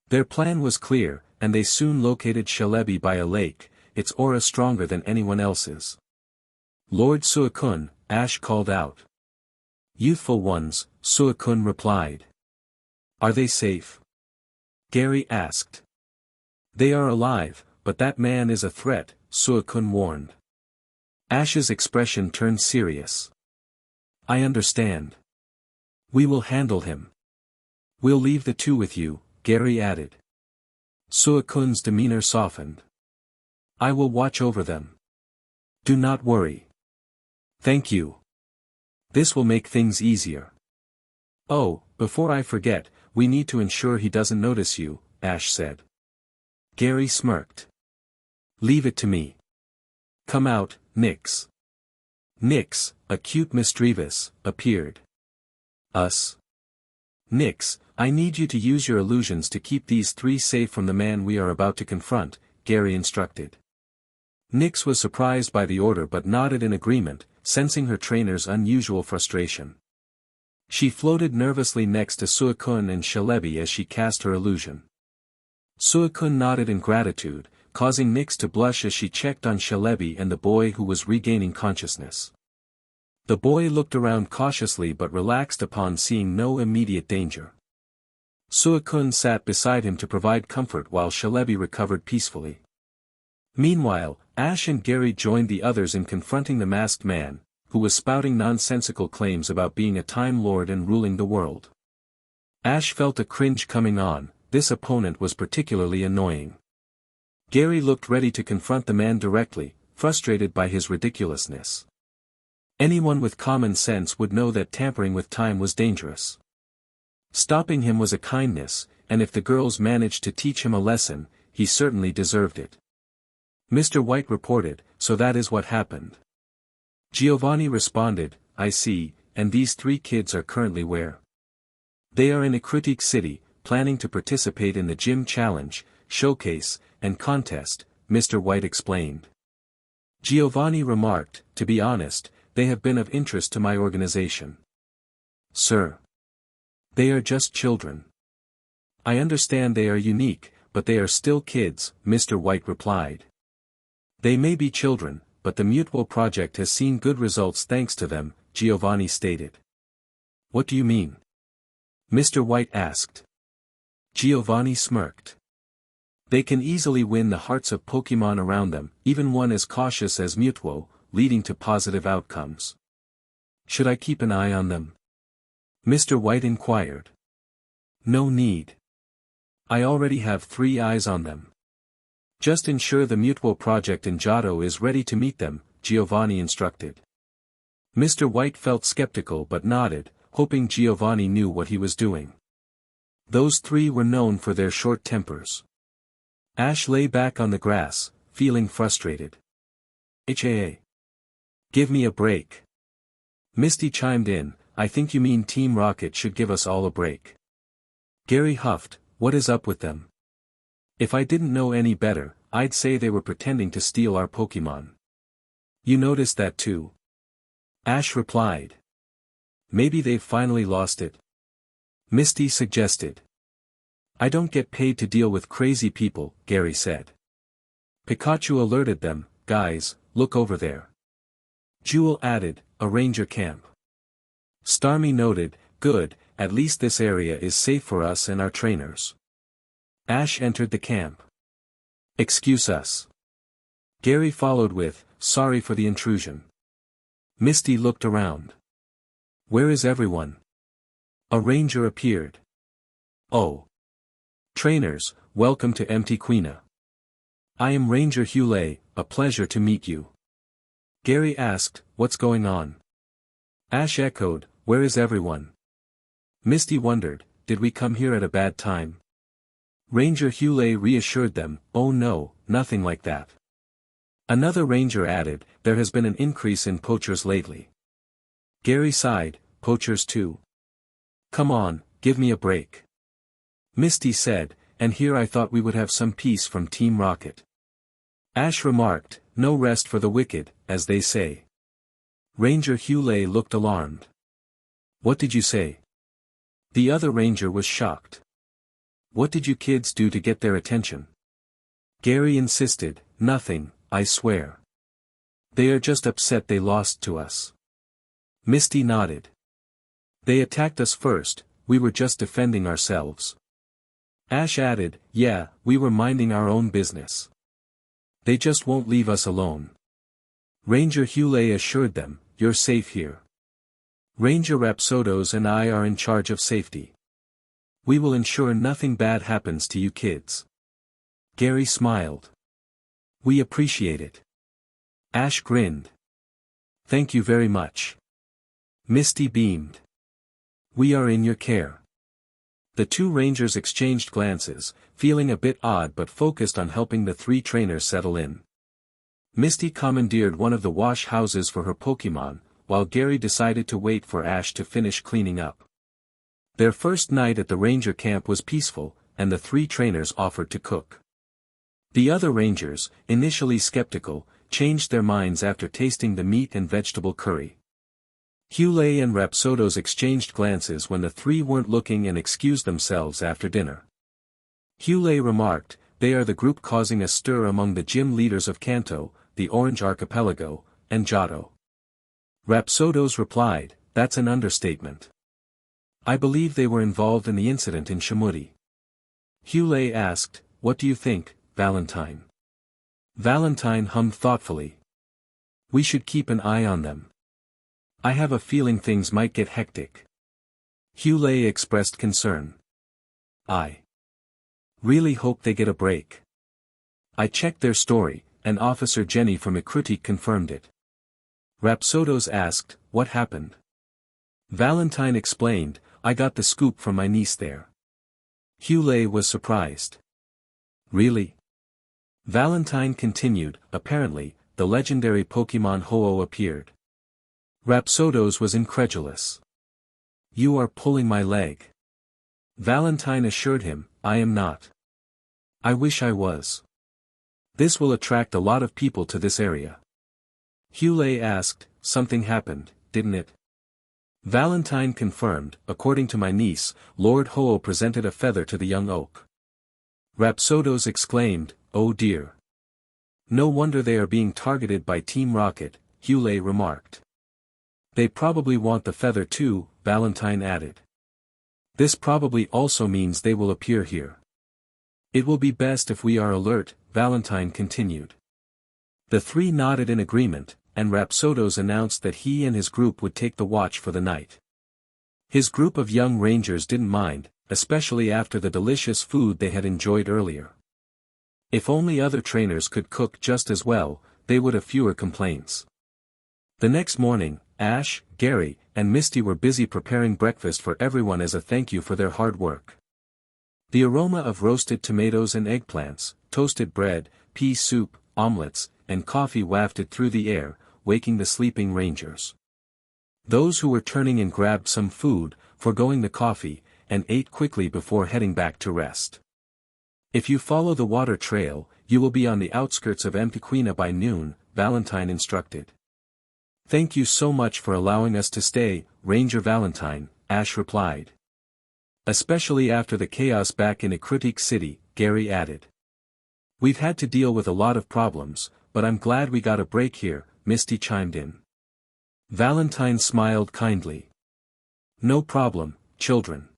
A: Their plan was clear, and they soon located Celebi by a lake, its aura stronger than anyone else's. Lord Suicune, Ash called out. Youthful ones, Suicune replied. Are they safe? Gary asked. They are alive, but that man is a threat, Suicune warned. Ash's expression turned serious. I understand. We will handle him. We'll leave the two with you, Gary added. Suicune's demeanor softened. I will watch over them. Do not worry. Thank you. This will make things easier. Oh, before I forget, we need to ensure he doesn't notice you, Ash said. Gary smirked. Leave it to me. Come out, Nyx. Nyx, a cute mischievous, appeared. Us? Nyx, I need you to use your illusions to keep these three safe from the man we are about to confront, Gary instructed. Nyx was surprised by the order but nodded in agreement, sensing her trainer's unusual frustration. She floated nervously next to Suicune and Celebi as she cast her illusion. Suicune nodded in gratitude, causing Nyx to blush as she checked on Celebi and the boy who was regaining consciousness. The boy looked around cautiously but relaxed upon seeing no immediate danger. Suicune sat beside him to provide comfort while Celebi recovered peacefully. Meanwhile, Ash and Gary joined the others in confronting the masked man, who was spouting nonsensical claims about being a Time Lord and ruling the world. Ash felt a cringe coming on, this opponent was particularly annoying. Gary looked ready to confront the man directly, frustrated by his ridiculousness. Anyone with common sense would know that tampering with time was dangerous. Stopping him was a kindness, and if the girls managed to teach him a lesson, he certainly deserved it. Mr. White reported, so that is what happened. Giovanni responded, I see, and these three kids are currently where? They are in Critique City, planning to participate in the gym challenge, showcase, and contest, Mr. White explained. Giovanni remarked, to be honest, they have been of interest to my organization. Sir. They are just children. I understand they are unique, but they are still kids, Mr. White replied. They may be children, but the Mewtwo project has seen good results thanks to them, Giovanni stated. What do you mean? Mr. White asked. Giovanni smirked. They can easily win the hearts of Pokémon around them, even one as cautious as Mewtwo, leading to positive outcomes. Should I keep an eye on them? Mr. White inquired. No need. I already have 3 eyes on them. Just ensure the Mewtwo project in Johto is ready to meet them, Giovanni instructed. Mr. White felt skeptical but nodded, hoping Giovanni knew what he was doing. Those 3 were known for their short tempers. Ash lay back on the grass, feeling frustrated. HAA. Give me a break. Misty chimed in, I think you mean Team Rocket should give us all a break. Gary huffed, what is up with them? If I didn't know any better, I'd say they were pretending to steal our Pokémon. You noticed that too? Ash replied. Maybe they've finally lost it. Misty suggested. I don't get paid to deal with crazy people, Gary said. Pikachu alerted them, guys, look over there. Jewel added, a ranger camp. Starmie noted, good, at least this area is safe for us and our trainers. Ash entered the camp. Excuse us. Gary followed with, sorry for the intrusion. Misty looked around. Where is everyone? A ranger appeared. Oh. Trainers, welcome to Empty Quina. I am Ranger Hoenn, a pleasure to meet you. Gary asked, what's going on? Ash echoed, where is everyone? Misty wondered, did we come here at a bad time? Ranger Hoenn reassured them, oh no, nothing like that. Another ranger added, there has been an increase in poachers lately. Gary sighed, poachers too? Come on, give me a break. Misty said, and here I thought we would have some peace from Team Rocket. Ash remarked, no rest for the wicked, as they say. Ranger Hoenn looked alarmed. What did you say? The other ranger was shocked. What did you kids do to get their attention? Gary insisted, nothing, I swear. They are just upset they lost to us. Misty nodded. They attacked us first, we were just defending ourselves. Ash added, yeah, we were minding our own business. They just won't leave us alone. Ranger Hoenn assured them, you're safe here. Ranger Rapsodos and I are in charge of safety. We will ensure nothing bad happens to you kids. Gary smiled. We appreciate it. Ash grinned. Thank you very much. Misty beamed. We are in your care. The two rangers exchanged glances, feeling a bit odd but focused on helping the three trainers settle in. Misty commandeered one of the wash houses for her Pokémon, while Gary decided to wait for Ash to finish cleaning up. Their first night at the ranger camp was peaceful, and the three trainers offered to cook. The other rangers, initially skeptical, changed their minds after tasting the meat and vegetable curry. Hoenn and Rapsodos exchanged glances when the three weren't looking and excused themselves after dinner. Hoenn remarked, they are the group causing a stir among the gym leaders of Kanto, the Orange Archipelago, and Johto. Rapsodos replied, that's an understatement. I believe they were involved in the incident in Shamudi. Hoenn asked, what do you think, Valentine? Valentine hummed thoughtfully. We should keep an eye on them. I have a feeling things might get hectic. Hoenn expressed concern. I really hope they get a break. I checked their story, and Officer Jenny from Ikritik confirmed it. Rapsodos asked, what happened? Valentine explained, I got the scoop from my niece there. Hoenn was surprised. Really? Valentine continued, apparently, the legendary Pokémon Ho-Oh appeared. Rapsodos was incredulous. You are pulling my leg. Valentine assured him, I am not. I wish I was. This will attract a lot of people to this area. Hoenn asked, something happened, didn't it? Valentine confirmed, according to my niece, Lord Ho-Oh presented a feather to the young oak. Rapsodos exclaimed, oh dear. No wonder they are being targeted by Team Rocket, Hoenn remarked. They probably want the feather too, Valentine added. This probably also means they will appear here. It will be best if we are alert, Valentine continued. The three nodded in agreement, and Rapsodos announced that he and his group would take the watch for the night. His group of young rangers didn't mind, especially after the delicious food they had enjoyed earlier. If only other trainers could cook just as well, they would have fewer complaints. The next morning, Ash, Gary, and Misty were busy preparing breakfast for everyone as a thank you for their hard work. The aroma of roasted tomatoes and eggplants, toasted bread, pea soup, omelets, and coffee wafted through the air, waking the sleeping rangers. Those who were turning in grabbed some food, foregoing the coffee, and ate quickly before heading back to rest. If you follow the water trail, you will be on the outskirts of Empty Quina by noon, Valentine instructed. Thank you so much for allowing us to stay, Ranger Valentine, Ash replied. Especially after the chaos back in Ikritik City, Gary added. We've had to deal with a lot of problems, but I'm glad we got a break here, Misty chimed in. Valentine smiled kindly. No problem, children.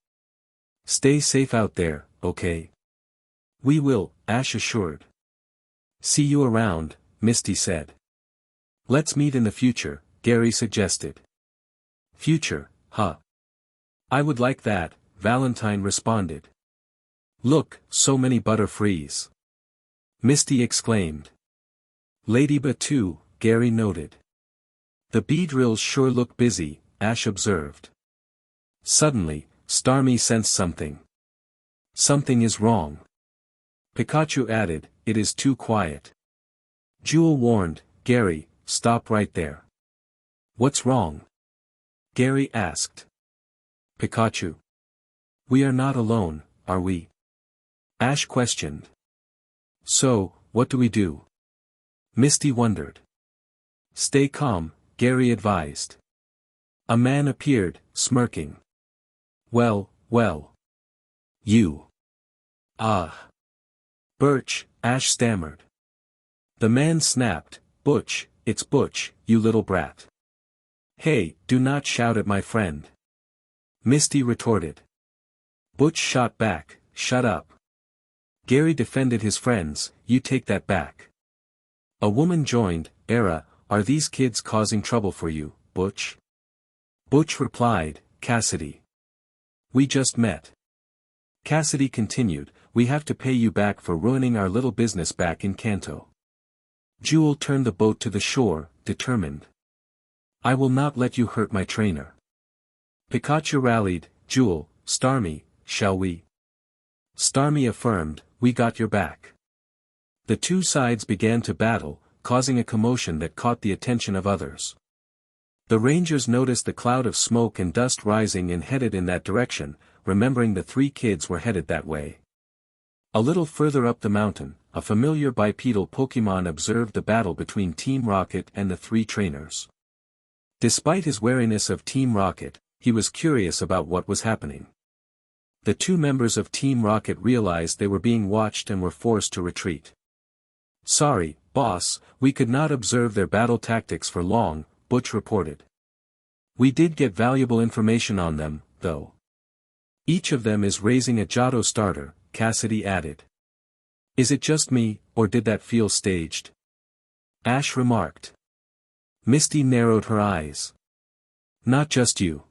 A: Stay safe out there, okay? We will, Ash assured. See you around, Misty said. Let's meet in the future, Gary suggested. Future, huh? I would like that, Valentine responded. Look, so many Butterfrees. Misty exclaimed. Ladybug too, Gary noted. The Beedrills sure look busy, Ash observed. Suddenly, Starmie sensed something. Something is wrong. Pikachu added, it is too quiet. Jewel warned, Gary, stop right there. What's wrong? Gary asked. Pikachu. We are not alone, are we? Ash questioned. So, what do we do? Misty wondered. Stay calm, Gary advised. A man appeared, smirking. Well, well. You. Ah. Birch, Ash stammered. The man snapped, Butch, it's Butch, you little brat. Hey, do not shout at my friend. Misty retorted. Butch shot back, shut up. Gary defended his friends, you take that back. A woman joined, Era, are these kids causing trouble for you, Butch? Butch replied, Cassidy. We just met. Cassidy continued, we have to pay you back for ruining our little business back in Kanto. Jewel turned the boat to the shore, determined. I will not let you hurt my trainer. Pikachu rallied, Jewel, Starmie, shall we? Starmie affirmed, we got your back. The two sides began to battle, causing a commotion that caught the attention of others. The Rangers noticed the cloud of smoke and dust rising and headed in that direction, remembering the three kids were headed that way. A little further up the mountain, a familiar bipedal Pokémon observed the battle between Team Rocket and the three trainers. Despite his wariness of Team Rocket, he was curious about what was happening. The two members of Team Rocket realized they were being watched and were forced to retreat. Sorry, boss, we could not observe their battle tactics for long, Butch reported. We did get valuable information on them, though. Each of them is raising a Johto starter, Cassidy added. Is it just me, or did that feel staged? Ash remarked. Misty narrowed her eyes. Not just you.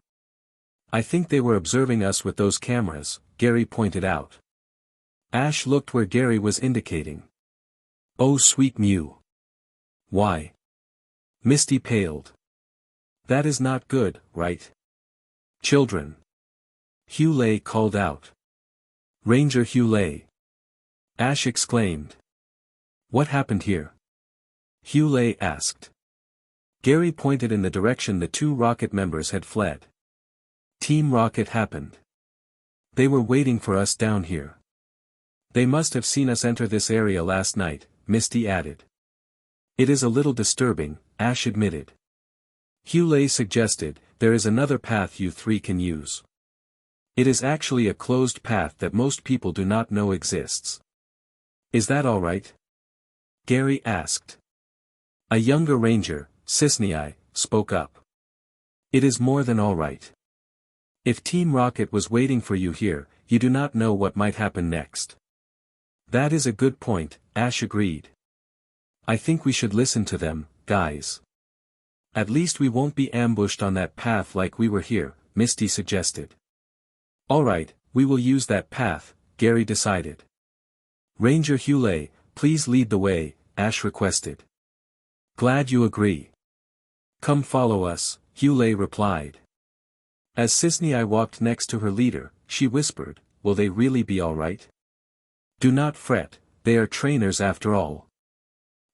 A: I think they were observing us with those cameras, Gary pointed out. Ash looked where Gary was indicating. Oh sweet Mew. Why? Misty paled. That is not good, right? Children. Hughley called out. Ranger Hughley. Ash exclaimed. What happened here? Hughley asked. Gary pointed in the direction the two Rocket members had fled. Team Rocket happened. They were waiting for us down here. They must have seen us enter this area last night, Misty added. It is a little disturbing, Ash admitted. Hughley suggested, there is another path you three can use. It is actually a closed path that most people do not know exists. Is that all right? Gary asked. A younger ranger, Cisnei, spoke up. It is more than all right. If Team Rocket was waiting for you here, you do not know what might happen next. That is a good point, Ash agreed. I think we should listen to them, guys. At least we won't be ambushed on that path like we were here, Misty suggested. Alright, we will use that path, Gary decided. Ranger Hughley, please lead the way, Ash requested. Glad you agree. Come follow us, Hughley replied. As Cisnei walked next to her leader, she whispered, will they really be alright? Do not fret, they are trainers after all.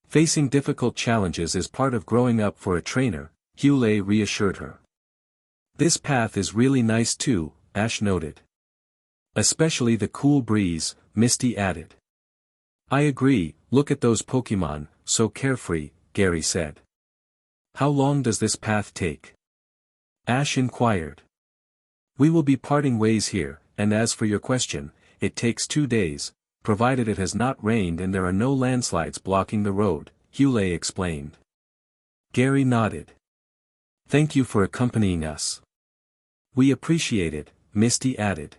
A: Facing difficult challenges is part of growing up for a trainer, Hughley reassured her. This path is really nice too, Ash noted. Especially the cool breeze, Misty added. I agree, look at those Pokémon, so carefree, Gary said. How long does this path take? Ash inquired. We will be parting ways here, and as for your question, it takes 2 days, provided it has not rained and there are no landslides blocking the road, Hughley explained. Gary nodded. Thank you for accompanying us. We appreciate it, Misty added.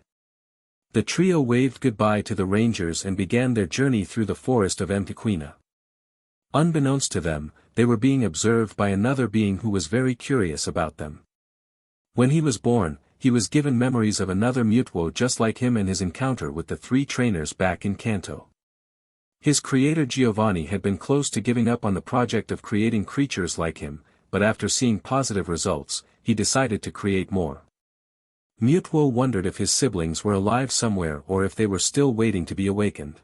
A: The trio waved goodbye to the Rangers and began their journey through the forest of Emtequina. Unbeknownst to them, they were being observed by another being who was very curious about them. When he was born, he was given memories of another Mewtwo just like him and his encounter with the 3 trainers back in Kanto. His creator Giovanni had been close to giving up on the project of creating creatures like him, but after seeing positive results, he decided to create more. Mewtwo wondered if his siblings were alive somewhere or if they were still waiting to be awakened.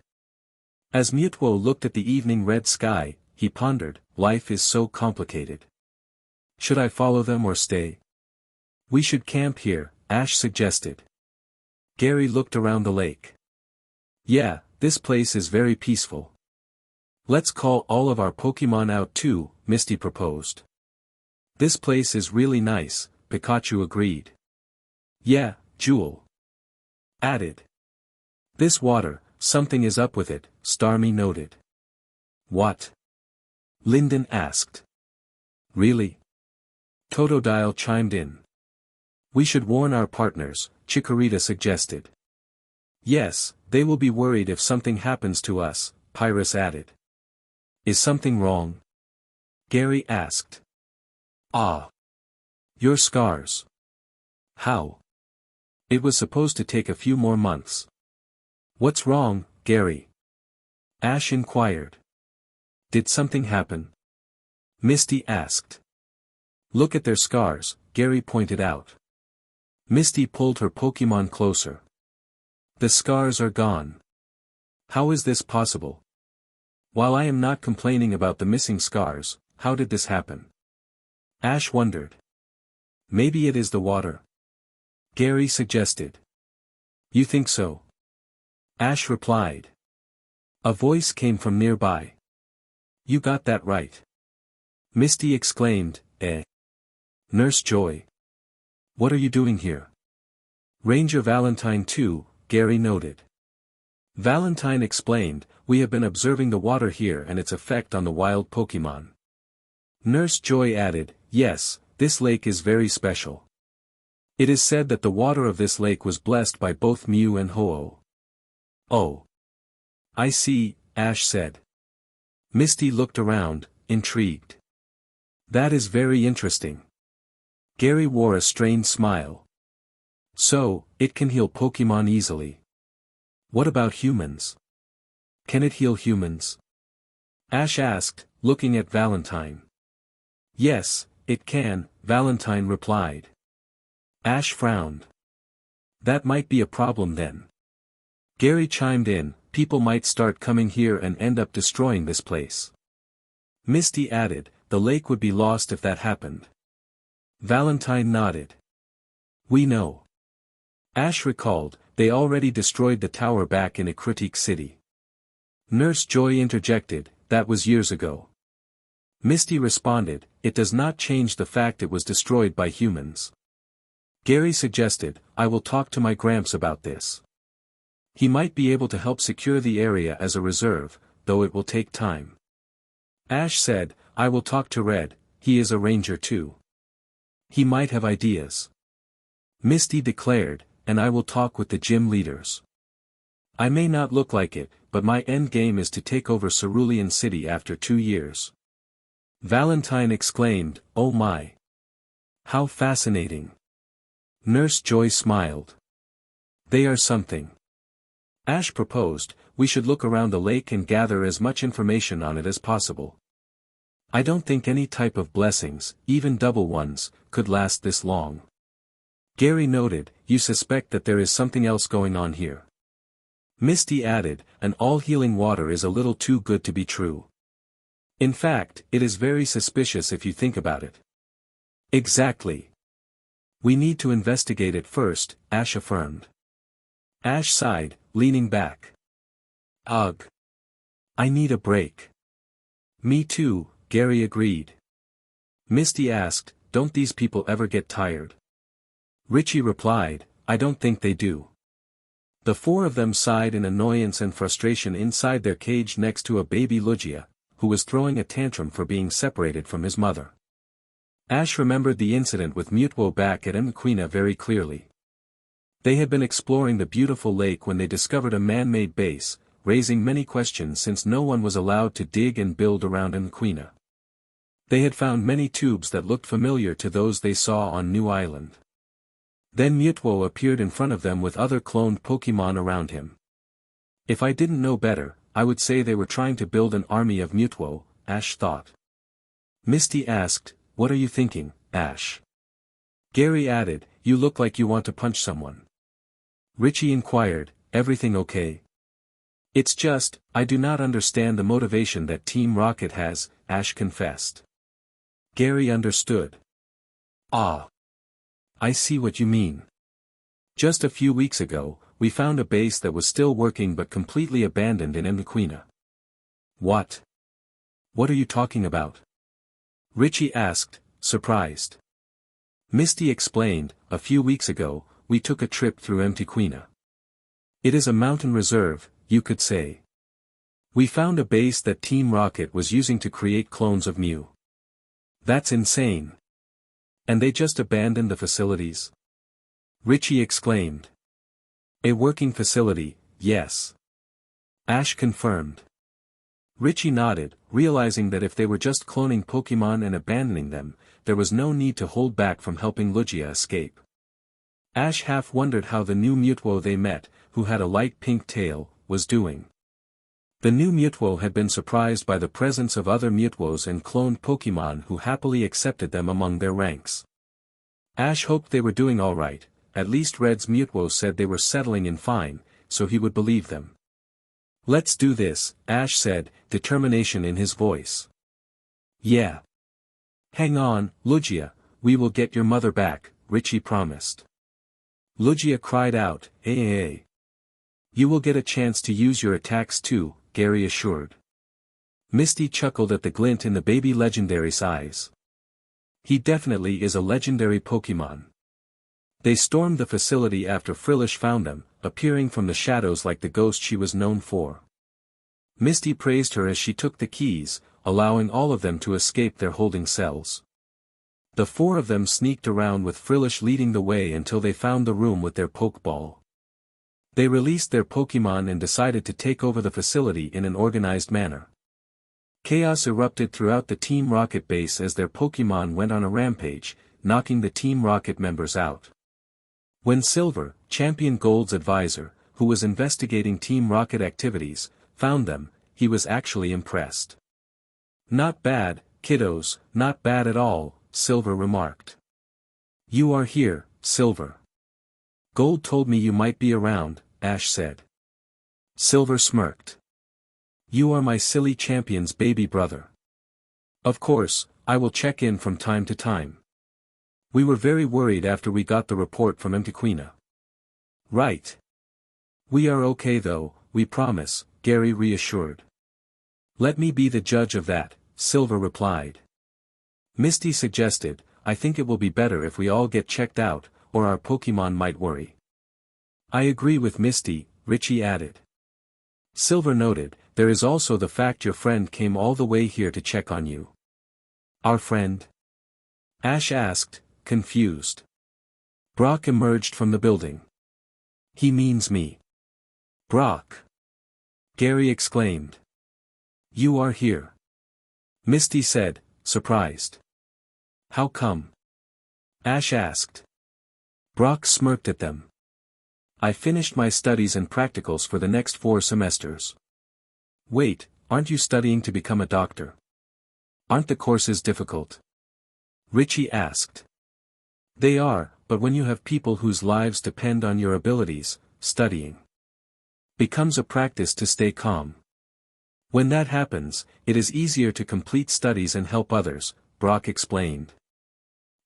A: As Mewtwo looked at the evening red sky, he pondered, life is so complicated. Should I follow them or stay? We should camp here, Ash suggested. Gary looked around the lake. Yeah, this place is very peaceful. Let's call all of our Pokemon out too, Misty proposed. This place is really nice, Pikachu agreed. Yeah, Jewel added. This water, something is up with it, Starmie noted. What? Lyndon asked. Really? Totodile chimed in. We should warn our partners, Chikorita suggested. Yes, they will be worried if something happens to us, Pyrus added. Is something wrong? Gary asked. Ah. Your scars. How? It was supposed to take a few more months. What's wrong, Gary? Ash inquired. Did something happen? Misty asked. Look at their scars, Gary pointed out. Misty pulled her Pokemon closer. The scars are gone. How is this possible? While I am not complaining about the missing scars, how did this happen? Ash wondered. Maybe it is the water. Gary suggested. You think so? Ash replied. A voice came from nearby. You got that right. Misty exclaimed, eh? Nurse Joy. What are you doing here? Ranger Valentine too, Gary noted. Valentine explained, we have been observing the water here and its effect on the wild Pokemon. Nurse Joy added, yes, this lake is very special. It is said that the water of this lake was blessed by both Mew and Ho-Oh. Oh. I see, Ash said. Misty looked around, intrigued. That is very interesting. Gary wore a strained smile. So, it can heal Pokemon easily. What about humans? Can it heal humans? Ash asked, looking at Valentine. Yes, it can, Valentine replied. Ash frowned. That might be a problem then. Gary chimed in, people might start coming here and end up destroying this place. Misty added, the lake would be lost if that happened. Valentine nodded. We know. Ash recalled, they already destroyed the tower back in Critique City. Nurse Joy interjected, that was years ago. Misty responded, it does not change the fact it was destroyed by humans. Gary suggested, I will talk to my Gramps about this. He might be able to help secure the area as a reserve, though it will take time. Ash said, I will talk to Red, he is a ranger too. He might have ideas. Misty declared, and I will talk with the gym leaders. I may not look like it, but my end game is to take over Cerulean City after 2 years. Valentine exclaimed, oh my. How fascinating. Nurse Joy smiled. They are something. Ash proposed, we should look around the lake and gather as much information on it as possible. I don't think any type of blessings, even double ones, could last this long. Gary noted, you suspect that there is something else going on here. Misty added, an all-healing water is a little too good to be true. In fact, it is very suspicious if you think about it. Exactly. We need to investigate it first, Ash affirmed. Ash sighed, leaning back. Ugh. I need a break. Me too, Gary agreed. Misty asked, don't these people ever get tired? Richie replied, I don't think they do. The 4 of them sighed in annoyance and frustration inside their cage next to a baby Lugia, who was throwing a tantrum for being separated from his mother. Ash remembered the incident with Mewtwo back at Mquina very clearly. They had been exploring the beautiful lake when they discovered a man-made base, raising many questions since no one was allowed to dig and build around Mquina. They had found many tubes that looked familiar to those they saw on New Island. Then Mewtwo appeared in front of them with other cloned Pokémon around him. If I didn't know better, I would say they were trying to build an army of Mewtwo, Ash thought. Misty asked, "What are you thinking, Ash?" Gary added, "You look like you want to punch someone." Richie inquired, "Everything okay?" "It's just, I do not understand the motivation that Team Rocket has," Ash confessed. Gary understood. "Ah. I see what you mean. Just a few weeks ago, we found a base that was still working but completely abandoned in Mtequina." "What? What are you talking about?" Richie asked, surprised. Misty explained, "A few weeks ago, we took a trip through Mtequina. It is a mountain reserve, you could say. We found a base that Team Rocket was using to create clones of Mew. That's insane. And they just abandoned the facilities?" Richie exclaimed. "A working facility, yes." Ash confirmed. Richie nodded, realizing that if they were just cloning Pokémon and abandoning them, there was no need to hold back from helping Lugia escape. Ash half wondered how the new Mewtwo they met, who had a light pink tail, was doing. The new Mewtwo had been surprised by the presence of other Mewtwos and cloned Pokémon who happily accepted them among their ranks. Ash hoped they were doing alright, at least Red's Mewtwo said they were settling in fine, so he would believe them. "Let's do this," Ash said, determination in his voice. "Yeah. Hang on, Lugia, we will get your mother back," Richie promised. Lugia cried out, "Hey. You will get a chance to use your attacks too," Gary assured. Misty chuckled at the glint in the baby legendary's eyes. "He definitely is a legendary Pokémon." They stormed the facility after Frillish found them, appearing from the shadows like the ghost she was known for. Misty praised her as she took the keys, allowing all of them to escape their holding cells. The four of them sneaked around with Frillish leading the way until they found the room with their Pokeball. They released their Pokémon and decided to take over the facility in an organized manner. Chaos erupted throughout the Team Rocket base as their Pokémon went on a rampage, knocking the Team Rocket members out. When Silver, Champion Gold's advisor, who was investigating Team Rocket activities, found them, he was actually impressed. "Not bad, kiddos, not bad at all," Silver remarked. "You are here, Silver. Gold told me you might be around," Ash said. Silver smirked. "You are my silly champion's baby brother. Of course, I will check in from time to time. We were very worried after we got the report from Mtequina." "Right. We are okay though, we promise," Gary reassured. "Let me be the judge of that," Silver replied. Misty suggested, "I think it will be better if we all get checked out, or our Pokémon might worry." "I agree with Misty," Richie added. Silver noted, "There is also the fact your friend came all the way here to check on you." "Our friend?" Ash asked, confused. Brock emerged from the building. "He means me." "Brock!" Gary exclaimed. "You are here?" Misty said, surprised. "How come?" Ash asked. Brock smirked at them. "I finished my studies and practicals for the next 4 semesters. "Wait, aren't you studying to become a doctor? Aren't the courses difficult?" Richie asked. "They are, but when you have people whose lives depend on your abilities, studying becomes a practice to stay calm. When that happens, it is easier to complete studies and help others," Brock explained.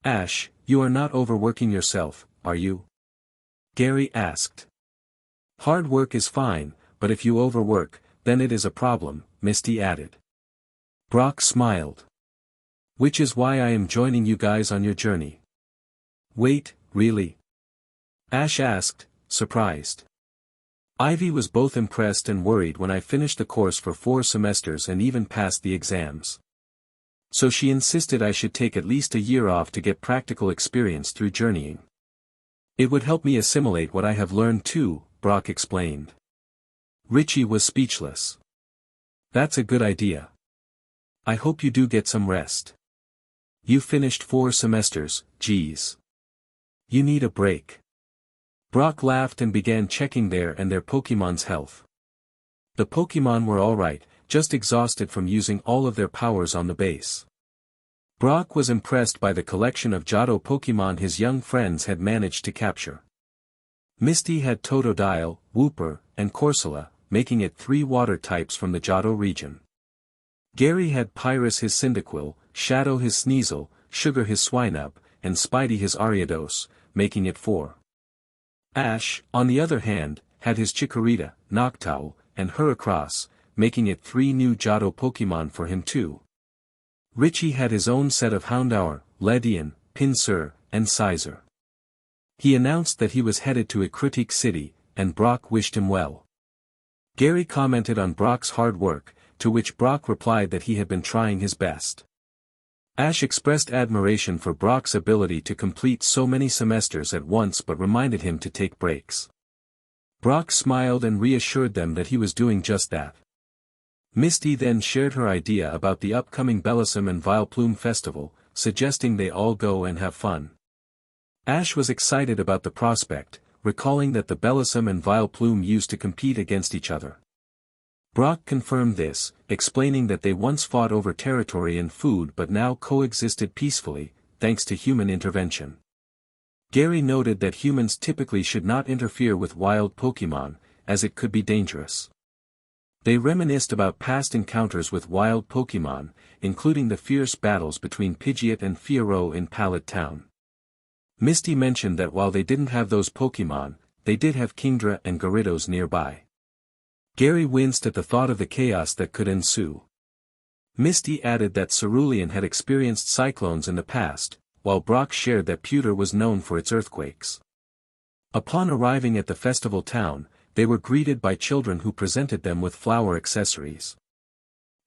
A: "Ash, you are not overworking yourself, are you?" Gary asked. "Hard work is fine, but if you overwork, then it is a problem," Misty added. Brock smiled. "Which is why I am joining you guys on your journey." "Wait, really?" Ash asked, surprised. "Ivy was both impressed and worried when I finished the course for 4 semesters and even passed the exams. So she insisted I should take at least a year off to get practical experience through journeying. It would help me assimilate what I have learned too," Brock explained. Richie was speechless. "That's a good idea. I hope you do get some rest." You finished 4 semesters, geez. You need a break. Brock laughed and began checking their and their Pokemon's health. The Pokemon were alright, just exhausted from using all of their powers on the base. Brock was impressed by the collection of Johto Pokemon his young friends had managed to capture. Misty had Totodile, Wooper, and Corsola, making it 3 water types from the Johto region. Gary had Pyrus his Cyndaquil, Shadow his Sneasel, Sugar his Swinub, and Spidey his Ariados, making it 4. Ash, on the other hand, had his Chikorita, Noctowl, and Heracross, making it 3 new Johto Pokemon for him too. Richie had his own set of Houndour, Ledian, Pinsir, and Scizor. He announced that he was headed to Critique City, and Brock wished him well. Gary commented on Brock's hard work, to which Brock replied that he had been trying his best. Ash expressed admiration for Brock's ability to complete so many semesters at once but reminded him to take breaks. Brock smiled and reassured them that he was doing just that. Misty then shared her idea about the upcoming Bellossom and Vileplume festival, suggesting they all go and have fun. Ash was excited about the prospect, recalling that the Bellossom and Vileplume used to compete against each other. Brock confirmed this, explaining that they once fought over territory and food but now coexisted peacefully, thanks to human intervention. Gary noted that humans typically should not interfere with wild Pokemon, as it could be dangerous. They reminisced about past encounters with wild Pokemon, including the fierce battles between Pidgeot and Fiero in Pallet Town. Misty mentioned that while they didn't have those Pokemon, they did have Kingdra and Gyarados nearby. Gary winced at the thought of the chaos that could ensue. Misty added that Cerulean had experienced cyclones in the past, while Brock shared that Pewter was known for its earthquakes. Upon arriving at the festival town, they were greeted by children who presented them with flower accessories.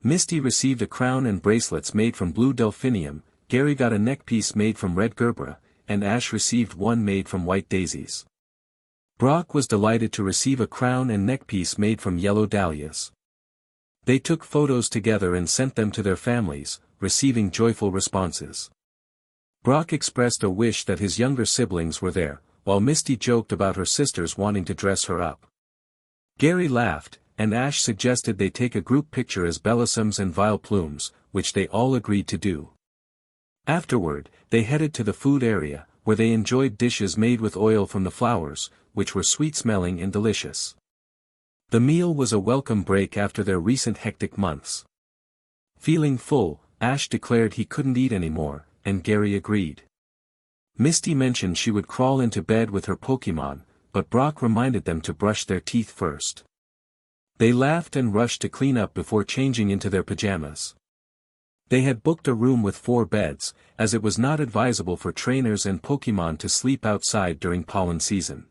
A: Misty received a crown and bracelets made from blue delphinium, Gary got a neckpiece made from red gerbera, and Ash received one made from white daisies. Brock was delighted to receive a crown and neckpiece made from yellow dahlias. They took photos together and sent them to their families, receiving joyful responses. Brock expressed a wish that his younger siblings were there, while Misty joked about her sisters wanting to dress her up. Gary laughed, and Ash suggested they take a group picture as Bellossoms and Vileplumes, which they all agreed to do. Afterward, they headed to the food area, where they enjoyed dishes made with oil from the flowers, which were sweet-smelling and delicious. The meal was a welcome break after their recent hectic months. Feeling full, Ash declared he couldn't eat anymore, and Gary agreed. Misty mentioned she would crawl into bed with her Pokemon, but Brock reminded them to brush their teeth first. They laughed and rushed to clean up before changing into their pajamas. They had booked a room with 4 beds, as it was not advisable for trainers and Pokemon to sleep outside during pollen season.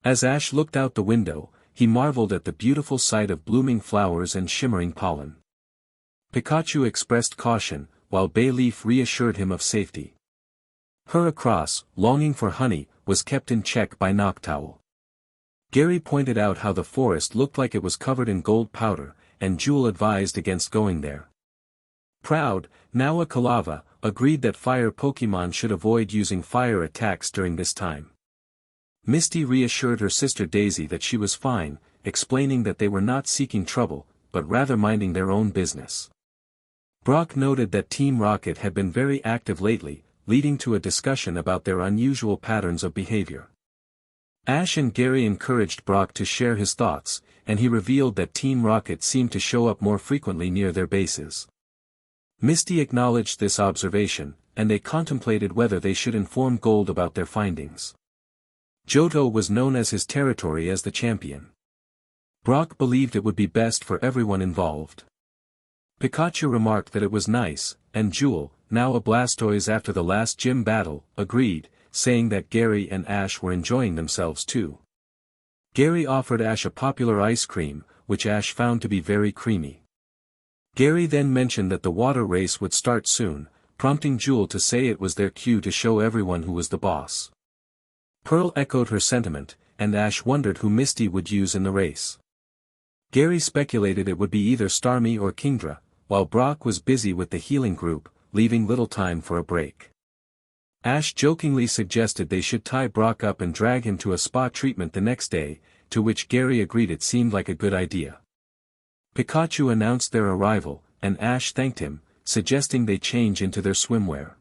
A: As Ash looked out the window, he marveled at the beautiful sight of blooming flowers and shimmering pollen. Pikachu expressed caution, while Bayleaf reassured him of safety. Heracross, longing for honey, was kept in check by Noctowl. Gary pointed out how the forest looked like it was covered in gold powder, and Jewel advised against going there. Proud, now a Kalava, agreed that fire Pokemon should avoid using fire attacks during this time. Misty reassured her sister Daisy that she was fine, explaining that they were not seeking trouble, but rather minding their own business. Brock noted that Team Rocket had been very active lately, leading to a discussion about their unusual patterns of behavior. Ash and Gary encouraged Brock to share his thoughts, and he revealed that Team Rocket seemed to show up more frequently near their bases. Misty acknowledged this observation, and they contemplated whether they should inform Gold about their findings. Johto was known as his territory as the champion. Brock believed it would be best for everyone involved. Pikachu remarked that it was nice, and Jewel, now a Blastoise after the last gym battle, agreed, saying that Gary and Ash were enjoying themselves too. Gary offered Ash a popular ice cream, which Ash found to be very creamy. Gary then mentioned that the water race would start soon, prompting Jewel to say it was their cue to show everyone who was the boss. Pearl echoed her sentiment, and Ash wondered who Misty would use in the race. Gary speculated it would be either Starmie or Kingdra, while Brock was busy with the healing group, leaving little time for a break. Ash jokingly suggested they should tie Brock up and drag him to a spa treatment the next day, to which Gary agreed it seemed like a good idea. Pikachu announced their arrival, and Ash thanked him, suggesting they change into their swimwear.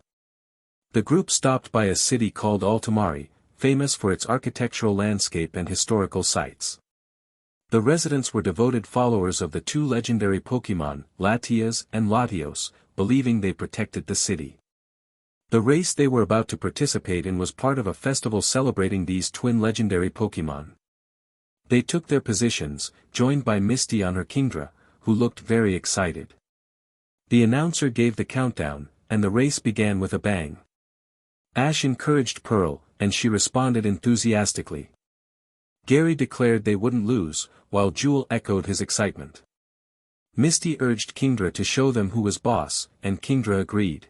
A: The group stopped by a city called Altamari, famous for its architectural landscape and historical sites. The residents were devoted followers of the two legendary Pokémon, Latias and Latios, believing they protected the city. The race they were about to participate in was part of a festival celebrating these twin legendary Pokémon. They took their positions, joined by Misty on her Kingdra, who looked very excited. The announcer gave the countdown, and the race began with a bang. Ash encouraged Pearl, and she responded enthusiastically. Gary declared they wouldn't lose, while Jewel echoed his excitement. Misty urged Kingdra to show them who was boss, and Kingdra agreed.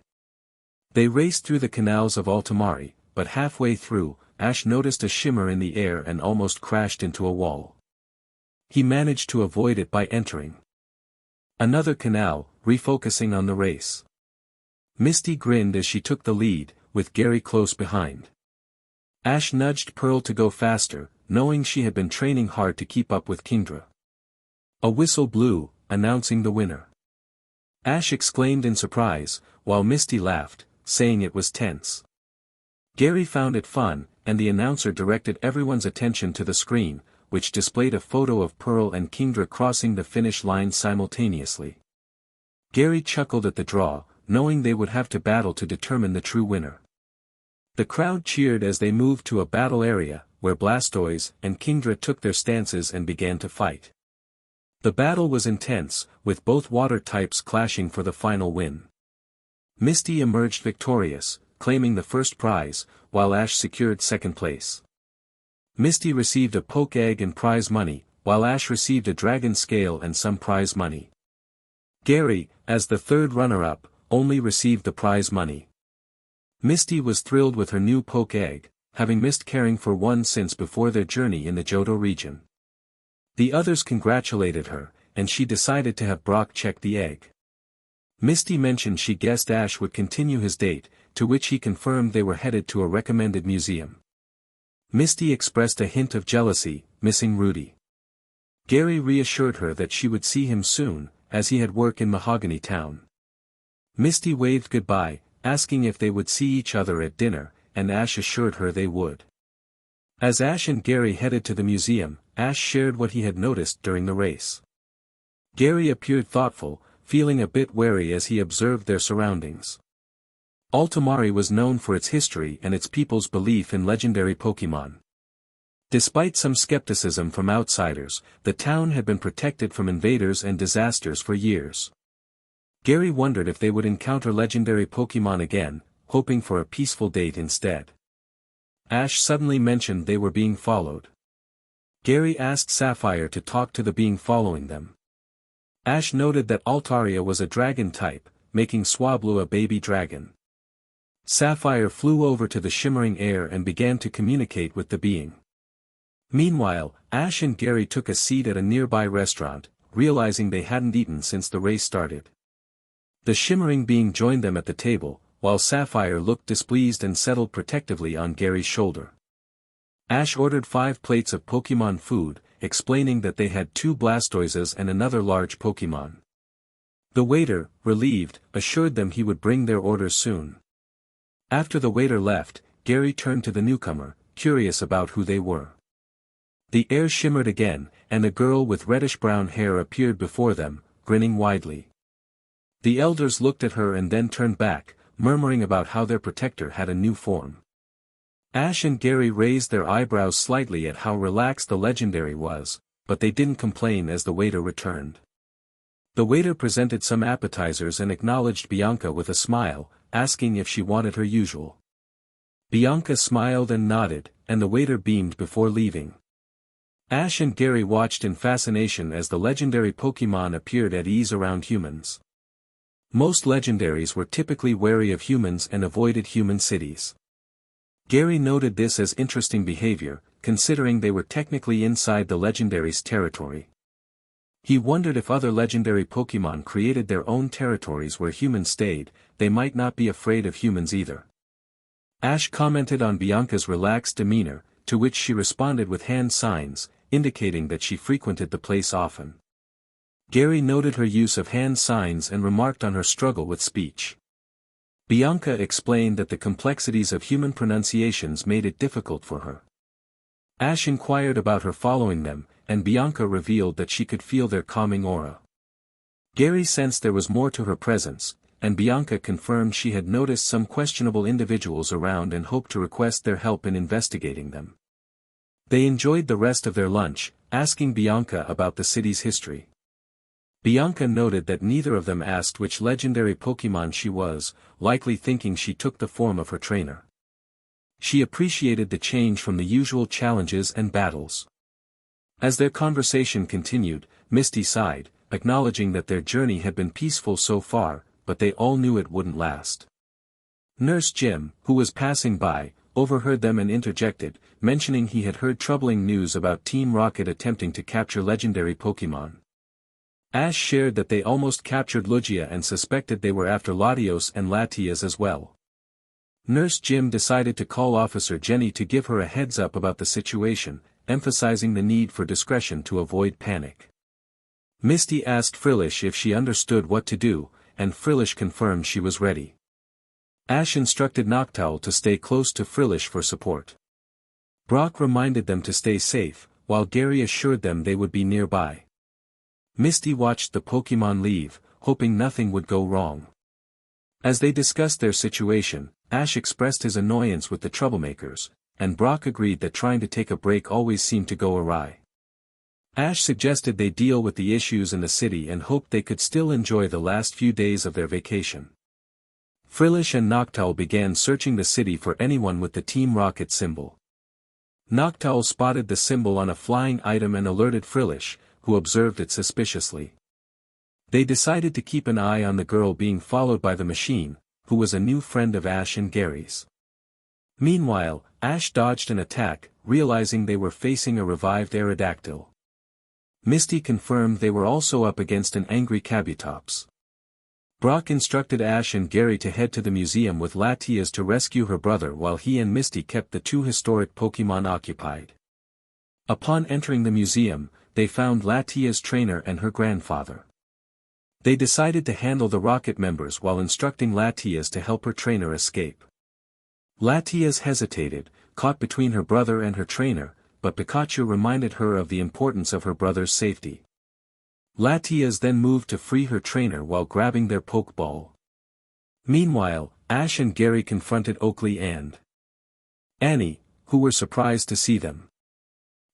A: They raced through the canals of Altamari, but halfway through, Ash noticed a shimmer in the air and almost crashed into a wall. He managed to avoid it by entering another canal, refocusing on the race. Misty grinned as she took the lead, with Gary close behind. Ash nudged Pearl to go faster, knowing she had been training hard to keep up with Kingdra. A whistle blew, announcing the winner. Ash exclaimed in surprise, while Misty laughed, saying it was tense. Gary found it fun, and the announcer directed everyone's attention to the screen, which displayed a photo of Pearl and Kingdra crossing the finish line simultaneously. Gary chuckled at the draw, knowing they would have to battle to determine the true winner. The crowd cheered as they moved to a battle area, where Blastoise and Kingdra took their stances and began to fight. The battle was intense, with both water types clashing for the final win. Misty emerged victorious, claiming the first prize, while Ash secured second place. Misty received a poke egg and prize money, while Ash received a dragon scale and some prize money. Gary, as the third runner-up, only received the prize money. Misty was thrilled with her new poke egg, having missed caring for one since before their journey in the Johto region. The others congratulated her, and she decided to have Brock check the egg. Misty mentioned she guessed Ash would continue his date, to which he confirmed they were headed to a recommended museum. Misty expressed a hint of jealousy, missing Rudy. Gary reassured her that she would see him soon, as he had work in Mahogany Town. Misty waved goodbye, asking if they would see each other at dinner, and Ash assured her they would. As Ash and Gary headed to the museum, Ash shared what he had noticed during the race. Gary appeared thoughtful, feeling a bit wary as he observed their surroundings. Altamari was known for its history and its people's belief in legendary Pokémon. Despite some skepticism from outsiders, the town had been protected from invaders and disasters for years. Gary wondered if they would encounter legendary Pokémon again, hoping for a peaceful date instead. Ash suddenly mentioned they were being followed. Gary asked Sapphire to talk to the being following them. Ash noted that Altaria was a dragon type, making Swablu a baby dragon. Sapphire flew over to the shimmering air and began to communicate with the being. Meanwhile, Ash and Gary took a seat at a nearby restaurant, realizing they hadn't eaten since the race started. The shimmering being joined them at the table, while Sapphire looked displeased and settled protectively on Gary's shoulder. Ash ordered 5 plates of Pokémon food, explaining that they had 2 Blastoises and another large Pokémon. The waiter, relieved, assured them he would bring their orders soon. After the waiter left, Gary turned to the newcomer, curious about who they were. The air shimmered again, and a girl with reddish-brown hair appeared before them, grinning widely. The elders looked at her and then turned back, murmuring about how their protector had a new form. Ash and Gary raised their eyebrows slightly at how relaxed the legendary was, but they didn't complain as the waiter returned. The waiter presented some appetizers and acknowledged Bianca with a smile, asking if she wanted her usual. Bianca smiled and nodded, and the waiter beamed before leaving. Ash and Gary watched in fascination as the legendary Pokémon appeared at ease around humans. Most legendaries were typically wary of humans and avoided human cities. Gary noted this as interesting behavior, considering they were technically inside the legendary's territory. He wondered if other legendary Pokémon created their own territories where humans stayed, they might not be afraid of humans either. Ash commented on Bianca's relaxed demeanor, to which she responded with hand signs, indicating that she frequented the place often. Gary noted her use of hand signs and remarked on her struggle with speech. Bianca explained that the complexities of human pronunciations made it difficult for her. Ash inquired about her following them, and Bianca revealed that she could feel their calming aura. Gary sensed there was more to her presence, and Bianca confirmed she had noticed some questionable individuals around and hoped to request their help in investigating them. They enjoyed the rest of their lunch, asking Bianca about the city's history. Bianca noted that neither of them asked which legendary Pokémon she was, likely thinking she took the form of her trainer. She appreciated the change from the usual challenges and battles. As their conversation continued, Misty sighed, acknowledging that their journey had been peaceful so far, but they all knew it wouldn't last. Nurse Jim, who was passing by, overheard them and interjected, mentioning he had heard troubling news about Team Rocket attempting to capture legendary Pokémon. Ash shared that they almost captured Lugia and suspected they were after Latios and Latias as well. Nurse Jim decided to call Officer Jenny to give her a heads up about the situation, emphasizing the need for discretion to avoid panic. Misty asked Frillish if she understood what to do, and Frillish confirmed she was ready. Ash instructed Noctowl to stay close to Frillish for support. Brock reminded them to stay safe, while Gary assured them they would be nearby. Misty watched the Pokémon leave, hoping nothing would go wrong. As they discussed their situation, Ash expressed his annoyance with the troublemakers, and Brock agreed that trying to take a break always seemed to go awry. Ash suggested they deal with the issues in the city and hoped they could still enjoy the last few days of their vacation. Frillish and Noctowl began searching the city for anyone with the Team Rocket symbol. Noctowl spotted the symbol on a flying item and alerted Frillish, who observed it suspiciously. They decided to keep an eye on the girl being followed by the machine, who was a new friend of Ash and Gary's. Meanwhile, Ash dodged an attack, realizing they were facing a revived Aerodactyl. Misty confirmed they were also up against an angry Kabutops. Brock instructed Ash and Gary to head to the museum with Latias to rescue her brother while he and Misty kept the two historic Pokémon occupied. Upon entering the museum, they found Latia's trainer and her grandfather. They decided to handle the Rocket members while instructing Latias to help her trainer escape. Latias hesitated, caught between her brother and her trainer, but Pikachu reminded her of the importance of her brother's safety. Latias then moved to free her trainer while grabbing their Pokeball. Meanwhile, Ash and Gary confronted Oakley and Annie, who were surprised to see them.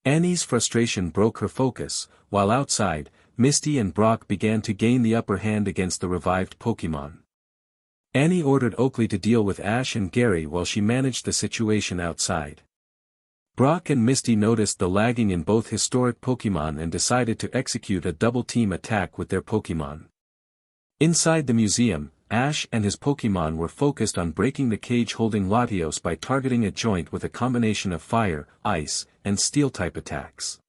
A: Annie's frustration broke her focus, while outside, Misty and Brock began to gain the upper hand against the revived Pokémon. Annie ordered Oakley to deal with Ash and Gary while she managed the situation outside. Brock and Misty noticed the lagging in both historic Pokémon and decided to execute a double-team attack with their Pokémon. Inside the museum, Ash and his Pokémon were focused on breaking the cage holding Latios by targeting a joint with a combination of fire, ice, and steel-type attacks.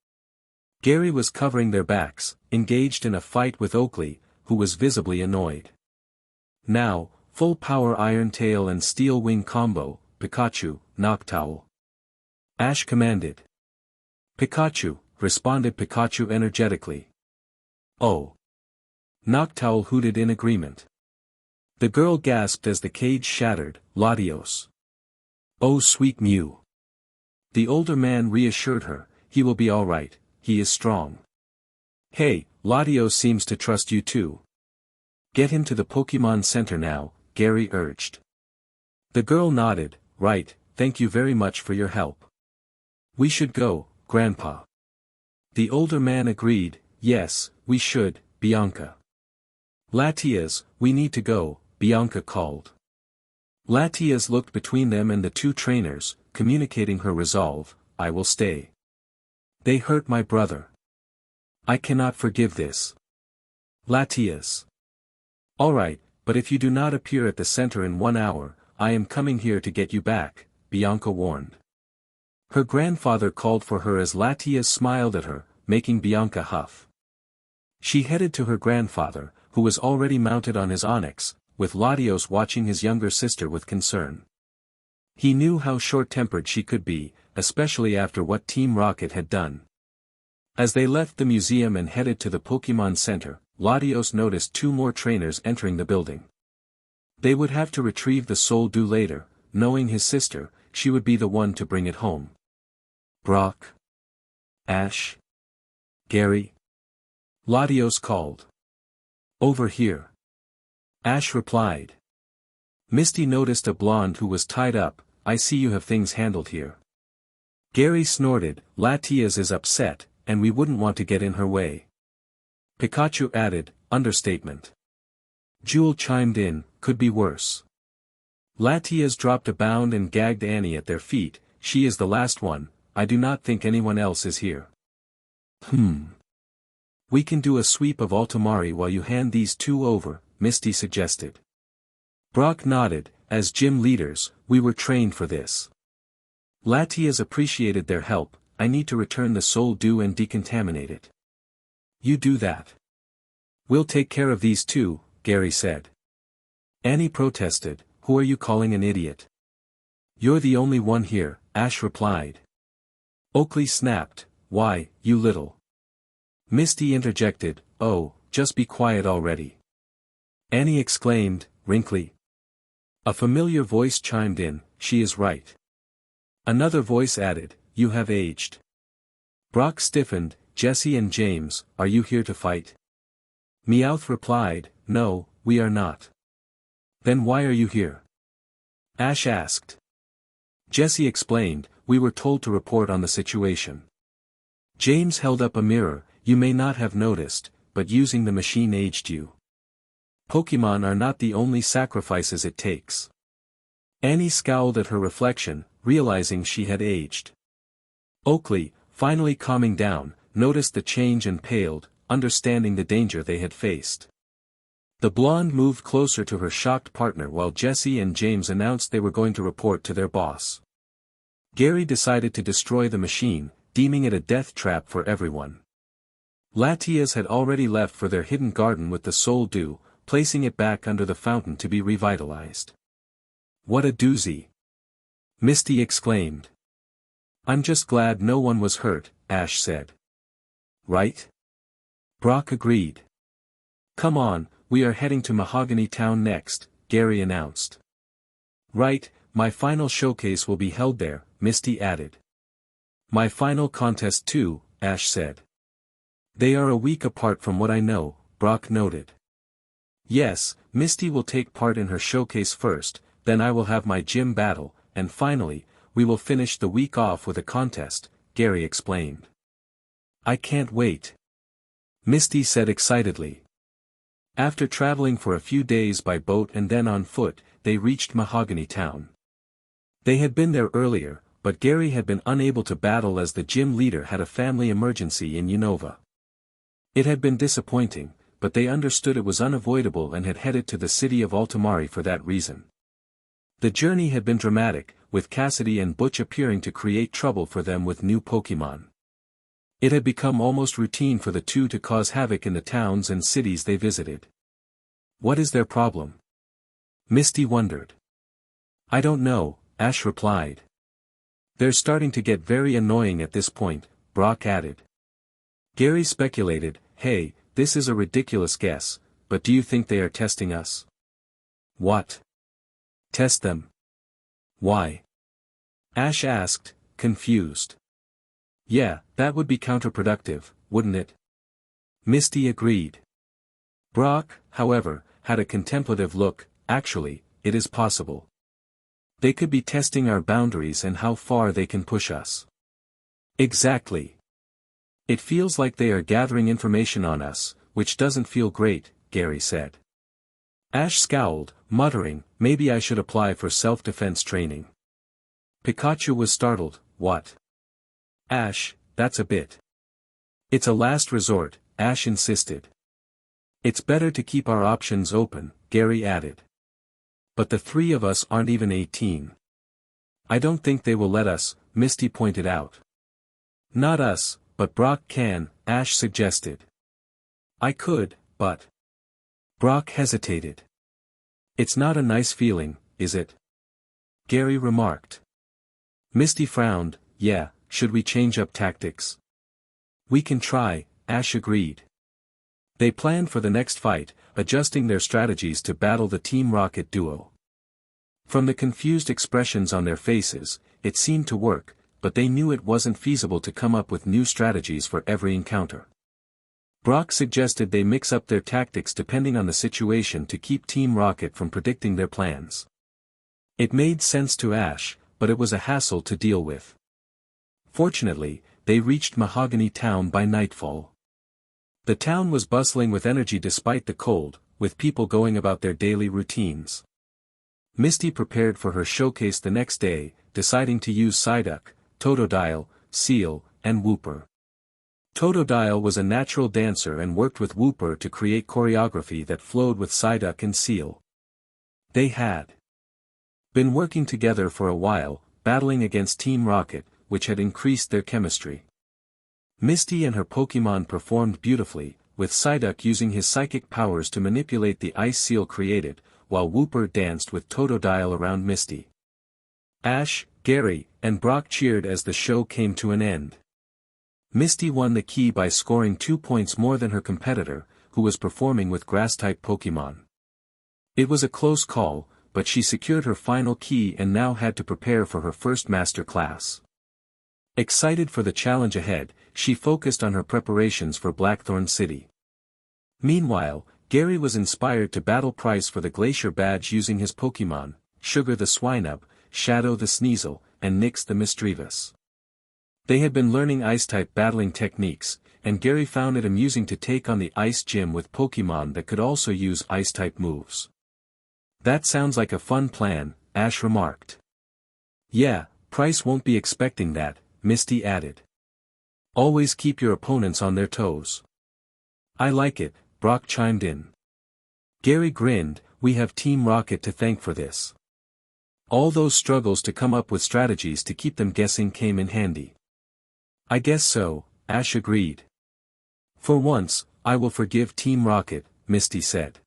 A: Gary was covering their backs, engaged in a fight with Oakley, who was visibly annoyed. Now, full power Iron Tail and Steel Wing combo, Pikachu, Noctowl. Ash commanded. Pikachu, responded Pikachu energetically. Oh. Noctowl hooted in agreement. The girl gasped as the cage shattered, Latios. Oh sweet Mew. The older man reassured her, he will be alright, he is strong. Hey, Latios seems to trust you too. Get him to the Pokémon Center now, Gary urged. The girl nodded, right, thank you very much for your help. We should go, Grandpa. The older man agreed, yes, we should, Bianca. Latias, we need to go, Bianca called. Latias looked between them and the two trainers, communicating her resolve, I will stay. They hurt my brother. I cannot forgive this. Latias. Alright, but if you do not appear at the center in 1 hour, I am coming here to get you back, Bianca warned. Her grandfather called for her as Latias smiled at her, making Bianca huff. She headed to her grandfather, who was already mounted on his Onyx, with Latios watching his younger sister with concern. He knew how short-tempered she could be, especially after what Team Rocket had done. As they left the museum and headed to the Pokémon Center, Latios noticed two more trainers entering the building. They would have to retrieve the Soul Dew later. Knowing his sister, she would be the one to bring it home. Brock? Ash? Gary? Latios called. Over here. Ash replied. Misty noticed a blonde who was tied up. I see you have things handled here. Gary snorted. Latias is upset, and we wouldn't want to get in her way. Pikachu added, understatement. Jewel chimed in, could be worse. Latias dropped a bound and gagged Annie at their feet. She is the last one. I do not think anyone else is here. We can do a sweep of Altamari while you hand these two over, Misty suggested. Brock nodded. As gym leaders, we were trained for this. Latias appreciated their help. I need to return the Soul Dew and decontaminate it. You do that. We'll take care of these two, Gary said. Annie protested. Who are you calling an idiot? You're the only one here, Ash replied. Oakley snapped. Why, you little. Misty interjected. Oh, just be quiet already. Annie exclaimed, wrinkly. A familiar voice chimed in, she is right. Another voice added, you have aged. Brock stiffened. Jesse and James, are you here to fight? Meowth replied, no, we are not. Then why are you here? Ash asked. Jesse explained, we were told to report on the situation. James held up a mirror. You may not have noticed, but using the machine aged you. Pokémon are not the only sacrifices it takes. Annie scowled at her reflection, realizing she had aged. Oakley, finally calming down, noticed the change and paled, understanding the danger they had faced. The blonde moved closer to her shocked partner while Jesse and James announced they were going to report to their boss. Gary decided to destroy the machine, deeming it a death trap for everyone. Latias had already left for their hidden garden with the Soul Dew, placing it back under the fountain to be revitalized. What a doozy! Misty exclaimed. I'm just glad no one was hurt, Ash said. Right? Brock agreed. Come on, we are heading to Mahogany Town next, Gary announced. Right, my final showcase will be held there, Misty added. My final contest too, Ash said. They are a week apart from what I know, Brock noted. Yes, Misty will take part in her showcase first, then I will have my gym battle, and finally, we will finish the week off with a contest, Gary explained. I can't wait. Misty said excitedly. After traveling for a few days by boat and then on foot, they reached Mahogany Town. They had been there earlier, but Gary had been unable to battle as the gym leader had a family emergency in Unova. It had been disappointing, but they understood it was unavoidable and had headed to the city of Altamari for that reason. The journey had been dramatic, with Cassidy and Butch appearing to create trouble for them with new Pokémon. It had become almost routine for the two to cause havoc in the towns and cities they visited. What is their problem? Misty wondered. I don't know, Ash replied. They're starting to get very annoying at this point, Brock added. Gary speculated, hey, this is a ridiculous guess, but do you think they are testing us? What? Test them? Why? Ash asked, confused. Yeah, that would be counterproductive, wouldn't it? Misty agreed. Brock, however, had a contemplative look. Actually, it is possible. They could be testing our boundaries and how far they can push us. Exactly. It feels like they are gathering information on us, which doesn't feel great, Gary said. Ash scowled, muttering, maybe I should apply for self-defense training. Pikachu was startled, what? Ash, that's a bit. It's a last resort, Ash insisted. It's better to keep our options open, Gary added. But the three of us aren't even 18. I don't think they will let us, Misty pointed out. Not us, but Brock can, Ash suggested. I could, but... Brock hesitated. It's not a nice feeling, is it? Gary remarked. Misty frowned. Yeah, should we change up tactics? We can try, Ash agreed. They planned for the next fight, adjusting their strategies to battle the Team Rocket duo. From the confused expressions on their faces, it seemed to work, but they knew it wasn't feasible to come up with new strategies for every encounter. Brock suggested they mix up their tactics depending on the situation to keep Team Rocket from predicting their plans. It made sense to Ash, but it was a hassle to deal with. Fortunately, they reached Mahogany Town by nightfall. The town was bustling with energy despite the cold, with people going about their daily routines. Misty prepared for her showcase the next day, deciding to use Psyduck, Totodile, Seal, and Wooper. Totodile was a natural dancer and worked with Wooper to create choreography that flowed with Psyduck and Seal. They had been working together for a while, battling against Team Rocket, which had increased their chemistry. Misty and her Pokémon performed beautifully, with Psyduck using his psychic powers to manipulate the ice seal created, while Wooper danced with Totodile around Misty. Ash, Gary, and Brock cheered as the show came to an end. Misty won the key by scoring 2 points more than her competitor, who was performing with Grass-type Pokémon. It was a close call, but she secured her final key and now had to prepare for her first master class. Excited for the challenge ahead, she focused on her preparations for Blackthorn City. Meanwhile, Gary was inspired to battle Price for the Glacier Badge using his Pokémon, Sugar the Swinub, Shadow the Sneasel, and Nyx the Mischievous. They had been learning Ice-type battling techniques, and Gary found it amusing to take on the Ice Gym with Pokémon that could also use Ice-type moves. That sounds like a fun plan, Ash remarked. Yeah, Price won't be expecting that, Misty added. Always keep your opponents on their toes. I like it, Brock chimed in. Gary grinned. We have Team Rocket to thank for this. All those struggles to come up with strategies to keep them guessing came in handy. I guess so, Ash agreed. For once, I will forgive Team Rocket, Misty said.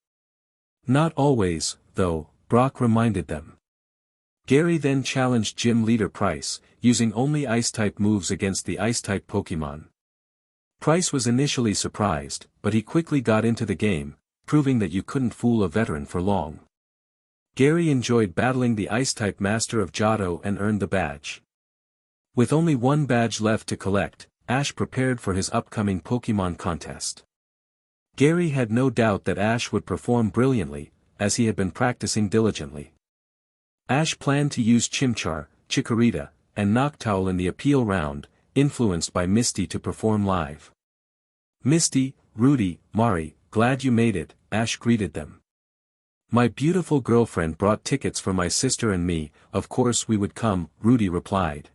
A: Not always, though, Brock reminded them. Gary then challenged Gym Leader Price, using only Ice-type moves against the Ice-type Pokémon. Price was initially surprised, but he quickly got into the game, proving that you couldn't fool a veteran for long. Gary enjoyed battling the Ice-type master of Johto and earned the badge. With only one badge left to collect, Ash prepared for his upcoming Pokémon contest. Gary had no doubt that Ash would perform brilliantly, as he had been practicing diligently. Ash planned to use Chimchar, Chikorita, and Noctowl in the appeal round, influenced by Misty to perform live. Misty, Rudy, Mari, glad you made it, Ash greeted them. My beautiful girlfriend brought tickets for my sister and me, of course we would come, Rudy replied.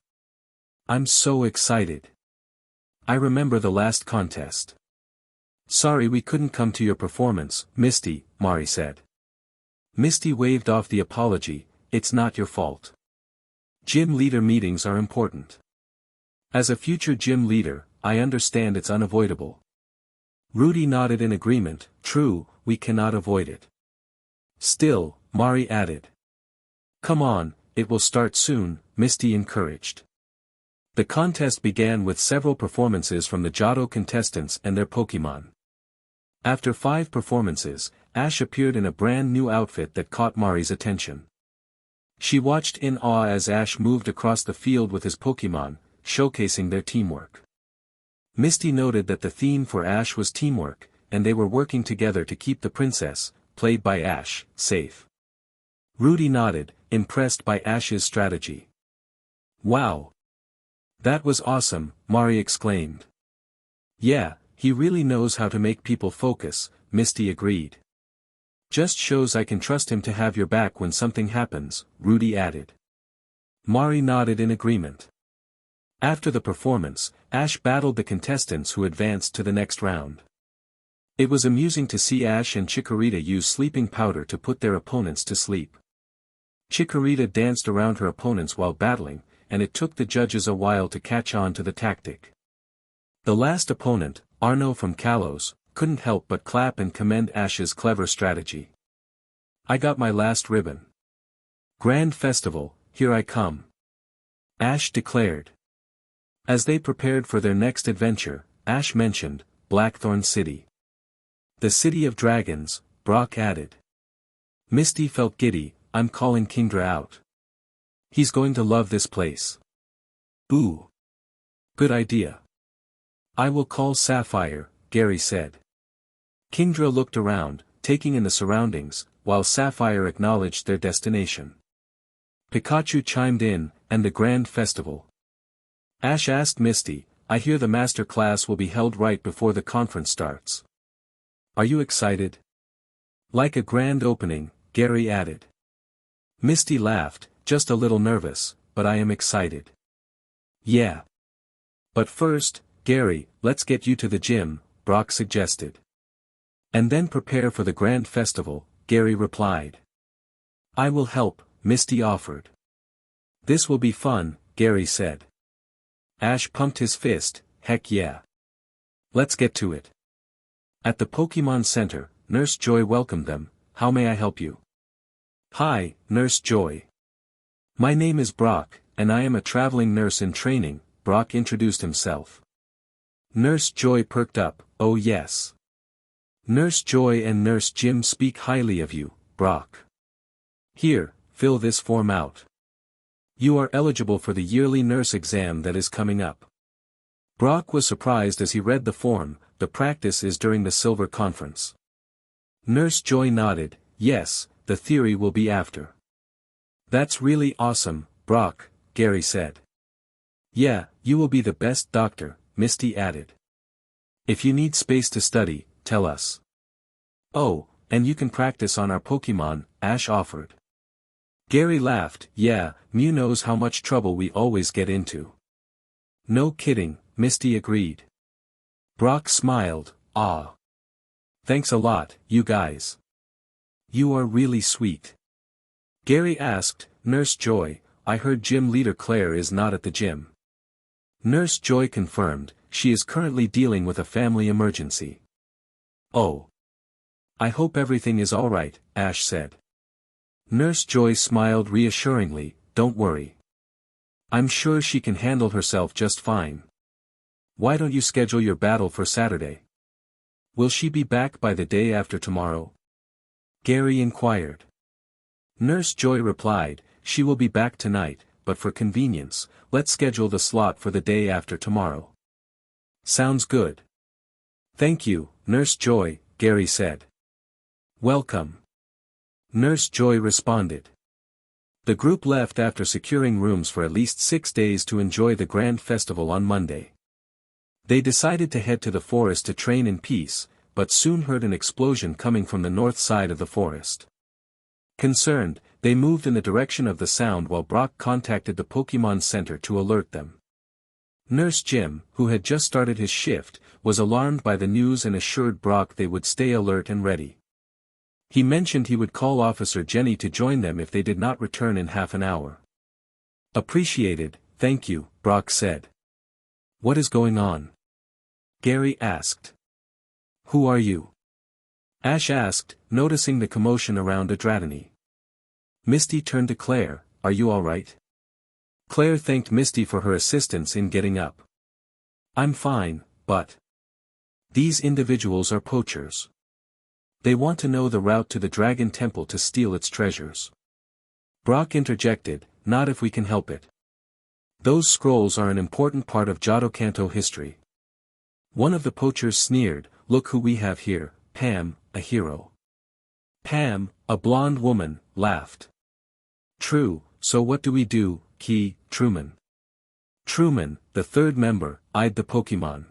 A: I'm so excited. I remember the last contest. Sorry we couldn't come to your performance, Misty, Mari said. Misty waved off the apology. It's not your fault. Gym leader meetings are important. As a future gym leader, I understand it's unavoidable. Rudy nodded in agreement. True, we cannot avoid it. Still, Mari added. Come on, it will start soon, Misty encouraged. The contest began with several performances from the Johto contestants and their Pokémon. After 5 performances, Ash appeared in a brand new outfit that caught Mari's attention. She watched in awe as Ash moved across the field with his Pokémon, showcasing their teamwork. Misty noted that the theme for Ash was teamwork, and they were working together to keep the princess, played by Ash, safe. Rudy nodded, impressed by Ash's strategy. Wow! That was awesome, Mari exclaimed. Yeah, he really knows how to make people focus, Misty agreed. Just shows I can trust him to have your back when something happens, Rudy added. Mari nodded in agreement. After the performance, Ash battled the contestants who advanced to the next round. It was amusing to see Ash and Chikorita use sleeping powder to put their opponents to sleep. Chikorita danced around her opponents while battling, and it took the judges a while to catch on to the tactic. The last opponent, Arno from Kalos, couldn't help but clap and commend Ash's clever strategy. I got my last ribbon. Grand festival, here I come. Ash declared. As they prepared for their next adventure, Ash mentioned, Blackthorn City. The City of Dragons, Brock added. Misty felt giddy. I'm calling Kingdra out. He's going to love this place. Ooh. Good idea. I will call Sapphire, Gary said. Kingdra looked around, taking in the surroundings, while Sapphire acknowledged their destination. Pikachu chimed in, and the grand festival. Ash asked Misty, I hear the master class will be held right before the conference starts. Are you excited? Like a grand opening, Gary added. Misty laughed, just a little nervous, but I am excited. Yeah. But first, Gary, let's get you to the gym, Brock suggested. And then prepare for the grand festival, Gary replied. I will help, Misty offered. This will be fun, Gary said. Ash pumped his fist, heck yeah. Let's get to it. At the Pokemon Center, Nurse Joy welcomed them. How may I help you? Hi, Nurse Joy. My name is Brock, and I am a traveling nurse in training, Brock introduced himself. Nurse Joy perked up, oh yes. Nurse Joy and Nurse Jim speak highly of you, Brock. Here, fill this form out. You are eligible for the yearly nurse exam that is coming up. Brock was surprised as he read the form. The practice is during the Silver Conference. Nurse Joy nodded, yes, the theory will be after. That's really awesome, Brock, Gary said. Yeah, you will be the best doctor, Misty added. If you need space to study, tell us. Oh, and you can practice on our Pokemon, Ash offered. Gary laughed, yeah, Mew knows how much trouble we always get into. No kidding, Misty agreed. Brock smiled, ah. Thanks a lot, you guys. You are really sweet. Gary asked, Nurse Joy, I heard gym leader Claire is not at the gym. Nurse Joy confirmed, she is currently dealing with a family emergency. Oh. I hope everything is alright, Ash said. Nurse Joy smiled reassuringly, don't worry. I'm sure she can handle herself just fine. Why don't you schedule your battle for Saturday? Will she be back by the day after tomorrow? Gary inquired. Nurse Joy replied, she will be back tonight, but for convenience, let's schedule the slot for the day after tomorrow. Sounds good. Thank you, Nurse Joy, Gary said. Welcome. Nurse Joy responded. The group left after securing rooms for at least 6 days to enjoy the grand festival on Monday. They decided to head to the forest to train in peace, but soon heard an explosion coming from the north side of the forest. Concerned, they moved in the direction of the sound while Brock contacted the Pokemon Center to alert them. Nurse Jim, who had just started his shift, was alarmed by the news and assured Brock they would stay alert and ready. He mentioned he would call Officer Jenny to join them if they did not return in half an hour. Appreciated, thank you, Brock said. What is going on? Gary asked. Who are you? Ash asked, noticing the commotion around Adradany. Misty turned to Claire, are you alright? Claire thanked Misty for her assistance in getting up. I'm fine, but these individuals are poachers. They want to know the route to the Dragon Temple to steal its treasures. Brock interjected, not if we can help it. Those scrolls are an important part of Johto Kanto history. One of the poachers sneered, look who we have here, Pam, a hero. Pam, a blonde woman, laughed. True, so what do we do, Key, Truman? Truman, the third member, eyed the Pokemon.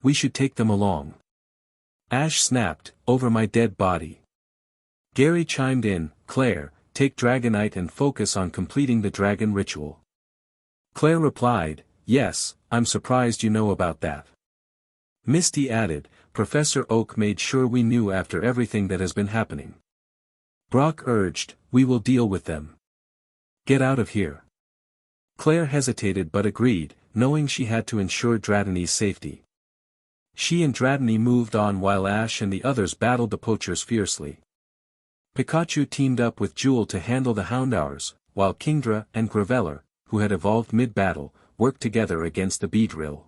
A: We should take them along. Ash snapped, over my dead body. Gary chimed in, Claire, take Dragonite and focus on completing the dragon ritual. Claire replied, yes, I'm surprised you know about that. Misty added, Professor Oak made sure we knew after everything that has been happening. Brock urged, we will deal with them. Get out of here. Claire hesitated but agreed, knowing she had to ensure Dratany's safety. She and Dratini moved on while Ash and the others battled the poachers fiercely. Pikachu teamed up with Jewel to handle the Houndours, while Kingdra and Graveler, who had evolved mid-battle, worked together against the Beedrill.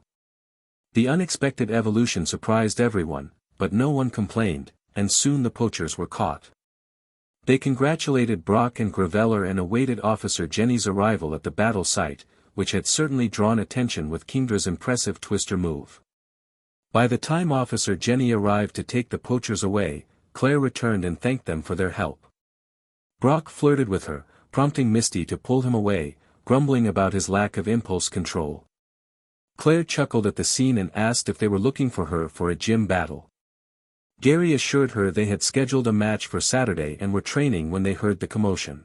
A: The unexpected evolution surprised everyone, but no one complained, and soon the poachers were caught. They congratulated Brock and Graveler and awaited Officer Jenny's arrival at the battle site, which had certainly drawn attention with Kingdra's impressive twister move. By the time Officer Jenny arrived to take the poachers away, Claire returned and thanked them for their help. Brock flirted with her, prompting Misty to pull him away, grumbling about his lack of impulse control. Claire chuckled at the scene and asked if they were looking for her for a gym battle. Gary assured her they had scheduled a match for Saturday and were training when they heard the commotion.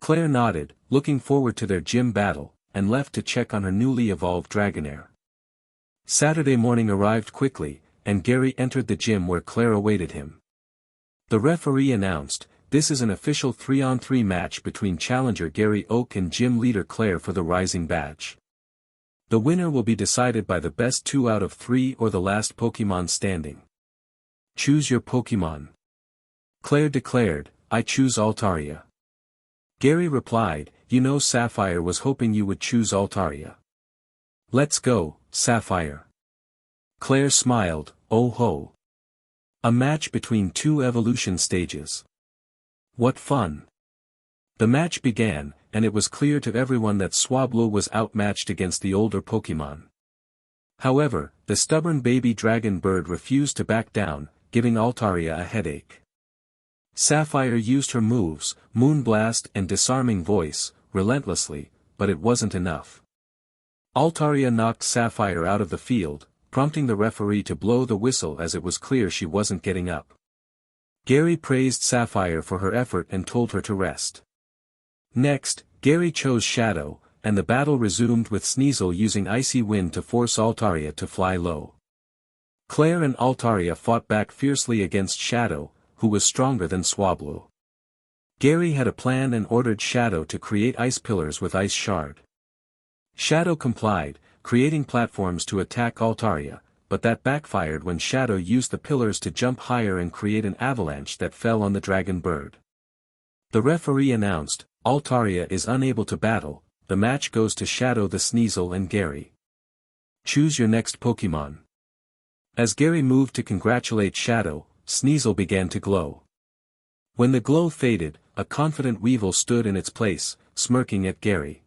A: Claire nodded, looking forward to their gym battle, and left to check on her newly evolved Dragonair. Saturday morning arrived quickly, and Gary entered the gym where Claire awaited him. The referee announced, "This is an official 3-on-3 match between challenger Gary Oak and gym leader Claire for the Rising Badge. The winner will be decided by the best 2 out of 3 or the last Pokémon standing. Choose your Pokémon." Claire declared, "I choose Altaria." Gary replied, "You know Sapphire was hoping you would choose Altaria. Let's go, Sapphire." Claire smiled, "Oh ho. A match between 2 evolution stages. What fun." The match began, and it was clear to everyone that Swablu was outmatched against the older Pokémon. However, the stubborn baby dragon bird refused to back down, giving Altaria a headache. Sapphire used her moves, Moonblast and Disarming Voice, relentlessly, but it wasn't enough. Altaria knocked Sapphire out of the field, prompting the referee to blow the whistle as it was clear she wasn't getting up. Gary praised Sapphire for her effort and told her to rest. Next, Gary chose Shadow, and the battle resumed with Sneasel using Icy Wind to force Altaria to fly low. Claire and Altaria fought back fiercely against Shadow, who was stronger than Swablu. Gary had a plan and ordered Shadow to create ice pillars with Ice Shard. Shadow complied, creating platforms to attack Altaria, but that backfired when Shadow used the pillars to jump higher and create an avalanche that fell on the dragon bird. The referee announced, "Altaria is unable to battle, the match goes to Shadow the Sneasel and Gary. Choose your next Pokémon." As Gary moved to congratulate Shadow, Sneasel began to glow. When the glow faded, a confident Weevil stood in its place, smirking at Gary.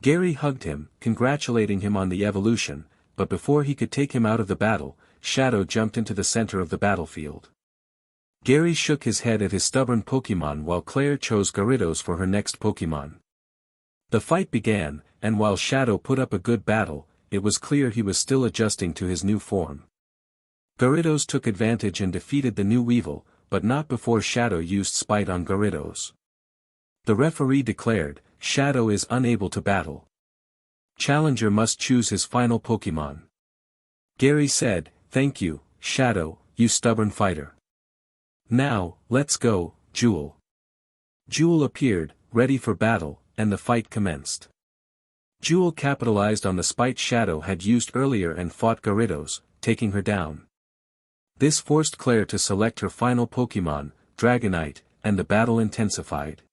A: Gary hugged him, congratulating him on the evolution, but before he could take him out of the battle, Shadow jumped into the center of the battlefield. Gary shook his head at his stubborn Pokémon while Claire chose Gyarados for her next Pokémon. The fight began, and while Shadow put up a good battle, it was clear he was still adjusting to his new form. Gyarados took advantage and defeated the new Weevil, but not before Shadow used Spite on Gyarados. The referee declared, "Shadow is unable to battle. Challenger must choose his final Pokémon." Gary said, "Thank you, Shadow, you stubborn fighter. Now, let's go, Jewel." Jewel appeared, ready for battle, and the fight commenced. Jewel capitalized on the spite Shadow had used earlier and fought Gyarados, taking her down. This forced Claire to select her final Pokémon, Dragonite, and the battle intensified.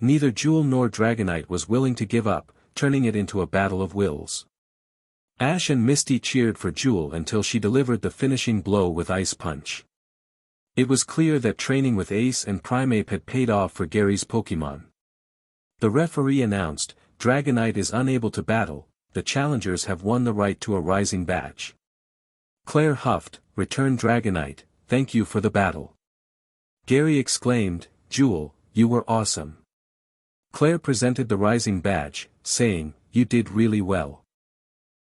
A: Neither Jewel nor Dragonite was willing to give up, turning it into a battle of wills. Ash and Misty cheered for Jewel until she delivered the finishing blow with Ice Punch. It was clear that training with Ace and Primeape had paid off for Gary's Pokémon. The referee announced, "Dragonite is unable to battle, the challengers have won the right to a Rising Badge." Claire huffed, "Return Dragonite, thank you for the battle." Gary exclaimed, "Jewel, you were awesome." Claire presented the Rising Badge, saying, "You did really well."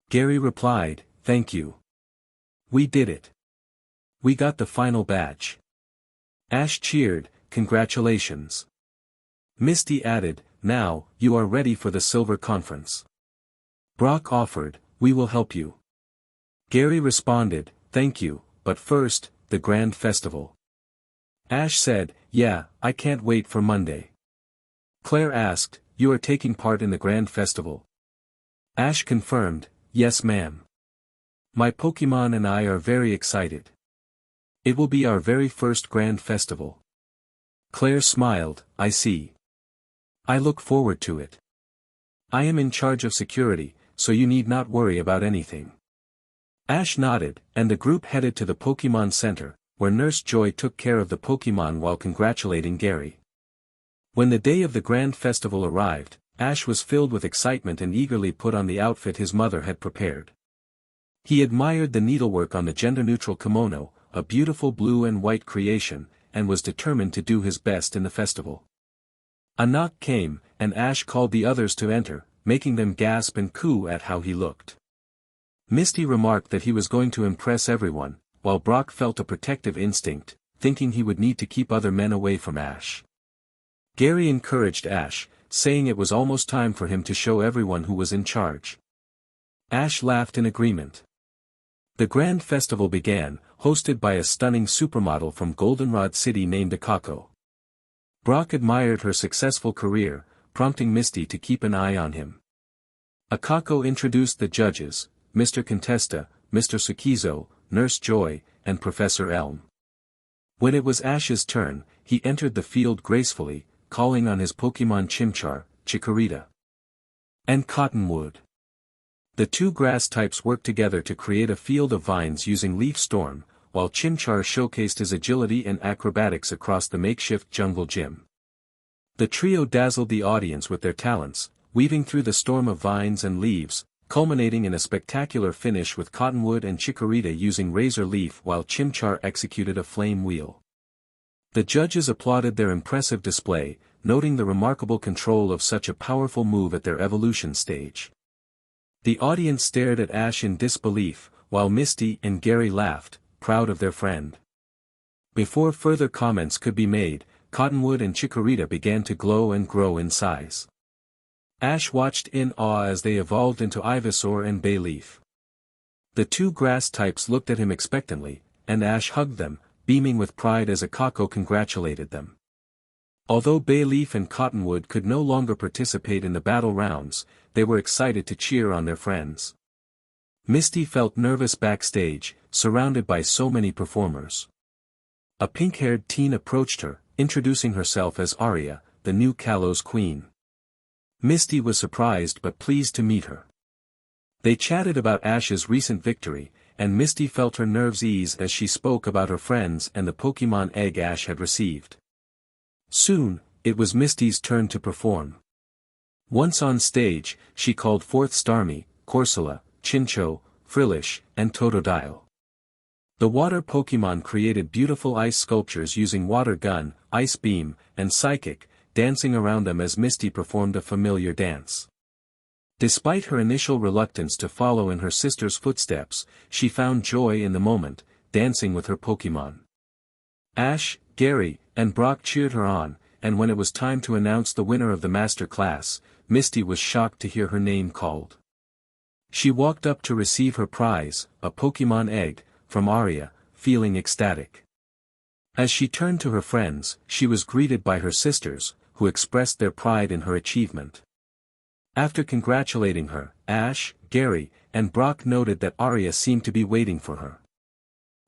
A: Gary replied, "Thank you. We did it. We got the final badge." Ash cheered, "Congratulations." Misty added, "Now, you are ready for the Silver Conference." Brock offered, "We will help you." Gary responded, "Thank you, but first, the Grand Festival." Ash said, "Yeah, I can't wait for Monday." Claire asked, "You are taking part in the Grand Festival?" Ash confirmed, "Yes ma'am. My Pokemon and I are very excited. It will be our very first grand festival. Claire smiled, I see. I look forward to it. I am in charge of security, so you need not worry about anything. Ash nodded, and the group headed to the Pokemon Center, where Nurse Joy took care of the Pokemon while congratulating Gary. When the day of the grand festival arrived, Ash was filled with excitement and eagerly put on the outfit his mother had prepared. He admired the needlework on the gender-neutral kimono, a beautiful blue and white creation, and was determined to do his best in the festival. A knock came, and Ash called the others to enter, making them gasp and coo at how he looked. Misty remarked that he was going to impress everyone, while Brock felt a protective instinct, thinking he would need to keep other men away from Ash. Gary encouraged Ash, saying it was almost time for him to show everyone who was in charge. Ash laughed in agreement. The grand festival began, hosted by a stunning supermodel from Goldenrod City named Akako. Brock admired her successful career, prompting Misty to keep an eye on him. Akako introduced the judges, Mr. Contesta, Mr. Sukizo, Nurse Joy, and Professor Elm. When it was Ash's turn, he entered the field gracefully, calling on his Pokemon Chimchar, Chikorita, and Cottonwood. The two grass types worked together to create a field of vines using Leaf Storm, while Chimchar showcased his agility and acrobatics across the makeshift jungle gym. The trio dazzled the audience with their talents, weaving through the storm of vines and leaves, culminating in a spectacular finish with Cottonwood and Chikorita using Razor Leaf while Chimchar executed a flame wheel. The judges applauded their impressive display, noting the remarkable control of such a powerful move at their evolution stage. The audience stared at Ash in disbelief, while Misty and Gary laughed, proud of their friend. Before further comments could be made, Cottonwood and Chikorita began to glow and grow in size. Ash watched in awe as they evolved into Ivysaur and Bayleaf. The two grass types looked at him expectantly, and Ash hugged them, beaming with pride as Akako congratulated them. Although Bayleaf and Cottonwood could no longer participate in the battle rounds, they were excited to cheer on their friends. Misty felt nervous backstage, surrounded by so many performers. A pink-haired teen approached her, introducing herself as Arya, the new Kalos queen. Misty was surprised but pleased to meet her. They chatted about Ash's recent victory, and Misty felt her nerves ease as she spoke about her friends and the Pokemon egg Ash had received. Soon, it was Misty's turn to perform. Once on stage, she called forth Starmie, Corsola, Chinchou, Frillish, and Totodile. The water Pokemon created beautiful ice sculptures using Water Gun, Ice Beam, and Psychic, dancing around them as Misty performed a familiar dance. Despite her initial reluctance to follow in her sister's footsteps, she found joy in the moment, dancing with her Pokemon. Ash, Gary, and Brock cheered her on, and when it was time to announce the winner of the master class, Misty was shocked to hear her name called. She walked up to receive her prize, a Pokemon egg, from Arya, feeling ecstatic. As she turned to her friends, she was greeted by her sisters, who expressed their pride in her achievement. After congratulating her, Ash, Gary, and Brock noted that Arya seemed to be waiting for her.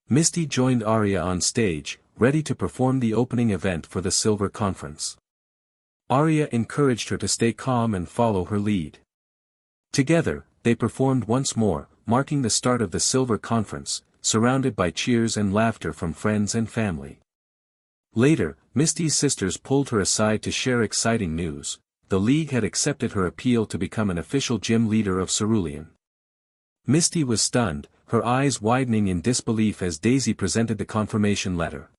A: Misty joined Arya on stage, ready to perform the opening event for the Silver Conference. Arya encouraged her to stay calm and follow her lead. Together, they performed once more, marking the start of the Silver Conference, surrounded by cheers and laughter from friends and family. Later, Misty's sisters pulled her aside to share exciting news. The League had accepted her appeal to become an official gym leader of Cerulean. Misty was stunned, her eyes widening in disbelief as Daisy presented the confirmation letter.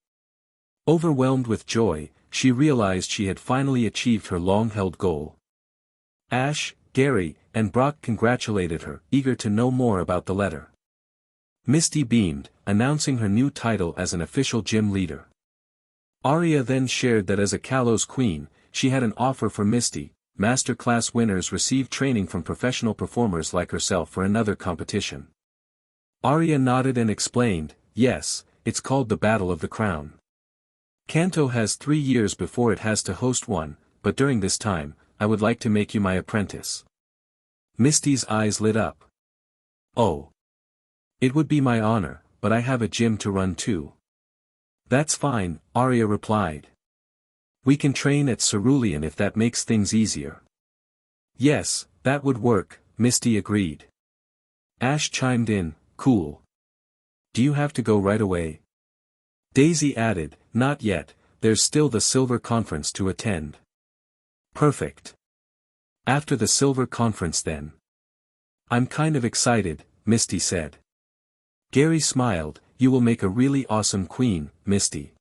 A: Overwhelmed with joy, she realized she had finally achieved her long-held goal. Ash, Gary, and Brock congratulated her, eager to know more about the letter. Misty beamed, announcing her new title as an official gym leader. Arya then shared that as a Kalos queen, she had an offer for Misty. Master class winners receive training from professional performers like herself for another competition. Arya nodded and explained, yes, it's called the Battle of the Crown. Kanto has 3 years before it has to host one, but during this time, I would like to make you my apprentice. Misty's eyes lit up. Oh. It would be my honor, but I have a gym to run too. That's fine, Arya replied. We can train at Cerulean if that makes things easier. Yes, that would work, Misty agreed. Ash chimed in, cool. Do you have to go right away? Daisy added, not yet, there's still the Silver Conference to attend. Perfect. After the Silver Conference then. I'm kind of excited, Misty said. Gary smiled, you will make a really awesome queen, Misty.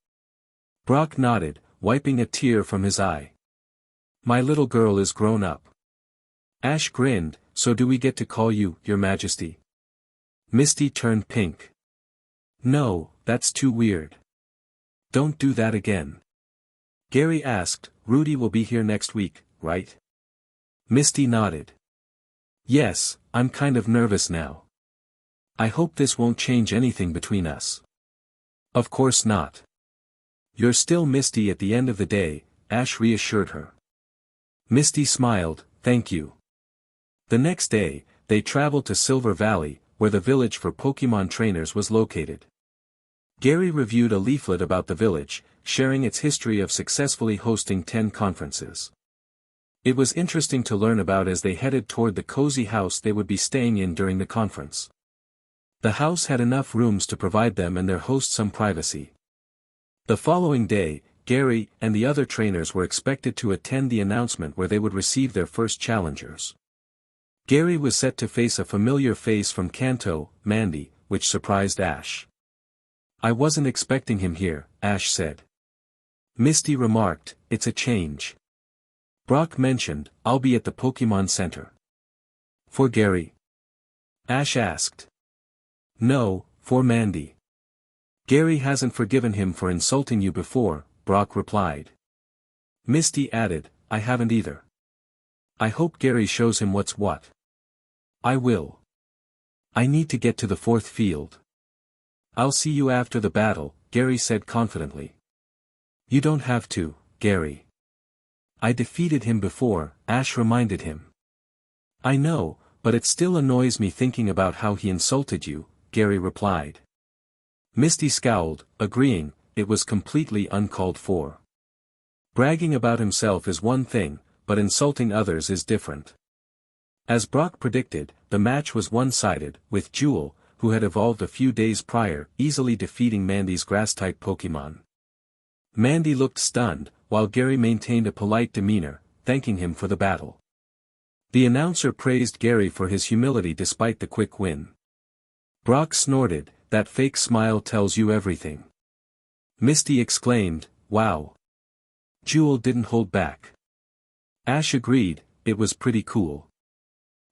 A: Brock nodded, wiping a tear from his eye. My little girl is grown up. Ash grinned, so do we get to call you, Your Majesty? Misty turned pink. No, that's too weird. Don't do that again. Gary asked, Rudy will be here next week, right? Misty nodded. Yes, I'm kind of nervous now. I hope this won't change anything between us. Of course not. You're still Misty at the end of the day, Ash reassured her. Misty smiled, thank you. The next day, they traveled to Silver Valley, where the village for Pokemon trainers was located. Gary reviewed a leaflet about the village, sharing its history of successfully hosting 10 conferences. It was interesting to learn about as they headed toward the cozy house they would be staying in during the conference. The house had enough rooms to provide them and their host some privacy. The following day, Gary and the other trainers were expected to attend the announcement where they would receive their first challengers. Gary was set to face a familiar face from Kanto, Mandy, which surprised Ash. I wasn't expecting him here, Ash said. Misty remarked, it's a change. Brock mentioned, I'll be at the Pokemon Center. For Gary? Ash asked. No, for Mandy. Gary hasn't forgiven him for insulting you before, Brock replied. Misty added, I haven't either. I hope Gary shows him what's what. I will. I need to get to the 4th field. I'll see you after the battle, Gary said confidently. You don't have to, Gary. I defeated him before, Ash reminded him. I know, but it still annoys me thinking about how he insulted you, Gary replied. Misty scowled, agreeing, it was completely uncalled for. Bragging about himself is one thing, but insulting others is different. As Brock predicted, the match was one-sided, with Jewel, who had evolved a few days prior, easily defeating Mandy's grass-type Pokemon. Mandy looked stunned, while Gary maintained a polite demeanor, thanking him for the battle. The announcer praised Gary for his humility despite the quick win. Brock snorted, that fake smile tells you everything. Misty exclaimed, wow. Jewel didn't hold back. Ash agreed, it was pretty cool.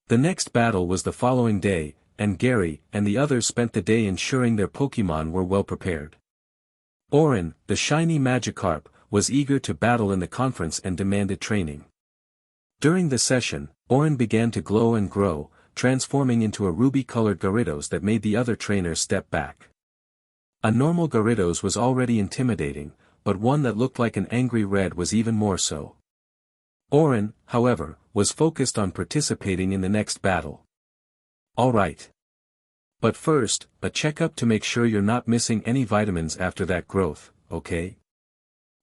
A: The next battle was the following day, and Gary and the others spent the day ensuring their Pokemon were well prepared. Orin, the shiny Magikarp, was eager to battle in the conference and demanded training. During the session, Orin began to glow and grow, transforming into a ruby-colored Gyarados that made the other trainers step back. A normal Gyarados was already intimidating, but one that looked like an angry red was even more so. Orin, however, was focused on participating in the next battle. Alright. But first, a checkup to make sure you're not missing any vitamins after that growth, okay?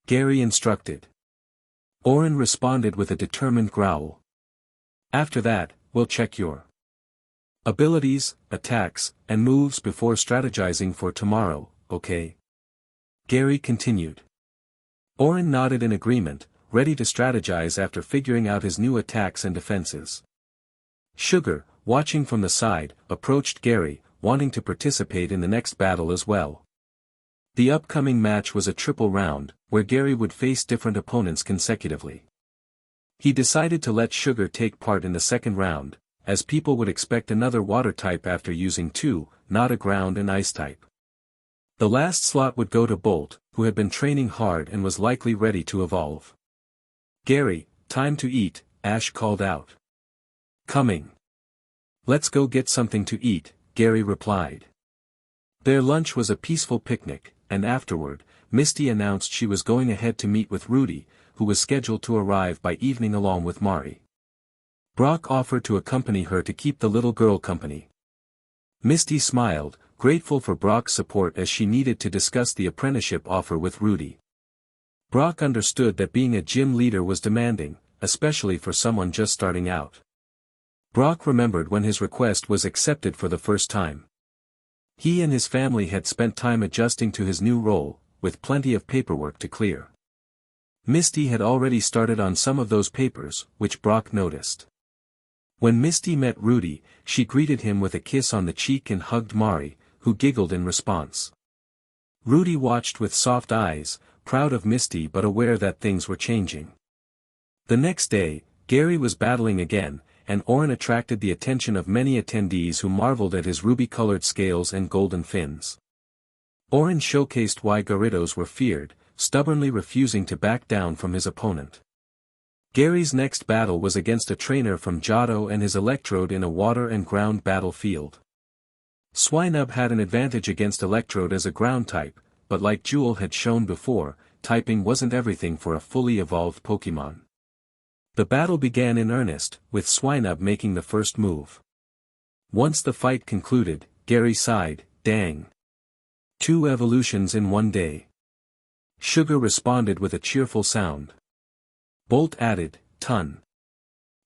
A: Gary instructed. Orin responded with a determined growl. After that, we'll check your abilities, attacks, and moves before strategizing for tomorrow, okay? Gary continued. Orin nodded in agreement, ready to strategize after figuring out his new attacks and defenses. Sugar, watching from the side, approached Gary, wanting to participate in the next battle as well. The upcoming match was a triple round, where Gary would face different opponents consecutively. He decided to let Sugar take part in the second round, as people would expect another water type after using 2, not a ground and ice type. The last slot would go to Bolt, who had been training hard and was likely ready to evolve. Gary, time to eat, Ash called out. Coming. Let's go get something to eat, Gary replied. Their lunch was a peaceful picnic, and afterward, Misty announced she was going ahead to meet with Rudy, who was scheduled to arrive by evening along with Mari. Brock offered to accompany her to keep the little girl company. Misty smiled, grateful for Brock's support as she needed to discuss the apprenticeship offer with Rudy. Brock understood that being a gym leader was demanding, especially for someone just starting out. Brock remembered when his request was accepted for the first time. He and his family had spent time adjusting to his new role, with plenty of paperwork to clear. Misty had already started on some of those papers, which Brock noticed. When Misty met Rudy, she greeted him with a kiss on the cheek and hugged Mari, who giggled in response. Rudy watched with soft eyes, proud of Misty but aware that things were changing. The next day, Gary was battling again, and Hoenn attracted the attention of many attendees who marveled at his ruby-colored scales and golden fins. Hoenn showcased why Gyarados were feared, stubbornly refusing to back down from his opponent. Gary's next battle was against a trainer from Johto and his Electrode in a water and ground battlefield. Swinub had an advantage against Electrode as a ground type, but like Jewel had shown before, typing wasn't everything for a fully evolved Pokémon. The battle began in earnest, with Swinub making the first move. Once the fight concluded, Gary sighed, "Dang. 2 evolutions in one day." Sugar responded with a cheerful sound. Bolt added, "Ton."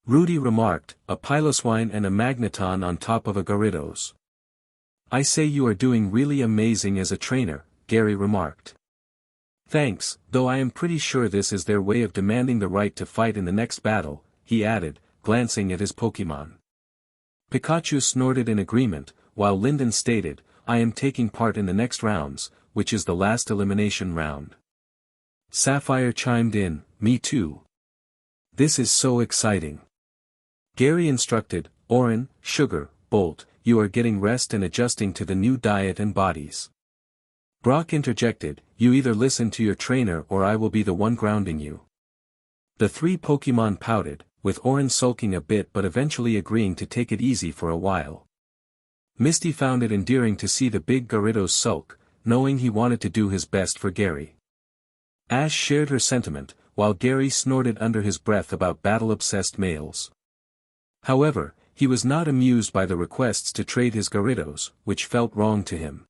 A: Rudy remarked, "A Piloswine and a Magneton on top of a Gyarados." "I say you are doing really amazing as a trainer," Gary remarked. "Thanks, though I am pretty sure this is their way of demanding the right to fight in the next battle," he added, glancing at his Pokémon. Pikachu snorted in agreement, while Linden stated, "I am taking part in the next rounds, which is the last elimination round." Sapphire chimed in, "Me too. This is so exciting." Gary instructed, "Orin, Sugar, Bolt, you are getting rest and adjusting to the new diet and bodies." Brock interjected, "You either listen to your trainer or I will be the one grounding you." The 3 Pokémon pouted, with Orin sulking a bit but eventually agreeing to take it easy for a while. Misty found it endearing to see the big Gyarados sulk, knowing he wanted to do his best for Gary. Ash shared her sentiment, while Gary snorted under his breath about battle-obsessed males. However, he was not amused by the requests to trade his Gyarados, which felt wrong to him.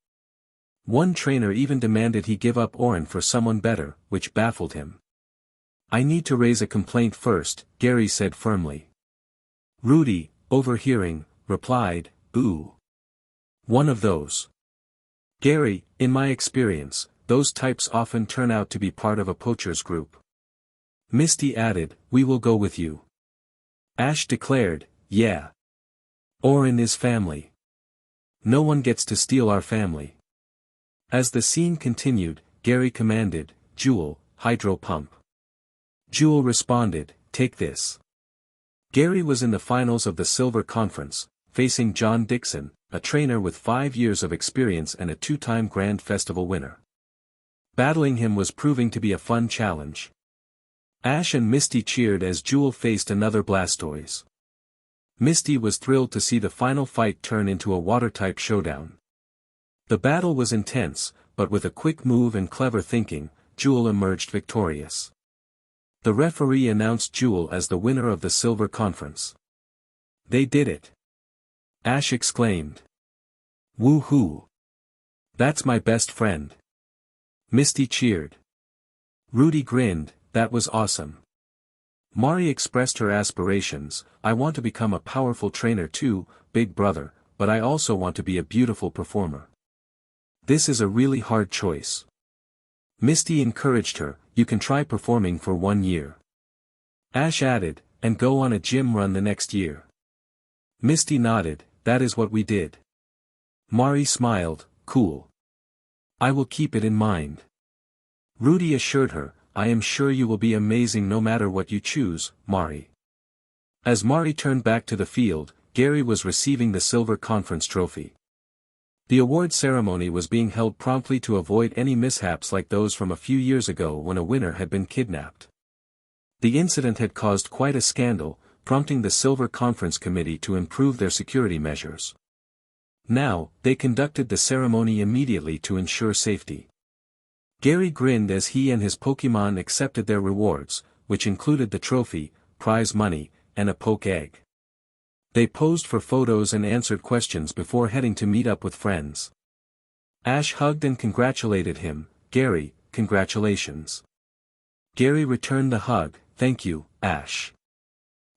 A: One trainer even demanded he give up Orin for someone better, which baffled him. "I need to raise a complaint first," Gary said firmly. Rudy, overhearing, replied, "Ooh. One of those." "Gary, in my experience, those types often turn out to be part of a poacher's group." Misty added, "We will go with you." Ash declared, "Yeah. Orin is family. No one gets to steal our family." As the scene continued, Gary commanded, "Jewel, hydro pump." Jewel responded, "Take this." Gary was in the finals of the Silver Conference, facing John Dixon, a trainer with 5 years of experience and a 2-time Grand Festival winner. Battling him was proving to be a fun challenge. Ash and Misty cheered as Jewel faced another Blastoise. Misty was thrilled to see the final fight turn into a water-type showdown. The battle was intense, but with a quick move and clever thinking, Jewel emerged victorious. The referee announced Jewel as the winner of the Silver Conference. "They did it!" Ash exclaimed. "Woo-hoo! That's my best friend." Misty cheered. Rudy grinned, "That was awesome." Mari expressed her aspirations, "I want to become a powerful trainer too, big brother, but I also want to be a beautiful performer. This is a really hard choice." Misty encouraged her, "You can try performing for 1 year." Ash added, "And go on a gym run the next year." Misty nodded, "That is what we did." Mari smiled, "Cool. I will keep it in mind." Rudy assured her, "I am sure you will be amazing no matter what you choose, Mari." As Mari turned back to the field, Gary was receiving the Silver Conference trophy. The award ceremony was being held promptly to avoid any mishaps like those from a few years ago when a winner had been kidnapped. The incident had caused quite a scandal, prompting the Silver Conference Committee to improve their security measures. Now, they conducted the ceremony immediately to ensure safety. Gary grinned as he and his Pokémon accepted their rewards, which included the trophy, prize money, and a poke egg. They posed for photos and answered questions before heading to meet up with friends. Ash hugged and congratulated him. "Gary, congratulations." Gary returned the hug. "Thank you, Ash."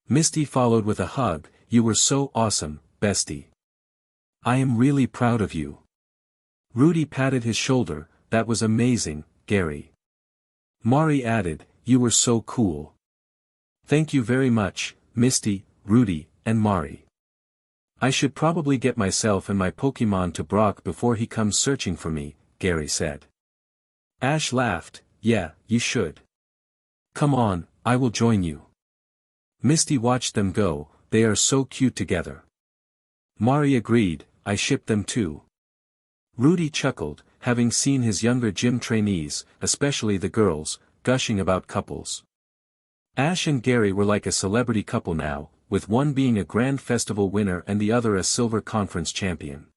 A: Misty followed with a hug. "You were so awesome, bestie. I am really proud of you." Rudy patted his shoulder. "That was amazing, Gary." Mari added, "You were so cool." "Thank you very much, Misty, Rudy, and Mari. I should probably get myself and my Pokemon to Brock before he comes searching for me," Gary said. Ash laughed. "Yeah, you should. Come on, I will join you." Misty watched them go. "They are so cute together." Mari agreed, "I ship them too." Rudy chuckled, having seen his younger gym trainees, especially the girls, gushing about couples. Ash and Gary were like a celebrity couple now, with one being a grand festival winner and the other a silver conference champion.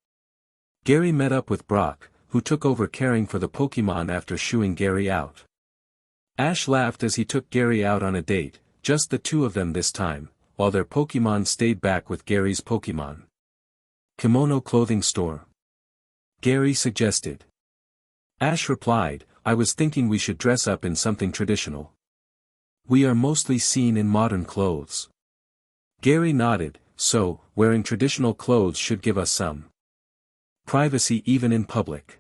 A: Gary met up with Brock, who took over caring for the Pokemon after shooing Gary out. Ash laughed as he took Gary out on a date, just the two of them this time, while their Pokemon stayed back with Gary's Pokemon. "Kimono clothing store?" Gary suggested. Ash replied, "I was thinking we should dress up in something traditional. We are mostly seen in modern clothes." Gary nodded. "So, wearing traditional clothes should give us some privacy even in public."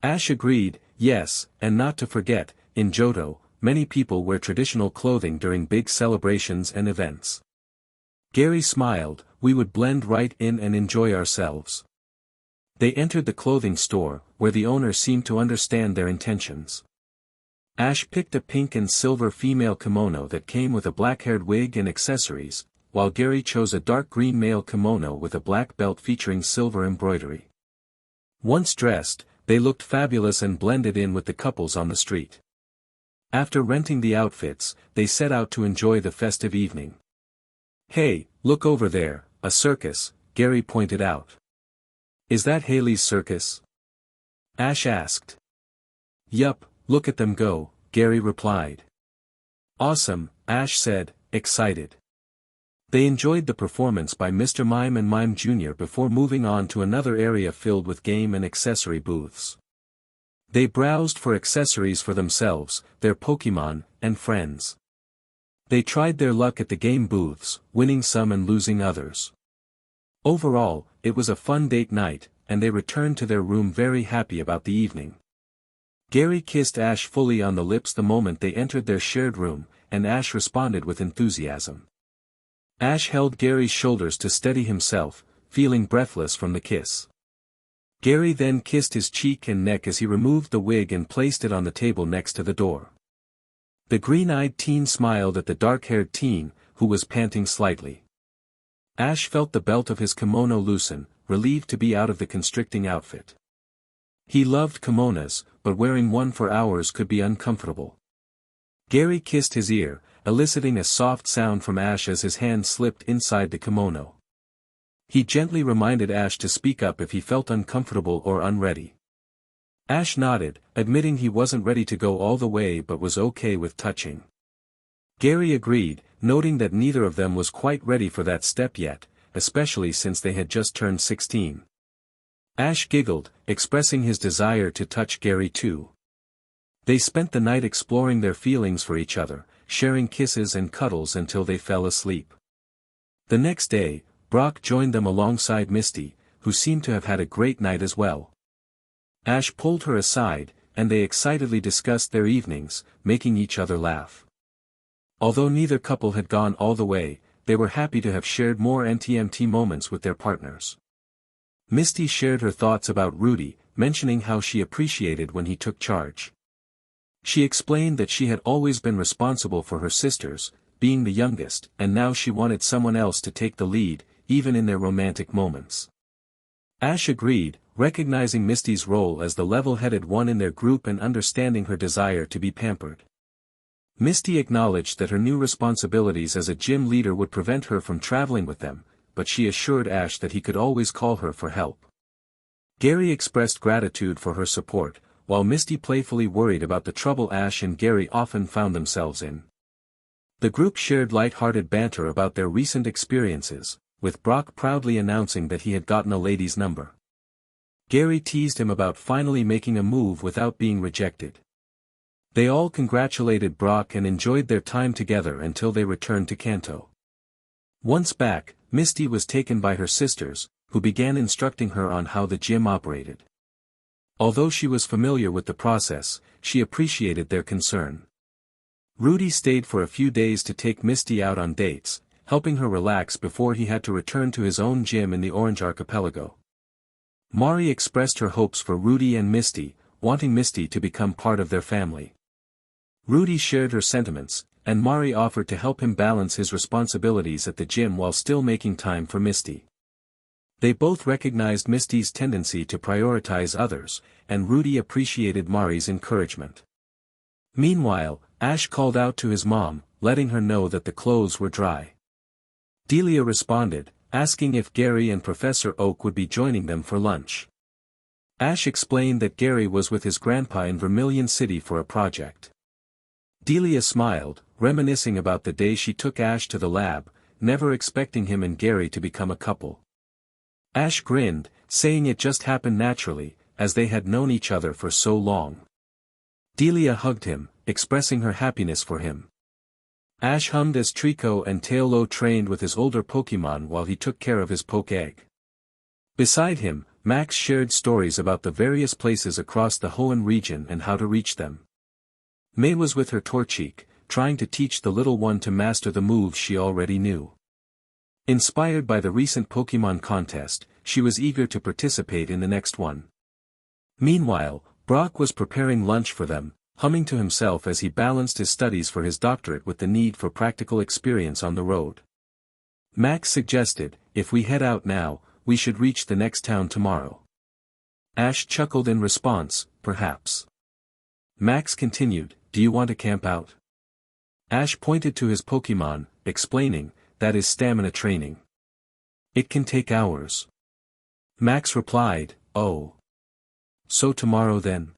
A: Ash agreed, "Yes, and not to forget, in Johto, many people wear traditional clothing during big celebrations and events." Gary smiled. "We would blend right in and enjoy ourselves." They entered the clothing store, where the owner seemed to understand their intentions. Ash picked a pink and silver female kimono that came with a black-haired wig and accessories, while Gary chose a dark green male kimono with a black belt featuring silver embroidery. Once dressed, they looked fabulous and blended in with the couples on the street. After renting the outfits, they set out to enjoy the festive evening. "Hey, look over there, a circus," Gary pointed out. "Is that Haley's circus?" Ash asked. "Yup, look at them go," Gary replied. "Awesome," Ash said, excited. They enjoyed the performance by Mr. Mime and Mime Jr. before moving on to another area filled with game and accessory booths. They browsed for accessories for themselves, their Pokemon, and friends. They tried their luck at the game booths, winning some and losing others. Overall, it was a fun date night, and they returned to their room very happy about the evening. Gary kissed Ash fully on the lips the moment they entered their shared room, and Ash responded with enthusiasm. Ash held Gary's shoulders to steady himself, feeling breathless from the kiss. Gary then kissed his cheek and neck as he removed the wig and placed it on the table next to the door. The green-eyed teen smiled at the dark-haired teen, who was panting slightly. Ash felt the belt of his kimono loosen, relieved to be out of the constricting outfit. He loved kimonos, but wearing one for hours could be uncomfortable. Gary kissed his ear, eliciting a soft sound from Ash as his hand slipped inside the kimono. He gently reminded Ash to speak up if he felt uncomfortable or unready. Ash nodded, admitting he wasn't ready to go all the way but was okay with touching. Gary agreed, noting that neither of them was quite ready for that step yet, especially since they had just turned 16. Ash giggled, expressing his desire to touch Gary too. They spent the night exploring their feelings for each other, sharing kisses and cuddles until they fell asleep. The next day, Brock joined them alongside Misty, who seemed to have had a great night as well. Ash pulled her aside, and they excitedly discussed their evenings, making each other laugh. Although neither couple had gone all the way, they were happy to have shared more NTMT moments with their partners. Misty shared her thoughts about Rudy, mentioning how she appreciated when he took charge. She explained that she had always been responsible for her sisters, being the youngest, and now she wanted someone else to take the lead, even in their romantic moments. Ash agreed, recognizing Misty's role as the level-headed one in their group and understanding her desire to be pampered. Misty acknowledged that her new responsibilities as a gym leader would prevent her from traveling with them, but she assured Ash that he could always call her for help. Gary expressed gratitude for her support, while Misty playfully worried about the trouble Ash and Gary often found themselves in. The group shared light-hearted banter about their recent experiences, with Brock proudly announcing that he had gotten a lady's number. Gary teased him about finally making a move without being rejected. They all congratulated Brock and enjoyed their time together until they returned to Kanto. Once back, Misty was taken by her sisters, who began instructing her on how the gym operated. Although she was familiar with the process, she appreciated their concern. Rudy stayed for a few days to take Misty out on dates, helping her relax before he had to return to his own gym in the Orange Archipelago. Mari expressed her hopes for Rudy and Misty, wanting Misty to become part of their family. Rudy shared her sentiments, and Mari offered to help him balance his responsibilities at the gym while still making time for Misty. They both recognized Misty's tendency to prioritize others, and Rudy appreciated Mari's encouragement. Meanwhile, Ash called out to his mom, letting her know that the clothes were dry. Delia responded, asking if Gary and Professor Oak would be joining them for lunch. Ash explained that Gary was with his grandpa in Vermilion City for a project. Delia smiled, reminiscing about the day she took Ash to the lab, never expecting him and Gary to become a couple. Ash grinned, saying it just happened naturally, as they had known each other for so long. Delia hugged him, expressing her happiness for him. Ash hummed as Trico and Tailo trained with his older Pokémon while he took care of his Poke-Egg. Beside him, Max shared stories about the various places across the Hoenn region and how to reach them. May was with her Torchic, trying to teach the little one to master the moves she already knew. Inspired by the recent Pokémon contest, she was eager to participate in the next one. Meanwhile, Brock was preparing lunch for them, humming to himself as he balanced his studies for his doctorate with the need for practical experience on the road. Max suggested, if we head out now, we should reach the next town tomorrow. Ash chuckled in response, perhaps. Max continued, do you want to camp out? Ash pointed to his Pokémon, explaining, that is stamina training. It can take hours. Max replied, oh. So tomorrow then?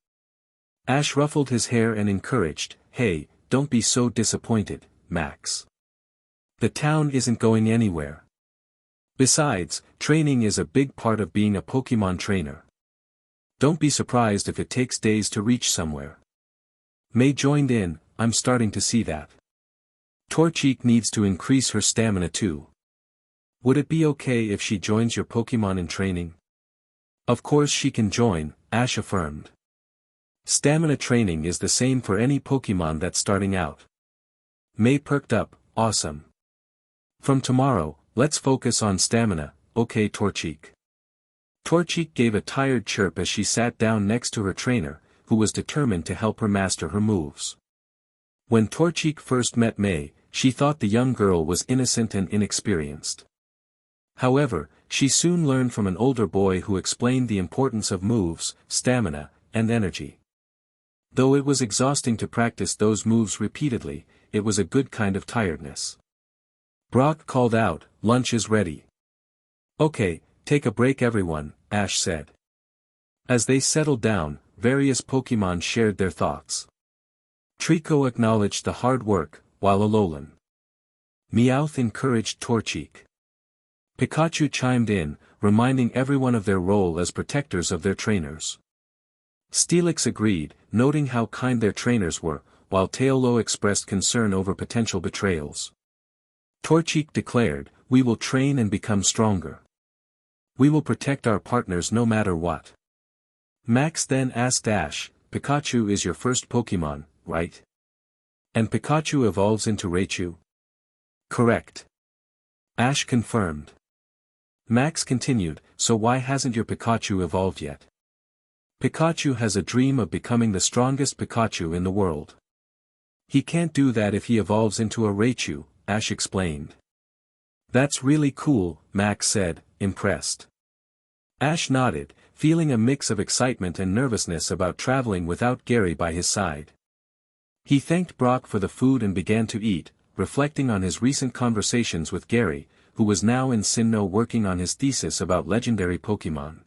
A: Ash ruffled his hair and encouraged, hey, don't be so disappointed, Max. The town isn't going anywhere. Besides, training is a big part of being a Pokémon trainer. Don't be surprised if it takes days to reach somewhere. May joined in, I'm starting to see that. Torchic needs to increase her stamina too. Would it be okay if she joins your Pokémon in training? Of course she can join, Ash affirmed. Stamina training is the same for any Pokémon that's starting out. May perked up, awesome. From tomorrow, let's focus on stamina, okay Torchic. Torchic gave a tired chirp as she sat down next to her trainer, who was determined to help her master her moves. When Torchic first met May, she thought the young girl was innocent and inexperienced. However, she soon learned from an older boy who explained the importance of moves, stamina, and energy. Though it was exhausting to practice those moves repeatedly, it was a good kind of tiredness. Brock called out, lunch is ready. Okay, take a break everyone, Ash said. As they settled down, various Pokémon shared their thoughts. Trico acknowledged the hard work, while Alolan Meowth encouraged Torchic. Pikachu chimed in, reminding everyone of their role as protectors of their trainers. Steelix agreed, noting how kind their trainers were, while Tailo expressed concern over potential betrayals. Torchic declared, we will train and become stronger. We will protect our partners no matter what. Max then asked Ash, Pikachu is your first Pokémon, right? And Pikachu evolves into Raichu? Correct. Ash confirmed. Max continued, so why hasn't your Pikachu evolved yet? Pikachu has a dream of becoming the strongest Pikachu in the world. He can't do that if he evolves into a Raichu, Ash explained. That's really cool, Max said, impressed. Ash nodded, feeling a mix of excitement and nervousness about traveling without Gary by his side. He thanked Brock for the food and began to eat, reflecting on his recent conversations with Gary, who was now in Sinnoh working on his thesis about legendary Pokémon.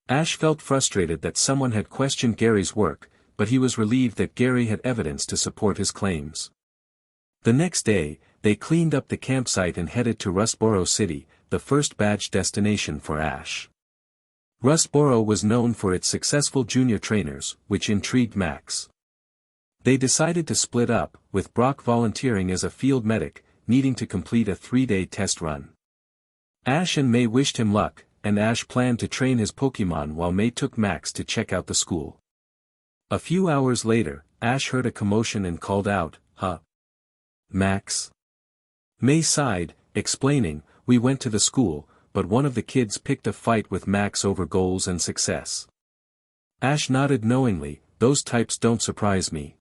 A: Ash felt frustrated that someone had questioned Gary's work, but he was relieved that Gary had evidence to support his claims. The next day, they cleaned up the campsite and headed to Rustboro City, the first badge destination for Ash. Rustboro was known for its successful junior trainers, which intrigued Max. They decided to split up, with Brock volunteering as a field medic, needing to complete a 3-day test run. Ash and May wished him luck, and Ash planned to train his Pokémon while May took Max to check out the school. A few hours later, Ash heard a commotion and called out, "Huh? Max?" May sighed, explaining, "We went to the school, but one of the kids picked a fight with Max over goals and success." Ash nodded knowingly, "Those types don't surprise me.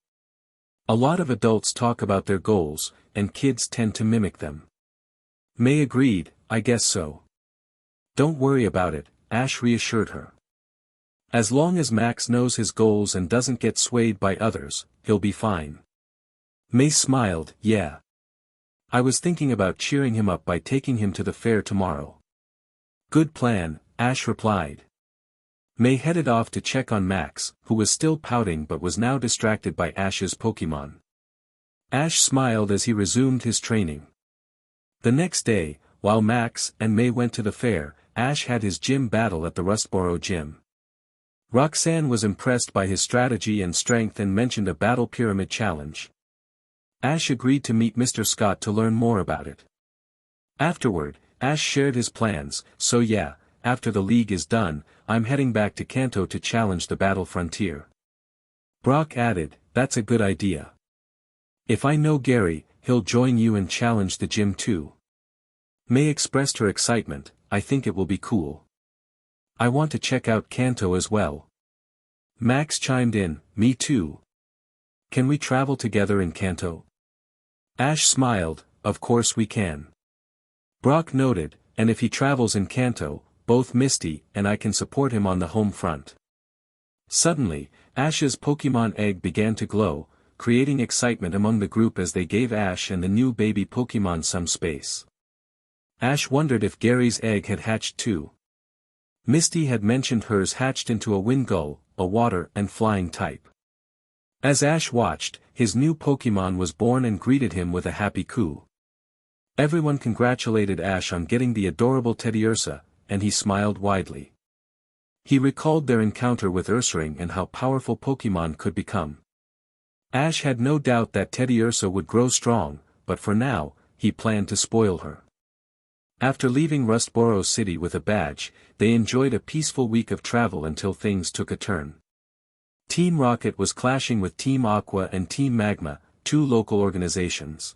A: A lot of adults talk about their goals, and kids tend to mimic them." May agreed, "I guess so." "Don't worry about it," Ash reassured her. "As long as Max knows his goals and doesn't get swayed by others, he'll be fine." May smiled, "Yeah. I was thinking about cheering him up by taking him to the fair tomorrow." "Good plan," Ash replied. May headed off to check on Max, who was still pouting but was now distracted by Ash's Pokémon. Ash smiled as he resumed his training. The next day, while Max and May went to the fair, Ash had his gym battle at the Rustboro gym. Roxanne was impressed by his strategy and strength and mentioned a battle pyramid challenge. Ash agreed to meet Mr. Scott to learn more about it. Afterward, Ash shared his plans, "So yeah, after the league is done, I'm heading back to Kanto to challenge the battle frontier." Brock added, "That's a good idea. If I know Gary, he'll join you and challenge the gym too." May expressed her excitement, "I think it will be cool. I want to check out Kanto as well." Max chimed in, "Me too. Can we travel together in Kanto?" Ash smiled, "Of course we can." Brock noted, "And if he travels in Kanto, both Misty and I can support him on the home front." Suddenly, Ash's Pokémon egg began to glow, creating excitement among the group as they gave Ash and the new baby Pokémon some space. Ash wondered if Gary's egg had hatched too. Misty had mentioned hers hatched into a Wingull, a water and flying type. As Ash watched, his new Pokémon was born and greeted him with a happy coo. Everyone congratulated Ash on getting the adorable Teddiursa, and he smiled widely. He recalled their encounter with Ursaring and how powerful Pokémon could become. Ash had no doubt that Teddiursa would grow strong, but for now, he planned to spoil her. After leaving Rustboro City with a badge, they enjoyed a peaceful week of travel until things took a turn. Team Rocket was clashing with Team Aqua and Team Magma, two local organizations.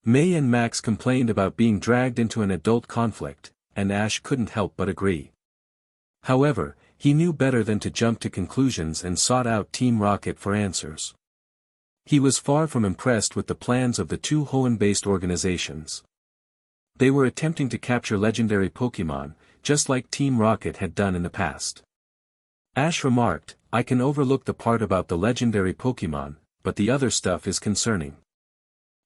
A: May and Max complained about being dragged into an adult conflict, and Ash couldn't help but agree. However, he knew better than to jump to conclusions and sought out Team Rocket for answers. He was far from impressed with the plans of the two Hoenn-based organizations. They were attempting to capture legendary Pokémon, just like Team Rocket had done in the past. Ash remarked, "I can overlook the part about the legendary Pokémon, but the other stuff is concerning."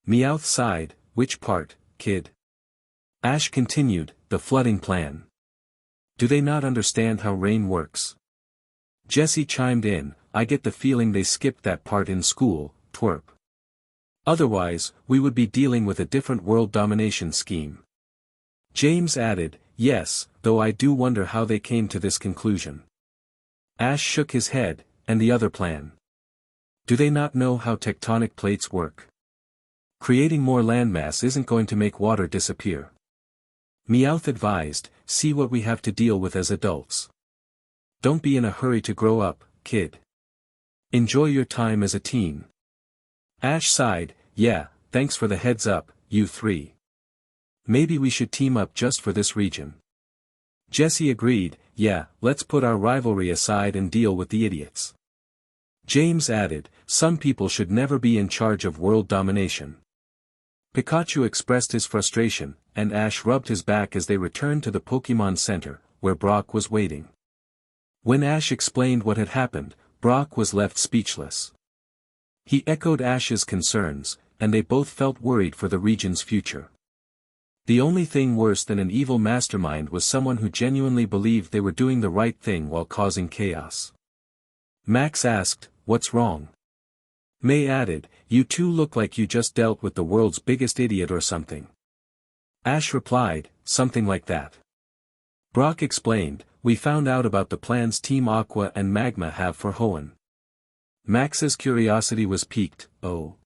A: Meowth sighed, "Which part, kid?" Ash continued, "The flooding plan. Do they not understand how rain works?" Jessie chimed in, "I get the feeling they skipped that part in school, twerp. Otherwise, we would be dealing with a different world domination scheme." James added, "Yes, though I do wonder how they came to this conclusion." Ash shook his head, "And the other plan? Do they not know how tectonic plates work? Creating more landmass isn't going to make water disappear." Meowth advised, "See what we have to deal with as adults. Don't be in a hurry to grow up, kid. Enjoy your time as a teen." Ash sighed, "Yeah, thanks for the heads up, you three. Maybe we should team up just for this region." Jessie agreed, "Yeah, let's put our rivalry aside and deal with the idiots." James added, "Some people should never be in charge of world domination." Pikachu expressed his frustration, and Ash rubbed his back as they returned to the Pokémon Center, where Brock was waiting. When Ash explained what had happened, Brock was left speechless. He echoed Ash's concerns, and they both felt worried for the region's future. The only thing worse than an evil mastermind was someone who genuinely believed they were doing the right thing while causing chaos. Max asked, "What's wrong?" May added, "You two look like you just dealt with the world's biggest idiot or something." Ash replied, "Something like that." Brock explained, "We found out about the plans Team Aqua and Magma have for Hoenn." Max's curiosity was piqued. "Oh."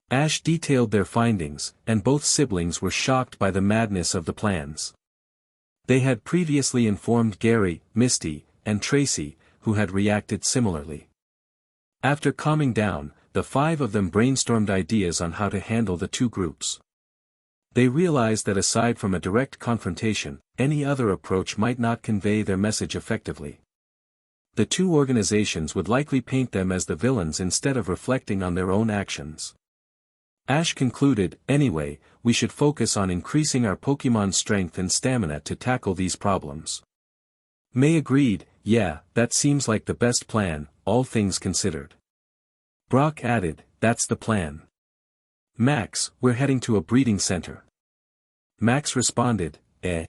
A: Ash detailed their findings, and both siblings were shocked by the madness of the plans. They had previously informed Gary, Misty, and Tracy, who had reacted similarly. After calming down, the five of them brainstormed ideas on how to handle the two groups. They realized that aside from a direct confrontation, any other approach might not convey their message effectively. The two organizations would likely paint them as the villains instead of reflecting on their own actions. Ash concluded, "Anyway, we should focus on increasing our Pokémon strength and stamina to tackle these problems." May agreed, "Yeah, that seems like the best plan, all things considered." Brock added, "That's the plan. Max, we're heading to a breeding center." Max responded, "Eh?"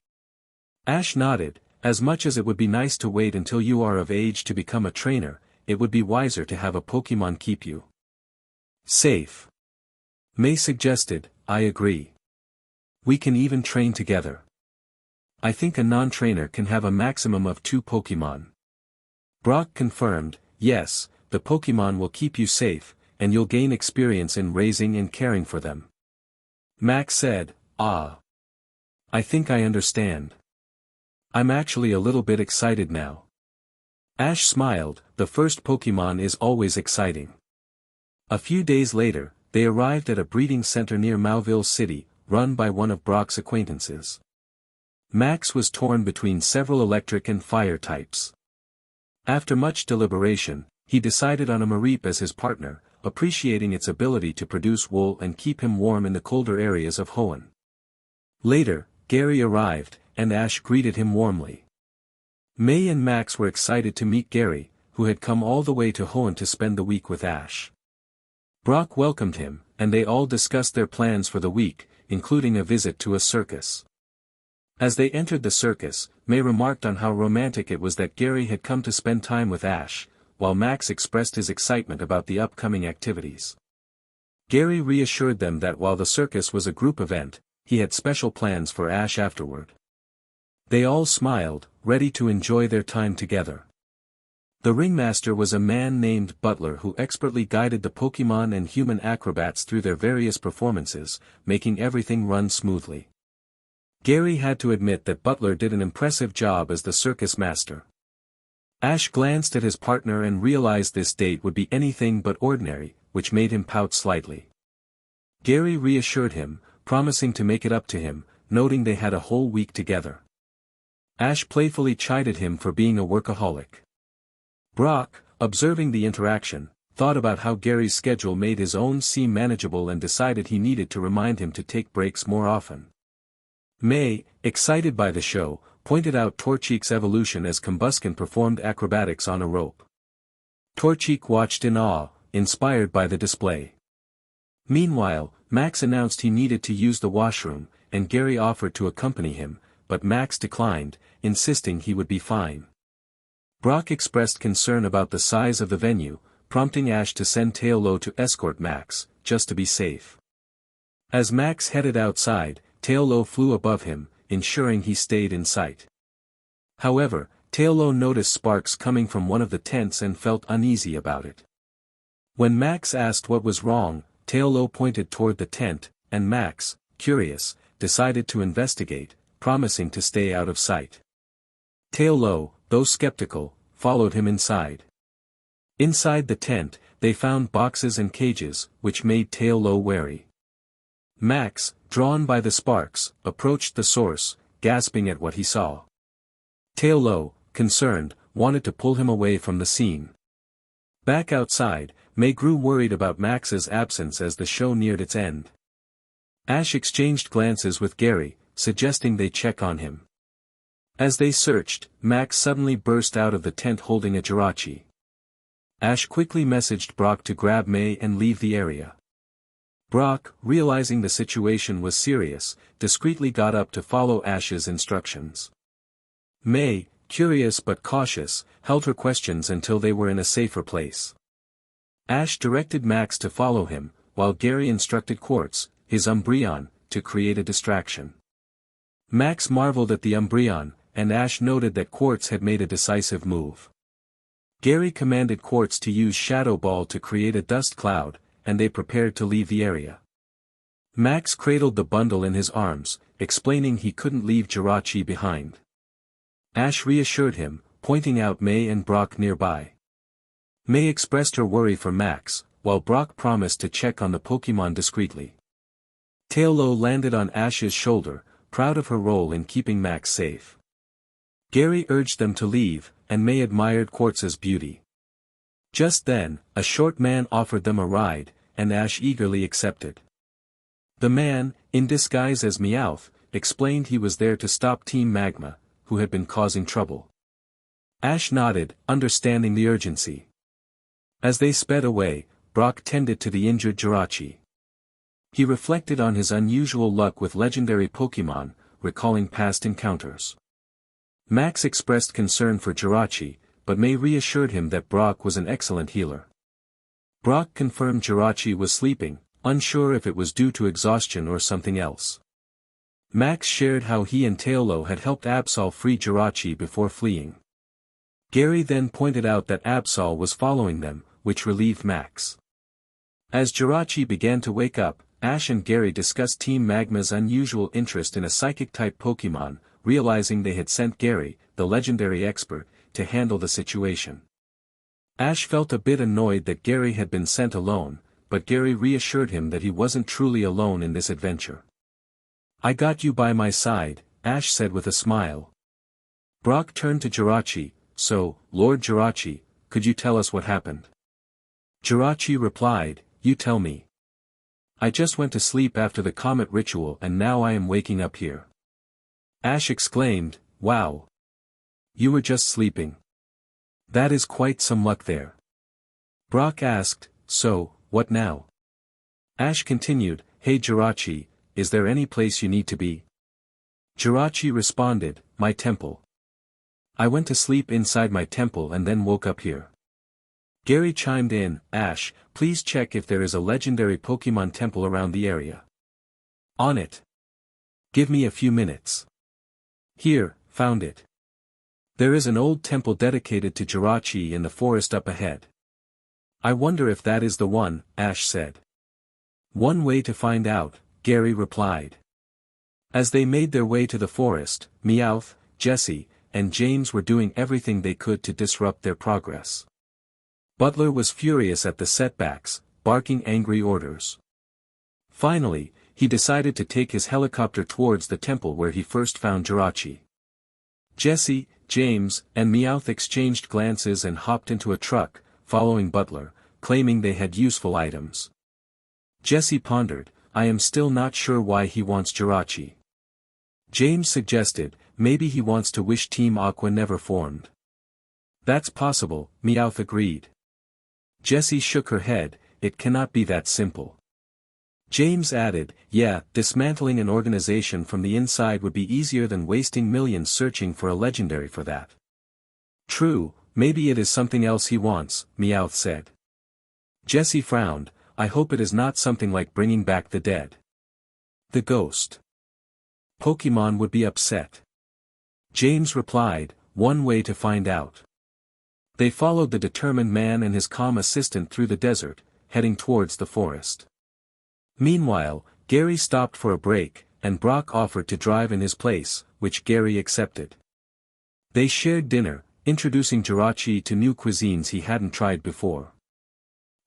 A: Ash nodded, "As much as it would be nice to wait until you are of age to become a trainer, it would be wiser to have a Pokémon keep you safe." May suggested, "I agree. We can even train together. I think a non-trainer can have a maximum of 2 Pokémon." Brock confirmed, "Yes, the Pokémon will keep you safe, and you'll gain experience in raising and caring for them." Max said, "Ah. I think I understand. I'm actually a little bit excited now." Ash smiled, "The first Pokémon is always exciting." A few days later, they arrived at a breeding center near Mikin City, run by one of Brock's acquaintances. Max was torn between several electric and fire types. After much deliberation, he decided on a Mareep as his partner, appreciating its ability to produce wool and keep him warm in the colder areas of Hoenn. Later, Gary arrived, and Ash greeted him warmly. May and Max were excited to meet Gary, who had come all the way to Hoenn to spend the week with Ash. Brock welcomed him, and they all discussed their plans for the week, including a visit to a circus. As they entered the circus, May remarked on how romantic it was that Gary had come to spend time with Ash, while Max expressed his excitement about the upcoming activities. Gary reassured them that while the circus was a group event, he had special plans for Ash afterward. They all smiled, ready to enjoy their time together. The ringmaster was a man named Butler who expertly guided the Pokémon and human acrobats through their various performances, making everything run smoothly. Gary had to admit that Butler did an impressive job as the circus master. Ash glanced at his partner and realized this date would be anything but ordinary, which made him pout slightly. Gary reassured him, promising to make it up to him, noting they had a whole week together. Ash playfully chided him for being a workaholic. Brock, observing the interaction, thought about how Gary's schedule made his own seem manageable and decided he needed to remind him to take breaks more often. May, excited by the show, pointed out Torchique's evolution as Combusken performed acrobatics on a rope. Torchique watched in awe, inspired by the display. Meanwhile, Max announced he needed to use the washroom, and Gary offered to accompany him, but Max declined, insisting he would be fine. Brock expressed concern about the size of the venue, prompting Ash to send Taillow to escort Max, just to be safe. As Max headed outside, Taillow flew above him, ensuring he stayed in sight. However, Taillow noticed sparks coming from one of the tents and felt uneasy about it. When Max asked what was wrong, Taillow pointed toward the tent, and Max, curious, decided to investigate, promising to stay out of sight. Taillow, though skeptical, followed him inside. Inside the tent, they found boxes and cages, which made Taillow wary. Max, drawn by the sparks, approached the source, gasping at what he saw. Taillow, concerned, wanted to pull him away from the scene. Back outside, May grew worried about Max's absence as the show neared its end. Ash exchanged glances with Gary, suggesting they check on him. As they searched, Max suddenly burst out of the tent holding a Jirachi. Ash quickly messaged Brock to grab May and leave the area. Brock, realizing the situation was serious, discreetly got up to follow Ash's instructions. May, curious but cautious, held her questions until they were in a safer place. Ash directed Max to follow him, while Gary instructed Quartz, his Umbreon, to create a distraction. Max marveled at the Umbreon, and Ash noted that Quartz had made a decisive move. Gary commanded Quartz to use Shadow Ball to create a dust cloud, and they prepared to leave the area. Max cradled the bundle in his arms, explaining he couldn't leave Jirachi behind. Ash reassured him, pointing out May and Brock nearby. May expressed her worry for Max, while Brock promised to check on the Pokémon discreetly. Taillow landed on Ash's shoulder, proud of her role in keeping Max safe. Gary urged them to leave, and May admired Quartz's beauty. Just then, a short man offered them a ride, and Ash eagerly accepted. The man, in disguise as Meowth, explained he was there to stop Team Magma, who had been causing trouble. Ash nodded, understanding the urgency. As they sped away, Brock tended to the injured Jirachi. He reflected on his unusual luck with legendary Pokémon, recalling past encounters. Max expressed concern for Jirachi, but May reassured him that Brock was an excellent healer. Brock confirmed Jirachi was sleeping, unsure if it was due to exhaustion or something else. Max shared how he and Taillow had helped Absol free Jirachi before fleeing. Gary then pointed out that Absol was following them, which relieved Max. As Jirachi began to wake up, Ash and Gary discussed Team Magma's unusual interest in a Psychic-type Pokémon, realizing they had sent Gary, the legendary expert, to handle the situation. Ash felt a bit annoyed that Gary had been sent alone, but Gary reassured him that he wasn't truly alone in this adventure. "I got you by my side," Ash said with a smile. Brock turned to Jirachi, "So, Lord Jirachi, could you tell us what happened?" Jirachi replied, "You tell me. I just went to sleep after the comet ritual and now I am waking up here." Ash exclaimed, "Wow. You were just sleeping. That is quite some luck there." Brock asked, "So, what now?" Ash continued, "Hey Jirachi, is there any place you need to be?" Jirachi responded, "My temple. I went to sleep inside my temple and then woke up here." Gary chimed in, "Ash, please check if there is a legendary Pokémon temple around the area." "On it. Give me a few minutes." "Here, found it. There is an old temple dedicated to Jirachi in the forest up ahead." "I wonder if that is the one," Ash said. "One way to find out," Gary replied. As they made their way to the forest, Meowth, Jessie, and James were doing everything they could to disrupt their progress. Butler was furious at the setbacks, barking angry orders. Finally, he decided to take his helicopter towards the temple where he first found Jirachi. Jessie, James, and Meowth exchanged glances and hopped into a truck, following Butler, claiming they had useful items. Jessie pondered, "I am still not sure why he wants Jirachi." James suggested, "Maybe he wants to wish Team Aqua never formed." "That's possible," Meowth agreed. Jessie shook her head, "It cannot be that simple." James added, "Yeah, dismantling an organization from the inside would be easier than wasting millions searching for a legendary for that." "True, maybe it is something else he wants," Meowth said. Jessie frowned, "I hope it is not something like bringing back the dead. The ghost. Pokémon would be upset." James replied, "One way to find out." They followed the determined man and his calm assistant through the desert, heading towards the forest. Meanwhile, Gary stopped for a break, and Brock offered to drive in his place, which Gary accepted. They shared dinner, introducing Jirachi to new cuisines he hadn't tried before.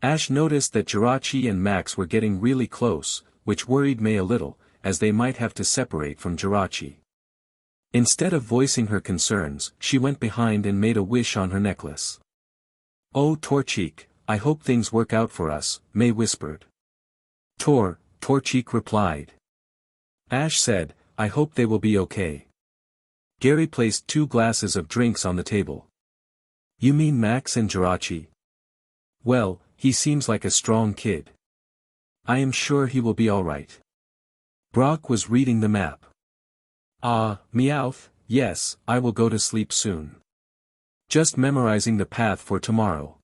A: Ash noticed that Jirachi and Max were getting really close, which worried May a little, as they might have to separate from Jirachi. Instead of voicing her concerns, she went behind and made a wish on her necklace. "Oh Torchic, I hope things work out for us," May whispered. Torchic replied. Ash said, "I hope they will be okay." Gary placed 2 glasses of drinks on the table. "You mean Max and Jirachi? Well, he seems like a strong kid. I am sure he will be alright." Brock was reading the map. "Ah, Meowth, yes, I will go to sleep soon. Just memorizing the path for tomorrow."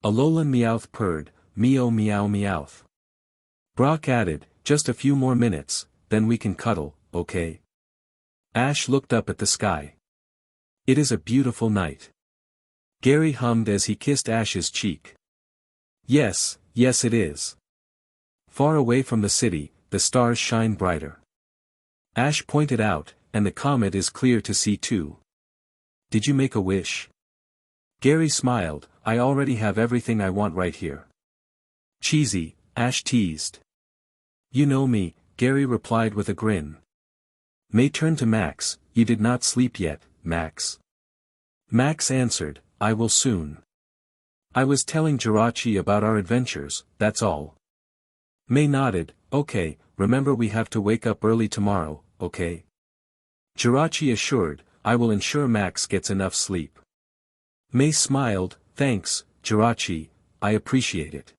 A: Alolan Meowth purred, meow meow meowth. Brock added, just a few more minutes, then we can cuddle, okay? Ash looked up at the sky. It is a beautiful night. Gary hummed as he kissed Ash's cheek. Yes, yes it is. Far away from the city, the stars shine brighter. Ash pointed out, and the comet is clear to see too. Did you make a wish? Gary smiled, I already have everything I want right here. Cheesy, Ash teased. You know me, Gary replied with a grin. May turned to Max, you did not sleep yet, Max. Max answered, I will soon. I was telling Jirachi about our adventures, that's all. May nodded, okay, remember we have to wake up early tomorrow, okay? Jirachi assured, I will ensure Max gets enough sleep. May smiled, thanks, Jirachi, I appreciate it.